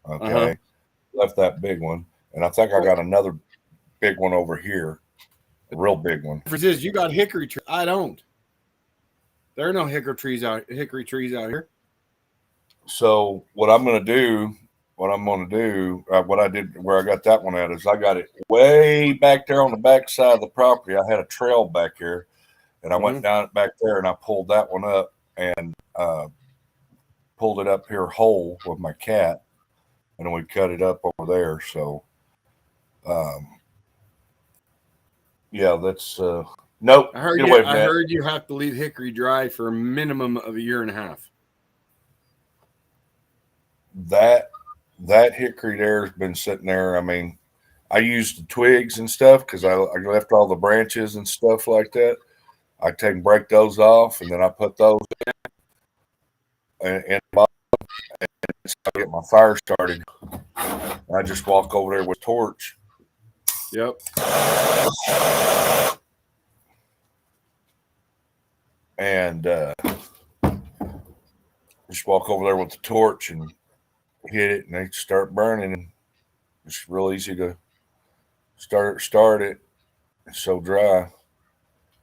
Okay. Left that big one. And I think I got another big one over here. A real big one. The difference is you got hickory trees. I don't. There are no hickory trees out here. So what I'm going to do, what I did where I got that one at is I got it way back there on the back side of the property. I had a trail back here, and I went down back there and I pulled that one up and pulled it up here whole with my cat, and then we cut it up over there. So, yeah, that's nope. I heard you have to leave hickory dry for a minimum of a year and a half. That hickory there has been sitting there. I mean, I used the twigs and stuff because I left all the branches and stuff like that. I take and break those off, and then I put those in and I get my fire started. I just walk over there with a torch. Yep. And just walk over there with the torch and hit it, and they start burning. And it's real easy to start it. It's so dry.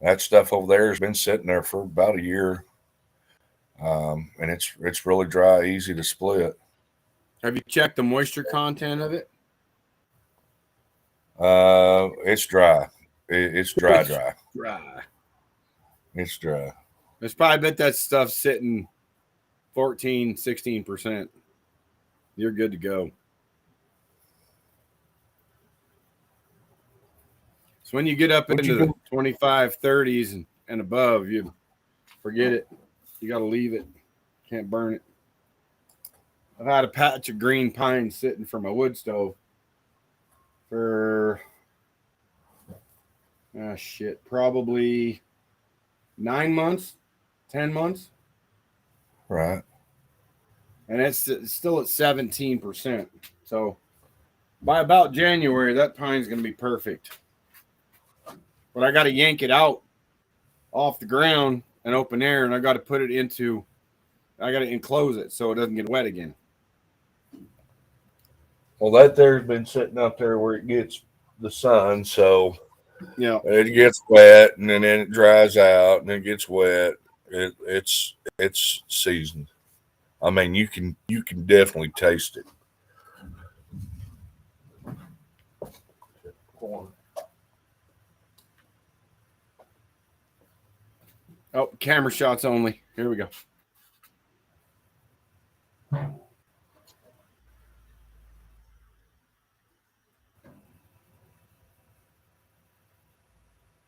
That stuff over there has been sitting there for about a year, and it's really dry, easy to split. Have you checked the moisture content of it? It's dry. It's dry. Dry. It's dry. There's probably bet that stuff's sitting 14, 16%. You're good to go. So when you get up into the 25, 30s and above, you forget it. You got to leave it. Can't burn it. I've had a patch of green pine sitting for my wood stove for, probably 9 months, 10 months. Right. And it's still at 17%. So by about January, that pine's going to be perfect. But I got to yank it out off the ground and open air, and I got to enclose it so it doesn't get wet again. Well, that there's been sitting up there where it gets the sun, so yeah, it gets wet, and then it dries out, and it gets wet. It's seasoned. I mean, you can definitely taste it. Oh, camera shots only. Here we go.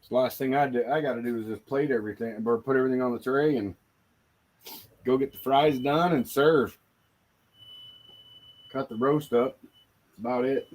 The last thing I got to do is just plate everything, or put everything on the tray and go get the fries done and serve. Cut the roast up. That's about it.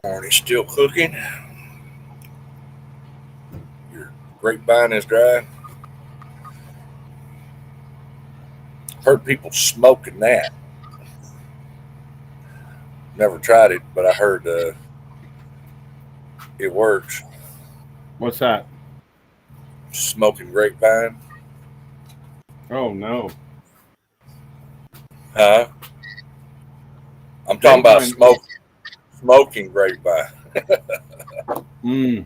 Corn is still cooking. Your grapevine is dry. Heard people smoking that. Never tried it, but I heard it works. What's that? Smoking grapevine. Oh no. Huh? I'm talking about smoking grapevine. Mm.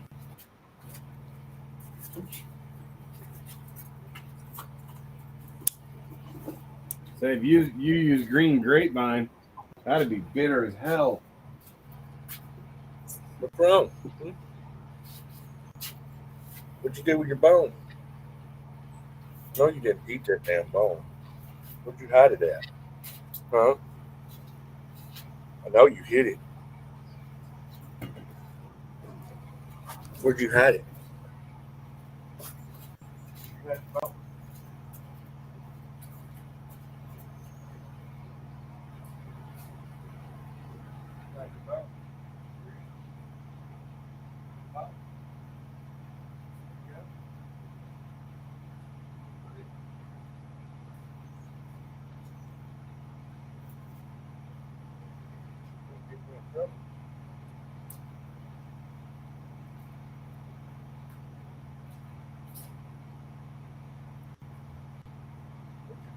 Say if you use green grapevine, that'd be bitter as hell. What's wrong? What'd you do with your bone? No, you didn't eat that damn bone. Where'd you hide it at? Huh? I know you hid it. Where'd you hide it?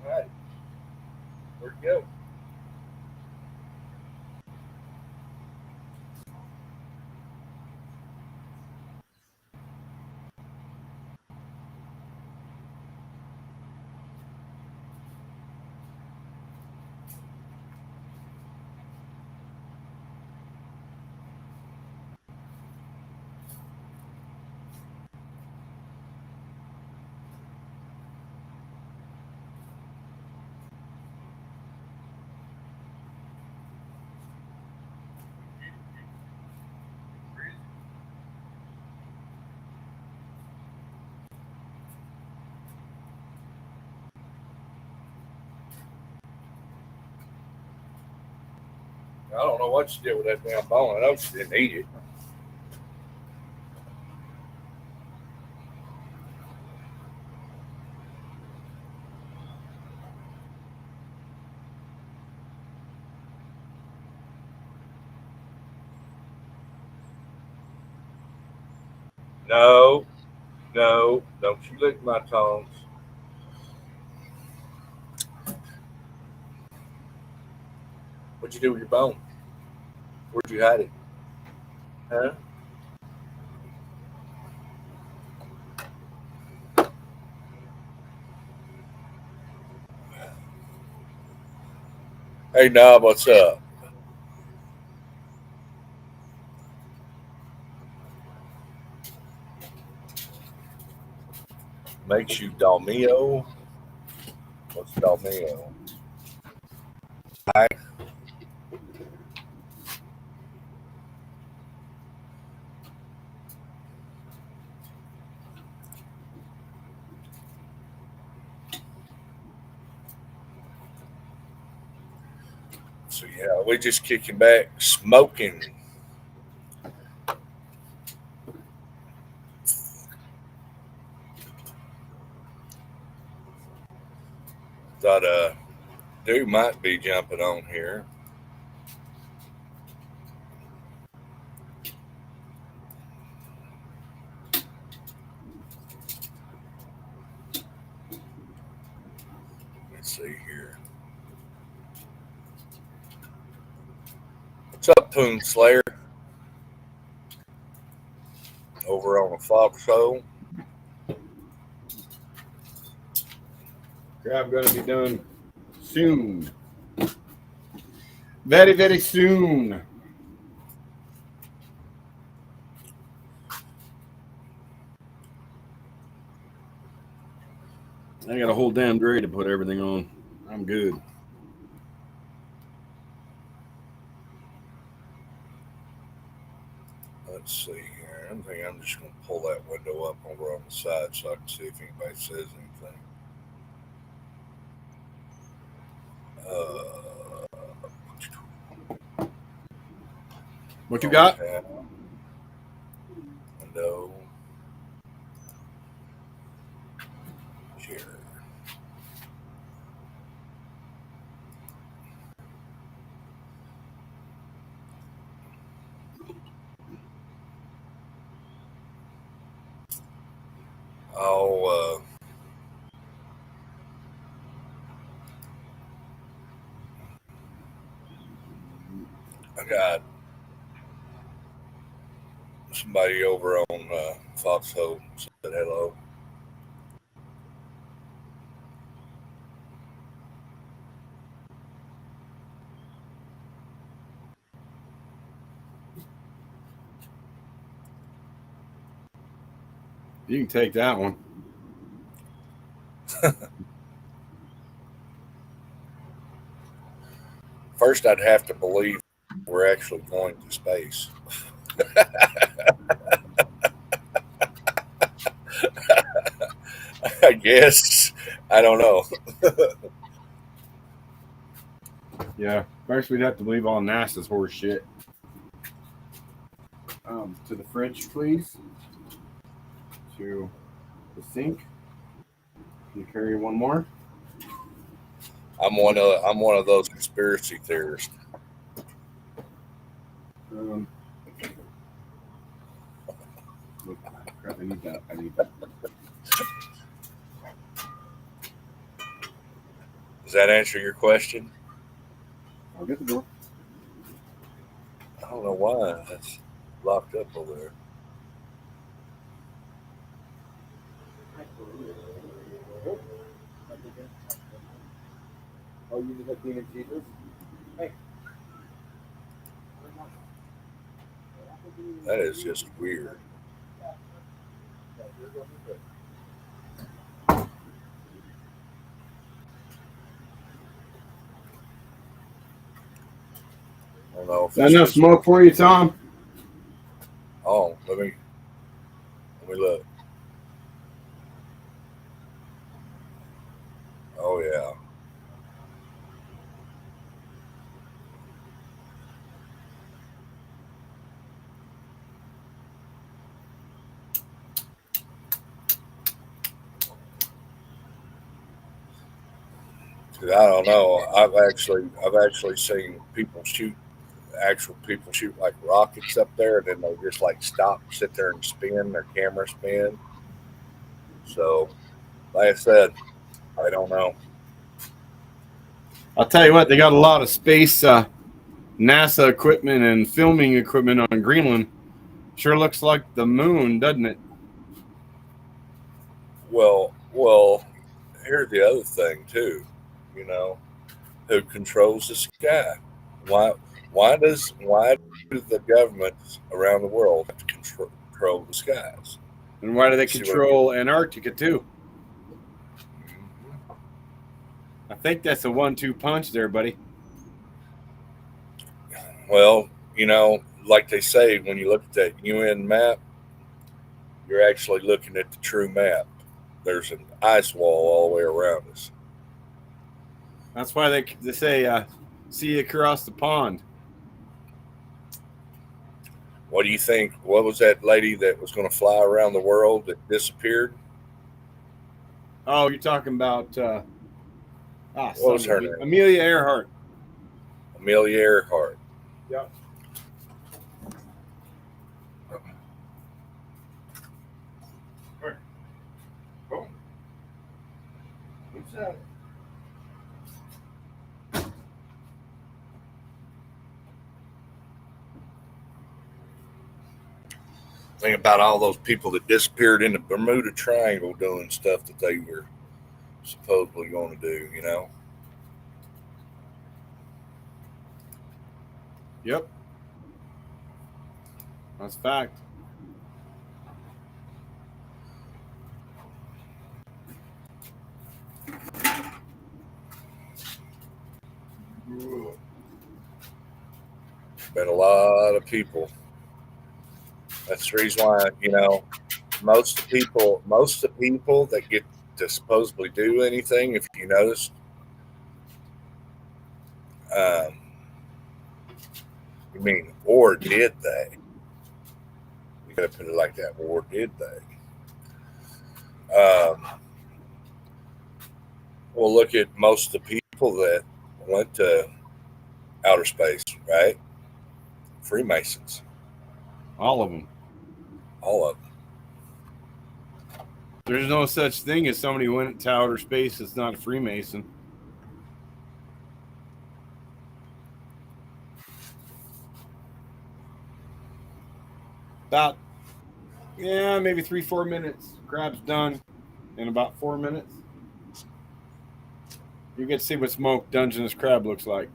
Hide it. Where'd it go? I don't know what you did with that damn bone. I know she didn't eat it. No, no, don't you lick my tongues. What'd you do with your bone? Where'd you hide it? Huh? Hey, Knob, what's up? Makes you Dalmio? What's Dalmio? Hi. So, yeah, we just kicking back, smoking. Thought dude might be jumping on here. Let's see here. What's up, Poon Slayer? Over on the Foxhole. I'm gonna be done soon. Very, very soon. I got a whole damn tray to put everything on. I'm good. Let's see here. I think I'm just going to pull that window up over on the side so I can see if anybody says anything. What you got? Window. Here. I got somebody over on Foxhole said hello. You can take that one. First, I'd have to believe we're actually going to space. I guess. I don't know. Yeah. First, we'd have to believe all NASA's horse shit. To the fridge, please. To the sink. Can you carry one more? I'm one of those conspiracy theorists. Crap, I need that. I need that. Does that answer your question? I'll get the door. I don't know why that's locked up over there. Oh, you just have demon Jesus? Hey. That is just weird. I don't know if Is that enough smoke for you, Tom? Oh, let me look. Oh yeah. Dude, I don't know. I've actually seen actual people shoot like rockets up there, and then they just like stop, sit there, and spin their camera spin. So, like I said, I don't know. I'll tell you what, they got a lot of space NASA equipment and filming equipment on Greenland. Sure looks like the moon, doesn't it? Well, here's the other thing too. You know, who controls the sky? Why do the governments around the world have to control the skies? And why do they See what I mean? control Antarctica too? I think that's a 1-2 punch there, buddy. Well, you know, like they say, when you look at that UN map, you're actually looking at the true map. There's an ice wall all the way around us. That's why they say, see you across the pond. What do you think? What was that lady that was going to fly around the world that disappeared? Oh, you're talking about What was her name? Amelia Earhart. Amelia Earhart. Yep. Oh. What's that? Think about all those people that disappeared in the Bermuda Triangle doing stuff that they were supposedly going to do, you know? Yep. That's fact. Been a lot of people. That's the reason why, you know, most of the people that get to supposedly do anything, if you notice, you mean, or did they? You gotta put it like that, or did they? Well, look at most of the people that went to outer space, right? Freemasons. All of them. All of them. There's no such thing as somebody who went to outer space that's not a Freemason. About, yeah, maybe 3-4 minutes. Crab's done in about 4 minutes. You get to see what smoked Dungeness crab looks like.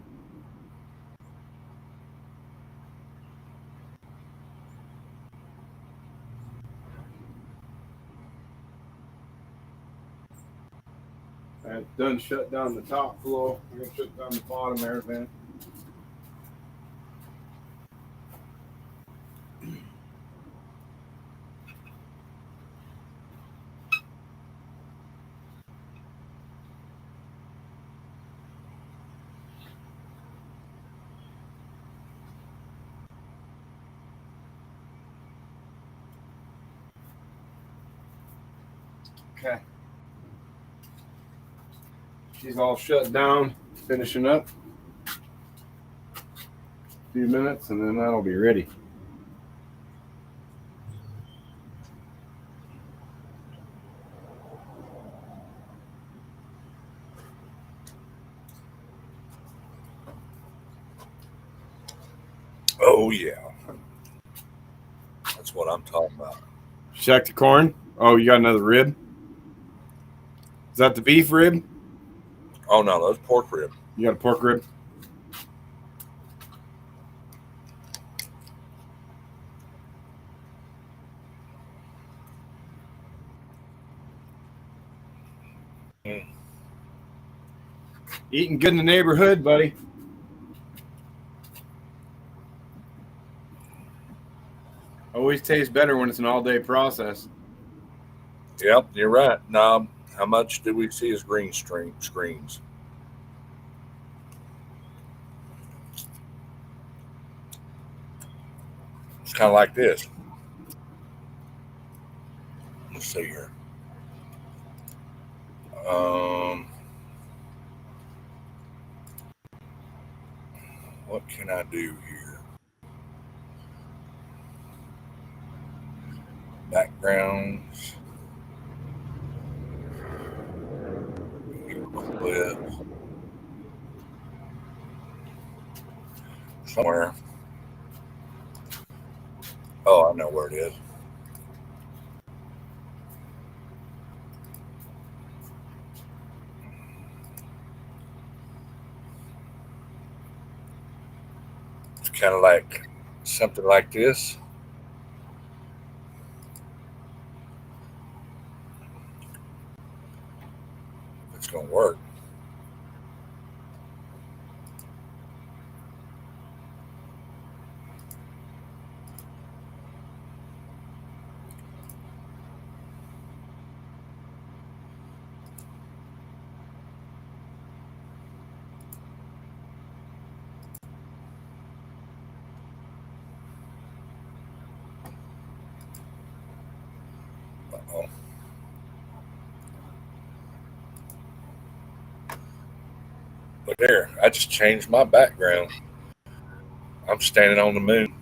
That's done shut down the top floor. We're going to shut down the bottom there, man. Okay. She's all shut down, finishing up. A few minutes, and then that'll be ready. Oh yeah, that's what I'm talking about. Shack the corn. Oh, you got another rib? Is that the beef rib? Oh no, that's pork rib. You got a pork rib? Eating good in the neighborhood, buddy. Always tastes better when it's an all-day process. Yep, you're right. Now, how much do we see as green screens? It's kind of like this. Let's see here. What can I do here? Backgrounds. Clips. Somewhere. Oh, I know where it is. It's kind of like something like this. It's going to work. Uh-oh. Look there, I just changed my background. I'm standing on the moon.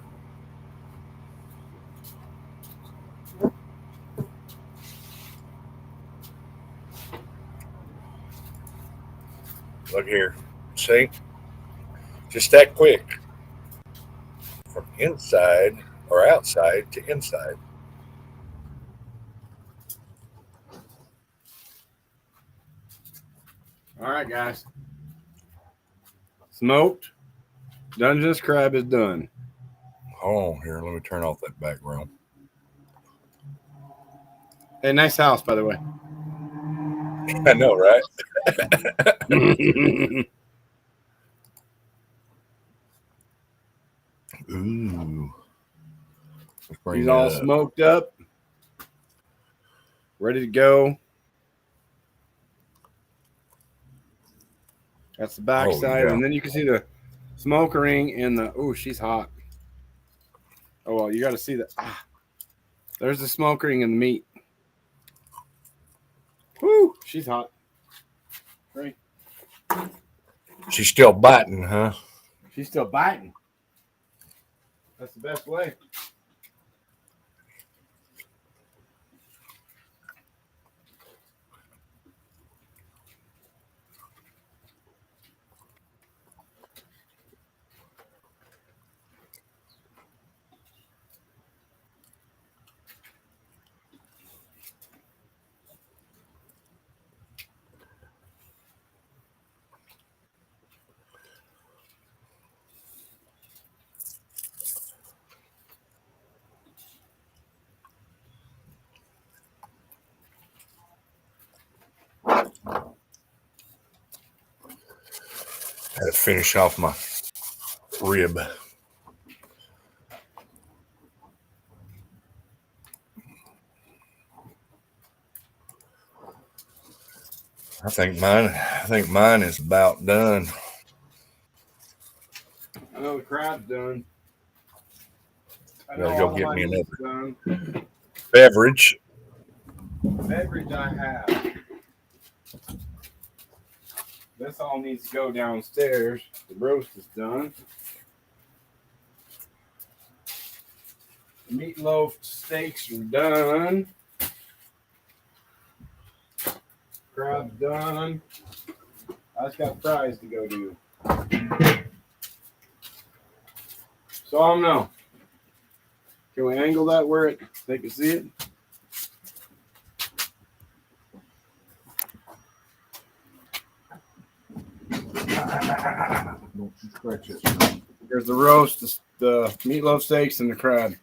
Look here. See? Just that quick. From inside or outside to inside. All right, guys. Smoked Dungeness crab is done. Hold on here. Let me turn off that background. Hey, nice house, by the way. I know, right? Ooh. He's all smoked up. Ready to go. That's the back side. yeah. And then you can see the smoke ring and the, oh, she's hot. Oh, well, you got to see that. Ah, there's the smoke ring and the meat. Woo, she's hot. Right. She's still biting, huh? She's still biting. That's the best way. Had to finish off my rib. I think mine is about done. I know the crab's done. I Gotta know go all get my me meat's another done. beverage. Beverage I have. This all needs to go downstairs. The roast is done. The meatloaf steaks are done. Crab's done. I just got fries to go do. So I don't know. Can we angle that where they can see it? Don't you scratch it. There's the roast, the meatloaf steaks, and the crab.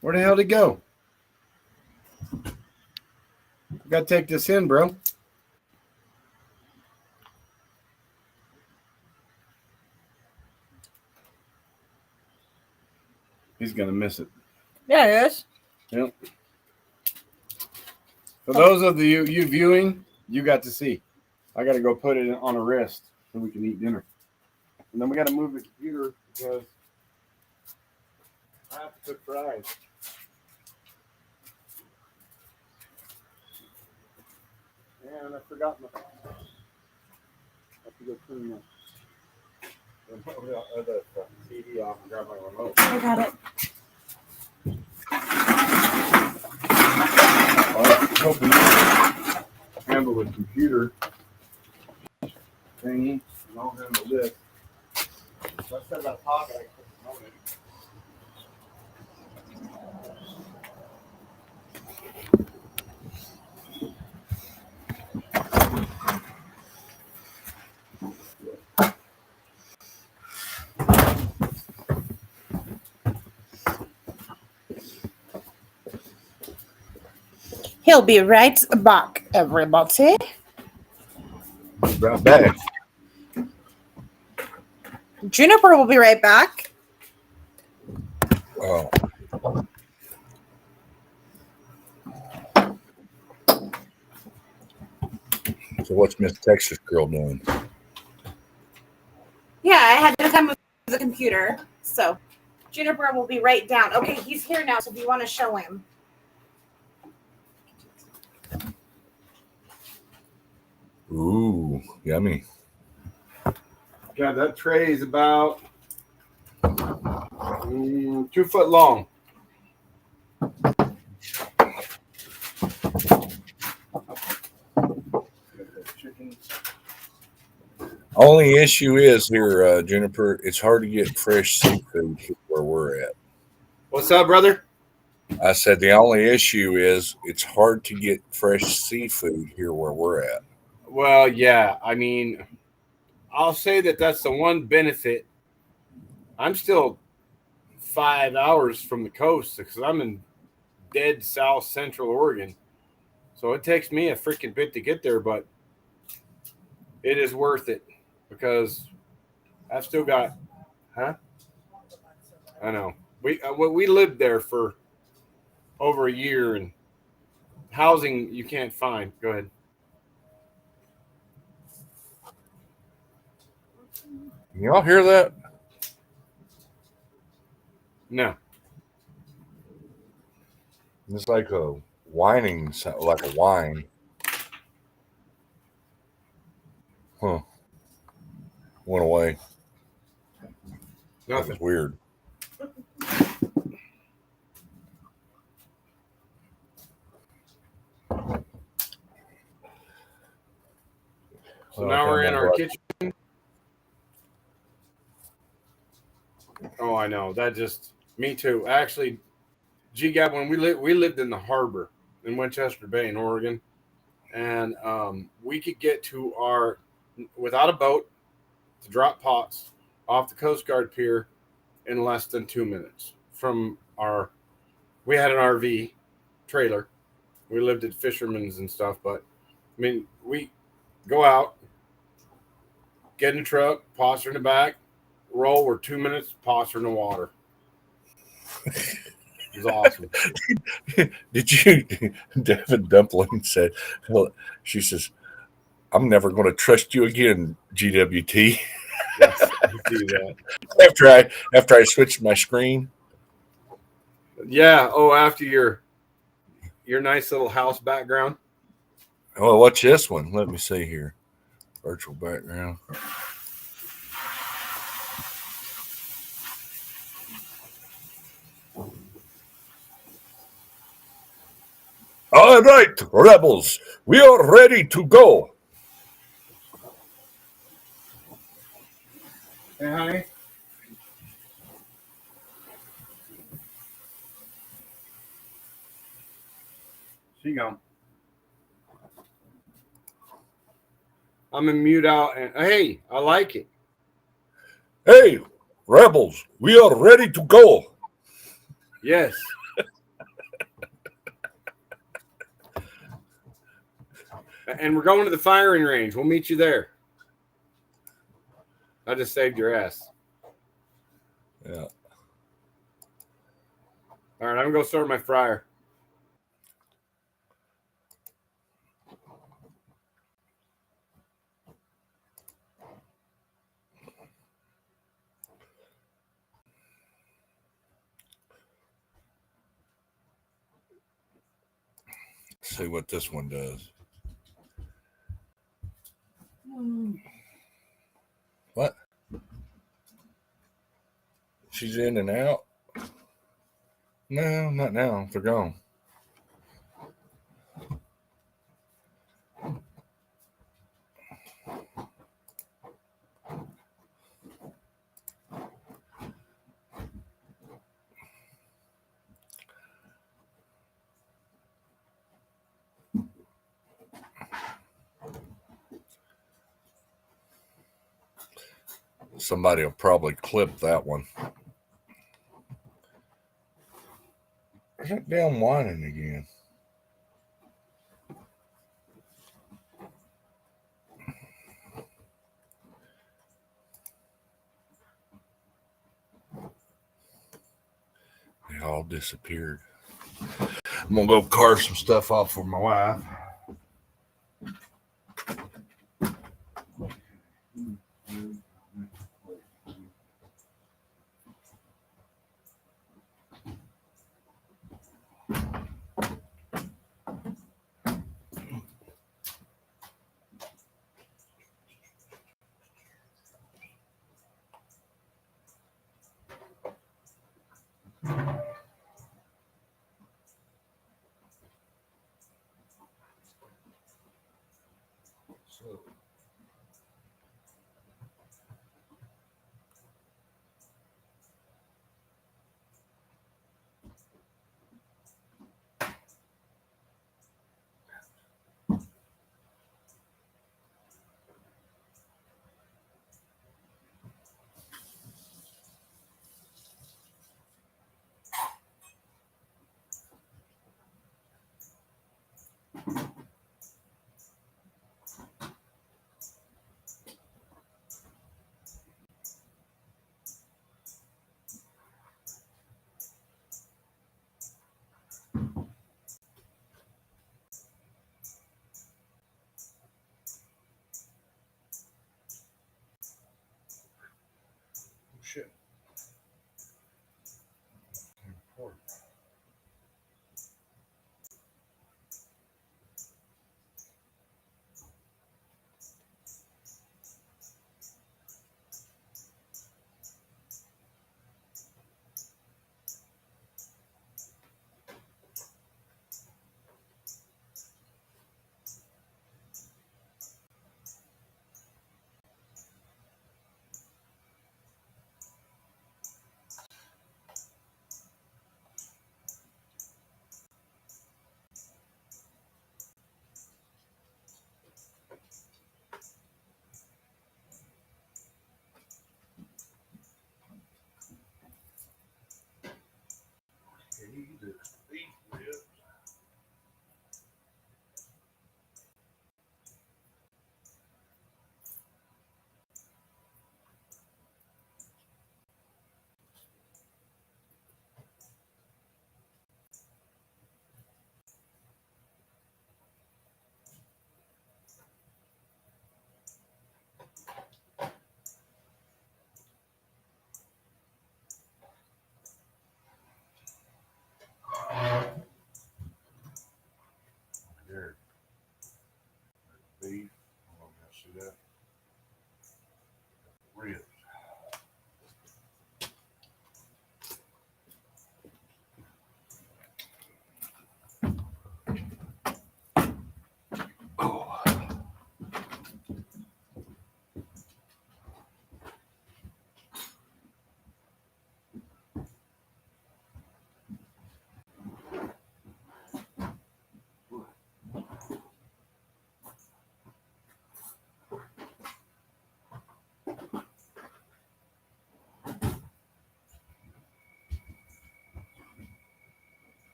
Where the hell did it go? I gotta take this in, bro. He's gonna miss it. Yeah, it is. Yep. For those of you viewing, you got to see. I got to go put it on a wrist so we can eat dinner. And then we got to move the computer because I have to cook fries. And I forgot my. I have to go turn the TV off and grab my remote. I got it. I was hoping to handle the computer thingy, and I'll handle this. So I said about talking, I put the remote in. He'll be right back, everybody. Right back. Juniper will be right back. Oh. So what's Miss Texas girl doing? Yeah, I had to come with the computer. So Juniper will be right down. Okay, he's here now, so if you want to show him. Ooh, yummy. God, that tray is about 2 foot long. Only issue is here, Juniper, it's hard to get fresh seafood here where we're at. What's up, brother? I said the only issue is it's hard to get fresh seafood here where we're at. Well, yeah. I mean, I'll say that that's the one benefit. I'm still 5 hours from the coast because I'm in dead South Central Oregon. So it takes me a freaking bit to get there, but it is worth it because I've still got, huh? I know. We lived there for over a year, and housing you can't find. Go ahead. Can y'all hear that? No. It's like a whining sound, like a whine. Huh. Went away. That was weird. So now we're in our kitchen. Oh, I know. That just me too. Actually, G-Gab, when we lived in the harbor in Winchester Bay in Oregon, and we could get to our without a boat to drop pots off the Coast Guard pier in less than 2 minutes from our. We had an RV trailer, We lived at Fisherman's and stuff, but I mean, we go out, get in the truck, pause her in the back, roll. We're 2 minutes, pause her in the water. It was awesome. Did you? Devin Dumpling said, well, she says, I'm never going to trust you again, GWT. Yes, I see that. After I switched my screen. Yeah. Oh, after your nice little house background. Oh, what's this one? Let me see here. Virtual background. All right, rebels, we are ready to go. Hey, honey. She gone. I'm in mute out, and hey, I like it. Hey, rebels, we are ready to go. Yes. And we're going to the firing range. We'll meet you there. I just saved your ass. Yeah. All right, I'm going to go start my fryer. Let's see what this one does. What? She's in and out? No, not now. They're gone. Somebody will probably clip that one. Is that damn whining again? They all disappeared. I'm going to go carve some stuff off for my wife.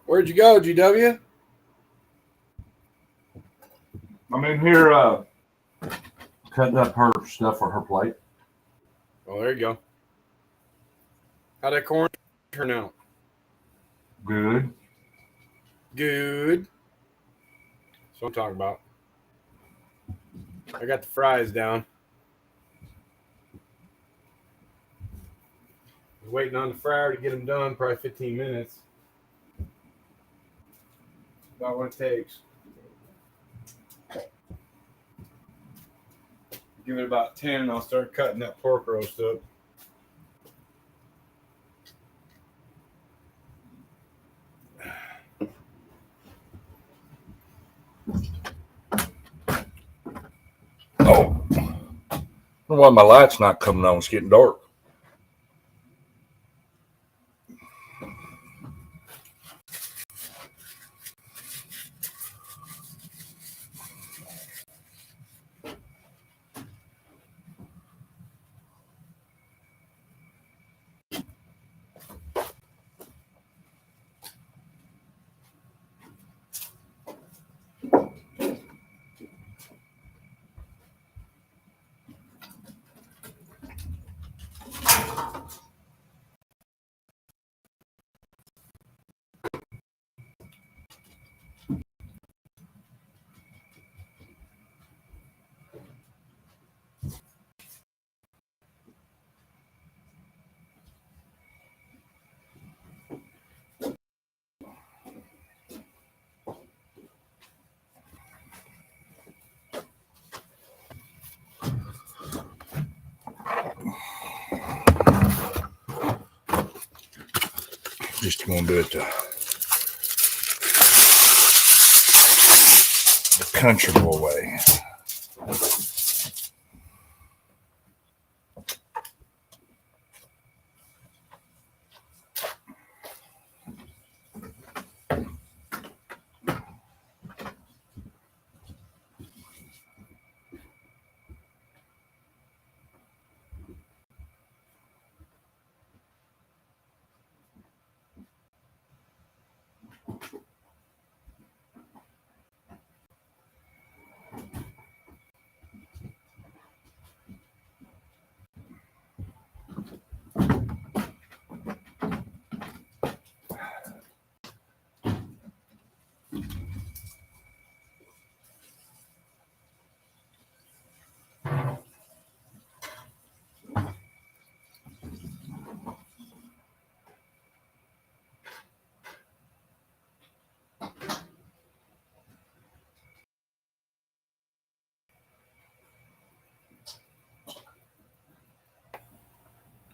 Where'd you go, GW? I'm in here cutting up her stuff for her plate. Oh, there you go. How'd that corn turn out? Good. Good. That's what I'm talking about. I got the fries down. Waiting on the fryer to get them done, probably 15 minutes. About what it takes. Give it about 10 and I'll start cutting that pork roast up. Oh. I don't know why my light's not coming on. It's getting dark. Just going to do it the country boy way.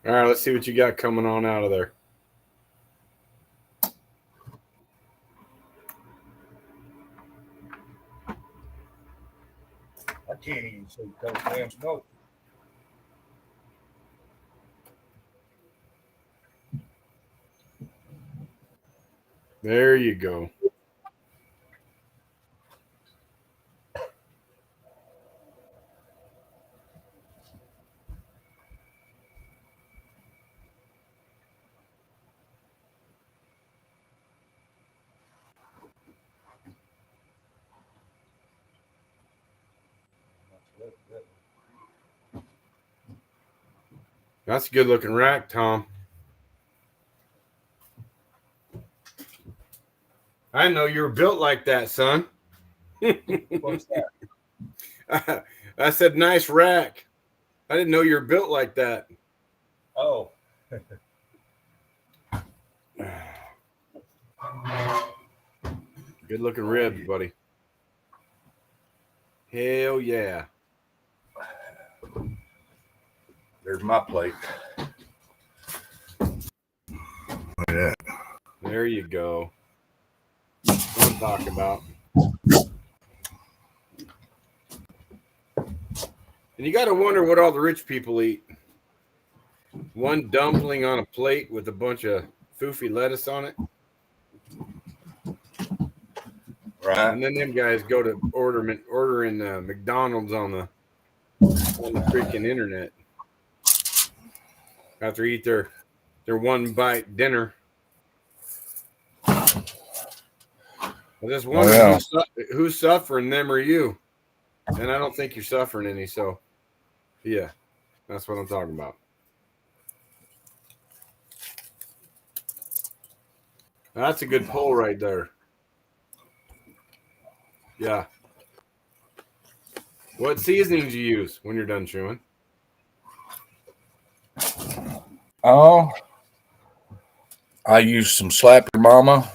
All right, let's see what you got coming on out of there. I can't even see Coach damn smoke. There you go. That's a good looking rack, Tom. I didn't know you were built like that, son. What's that? I said, nice rack. I didn't know you were built like that. Oh. Good looking ribs, buddy. Hell yeah. There's my plate. Yeah. There you go. That's what I'm talking about. And you got to wonder what all the rich people eat. One dumpling on a plate with a bunch of foofy lettuce on it. Right. And then them guys go to ordering McDonald's on the freaking internet after eat their one bite dinner. I just wonder who's suffering, them or you. And I don't think you're suffering any. So, yeah, that's what I'm talking about. That's a good pull right there. Yeah. What seasonings you use when you're done chewing? Oh, I use some Slap Your Mama,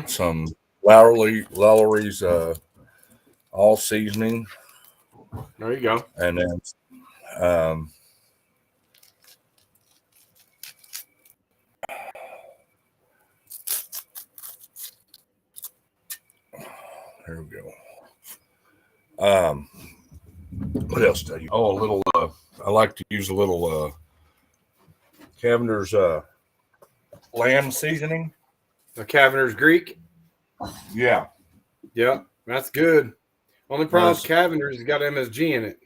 some Lowry's all seasoning. There you go. And then there we go. What else do you? Oh, a little. I like to use a little Cavender's lamb seasoning. A Cavender's Greek. Yeah. Yep, that's good. Only problem with Cavender's has got MSG in it.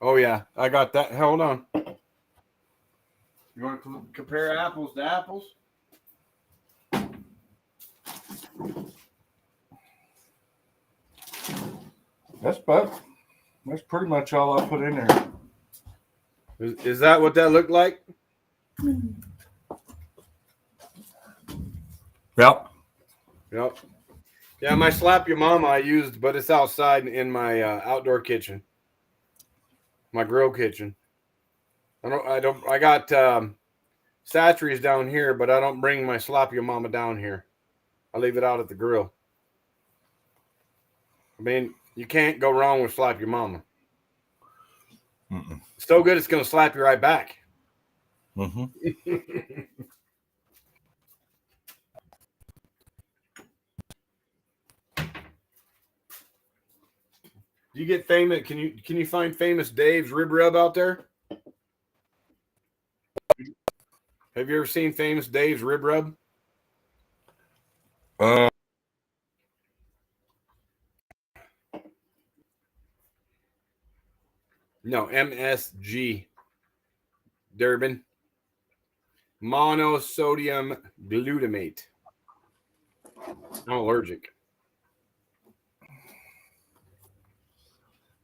Oh yeah, I got that. Hold on. You want to compare apples to apples? That's pretty much all I put in there. Is that what that looked like? Yep. Yep. Yeah, my Slap Your Mama I used, but it's outside in my outdoor kitchen, my grill kitchen. I got Satcheries down here, but I don't bring my Slap Your Mama down here. I leave it out at the grill. I mean, you can't go wrong with Slap Your Mama. It's so good, it's going to slap you right back. Mm-hmm. Do you get famous? Can you find Famous Dave's rib rub out there? Have you ever seen Famous Dave's rib rub? No, MSG. Durban. Monosodium glutamate. I'm allergic.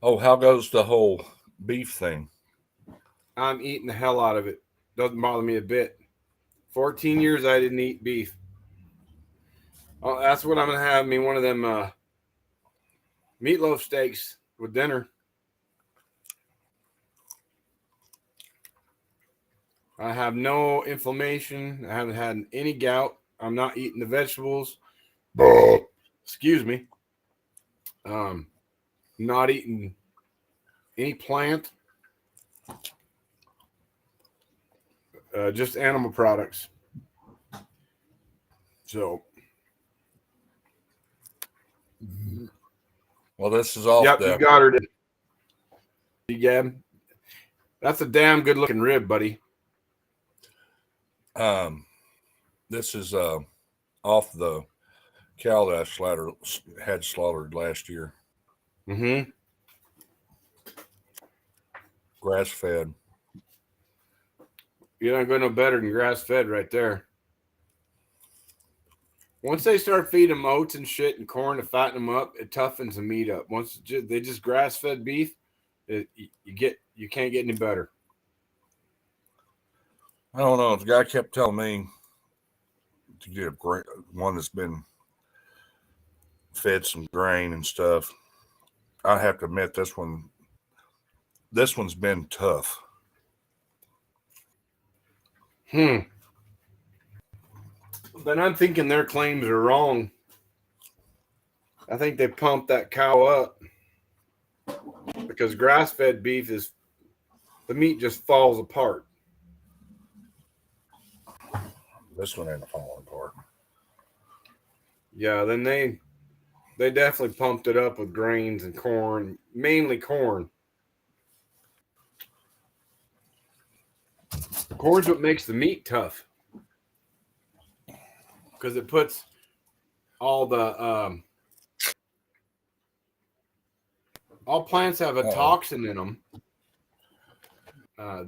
Oh, how goes the whole beef thing? I'm eating the hell out of it. Doesn't bother me a bit. 14 years I didn't eat beef. Oh, that's what I'm going to have me one of them meatloaf steaks with dinner. I have no inflammation. I haven't had any gout. I'm not eating the vegetables. Excuse me. Not eating any plant. just animal products. So, well, this is off. Yep, the you got her. Gab. That's a damn good looking rib, buddy. This is off the cow that I had slaughtered last year. Mm-hmm. Grass fed. You're not going no better than grass fed right there. Once they start feeding them oats and shit and corn to fatten them up, it toughens the meat up. Once they just grass fed beef, you can't get any better. I don't know. The guy kept telling me to get one that's been fed some grain and stuff. I have to admit this one's been tough. Then I'm thinking their claims are wrong. I think they pumped that cow up because grass-fed beef the meat just falls apart. This one ain't falling apart. Yeah, then they definitely pumped it up with grains and corn, mainly corn. Corn's what makes the meat tough because it puts all the all plants have a toxin in them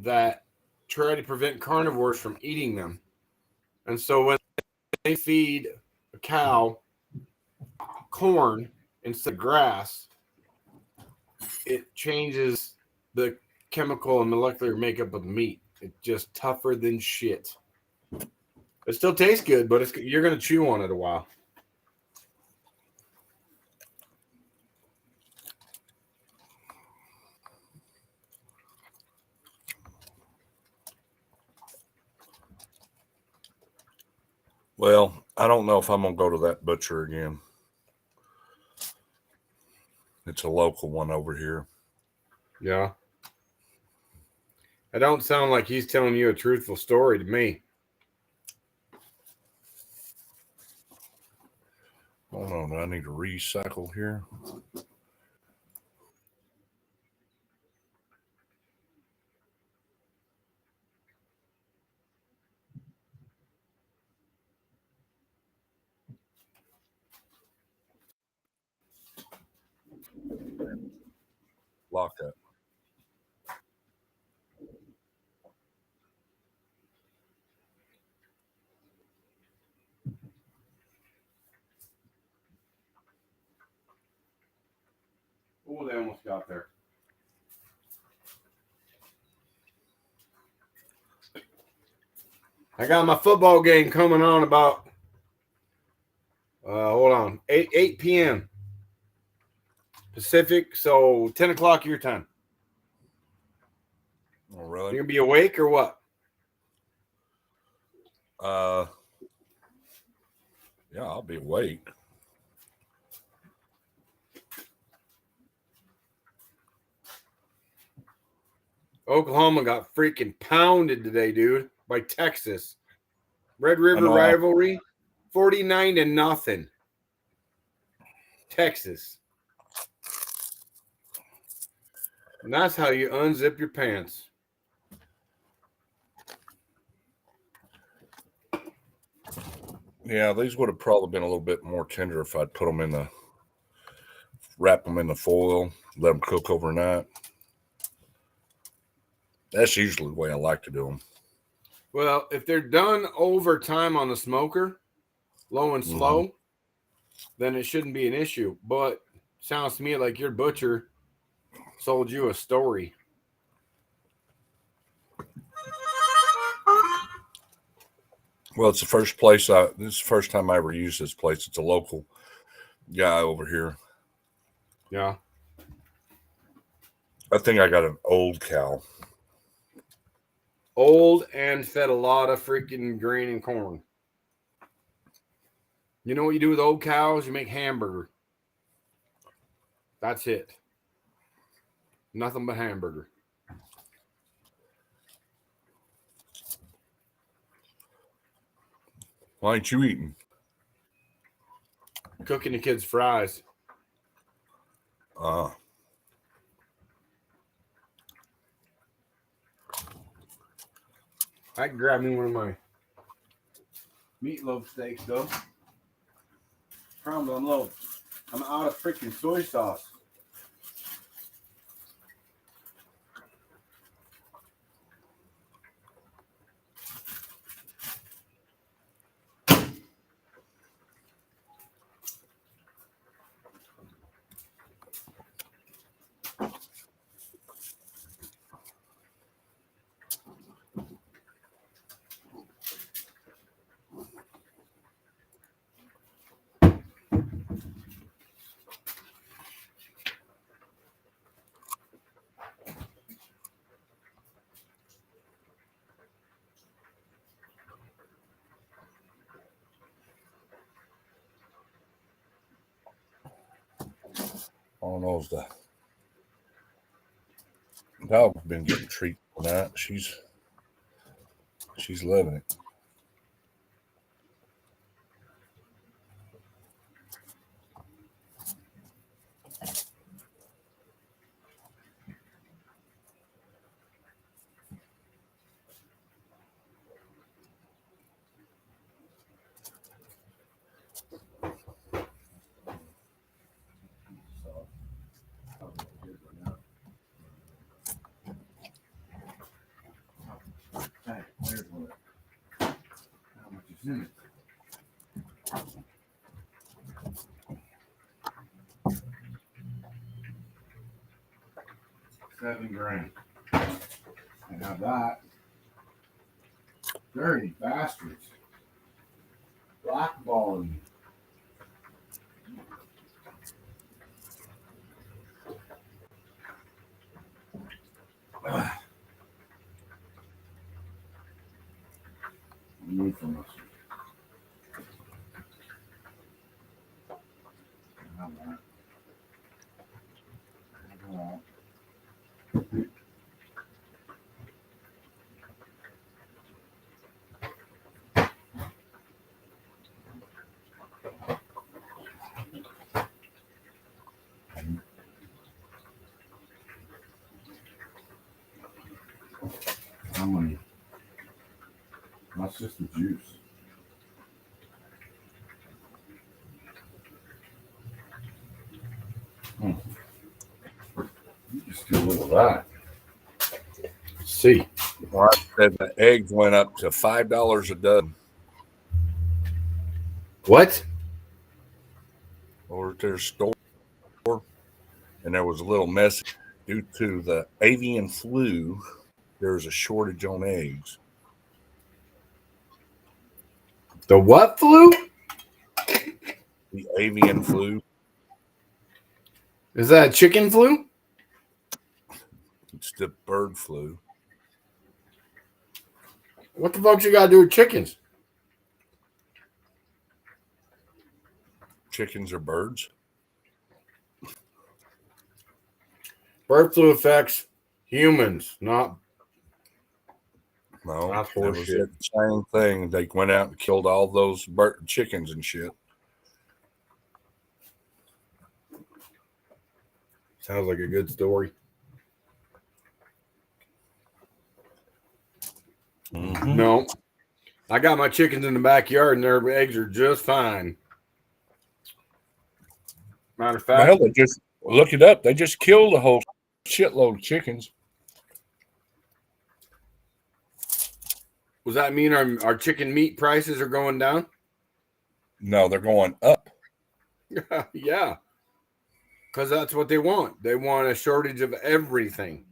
that try to prevent carnivores from eating them. And so when they feed a cow corn instead of grass, it changes the chemical and molecular makeup of the meat. It's just tougher than shit. It still tastes good, but you're going to chew on it a while. Well, I don't know if I'm going to go to that butcher again. It's a local one over here. Yeah. It don't sound like he's telling you a truthful story to me. Hold on, I need to recycle here. Lock up. Oh, they almost got there. I got my football game coming on about, hold on, 8 p.m. Pacific, so 10 o'clock your time. Oh, really? You gonna be awake or what? Yeah, I'll be awake. Oklahoma got freaking pounded today, dude, by Texas. Red River rivalry, 49-0. Texas. And that's how you unzip your pants. Yeah, these would have probably been a little bit more tender if I'd wrap them in the foil, let them cook overnight. That's usually the way I like to do them. Well, if they're done over time on the smoker, low and slow, then it shouldn't be an issue. But sounds to me like your butcher sold you a story. Well, it's the first place this is the first time I ever used this place. It's a local guy over here. Yeah. I think I got an old cow. Old and fed a lot of freaking grain and corn. You know what you do with old cows? You make hamburger. That's it. Nothing but hamburger. Why ain't you eating? Cooking the kids fries. I can grab me one of my meatloaf steaks, though. Problem, I'm out of freaking soy sauce. don't know if the dog's been getting treats tonight. She's loving it. Hey, there's one. How much is in it? $7,000. And how that? Dirty bastards. Blackballing me. Move from us. How that? How many? That's just the juice. You just do a little of that. Let's see. Well, I said the eggs went up to $5 a dozen. What? Over at their store, and there was a little mess due to the avian flu. There was a shortage on eggs. The what flu? The avian flu. Is that chicken flu? It's the bird flu. What the fuck you got to do with chickens? Chickens are birds. Bird flu affects humans, not. No, that's it was horseshit. the same thing. They went out and killed all those chickens and shit. Sounds like a good story. Mm-hmm. No, I got my chickens in the backyard and their eggs are just fine. Matter of fact, Well, they just look it up. They just killed a whole shitload of chickens. does that mean our chicken meat prices are going down? No, they're going up. Yeah, because that's what they want. They want a shortage of everything.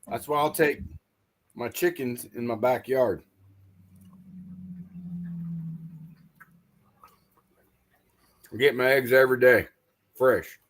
That's why I'll take my chickens in my backyard. I get my eggs every day, fresh.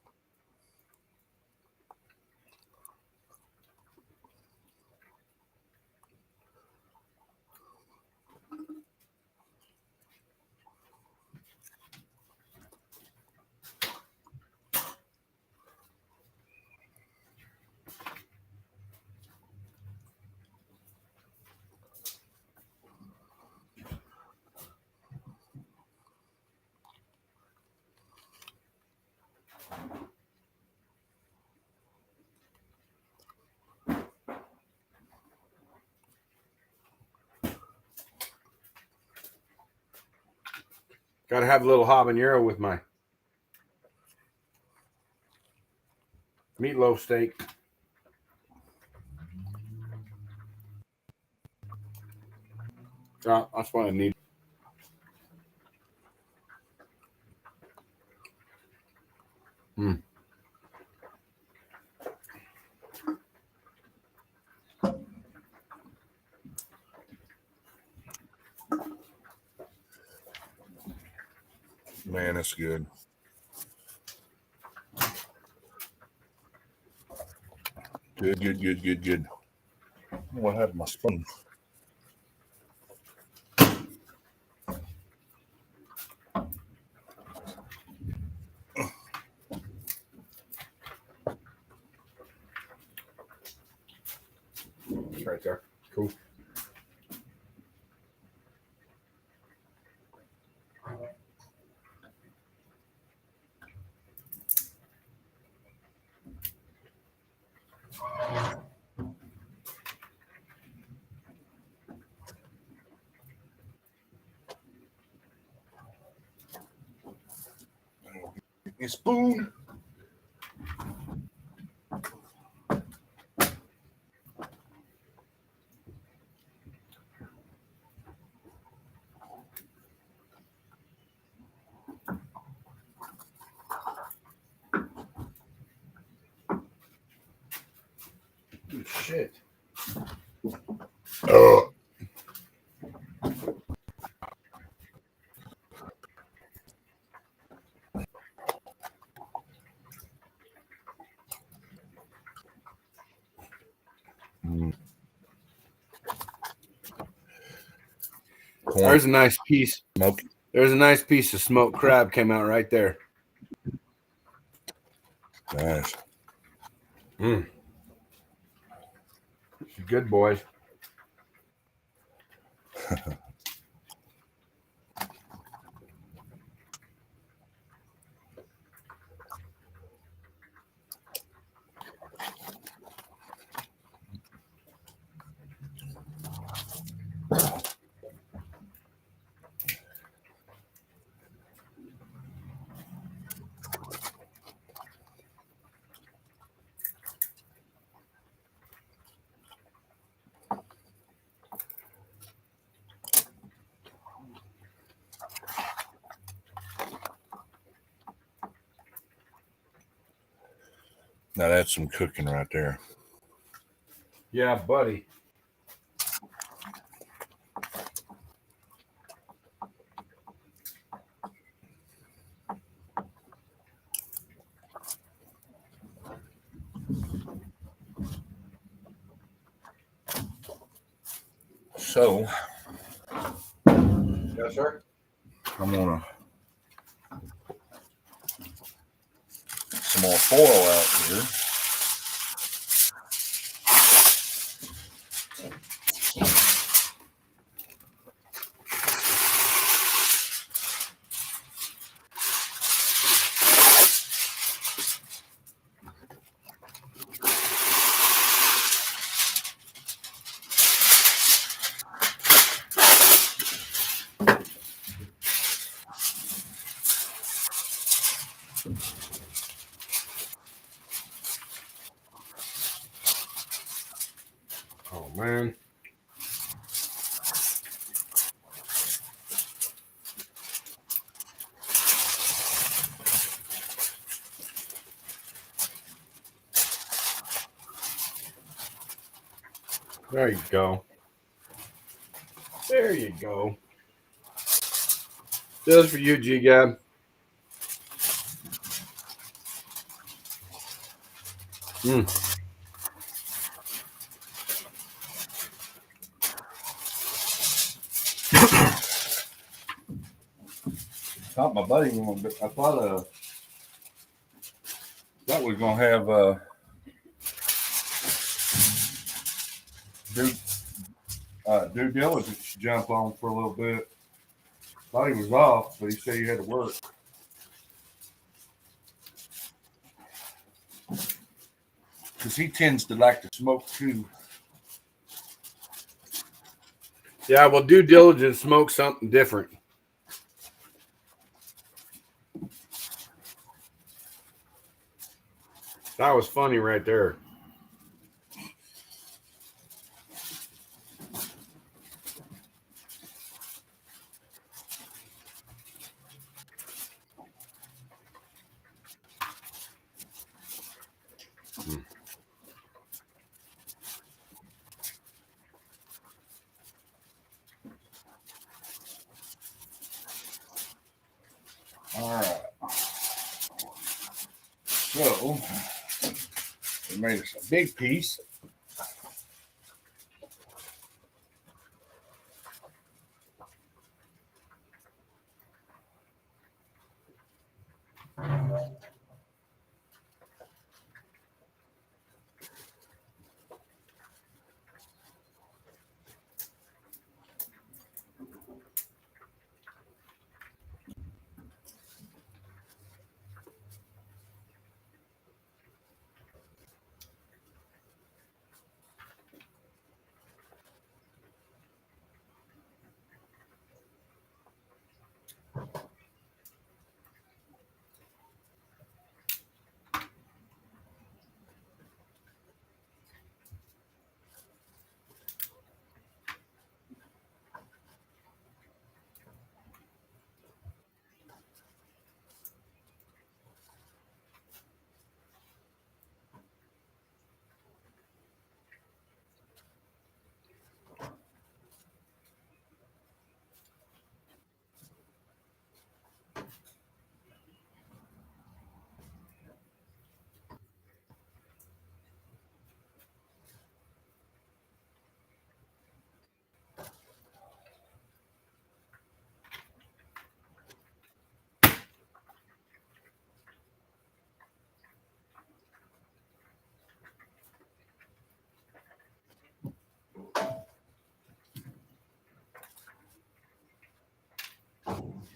Got to have a little habanero with my meatloaf steak. That's what I need. Mm. Man, that's good. Good. What happened to my spoon? It's right there. Cool. A spoon. Holy shit. There's a nice piece. There's a nice piece of smoked crab came out right there. Nice. Good boys. Now that's some cooking right there. Yeah, buddy. So, yes, sir. I'm gonna some more foil out here. Oh, man. There you go. There you go. Just for you, G-Gab. Thought my buddy was gonna, I thought that was gonna have due diligence jump on for a little bit. Thought he was off, but he said he had to work. Because he tends to like to smoke too. Yeah, well, due diligence smokes something different. That was funny right there. All right. So we made us a big piece.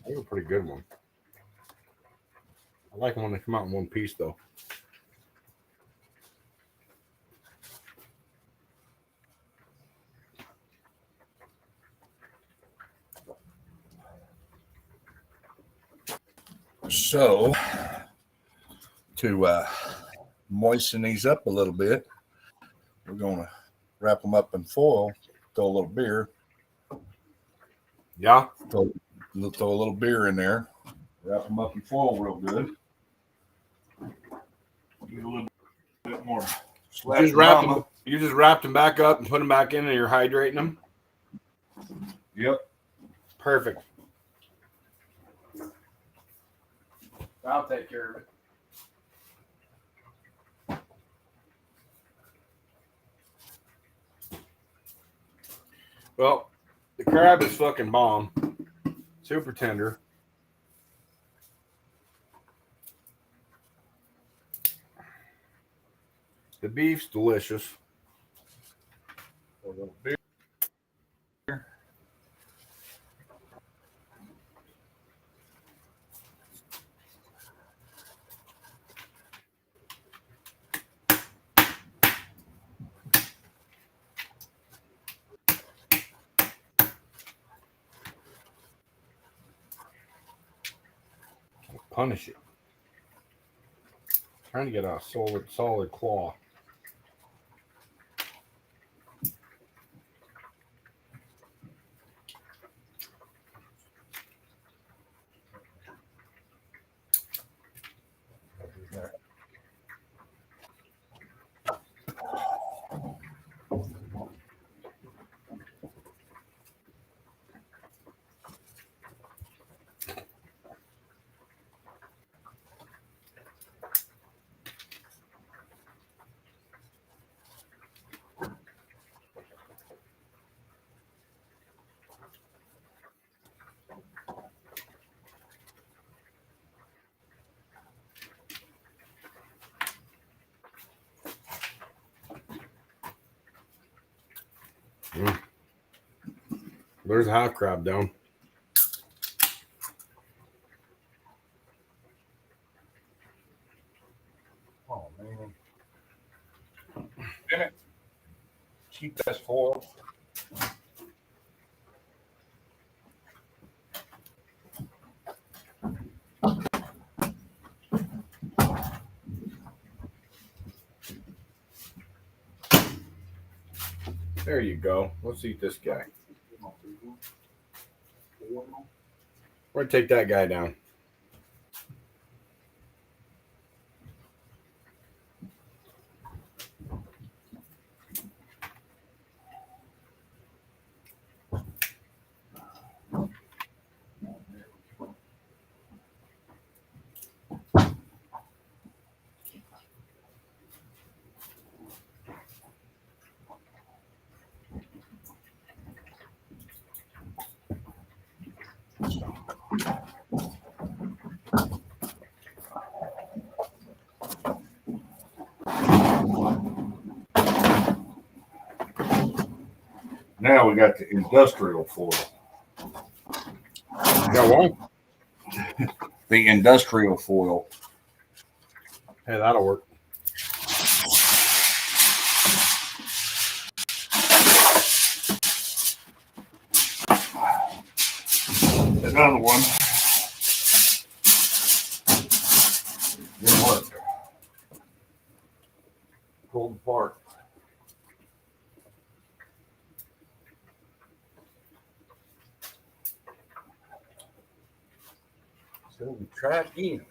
They were a pretty good one. I like them when they come out in one piece, though. So to moisten these up a little bit, we're going to wrap them up in foil, throw a little beer. Yeah. Throw a little beer in there. Wrap them up in foil real good. Get a little bit more. You just wrapped them back up and put them back in, and you're hydrating them. Yep. Perfect. I'll take care of it. Well, the crab is fucking bomb. Super tender. The beef's delicious. A little beer. Punish it. Trying to get a solid claw. There's a half crab down. Oh, man. Bennett, keep that foil. There you go. Let's eat this guy. We're going to take that guy down. Now we got the industrial foil. Got what? The industrial foil. Hey, that'll work. Another one. Didn't work. Pulled apart. So we try again.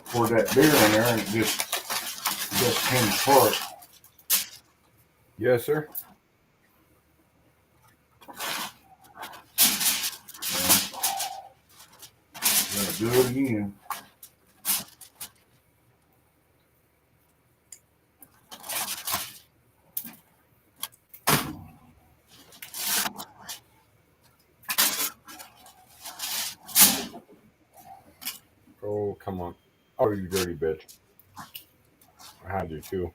Poured that beer in there and it just came apart. Yes, sir. Gonna do it again. Oh, come on. Oh, you dirty bitch. I had you too.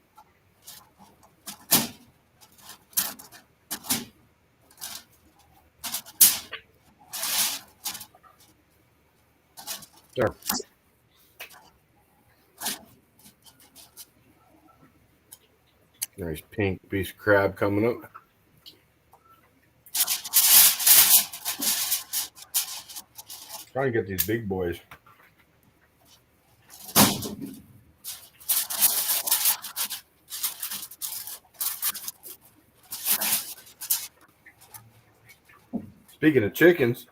There. Nice pink piece of crab coming up. Trying to get these big boys. Speaking of chickens,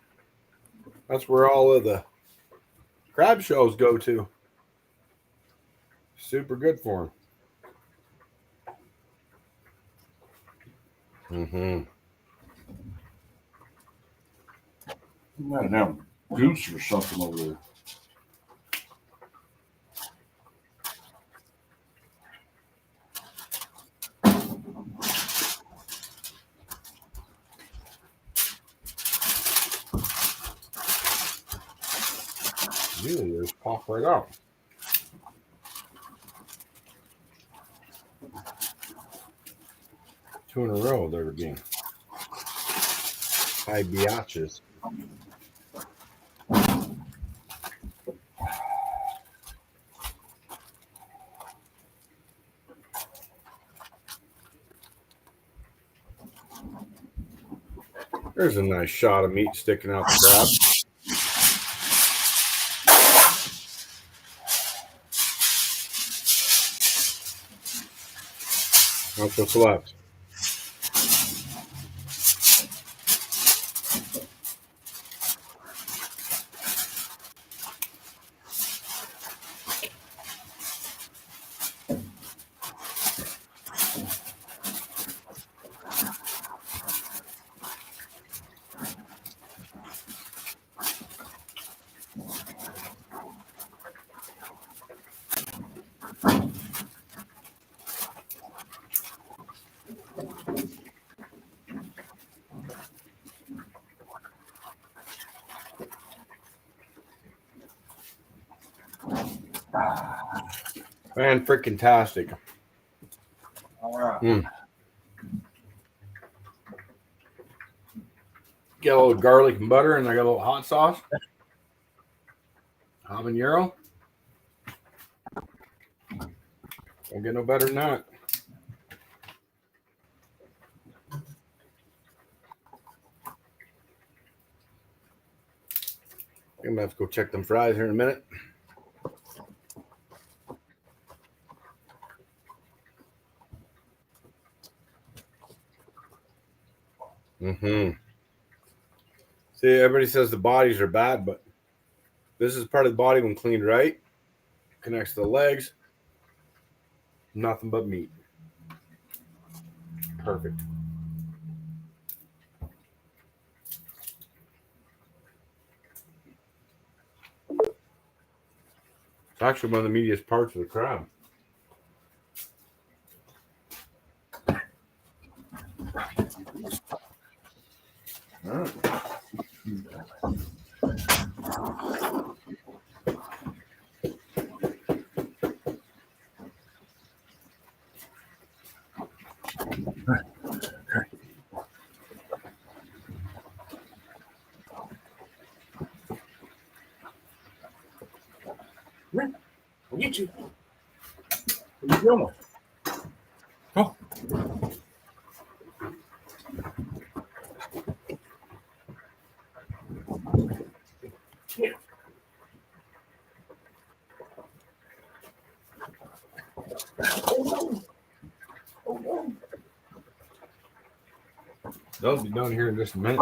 that's where all of the crab shows go to. Super good for them. Mm-hmm. Might have a goose or something over there. Really, just pop right out. Two in a row there again. Hi, biatches. There's a nice shot of meat sticking out the crab. That's what's left. Man, freaking tastic. All right. Get a little garlic and butter, and I got a little hot sauce. Habanero. Don't get no better than that. I'm gonna have to go check them fries here in a minute. See, everybody says the bodies are bad, but this is part of the body when cleaned right. Connects to the legs. Nothing but meat. Perfect. It's actually one of the meatiest parts of the crab. All right. I'll get you. What are you doing? Oh. Yeah. They'll be done here in just a minute.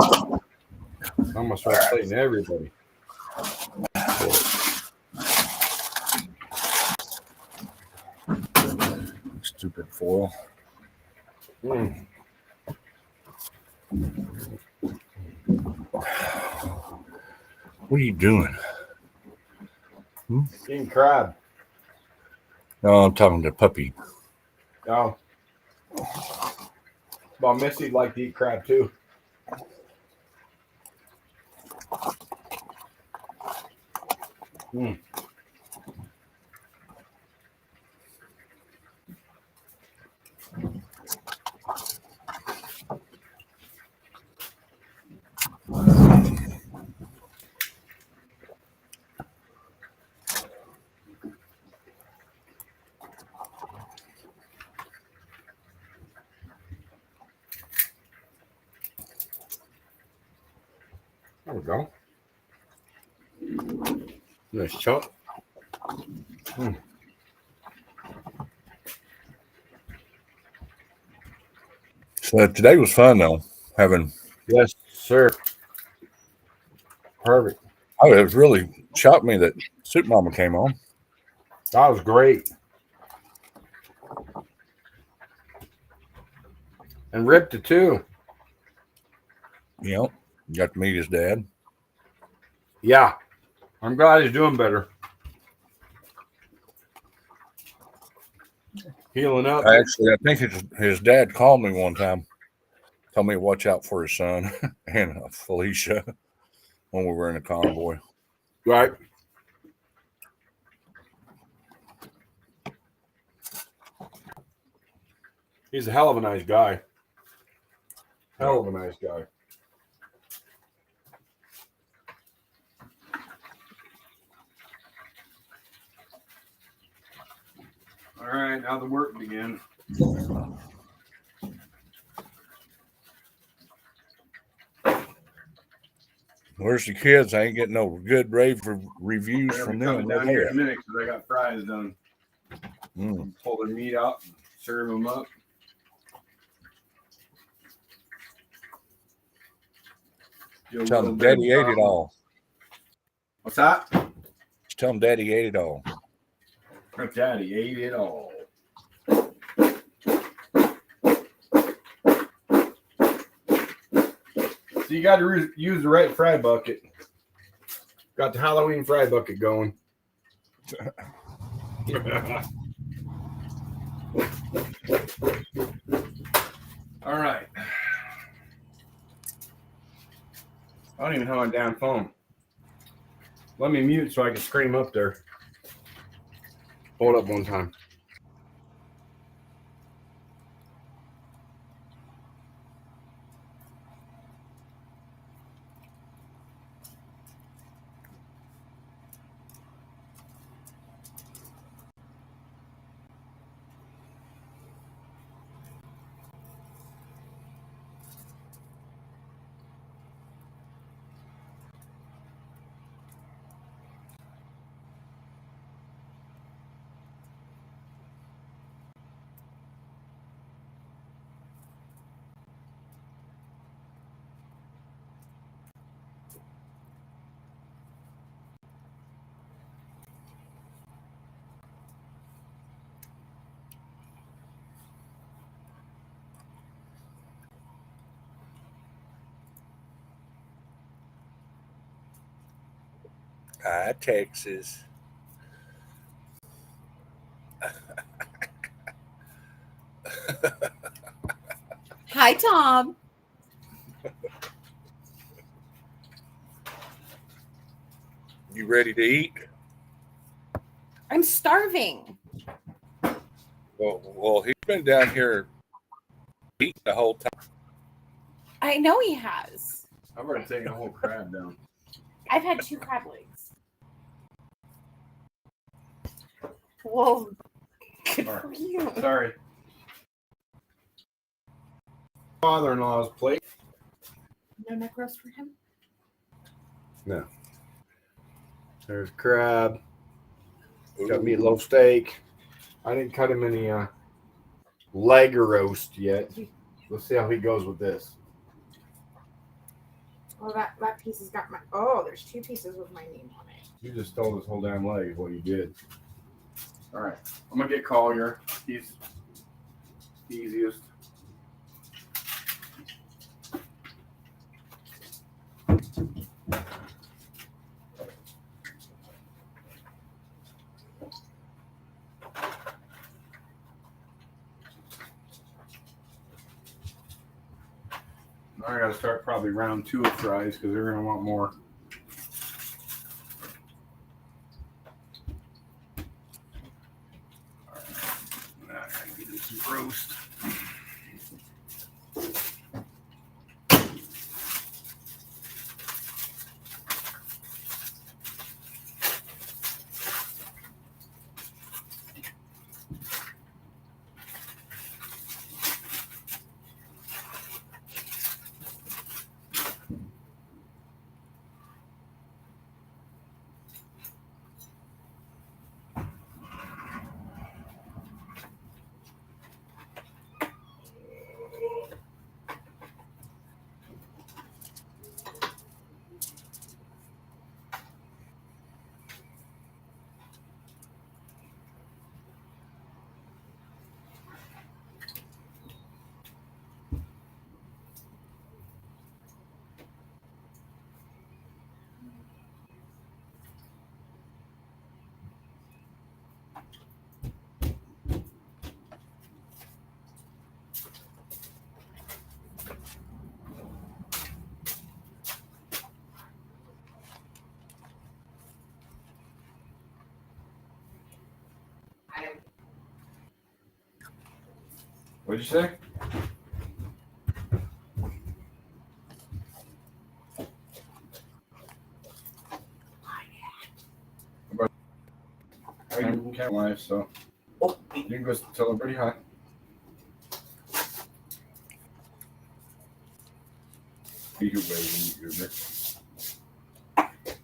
I'm gonna start plating everybody. Stupid foil. Mm. What are you doing? Eating crab. No, I'm talking to puppy. Oh. Well, Missy'd like to eat crab too. Mm. There we go. Nice chunk. Mm. So today was fun though. Having Yes, sir. Perfect. Oh, it was really shocked me that Soup Mama came on. That was great. And ripped it too. You know, got to meet his dad. Yeah. I'm glad he's doing better. Healing up. Actually, I think his dad called me one time, told me to watch out for his son and Felicia when we were in a convoy. Right. He's a hell of a nice guy. Hell of a nice guy. All right, now the work begins. Where's the kids? I ain't getting no good rave reviews They're from coming them. down here in a minute because I got fries done. Pull their meat out, and serve them up. Tell them Daddy ate it all. What's that? Tell them Daddy ate it all. Daddy ate it all. So you got to use the right fry bucket. Got the Halloween fry bucket going. All right. I don't even have my damn phone. Let me mute so I can scream up there. Hold up one time. Hi, Texas. Hi, Tom. You ready to eat? I'm starving. Well, he's been down here eating the whole time. I know he has. I've already taken a whole crab down. I've had 2 crab legs. Whoa. Good for you. Sorry. Father-in-law's plate. No neck roast for him? No. There's crab. Got meatloaf steak. I didn't cut him any leg roast yet. Let's see how he goes with this. Oh, that piece has got my. Oh, there's 2 pieces with my name on it. You just stole this whole damn leg is what you did. All right. I'm going to get Collier. He's the easiest. Now I got to start probably round 2 of fries because they're going to want more. All right. Now I got to do some roast. What'd you say? I can't lie, so you can go tell everybody hi. Be your way,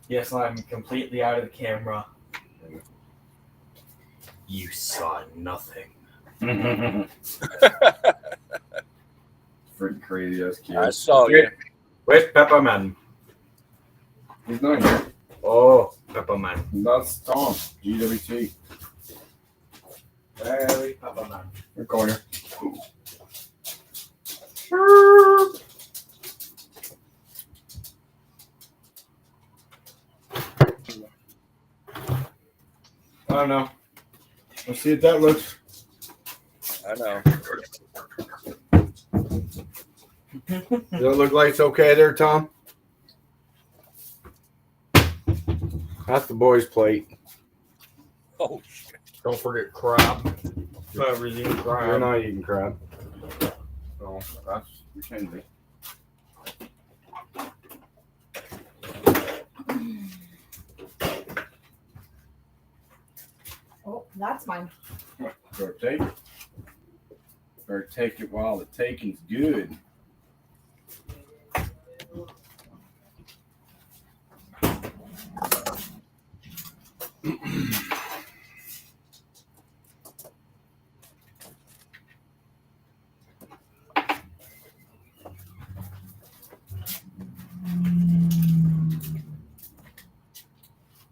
Yes, I'm completely out of the camera. You saw nothing. Freaking crazy ass kid. I saw you. Where's Pepperman? He's not here. Oh, Pepperman. That's Tom. GWT. Very Pepperman. We're going here. I don't know. Let's see if that looks. I know. Does it look like it's okay there, Tom? That's the boys' plate. Oh, shit. Don't forget crab. Whoever's eating crab. You're not eating crab. So that's Mackenzie. Oh, that's mine. Better take it. Better take it while the taking's good.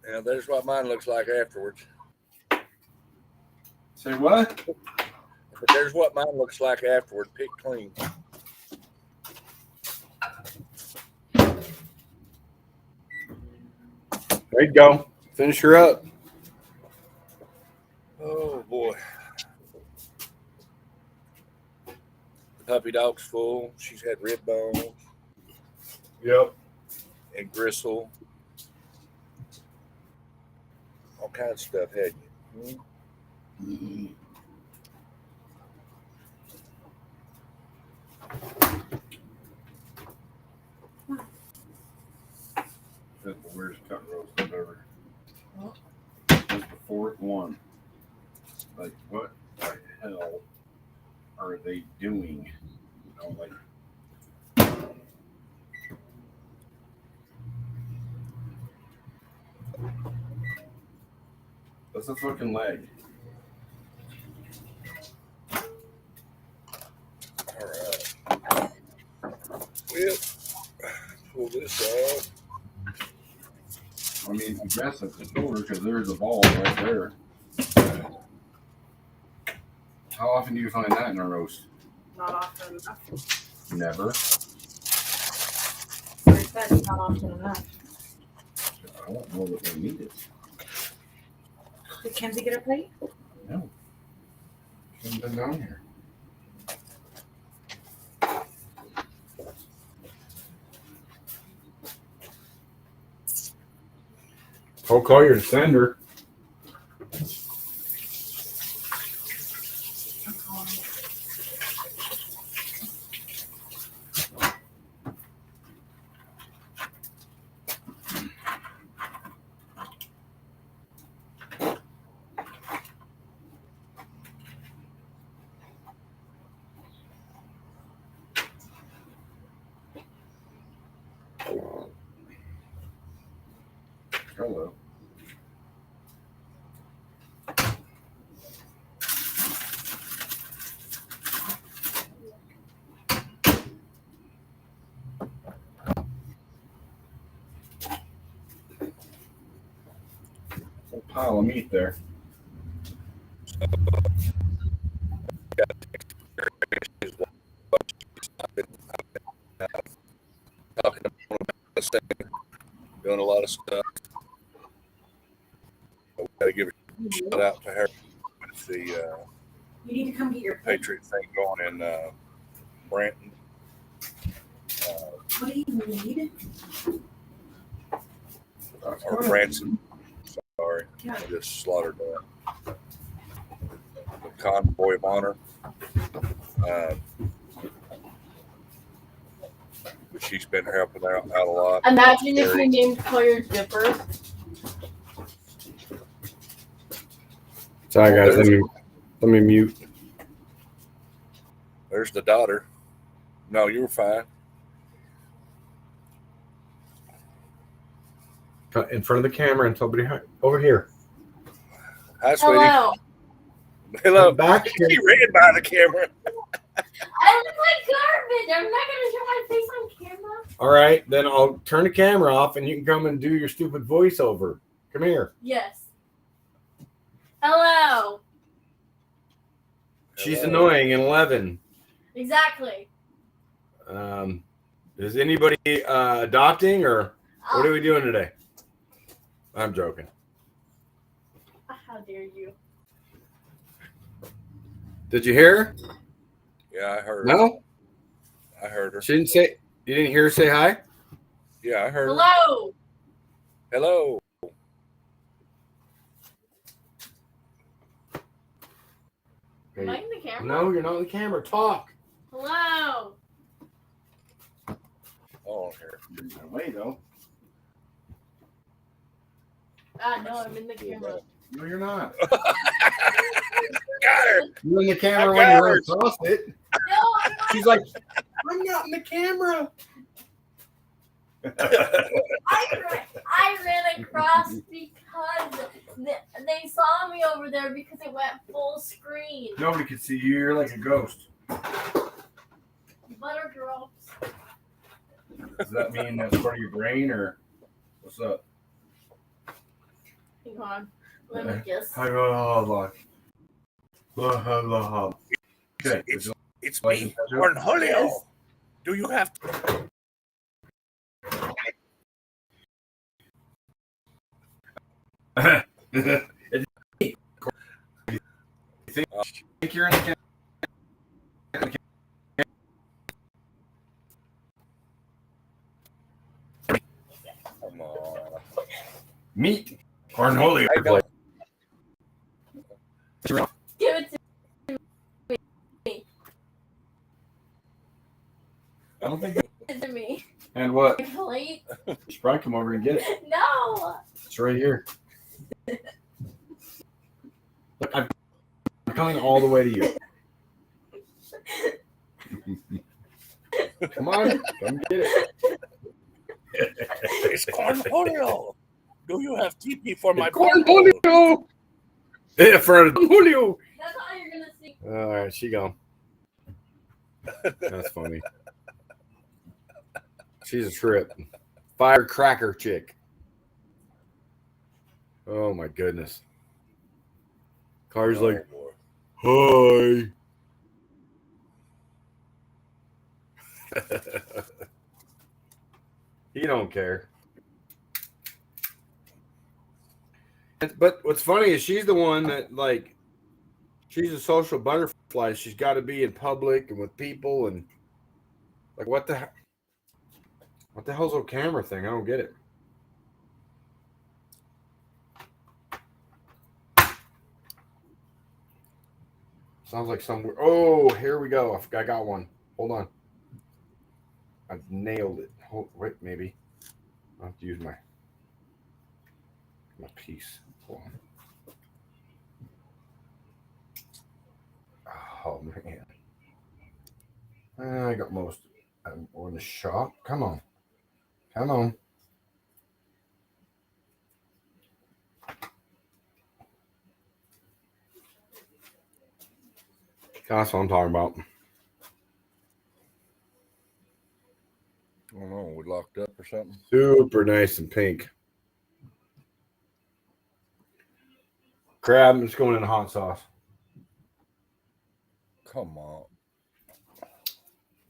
Yeah, there's what mine looks like afterwards. Say what? But there's what mine looks like afterward. Pick clean. There There you go. Finish her up. Oh boy. The puppy dog's full. She's had rib bones. Yep. And gristle. All kinds of stuff, hadn't you? Mm-hmm. That's the weirdest cut roast I've ever. That's the fourth one. Like, what the hell are they doing? You know, like. That's a fucking leg. All right. Well, pull this out. I mean, I guess that's the shoulder because there's a ball right there. How often do you find that in a roast? Not often enough. Never. I said not often enough. I don't know that they need it. Did Kenzie get a plate? No. Shouldn't have been down here. I'll call your sender. Hello. A pile of meat there. Talking about this thing, doing a lot of stuff. We got to give a shout out to her with the You need to come get your plate. Patriot thing going in Branton. What do you need? Or Branson. Sorry, Yeah. I just slaughtered that. The convoy of honor. But she's been helping out a lot. Imagine if you named Collier Dipper. Sorry, guys. Let me mute. There's the daughter. No, you were fine. In front of the camera and somebody over here. Hi, sweetie. Hello. Hello. Back here. He ran by the camera. I look like garbage. I'm not gonna show my face on camera. All right, then I'll turn the camera off and you can come and do your stupid voiceover. Come here. Yes. Hello. She's annoying in 11. Exactly. Is anybody adopting or what are we doing today? I'm joking. How dare you? Did you hear her? Yeah, I heard. No? I heard her. She didn't say. You didn't hear her say hi? Yeah, I heard her. Hello. Hello. Am I in the camera? No, you're not on the camera. Talk. Hello. Oh, here. Wait, though. No, I'm in the camera. No, you're not. Got her. You're in the camera I when got you're her. across it. No, I'm not. She's like, I'm not in the camera. I ran across because they saw me over there because it went full screen. Nobody can see you. You're like a ghost. Butter drops. Does that mean that's part of your brain or what's up? Hang on. Let me just. Okay. It's me, Cornholio. Do you have to? Think you're in the Come on. meat cornholio plate. Give it to me. I don't think Give it to me. And what? My plate? You should probably come over and get it. No. It's right here. Look, I'm coming all the way to you. Come on, come get it. It's cornholio. Do you have TP for my cornholio? Yeah, for cornholio. That's all you're gonna see. All right, she gone. That's funny. She's a trip. Firecracker chick. Oh my goodness. Car's like, hi. He don't care. But what's funny is she's the one that, like, she's a social butterfly. She's got to be in public and with people and like what the hell's a camera thing? I don't get it. Sounds like somewhere. Oh, here we go. I got one. Hold on. I've nailed it. Wait, maybe. I'll have to use my piece. Hold on. Oh, man. I got most. I'm in the shop. Come on. Come on. That's what I'm talking about. I don't know. We locked up or something? Super nice and pink. Crab, it's going in the hot sauce. Come on.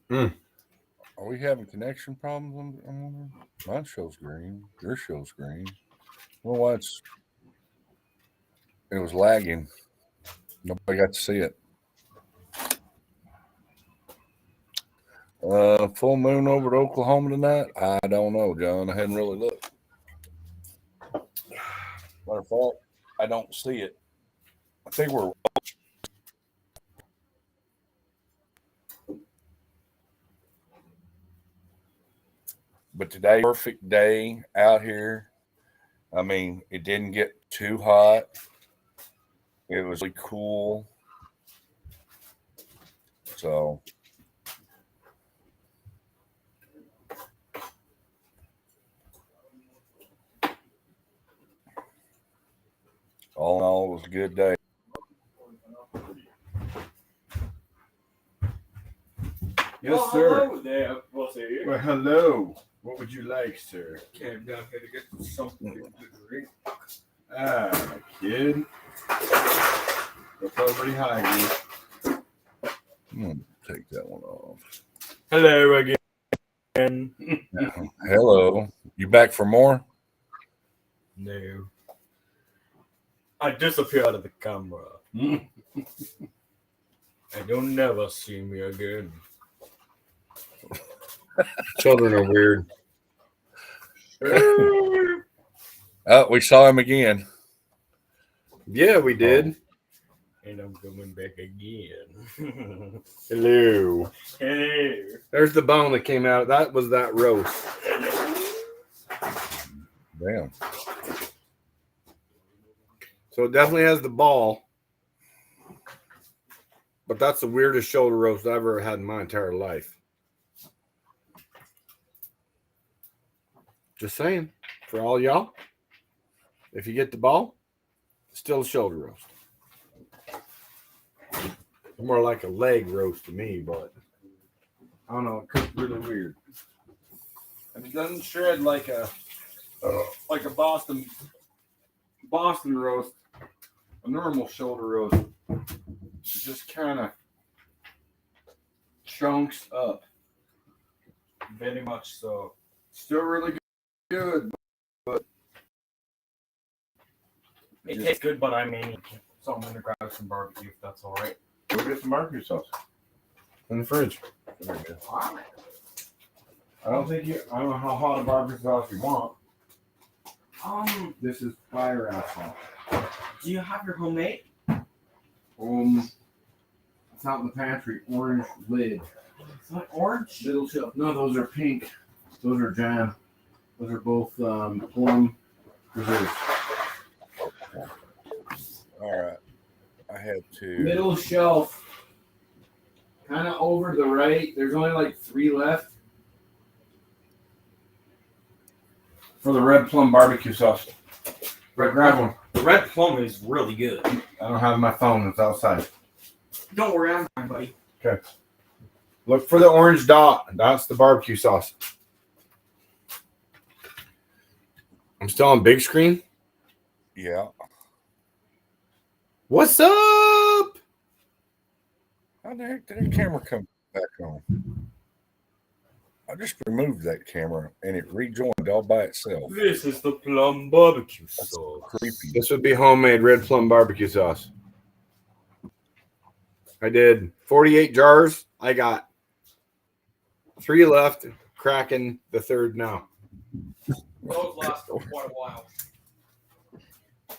Mm. Are we having connection problems? Mine shows green. Your shows green. Well, why it was lagging. Nobody got to see it. Full moon over to Oklahoma tonight? I don't know, John. I hadn't really looked. Matter of fact, I don't see it. I think we're. But today, perfect day out here. I mean, it didn't get too hot. It was really cool. So. All in all, it was a good day. Yes, sir. Hello there, bossy. Well, hello. What would you like, sir? Came down here to get something to drink. Ah, kid. That's already high, dude. I'm going to take that one off. Hello again. Hello. You back for more? No. I disappear out of the camera. And you'll never see me again. Children are weird. Oh, we saw him again. Yeah, we did. And I'm coming back again. Hello. Hey. There's the bone that came out. That was that roast. Damn. So it definitely has the ball. But that's the weirdest shoulder roast I've ever had in my entire life. Just saying. For all y'all, if you get the ball, it's still a shoulder roast. More like a leg roast to me, but I don't know. It cooked really weird. And it doesn't shred like a Boston roast, a normal shoulder roast. It just kind of chunks up. Very much so. Still really good, but It tastes good, but I may need someone to grab some barbecue if that's all right. We'll get some barbecue sauce in the fridge. I don't know how hot a barbecue sauce you want. This is fire asphalt. Do you have your homemade? It's out in the pantry. Orange lid. It's not orange? Little shelf. No, those are pink. Those are jam. Those are both plum preserves. All right. I had to. Middle shelf. Kind of over to the right. There's only like 3 left. For the red plum barbecue sauce. Grab one. The red plum is really good. I don't have my phone. It's outside. Don't worry, I'm fine, buddy. Okay. Look for the orange dot. That's the barbecue sauce. I'm still on big screen? Yeah. What's up? How the heck did that camera come back on? I just removed that camera and it rejoined all by itself. This is the plum barbecue sauce. Creepy. This would be homemade red plum barbecue sauce. I did 48 jars. I got 3 left. Cracking the 3rd now. Those last for quite a while.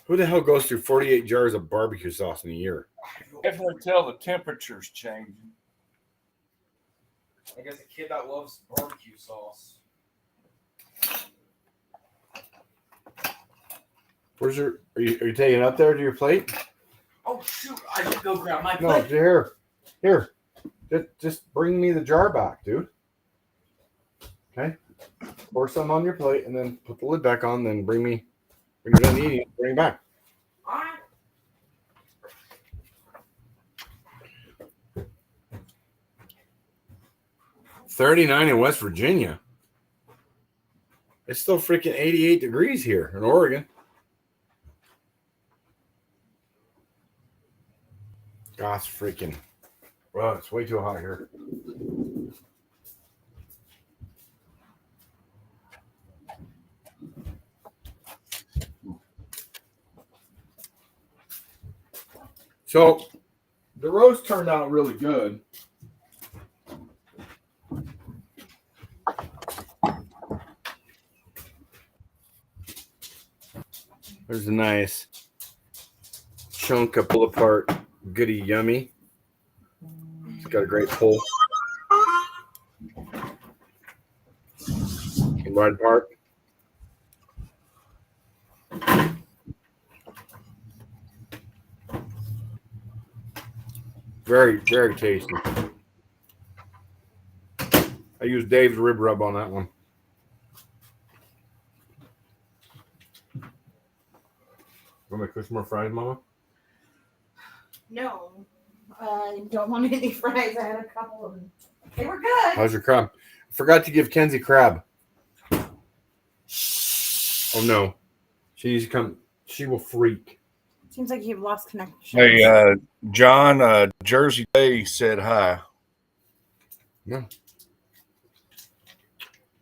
Who the hell goes through 48 jars of barbecue sauce in a year? Definitely tell the temperature's changing. I guess a kid that loves barbecue sauce. Where's your? Are you taking it up there to your plate? Oh shoot! I should go grab my No, plate. here. Just bring me the jar back, dude. Okay. Pour some on your plate and then put the lid back on. Then bring me. When you're done eating, bring it back. All right. 39 in West Virginia. It's still freaking 88 degrees here in Oregon. Gosh, freaking. Well, it's way too hot here. So the roast turned out really good. There's a nice chunk of pull apart goody yummy. It's got a great pull. Wide part. Very, very tasty. I used Dave's rib rub on that one. Want me to cook some more fries, Mama? No, I don't want any fries. I had a couple of them. They were good. How's your crab? I forgot to give Kenzie crab. Oh no, she needs to come. She will freak. Seems like you've lost connection. Hey, John, Jersey Day said hi. Yeah.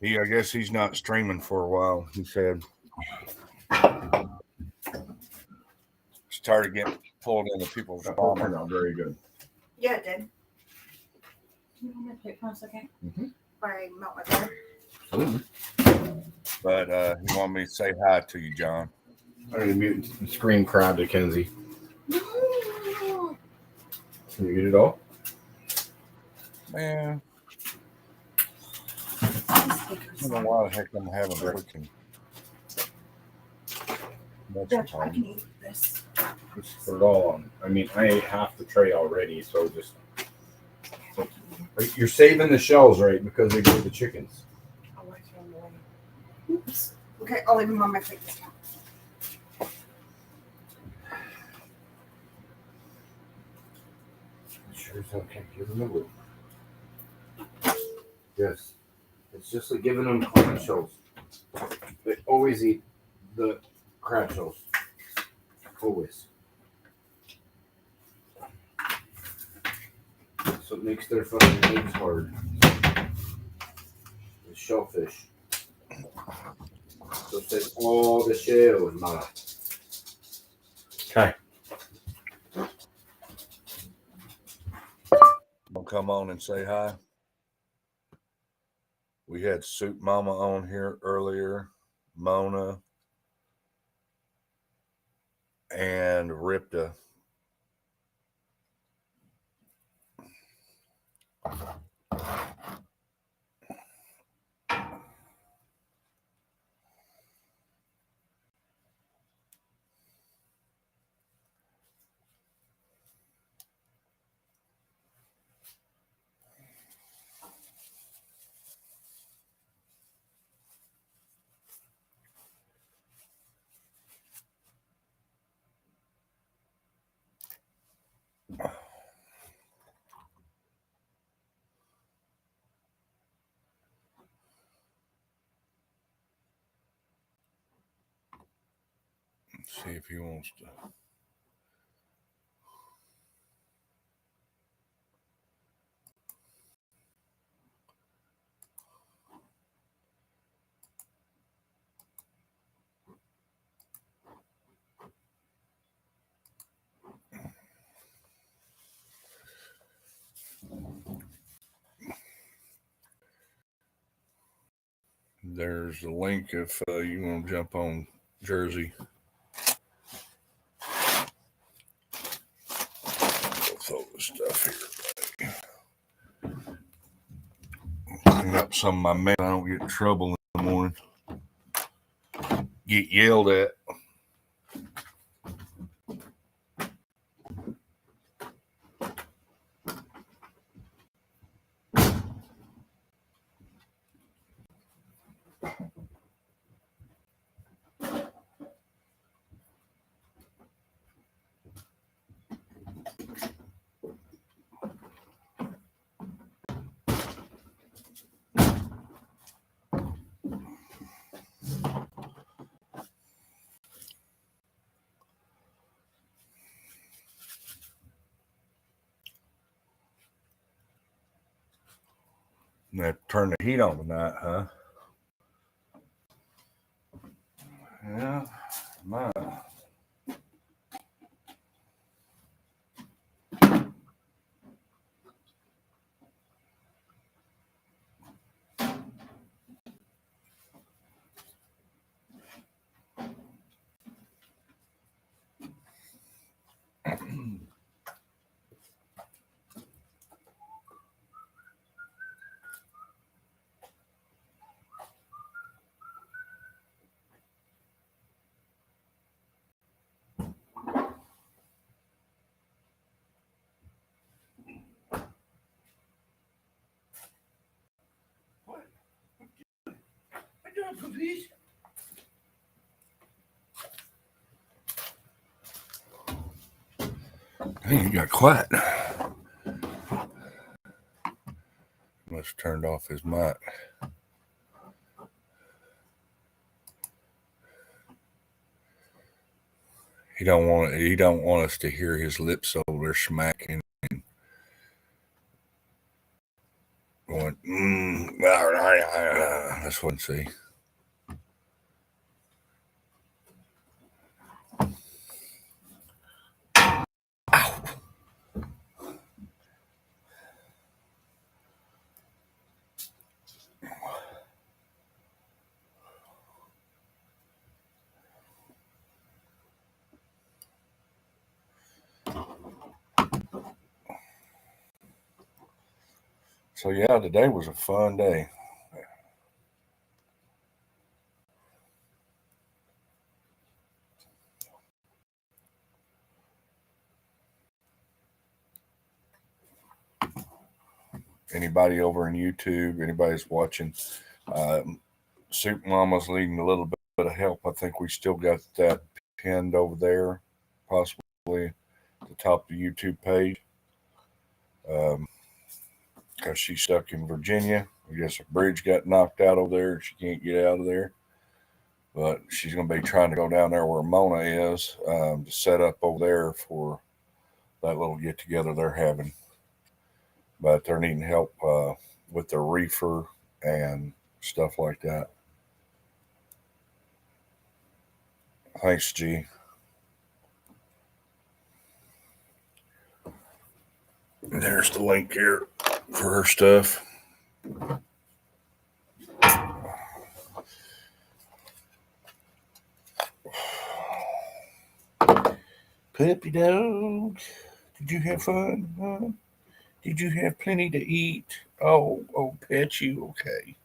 I guess he's not streaming for a while. He said. Started getting pulled into people's That turned out very good. Yeah, it did. Can you hold my plate for a second? Mm-hmm. Before I melt my butter. But he wanted me to say hi to you, John. I need to mute and scream crab to Kenzie. Can you get it all? Man. I don't know why the heck I'm having freaking. Jeff, I can eat this. Just put it all on. I mean, I ate half the tray already, so just. You're saving the shells, right? Because they go to the chickens. I'll let you on the way. Oops. Okay, I'll leave them on my plate this time. Sure as hell can't give them a loop. Yes. It's just like giving them clam shells. They always eat the crab shells. Always. So it makes their fucking legs hard. The shellfish. So take all the shells, Mama. Okay. I'll come on and say hi. We had Soup Mama on here earlier, Mona, and Ripta. Let's see if he wants to. There's a link if you want to jump on Jersey. Throw the stuff here. Clean up some of my mail. I don't get in trouble in the morning. Get yelled at. Now turn the heat on tonight, huh? Yeah, might. Dang, he got quiet. Must have turned off his mic. He don't want us to hear his lips over there smacking and going, that's what I see. So yeah, today was a fun day. Anybody over in YouTube, anybody's watching, Soup Mama's needing a little bit of help. I think we still got that pinned over there, possibly at the top of the YouTube page. Because she's stuck in Virginia. I guess a bridge got knocked out over there and she can't get out of there. But she's going to be trying to go down there where Mona is to set up over there for that little get together they're having. But they're needing help with their reefer and stuff like that. Thanks, G. there's the link here for her stuff. Puppy dog, did you have fun? Huh? Did you have plenty to eat? Oh, pet you, okay.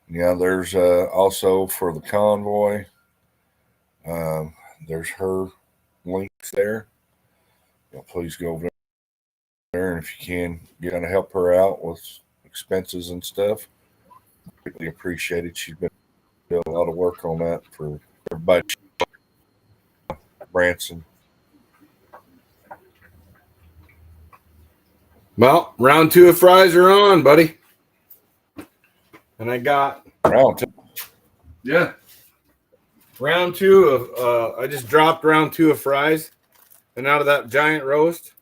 Yeah, there's also for the convoy. There's her links there. Please go over there, and if you can, get to help her out with expenses and stuff. Greatly appreciated. She's been doing a lot of work on that for everybody. Branson. Well, round 2 of fries are on, buddy. And I got round 2. Yeah. Round 2 of I just dropped round 2 of fries. And out of that giant roast,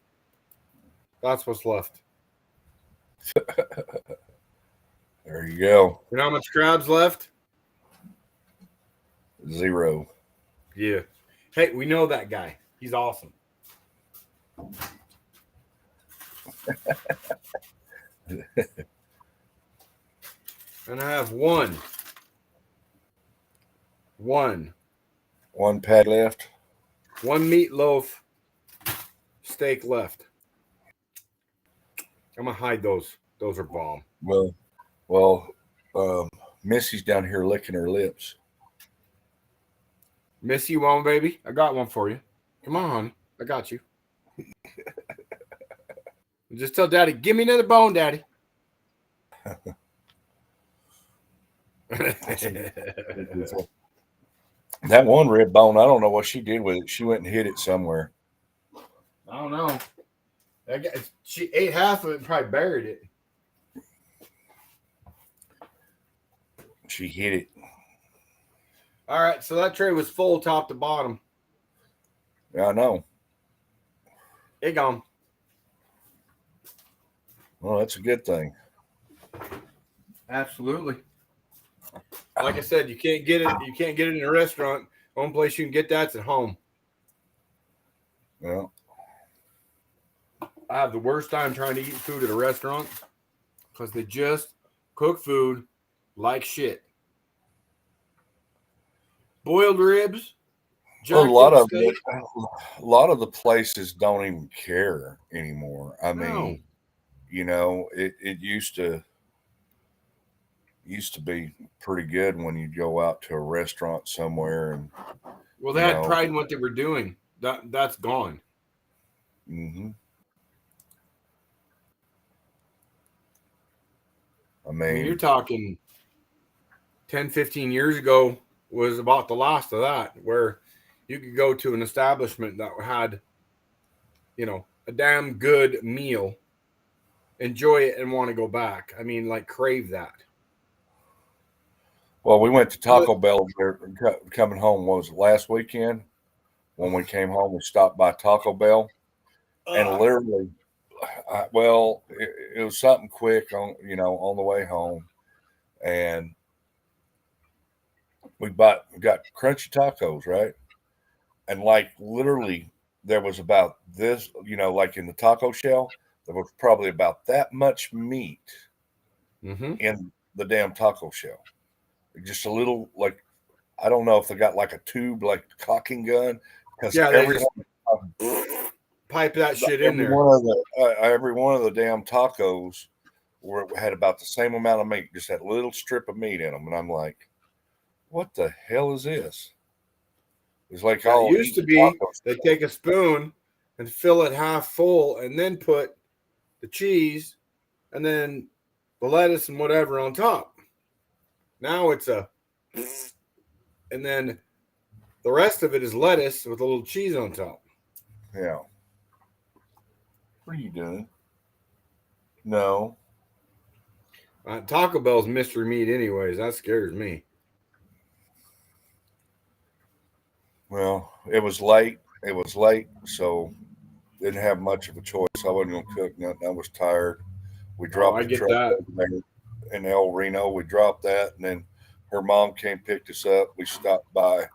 that's what's left. There you go. You know how much crab's left? 0. Yeah. Hey, we know that guy. He's awesome. And I have one pad left. One meatloaf steak left. I'm gonna hide those. Those are bomb. Well, Missy's down here licking her lips. Missy, you want one, baby? I got one for you. Come on, honey. I got you. Just tell Daddy, give me another bone, Daddy. That one rib bone, I don't know what she did with it. She went and hid it somewhere. I don't know. She ate half of it and probably buried it. She hid it. All right, so that tray was full top to bottom. Yeah, I know. It gone. Well, that's a good thing. Absolutely. Like I said, you can't get it. You can't get it in a restaurant. One place you can get that's at home. Yeah. I have the worst time trying to eat food at a restaurant because they just cook food like shit. Boiled ribs. Well, a lot of the places don't even care anymore. I mean, you know, it used to be pretty good when you go out to a restaurant somewhere and well, they had pride in what they were doing. That's gone. Mm-hmm. I mean, you're talking 10, 15 years ago was about the last of that, where you could go to an establishment that had, you know, a damn good meal, enjoy it, and want to go back. I mean, like, crave that. Well, we went to Taco Bell coming home. What was it, last weekend? When we came home, we stopped by Taco Bell, and literally, it was something quick on the way home, and we got crunchy tacos, right? And like literally, there was about this, like in the taco shell, there was probably about that much meat in the damn taco shell. Just a little, like, I don't know if they got like a tube, like cocking gun, because pipe that shit in there. Every one of the damn tacos had about the same amount of meat, just that little strip of meat in them, and I'm like, what the hell is this? It's like it used to be they take a spoon and fill it half full, and then put the cheese and then the lettuce and whatever on top. Now it's and then the rest of it is lettuce with a little cheese on top. Yeah. What are you doing? No. Taco Bell's mystery meat anyways. That scares me. Well, it was late. So didn't have much of a choice. I wasn't going to cook nothing. I was tired. We dropped the truck in El Reno. We dropped that, and then her mom came, picked us up. We stopped by.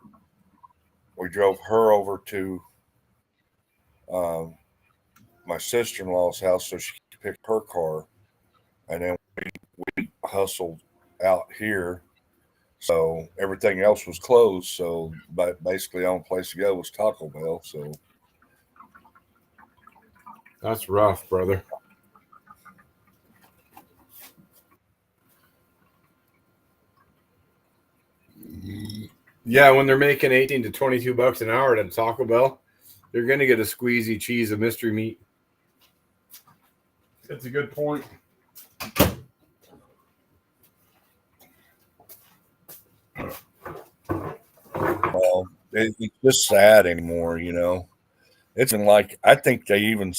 We drove her over to my sister-in-law's house so she could pick her car, and then we hustled out here. So everything else was closed. So basically, the only place to go was Taco Bell. So That's rough, brother. Yeah, when they're making 18 to 22 bucks an hour at Taco Bell, you're going to get a squeezy cheese, a mystery meat. That's a good point. well, it's just sad anymore, you know. It's been like, I think they even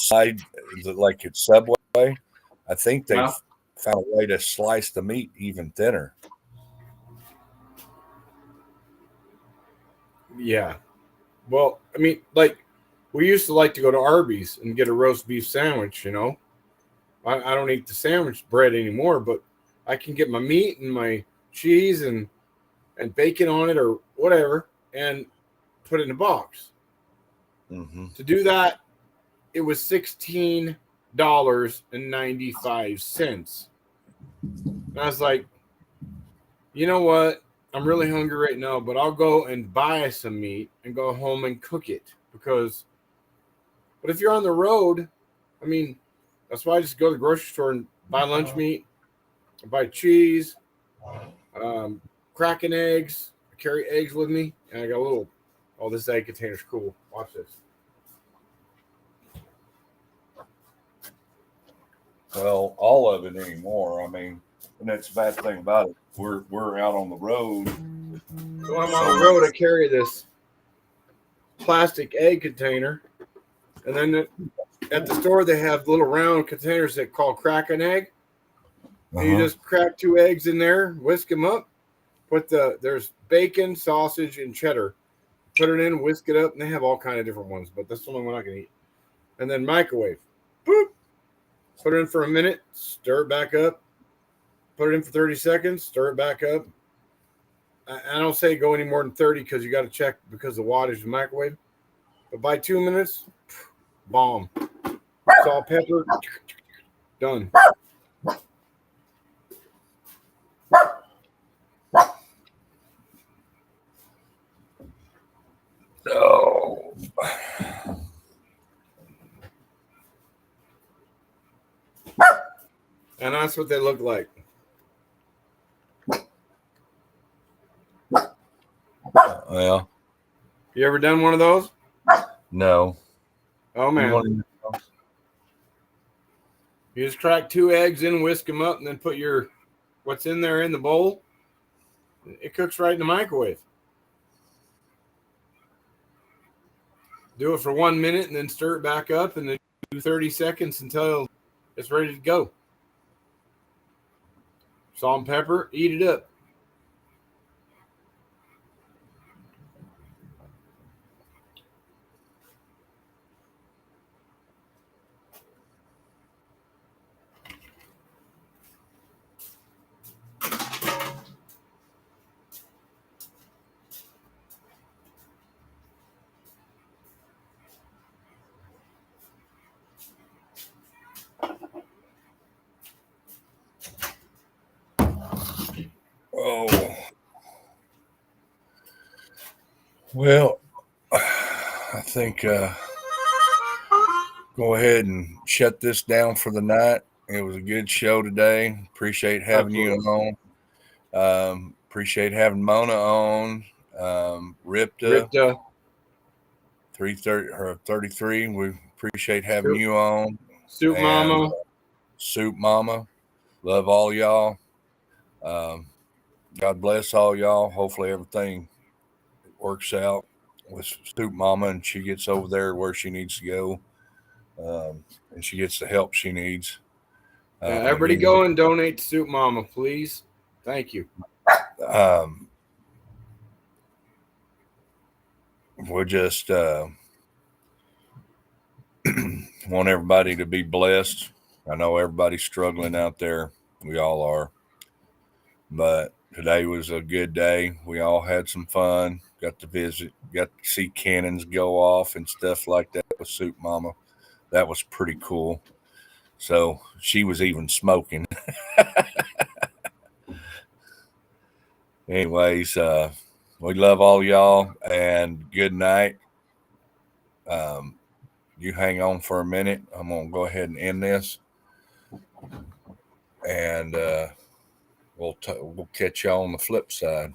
like at Subway, I think they've Yeah. found a way to slice the meat even thinner. Yeah. Well, I mean, like, we used to like to go to Arby's and get a roast beef sandwich, you know. I don't eat the sandwich bread anymore, but I can get my meat and my cheese and bacon on it or whatever and put it in a box. Mm-hmm. To do that, it was $16.95. And I was like, you know what? I'm really hungry right now, but I'll go and buy some meat and go home and cook it but if you're on the road, I mean, that's why I just go to the grocery store and buy lunch meat, buy cheese, cracking eggs. I carry eggs with me, and I got this egg container's cool. Watch this. Well, all of it anymore. I mean, and that's the bad thing about it. We're out on the road. So I'm on the road. I carry this plastic egg container, and then at the store they have little round containers that call crack an egg. And you just crack 2 eggs in there, whisk them up. There's bacon, sausage, and cheddar. Put it in, whisk it up, and they have all kind of different ones, but that's the only one I can eat. And then microwave. Boop. Put it in for a minute, stir it back up. Put it in for 30 seconds, stir it back up. I don't say go any more than 30 because you got to check because the wattage of the microwave. But by 2 minutes, bomb. Salt, pepper, done. Oh. And that's what they look like. Well, you ever done one of those? No. Oh, man. You just crack 2 eggs in, whisk them up, and then put what's in there in the bowl. It cooks right in the microwave. Do it for 1 minute and then stir it back up and then do 30 seconds until it's ready to go. Salt and pepper, eat it up. Oh. Well, I think go ahead and shut this down for the night. It was a good show today. Appreciate having you on. Appreciate having Mona on. Ripta 333. We appreciate having you on. Soup Mama. Soup Mama. Love all y'all. God bless all y'all. Hopefully everything works out with Soup Mama and she gets over there where she needs to go. And she gets the help she needs. Everybody go and donate to Soup Mama, please. Thank you. We're just want everybody to be blessed. I know everybody's struggling out there. We all are. But today was a good day. We all had some fun. Got to visit, got to see cannons go off and stuff like that with Soup Mama. That was pretty cool. So she was even smoking. Anyways, we love all y'all and good night. You hang on for a minute. I'm going to go ahead and end this. And we'll catch y'all on the flip side.